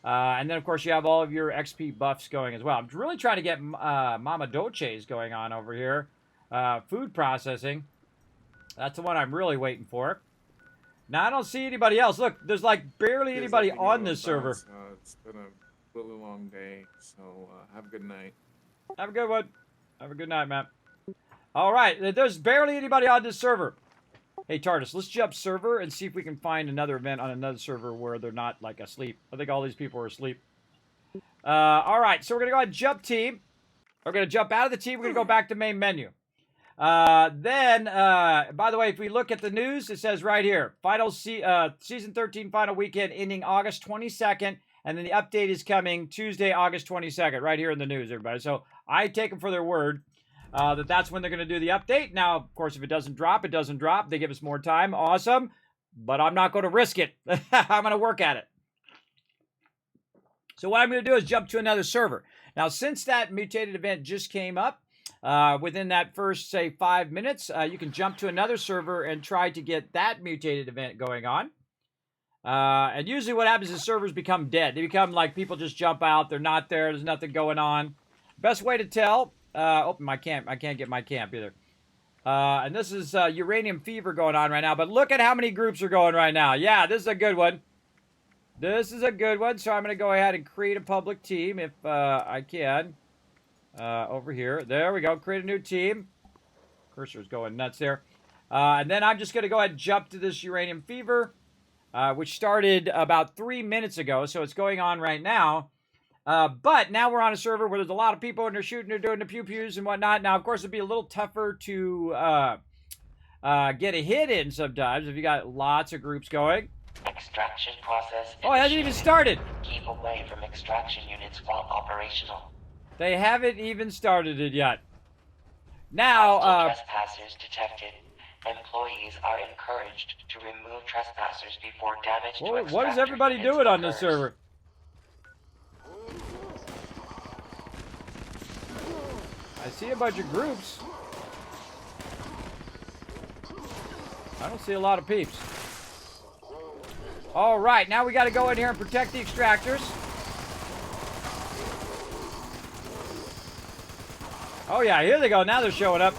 And then, of course, you have all of your XP buffs going as well. I'm really trying to get Mama Dolce's going on over here. Food processing. That's the one I'm really waiting for. Now, I don't see anybody else. Look, there's like barely anybody on this server. It's been a really long day, so have a good night. Have a good one. Have a good night, Matt. All right, there's barely anybody on this server. Hey, Tardis, let's jump server and see if we can find another event on another server where they're not, like, asleep. I think all these people are asleep. All right, so we're going to go ahead and jump team. We're going to jump out of the team. We're going to go back to main menu. By the way, if we look at the news, it says right here, Season 13 final weekend ending August 22nd, and then the update is coming Tuesday, August 22nd, right here in the news, everybody. So I take them for their word. That's when they're going to do the update. Now, of course, if it doesn't drop, it doesn't drop. They give us more time. Awesome. But I'm not going to risk it. I'm going to work at it. So what I'm going to do is jump to another server. Now, since that mutated event just came up, within that first, say, 5 minutes, you can jump to another server and try to get that mutated event going on. And usually what happens is servers become dead. They become like people just jump out. They're not there. There's nothing going on. Best way to tell... my camp. I can't get my camp either. And this is uranium fever going on right now. But look at how many groups are going right now. Yeah, this is a good one. This is a good one. So I'm going to go ahead and create a public team if I can. Over here. There we go. Create a new team. Cursor's going nuts there. And then I'm just going to go ahead and jump to this uranium fever, which started about 3 minutes ago. So it's going on right now. But now we're on a server where there's a lot of people and they're shooting, they're doing the pew-pews and whatnot. Now, of course, it'd be a little tougher to get a hit in sometimes if you got lots of groups going. Extraction process. Oh, it hasn't even started. Keep away from extraction units while operational. They haven't even started it yet. Now, trespassers detected. Employees are encouraged to remove trespassers before damage to extraction. What is everybody doing on this server? I see a bunch of groups. I don't see a lot of peeps. All right, now we got to go in here and protect the extractors. Oh yeah, here they go. Now they're showing up.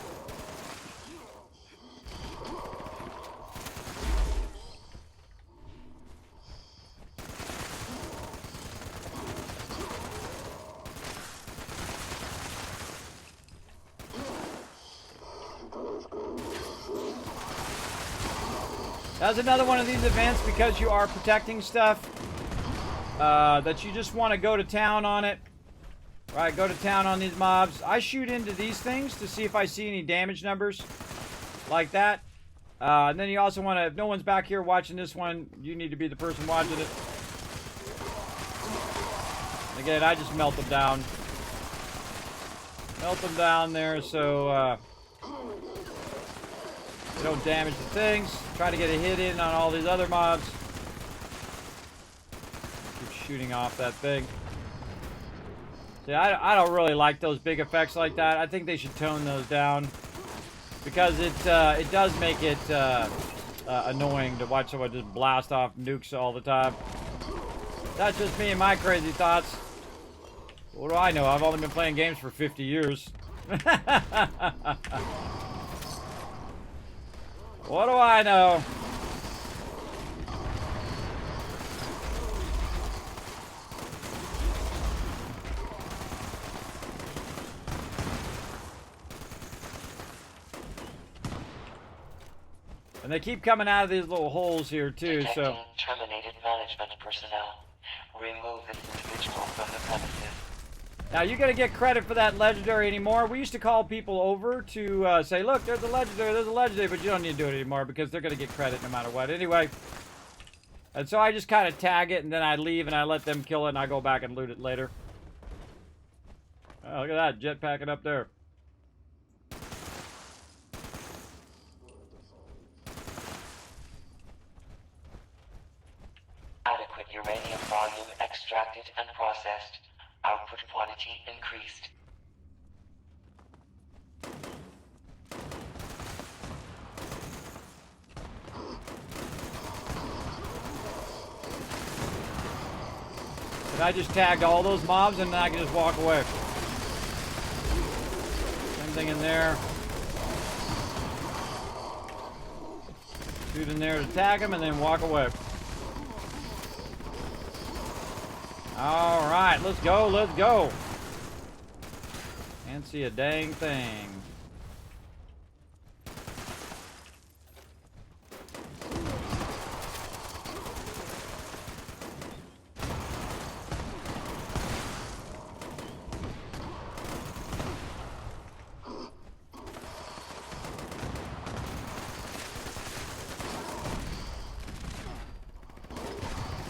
That's another one of these events, because you are protecting stuff, that you just want to go to town on it. Right, go to town on these mobs. I shoot into these things to see if I see any damage numbers like that. And then you also want to, if no one's back here watching this one, you need to be the person watching it. Again, I just melt them down. Melt them down there so they don't damage the things. Try to get a hit in on all these other mobs. Keep shooting off that thing. See, I don't really like those big effects like that. I think they should tone those down because it does make it annoying to watch someone just blast off nukes all the time. That's just me and my crazy thoughts. What do I know? I've only been playing games for 50 years. What do I know? And they keep coming out of these little holes here too, so. Detecting terminated management personnel. Remove this individual from the premises. Now you're gonna get credit for that legendary anymore. We used to call people over to say, look, there's a legendary, but you don't need to do it anymore because they're gonna get credit no matter what. Anyway, and so I just kind of tag it and then I leave and I let them kill it and I go back and loot it later. Oh, look at that, jetpacking up there. Adequate uranium volume extracted and processed. Output quantity increased. And I just tagged all those mobs and then I can just walk away. Same thing in there. Shoot in there to tag them and then walk away. All right, let's go, let's go. Can't see a dang thing.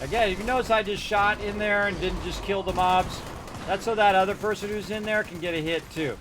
Again, if you notice I just shot in there and didn't just kill the mobs, that's so that other person who's in there can get a hit too.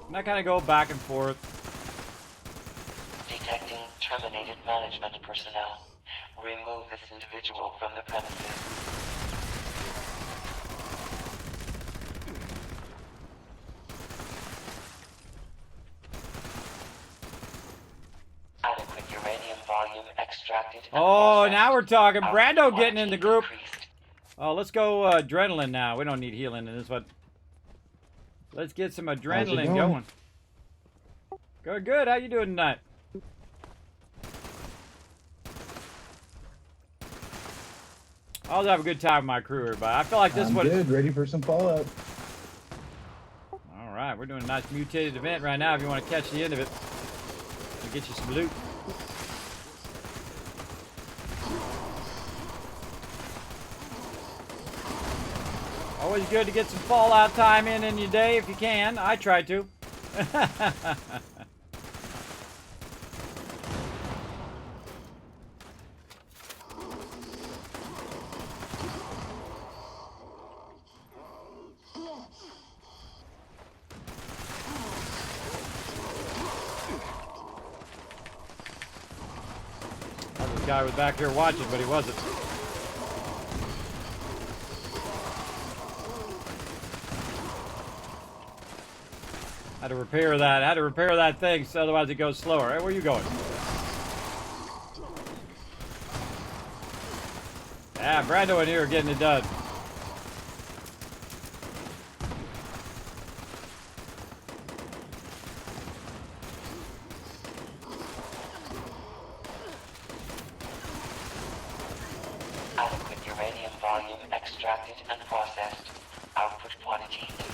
And I kind of go back and forth. Detecting terminated management personnel. Remove this individual from the premises. Adequate uranium volume extracted. Oh, now we're talking. Brando getting in the group. Oh, let's go adrenaline now. We don't need healing in this one. Let's get some adrenaline going. Good, good. How you doing tonight? I always have a good time with my crew, everybody. I feel like this one. Good. Ready for some Fallout. All right, we're doing a nice mutated event right now. If you want to catch the end of it, we'll get you some loot. Always good to get some Fallout time in your day if you can. I try to. This guy was back here watching, but he wasn't. Had to repair that. Had to repair that thing, so otherwise it goes slower. Hey, where are you going? Yeah, Brando and here are getting it done. Adequate uranium volume extracted and processed. Output quantity increased.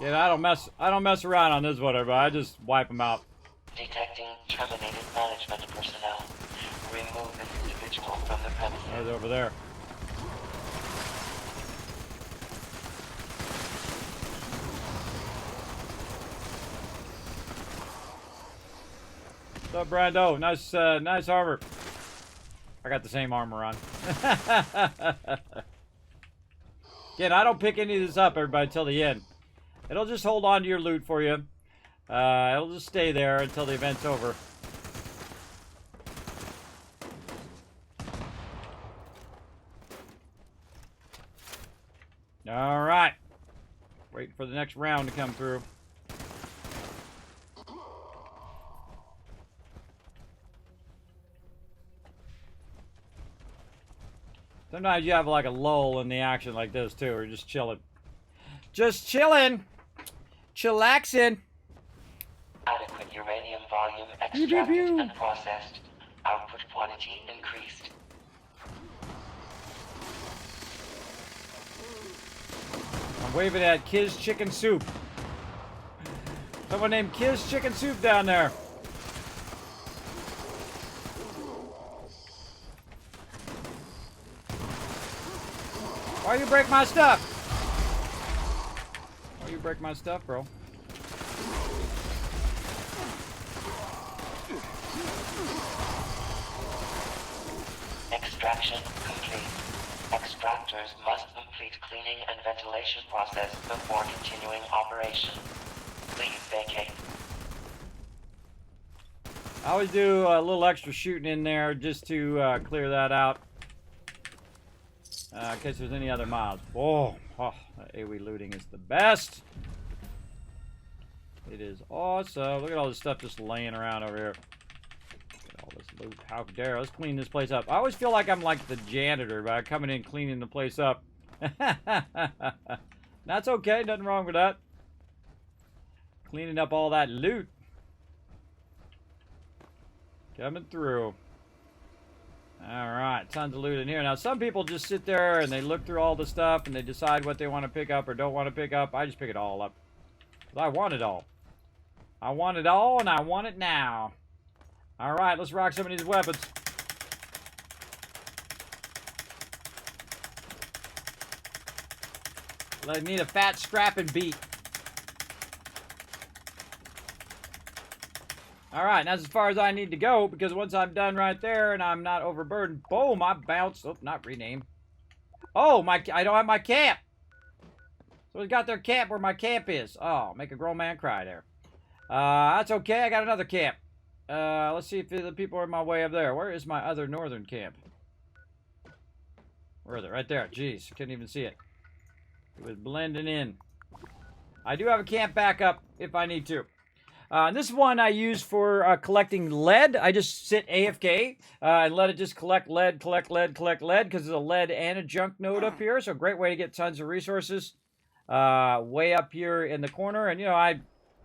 Yeah, I don't mess around on this whatever. I just wipe them out. Detecting terminated management personnel. Remove this individual from the premises. There's over there. What's up, Brando? Nice armor. I got the same armor on. Again, I don't pick any of this up, everybody, till the end. It'll just hold on to your loot for you. It'll just stay there until the event's over. All right. Waiting for the next round to come through. Sometimes you have like a lull in the action like this too, or just chilling. Just chilling. Chillaxing. Adequate uranium volume extracted and processed. Output quantity increased. I'm waving at Kiz Chicken Soup. Someone named Kiz Chicken Soup down there. Why you break my stuff? Why you break my stuff, bro? Extraction complete. Extractors must complete cleaning and ventilation process before continuing operation. Please vacate. I always do a little extra shooting in there just to clear that out. In case there's any other mobs. Oh, that AoE looting is the best. It is awesome. Look at all this stuff just laying around over here. Look at all this loot. How dare. Let's clean this place up. I always feel like I'm like the janitor by coming in cleaning the place up. That's okay. Nothing wrong with that. Cleaning up all that loot. Coming through. Alright, tons of loot in here. Now, some people just sit there and they look through all the stuff and they decide what they want to pick up or don't want to pick up. I just pick it all up. I want it all. I want it all and I want it now. Alright, let's rock some of these weapons. I need a fat scrapping beat. Alright, that's as far as I need to go, because once I'm done right there and I'm not overburdened, boom, I bounce. Oh, not rename. Oh, I don't have my camp. So we got their camp where my camp is. Oh, make a grown man cry there. That's okay, I got another camp. Let's see if the people are in my way up there. Where is my other northern camp? Where is it? Right there. Jeez, couldn't even see it. It was blending in. I do have a camp backup if I need to. This one I use for collecting lead. I just sit AFK and let it just collect lead, collect lead, because there's a lead and a junk node up here. So great way to get tons of resources way up here in the corner. And, you know, I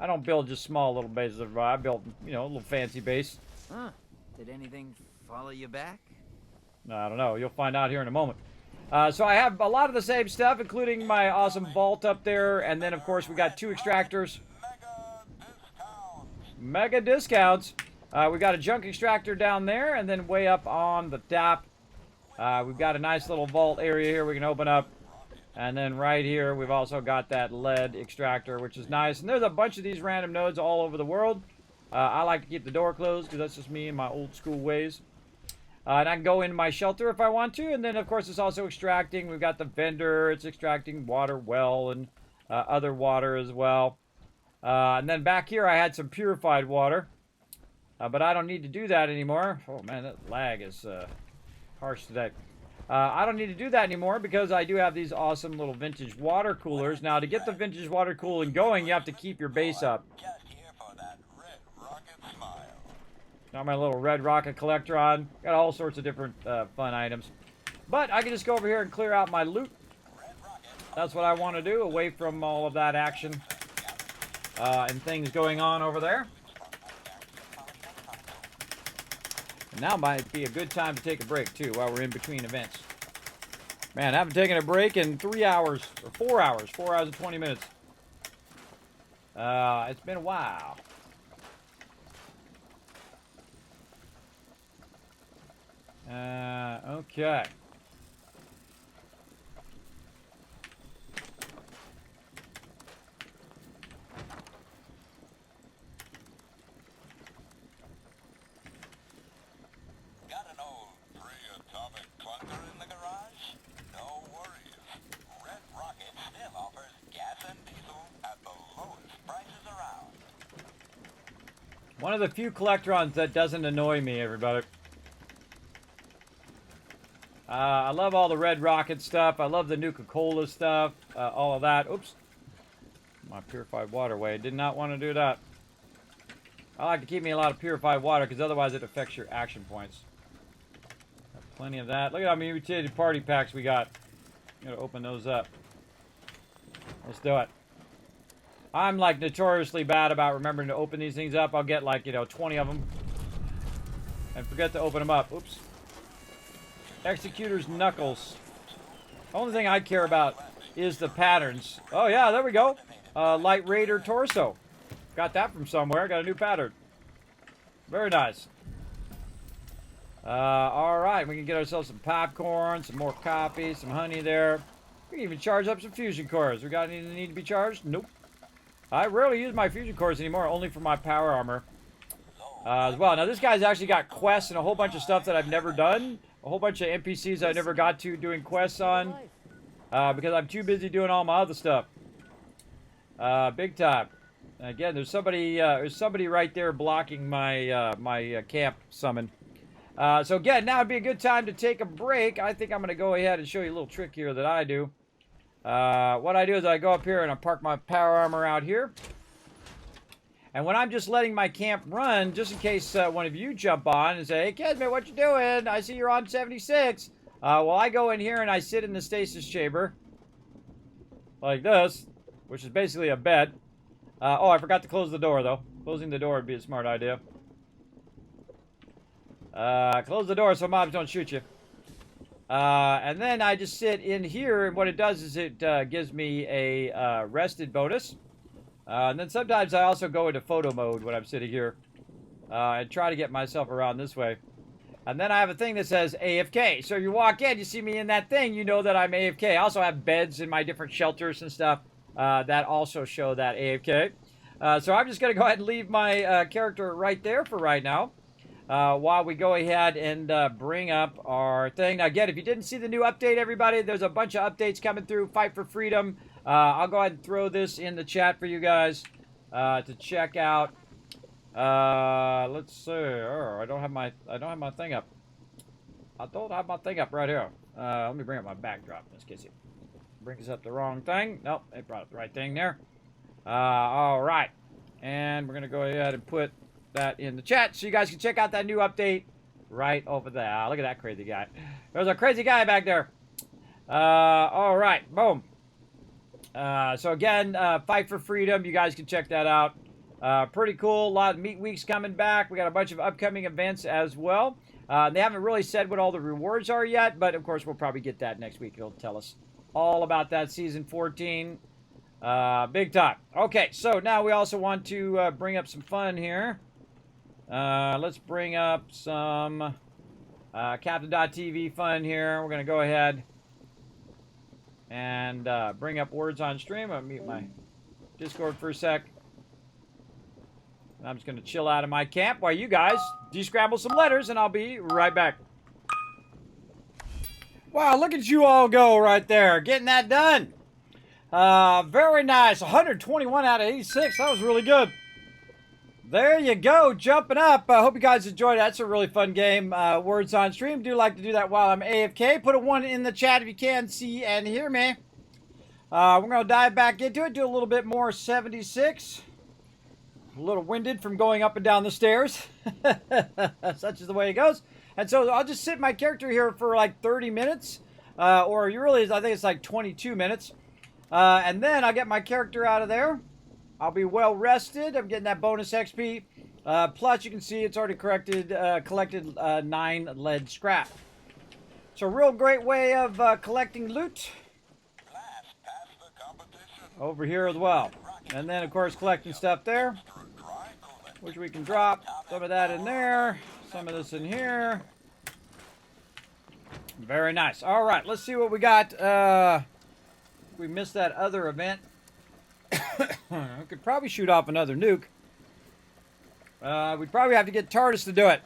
don't build just small little bases. I build, you know, a little fancy base. Huh. Did anything follow you back? I don't know. You'll find out here in a moment. So I have a lot of the same stuff, including my awesome vault up there. And then, of course, we got 2 extractors. Mega discounts. We got a junk extractor down there, and then way up on the top, we've got a nice little vault area here we can open up. And then right here, we've also got that lead extractor, which is nice. And there's a bunch of these random nodes all over the world. I like to keep the door closed, because that's just me and my old school ways. And I can go in my shelter if I want to. And then, of course, it's also extracting. We've got the vendor. It's extracting water well and other water as well. And then back here, I had some purified water. But I don't need to do that anymore. Oh, man, that lag is harsh today. I don't need to do that anymore because I do have these awesome little vintage water coolers. Now, to get the vintage water cooling going, you have to keep your base up. Got my little red rocket collector on. Got all sorts of different fun items. But I can just go over here and clear out my loot. That's what I want to do, away from all of that action and things going on over there. And now might be a good time to take a break, too, while we're in between events. Man, I haven't taken a break in 3 hours, or 4 hours. 4 hours and 20 minutes. It's been a while. Okay. Got an old pre-atomic clunker in the garage? No worries. Red Rocket still offers gas and diesel at the lowest prices around. One of the few collectrons that doesn't annoy me, everybody. I love all the Red Rocket stuff. I love the Nuka-Cola stuff. All of that. Oops. My purified water away. Did not want to do that. I like to keep me a lot of purified water because otherwise it affects your action points. Got plenty of that. Look at how many mutated party packs we got. I'm going to open those up. Let's do it. I'm like notoriously bad about remembering to open these things up. I'll get like, 20 of them. And forget to open them up. Oops. Executor's Knuckles. Only thing I care about is the patterns. Oh yeah, there we go. Light Raider Torso. Got that from somewhere. Got a new pattern. Very nice. Alright, we can get ourselves some popcorn, some more coffee, some honey there. We can even charge up some fusion cores. We got any that need to be charged? Nope. I rarely use my fusion cores anymore, only for my power armor. As well. Now this guy's actually got quests and a whole bunch of stuff that I've never done. A whole bunch of NPCs I never got to doing quests on. Because I'm too busy doing all my other stuff. Big time. Again, there's somebody right there blocking my my camp summon. So again, now would be a good time to take a break. I think I'm going to go ahead and show you a little trick here that I do. What I do is I go up here and I park my power armor out here. And when I'm just letting my camp run, just in case one of you jump on and say, "Hey, Kismet, what you doing? I see you're on 76." Well, I go in here and I sit in the stasis chamber. Like this. Which is basically a bed. Oh, I forgot to close the door, though. Closing the door would be a smart idea. Close the door so mobs don't shoot you. And then I just sit in here, and what it does is it gives me a rested bonus. And then sometimes I also go into photo mode when I'm sitting here. And try to get myself around this way. And then I have a thing that says AFK. So you walk in, you see me in that thing, you know that I'm AFK. I also have beds in my different shelters and stuff that also show that AFK. So I'm just going to go ahead and leave my character right there for right now. While we go ahead and bring up our thing. Now, again, if you didn't see the new update, everybody, there's a bunch of updates coming through. Fight for Freedom. I'll go ahead and throw this in the chat for you guys to check out. Let's see. Oh, I don't have my thing up. I don't have my thing up right here. Let me bring up my backdrop in this case it brings up the wrong thing. Nope, it brought up the right thing there. All right, and we're gonna go ahead and put that in the chat so you guys can check out that new update right over there. Look at that crazy guy. There's a crazy guy back there. All right, boom. So again, Fight for Freedom. You guys can check that out. Pretty cool. A lot of meat weeks coming back. We got a bunch of upcoming events as well. They haven't really said what all the rewards are yet, but of course we'll probably get that next week. It'll tell us all about that season 14. Big time. Okay, so now we also want to bring up some fun here. Let's bring up some Captain.tv fun here. We're going to go ahead and bring up words on stream. I'll mute my Discord for a sec. I'm just going to chill out of my camp while you guys descramble some letters, and I'll be right back. Wow, look at you all go right there. Getting that done. Very nice. 121 out of 86. That was really good. There you go. Jumping up. I hope you guys enjoyed it. That's a really fun game. Words on stream. Do like to do that while I'm AFK. Put a 1 in the chat if you can see and hear me. We're going to dive back into it. Do a little bit more 76. A little winded from going up and down the stairs. Such is the way it goes. And so I'll just sit my character here for like 30 minutes. Or you really, I think it's like 22 minutes. And then I'll get my character out of there. I'll be well rested. I'm getting that bonus XP. Plus, you can see it's already collected 9 lead scrap. It's a real great way of collecting loot. Over here as well. And then, of course, collecting stuff there, which we can drop some of that in there, some of this in here. Very nice. All right, let's see what we got. We missed that other event. We could probably shoot off another nuke. We'd probably have to get TARDIS to do it.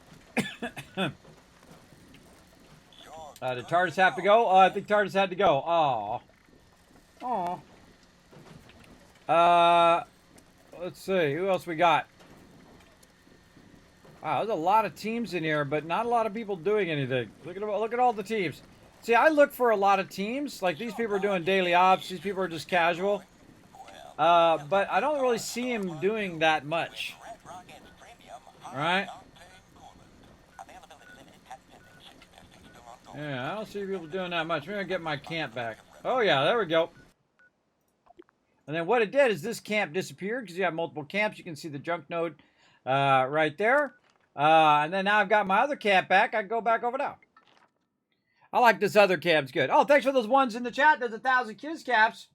Did TARDIS have to go? Oh, I think TARDIS had to go. Aw. Let's see. Who else we got? Wow, there's a lot of teams in here, but not a lot of people doing anything. Look at all the teams. See, I look for a lot of teams. Like, these people are doing daily ops. These people are just casual. But I don't really see them doing that much. Right? Yeah, I don't see people doing that much. Maybe I'll get my camp back. Oh, yeah, there we go. And then what it did is this camp disappeared because you have multiple camps. You can see the junk node right there. And then now I've got my other camp back. I can go back over now. I like this other camp. It's good. Oh, thanks for those ones in the chat. There's 1,000 kids caps.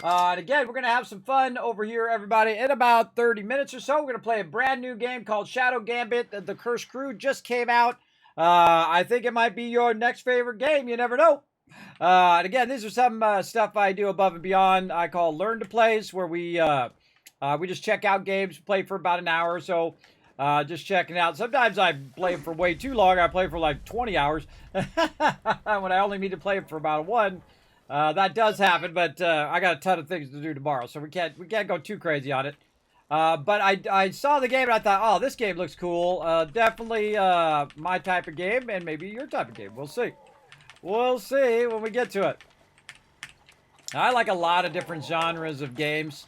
And again, we're going to have some fun over here, everybody. In about 30 minutes or so, we're going to play a brand new game called Shadow Gambit. The Cursed Crew just came out. I think it might be your next favorite game. You never know. And again, these are some stuff I do above and beyond. I call Learn to Plays, where we just check out games, play for about an hour or so. Just checking out. Sometimes I play for way too long. I play for like 20 hours when I only need to play for about one. That does happen, but I got a ton of things to do tomorrow, so we can't go too crazy on it. But I saw the game and I thought, oh, this game looks cool. Definitely my type of game, and maybe your type of game. We'll see. We'll see when we get to it. I like a lot of different genres of games.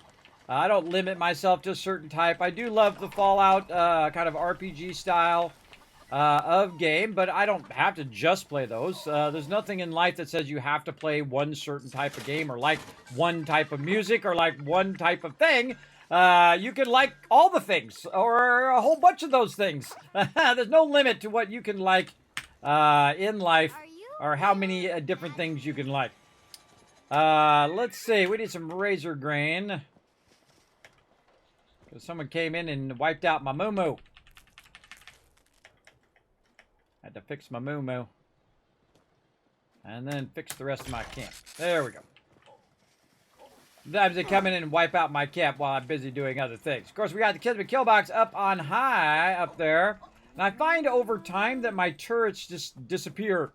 I don't limit myself to a certain type. I do love the Fallout kind of RPG style of game, but I don't have to just play those. There's nothing in life that says you have to play one certain type of game or like one type of music or like one type of thing. You can like all the things or a whole bunch of those things. There's no limit to what you can like in life or how many different things you can like. Let's see. We need some razor grain. Someone came in and wiped out my moo-moo. Had to fix my moo-moo. And then fix the rest of my camp. There we go. Sometimes they come in and wipe out my camp while I'm busy doing other things. Of course, we got the Kismet kill box up on high up there. And I find over time that my turrets just disappear.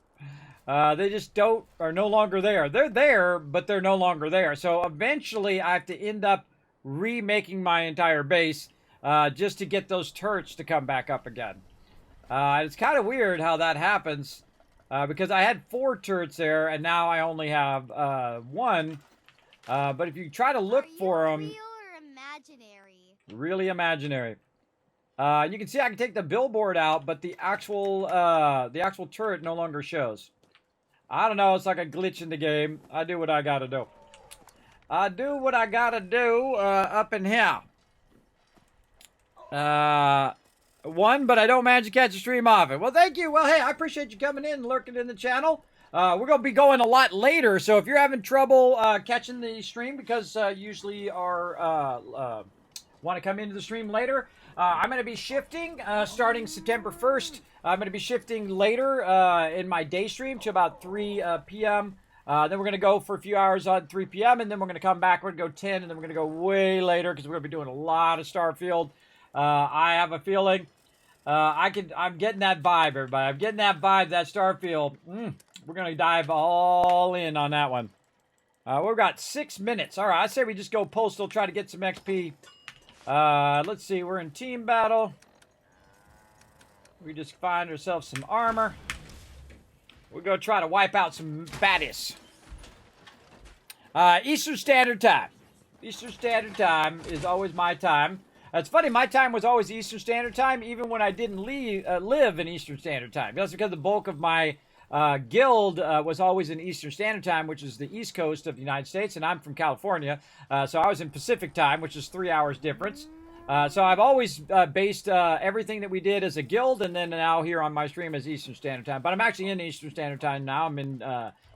They just are no longer there. They're there, but they're no longer there. So eventually I have to end up remaking my entire base just to get those turrets to come back up again. It's kind of weird how that happens because I had 4 turrets there and now I only have 1. But if you try to look for them, real or imaginary? Really imaginary. You can see I can take the billboard out, but the actual turret no longer shows. I don't know. It's like a glitch in the game. I do what I gotta do. I do what I gotta do up in here. One, but I don't manage to catch a stream off it. Well, thank you. Well, hey, I appreciate you coming in and lurking in the channel. We're going to be going a lot later, so if you're having trouble catching the stream because you usually are want to come into the stream later, I'm going to be shifting starting September 1st. I'm going to be shifting later in my day stream to about 3 p.m. Then we're going to go for a few hours on 3 p.m. and then we're going to come back. We're going to go 10, and then we're going to go way later because we're going to be doing a lot of Starfield. I have a feeling I'm getting that vibe, everybody. I'm getting that vibe, that Starfield. We're going to dive all in on that one. We've got 6 minutes. All right, I say we just go postal, try to get some XP. Let's see, we're in team battle. We just find ourselves some armor. We're going to try to wipe out some baddies. Eastern Standard Time. Eastern Standard Time is always my time. It's funny, my time was always Eastern Standard Time, even when I didn't live in Eastern Standard Time. That's because the bulk of my guild was always in Eastern Standard Time, which is the East Coast of the United States, and I'm from California. So I was in Pacific Time, which is 3 hours difference. So I've always based everything that we did as a guild, and then now here on my stream as Eastern Standard Time. But I'm actually in Eastern Standard Time now. I'm in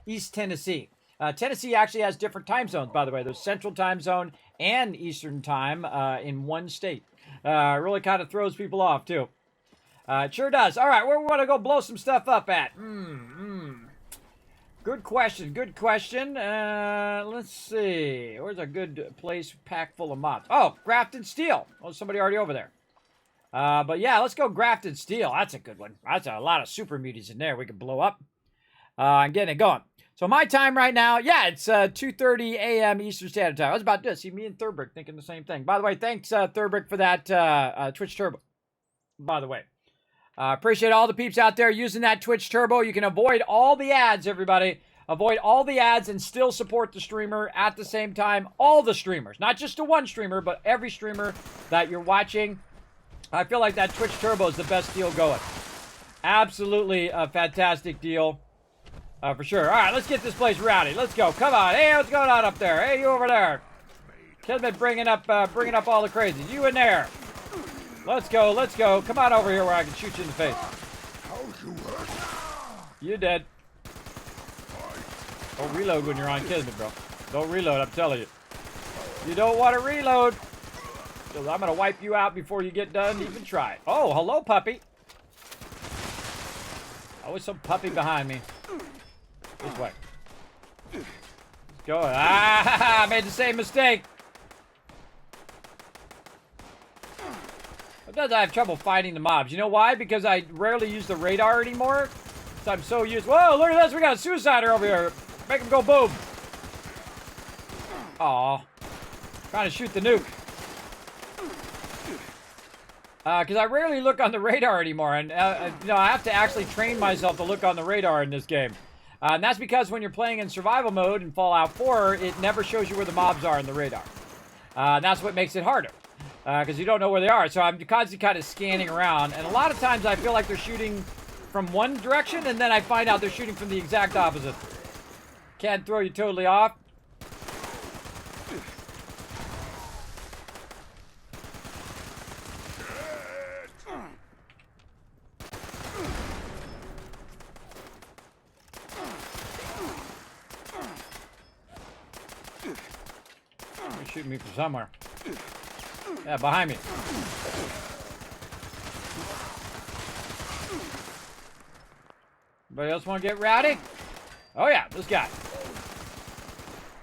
East Tennessee. Tennessee actually has different time zones, by the way. There's Central Time Zone and Eastern Time in one state. Really kind of throws people off, too. It sure does. All right, where we want to go blow some stuff up at? Good question. Good question. Let's see. Where's a good place packed full of mobs? Oh, Grafted Steel. Oh, somebody already over there. But yeah, let's go Grafted Steel. That's a good one. That's a lot of super muties in there we can blow up. And getting it going. So my time right now, yeah, it's 2:30 a.m. Eastern Standard Time. I was about to see me and Thurbrick thinking the same thing. By the way, thanks Thurbrick for that Twitch Turbo. By the way. Appreciate all the peeps out there using that Twitch Turbo. You can avoid all the ads, everybody. Avoid all the ads and still support the streamer at the same time. All the streamers. Not just the one streamer, but every streamer that you're watching. I feel like that Twitch Turbo is the best deal going. Absolutely a fantastic deal. For sure. All right, let's get this place rowdy. Let's go. Come on. Hey, what's going on up there? Hey, you over there. Kismet bringing up all the crazies. You in there. Let's go, let's go. Come on over here where I can shoot you in the face. You dead. Don't reload when you're on Kismet, bro. Don't reload, I'm telling you. You don't want to reload. So I'm going to wipe you out before you get done even try. Oh, hello, puppy. Always some puppy behind me. This way. Let's go. Ah, I made the same mistake. Sometimes I have trouble finding the mobs. You know why? Because I rarely use the radar anymore. So I'm so used. Whoa, look at this. We got a suicider over here. Make him go boom. Aw. Trying to shoot the nuke. Because I rarely look on the radar anymore. And, you know, I have to actually train myself to look on the radar in this game. And that's because when you're playing in survival mode in Fallout 4, it never shows you where the mobs are in the radar. And that's what makes it harder. Because you don't know where they are. So I'm constantly kind of scanning around. And a lot of times I feel like they're shooting from one direction, and then I find out they're shooting from the exact opposite. Can't throw you totally off. They're shooting me from somewhere. Yeah, behind me. Anybody else want to get rowdy? Oh yeah, this guy.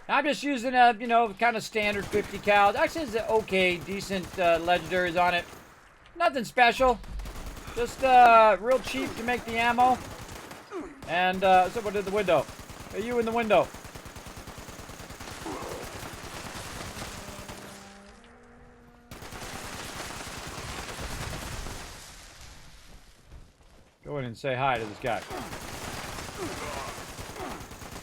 I'm just using a, you know, kind of standard 50 cal. Actually, it's okay, decent legendaries on it. Nothing special. Just real cheap to make the ammo. And someone in the window. Are you in the window? Go in and say hi to this guy.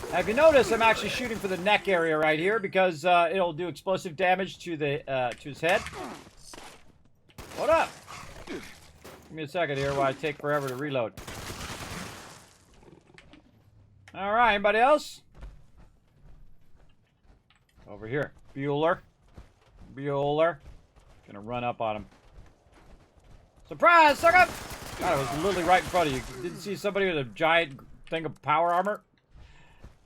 Now, if you notice, I'm actually shooting for the neck area right here because it'll do explosive damage to the to his head. What up? Give me a second here while I take forever to reload. All right, anybody else? Over here, Bueller. Gonna run up on him. Surprise, sucker! God, it was literally right in front of you. Didn't see somebody with a giant thing of power armor?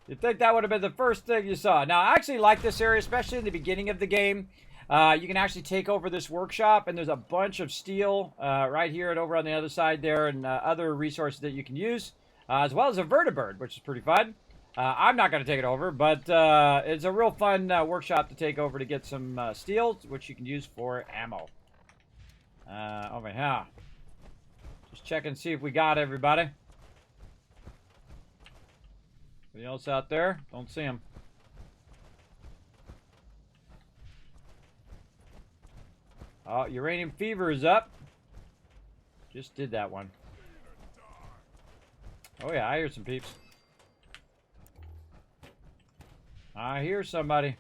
You'd think that would have been the first thing you saw. Now, I actually like this area, especially in the beginning of the game. You can actually take over this workshop, and there's a bunch of steel right here and over on the other side there, and other resources that you can use, as well as a vertibird, which is pretty fun. I'm not going to take it over, but it's a real fun workshop to take over to get some steel, which you can use for ammo. Over here. Just check and see if we got everybody. Anybody else out there? Don't see him. Oh, uranium fever is up. Just did that one. Oh yeah, I hear some peeps. I hear somebody.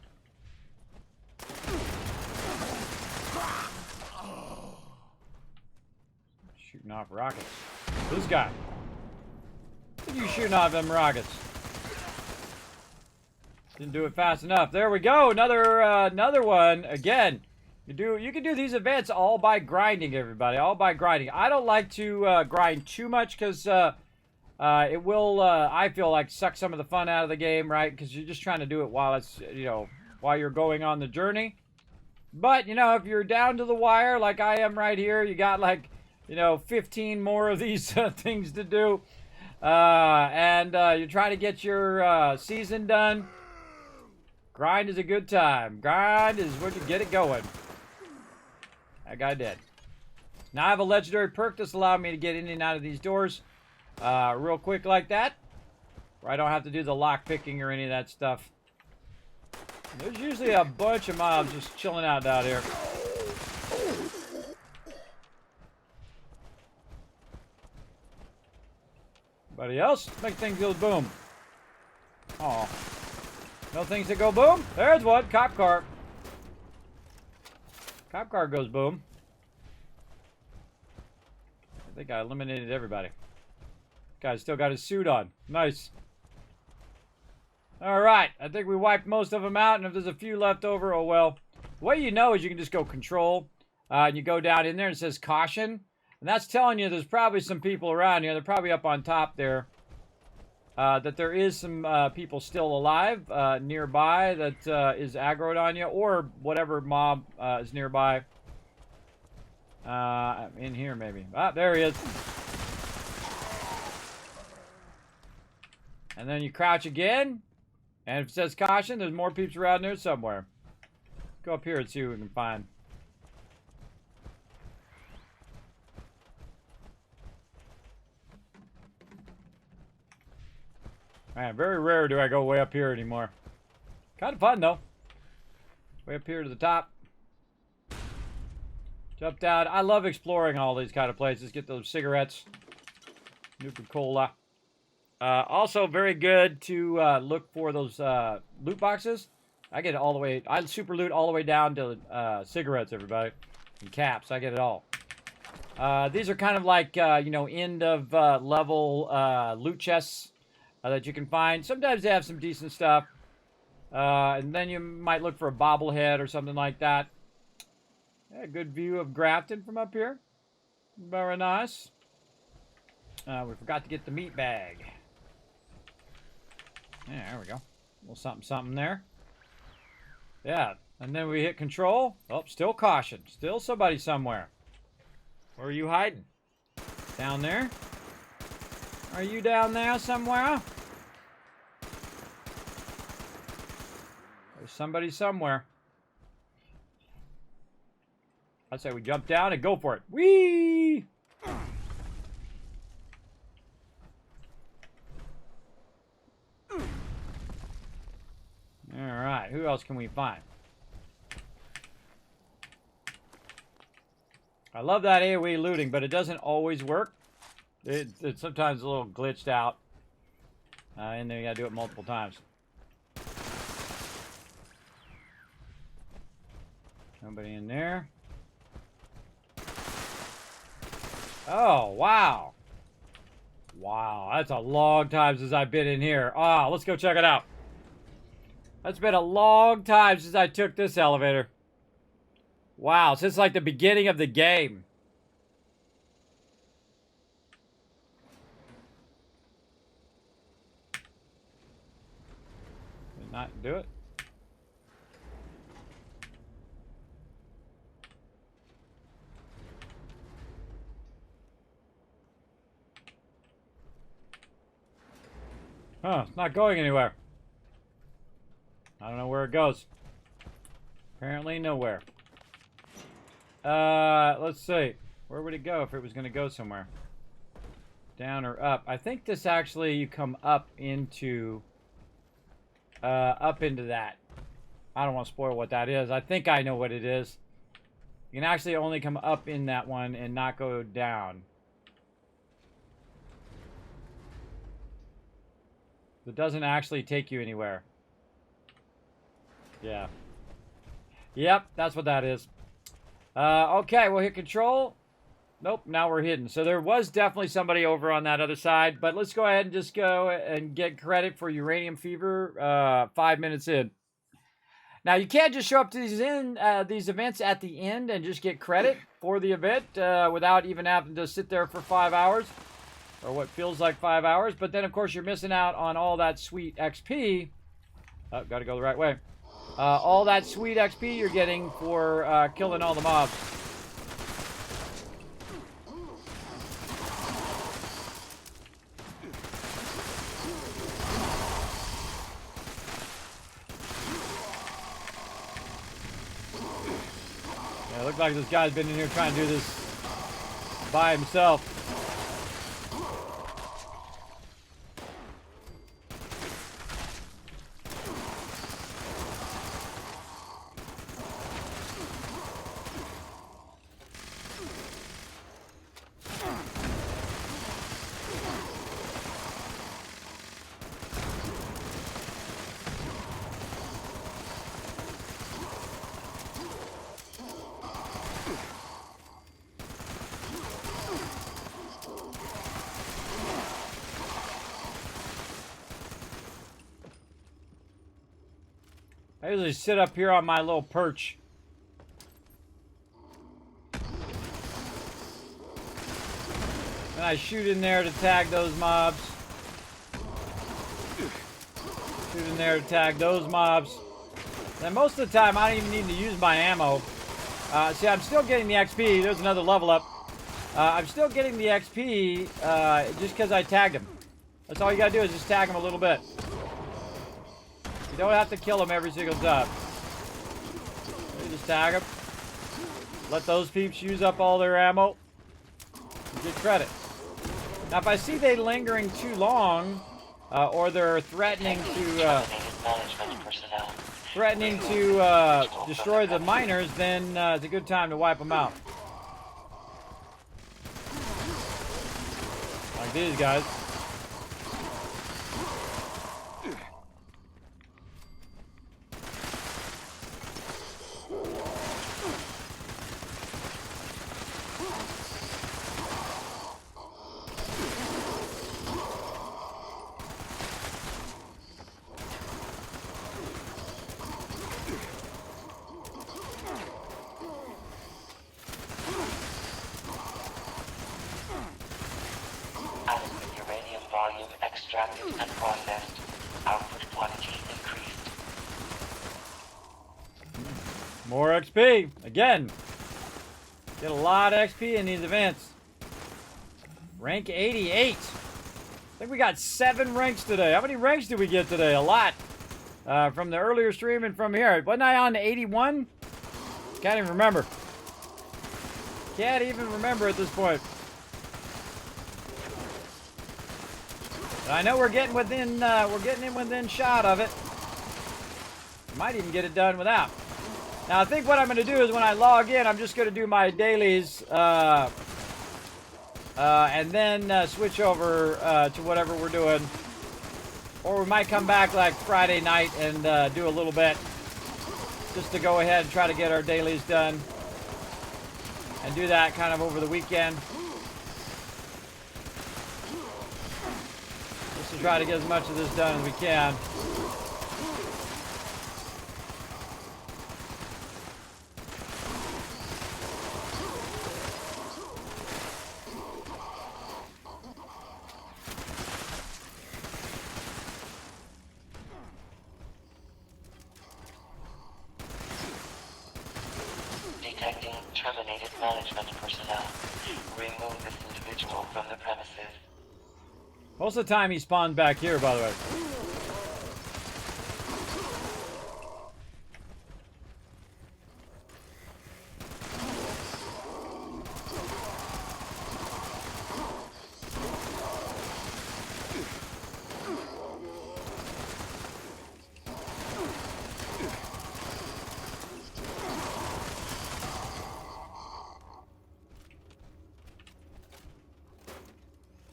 Shooting off rockets. This guy. What are you shooting off them rockets? Didn't do it fast enough. There we go. Another one. Again, you can do these events all by grinding, everybody. All by grinding. I don't like to grind too much because It will, I feel like, suck some of the fun out of the game, right? Because you're just trying to do it while it's, while you're going on the journey. But, if you're down to the wire, like I am right here, you got, 15 more of these things to do. And you're trying to get your season done. Grind is a good time. Grind is what you get it going. That guy did. Now I have a legendary perk that's allowing me to get in and out of these doors real quick like that. Where I don't have to do the lock picking or any of that stuff. There's usually a bunch of mobs just chilling out here. Anybody else? Make things go boom. Oh. No things that go boom? There's one. Cop car. Cop car goes boom. I think I eliminated everybody. Guy's still got his suit on. Nice. Alright, I think we wiped most of them out, and if there's a few left over, oh well. The way you know is you can just go control, and you go down in there and it says caution, and that's telling you there's probably some people around here. They're probably up on top there. That there is some people still alive nearby that is aggroed on you, or whatever mob is nearby. In here maybe. Ah, there he is. And then you crouch again. And if it says caution, there's more peeps around there somewhere. Go up here and see what we can find. Man, very rare do I go way up here anymore. Kind of fun, though. Way up here to the top. Jump down. I love exploring all these kind of places. Get those cigarettes. Nuka-Cola. Also, very good to look for those loot boxes. I get it all the way. I super loot all the way down to cigarettes, everybody. And caps. I get it all. These are kind of like, end of level loot chests that you can find. Sometimes they have some decent stuff. And then you might look for a bobblehead or something like that. Yeah, good view of Grafton from up here. Very nice. We forgot to get the meat bag. Yeah, there we go. A little something, something there. Yeah, and then we hit control. Oh, still caution. Still somebody somewhere. Where are you hiding? Down there? Are you down there somewhere? There's somebody somewhere. I'd say we jump down and go for it. Whee! Alright, who else can we find? I love that AoE looting, but it doesn't always work. It's sometimes a little glitched out. And then you gotta do it multiple times. Nobody in there. Oh, wow. Wow, that's a long time since I've been in here. Oh, let's go check it out. It's been a long time since I took this elevator. Wow, since like the beginning of the game. Did not do it. Huh, it's not going anywhere. I don't know where it goes. Apparently nowhere. Let's see. Where would it go if it was going to go somewhere? Down or up? I think this actually, you come up into that. I don't want to spoil what that is. I think I know what it is. You can actually only come up in that one and not go down. It doesn't actually take you anywhere. Yeah. Yep, that's what that is. Okay, we'll hit control. Nope, now we're hidden. So there was definitely somebody over on that other side, but let's go ahead and just go and get credit for Uranium Fever 5 minutes in. Now, you can't just show up to these events at the end and just get credit for the event without even having to sit there for 5 hours. or what feels like 5 hours. But then, of course, you're missing out on all that sweet XP. Oh, got to go the right way. All that sweet XP you're getting for killing all the mobs. Yeah, it looks like this guy's been in here trying to do this by himself. I usually sit up here on my little perch. And I shoot in there to tag those mobs. Shoot in there to tag those mobs. And most of the time, I don't even need to use my ammo. See, I'm still getting the XP. There's another level up. I'm still getting the XP just because I tagged him. That's all you gotta do is just tag him a little bit. You don't have to kill him every single time. You just tag him. Let those peeps use up all their ammo. You get credit. Now, if I see they lingering too long, or they're threatening to destroy the miners, then it's a good time to wipe them out. Like these guys. Extracted and processed. Output quantity increased. More XP. Again. Get a lot of XP in these events. Rank 88. I think we got 7 ranks today. How many ranks did we get today? A lot. From the earlier stream and from here. Wasn't I on to 81? Can't even remember. Can't even remember at this point. I know we're getting in within shot of it. Might even get it done without. Now I think what I'm going to do is when I log in, I'm just going to do my dailies, and then switch over to whatever we're doing. Or we might come back like Friday night and do a little bit, just to go ahead and try to get our dailies done, and do that kind of over the weekend. To try to get as much of this done as we can. Detecting terminated management personnel. Remove this individual from the premises. Most of the time he spawns back here, by the way.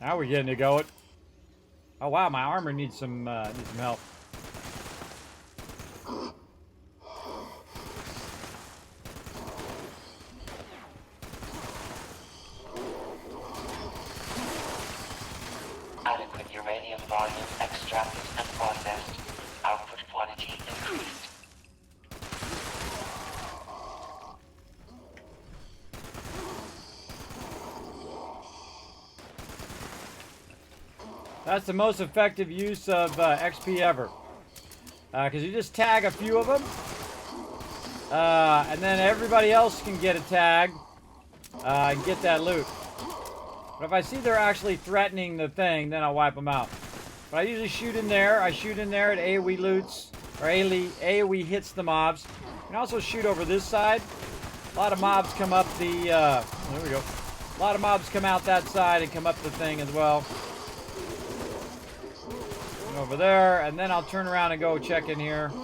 Now we're getting it going. Oh wow, my armor needs some help. Adequate uranium volume extracted and processed. Output quantity increased. That's the most effective use of XP ever. Because you just tag a few of them. And then everybody else can get a tag and get that loot. But if I see they're actually threatening the thing, then I'll wipe them out. But I usually shoot in there. I shoot in there at AoE loots. Or AoE hits the mobs. You can also shoot over this side. A lot of mobs come up the... there we go. A lot of mobs come out that side and come up the thing as well. And over there. And then I'll turn around and go check in here. In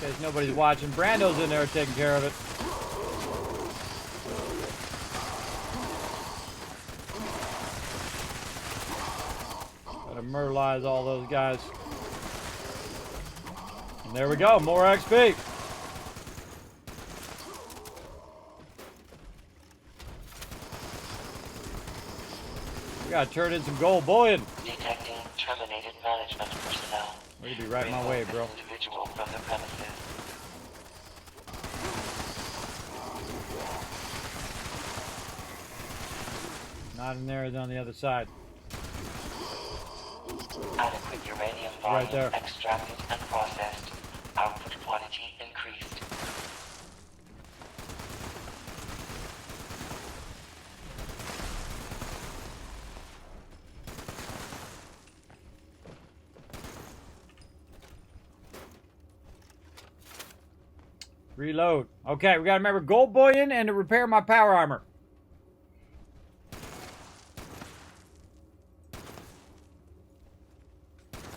case nobody's watching. Brando's in there taking care of it. Gotta myrtleize all those guys. And there we go. More XP. We gotta turn in some gold bullion. Detecting terminated management personnel. We're gonna be right my way, bro. Individual from the premises. Not in there, it's on the other side. Adequate uranium volume Right there. extracted and processed. Output quantity increased. Reload. Okay, we gotta remember gold bullion and to repair my power armor.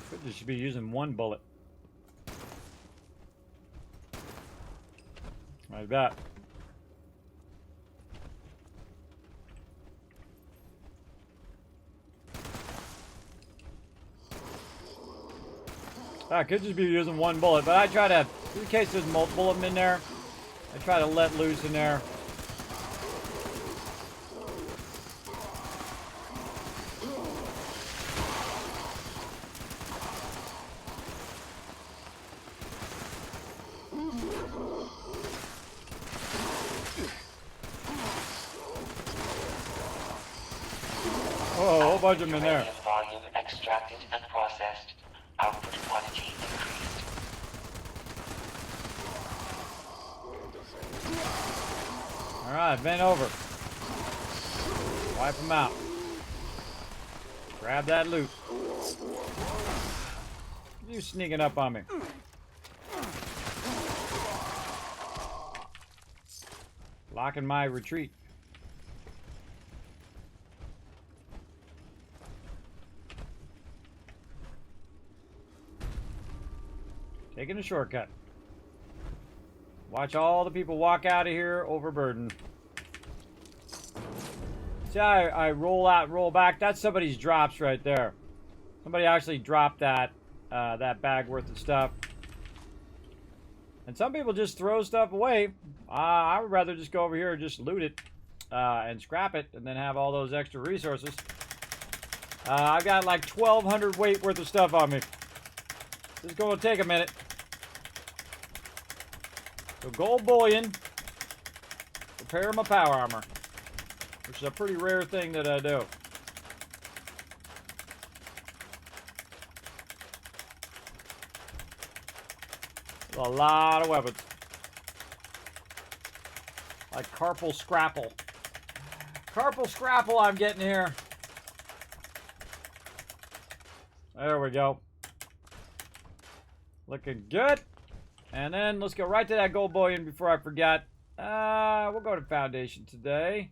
Could just be using one bullet. Like that. I could just be using one bullet, but I try to, in case there's multiple of them in there, I try to let loose in there. Oh, a whole bunch of them in there. Uranium volume extracted and processed. Output quantity increased. Alright, bend over. Wipe them out. Grab that loot. You sneaking up on me. Locking my retreat. Taking a shortcut. Watch all the people walk out of here overburdened. See how I roll out and roll back? That's somebody's drops right there. Somebody actually dropped that that bag worth of stuff. And some people just throw stuff away. I would rather just go over here and just loot it and scrap it and then have all those extra resources. I've got like 1,200 weight worth of stuff on me. This is going to take a minute. So gold bullion, repair my power armor, which is a pretty rare thing that I do. A lot of weapons. Like carpal scrapple. Carpal scrapple I'm getting here. There we go. Looking good. And then let's go right to that gold bullion before I forget. We'll go to Foundation today.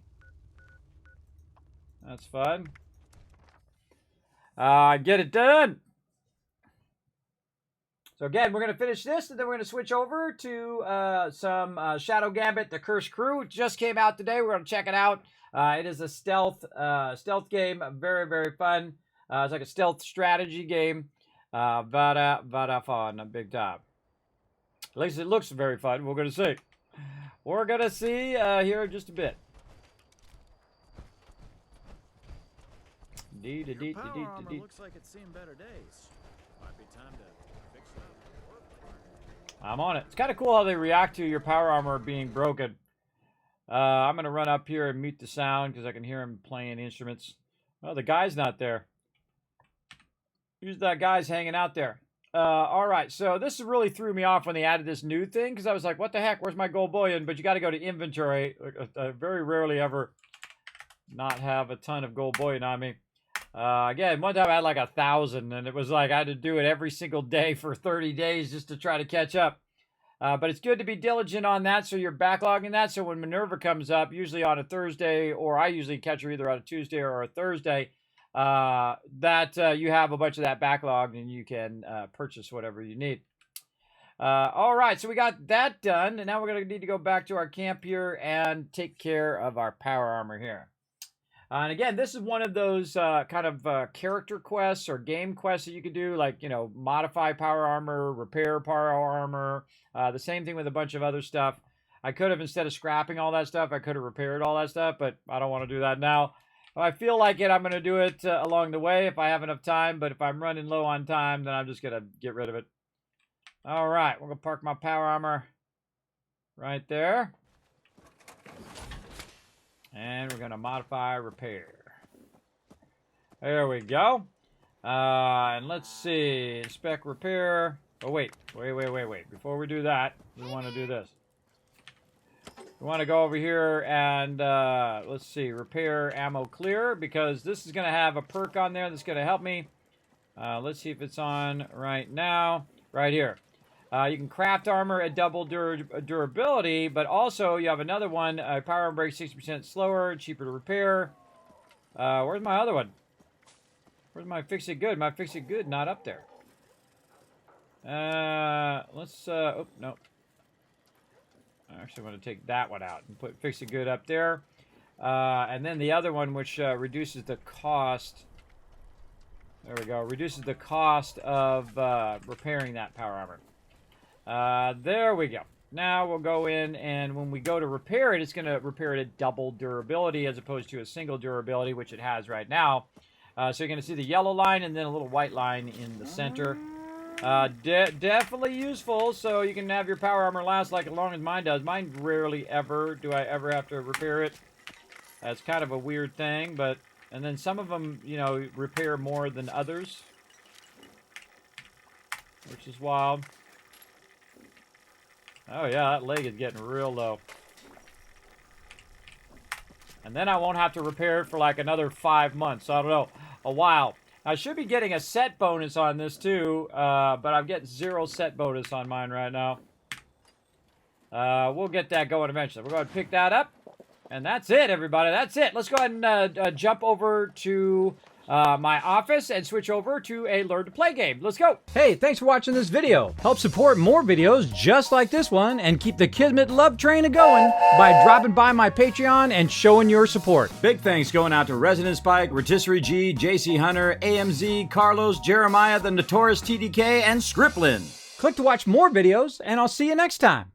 That's fun. Get it done. So again, we're going to finish this, and then we're going to switch over to some Shadow Gambit, The Cursed Crew. It just came out today. We're going to check it out. It is a stealth game. Very, very fun. It's like a stealth strategy game. But fun, big time. At least it looks very fun. We're going to see. We're going to see here in just a bit. Your power armor looks like it's seen better days. Might be time to fix it up. I'm on it. It's kind of cool how they react to your power armor being broken. I'm going to run up here and mute the sound because I can hear him playing instruments. Oh, the guy's not there. Who's that guy's hanging out there? All right, so this really threw me off when they added this new thing, because I was like, what the heck, where's my gold bullion? But you got to go to inventory. I very rarely ever not have a ton of gold bullion on me. Again, one time I had like 1,000, and it was like I had to do it every single day for 30 days just to try to catch up. But it's good to be diligent on that, so you're backlogging that. So when Minerva comes up, usually on a Thursday, or I usually catch her either on a Tuesday or a Thursday, you have a bunch of that backlogged and you can purchase whatever you need. All right, so we got that done, and now we're going to need to go back to our camp here and take care of our power armor here. And again, this is one of those kind of character quests or game quests that you could do, like, you know, modify power armor, repair power armor, the same thing with a bunch of other stuff. I could have, instead of scrapping all that stuff, I could have repaired all that stuff, but I don't want to do that now. If I feel like it, I'm going to do it along the way if I have enough time, but if I'm running low on time, then I'm just going to get rid of it. All right, we're going to park my power armor right there. And we're going to modify repair. There we go. And let's see. Inspect repair. Oh, wait. Before we do that, we want to do this. We want to go over here and, let's see, repair ammo clear, because this is going to have a perk on there that's going to help me. Let's see if it's on right now. Right here. You can craft armor at double durability, but also you have another one. Power armor breaks 60% slower, cheaper to repair. Where's my other one? Where's my fix it good? My fix it good not up there. Oh, no. I actually want to take that one out and put fix it good up there. And then the other one, which reduces the cost. There we go. Reduces the cost of repairing that power armor. There we go. Now we'll go in, and when we go to repair it, it's going to repair it at double durability as opposed to a single durability, which it has right now. So you're going to see the yellow line and then a little white line in the center. Definitely useful, so you can have your power armor last like as long as mine does. Mine rarely ever do I ever have to repair it. That's kind of a weird thing, but... And then some of them, you know, repair more than others, which is wild. Oh yeah, that leg is getting real low. And then I won't have to repair it for like another 5 months. I don't know, a while. I should be getting a set bonus on this too, but I'm getting 0 set bonus on mine right now. We'll get that going eventually. We're going to pick that up. And that's it, everybody. That's it. Let's go ahead and jump over to my office and switch over to a Learn to Play game. Let's go. Hey, thanks for watching this video. Help support more videos just like this one and keep the Kismet love train a-going by dropping by my Patreon and showing your support. Big thanks going out to Resident Spike, Rotisserie G, JC Hunter, AMZ, Carlos, Jeremiah, the Notorious TDK, and Scriptlin. Click to watch more videos, and I'll see you next time.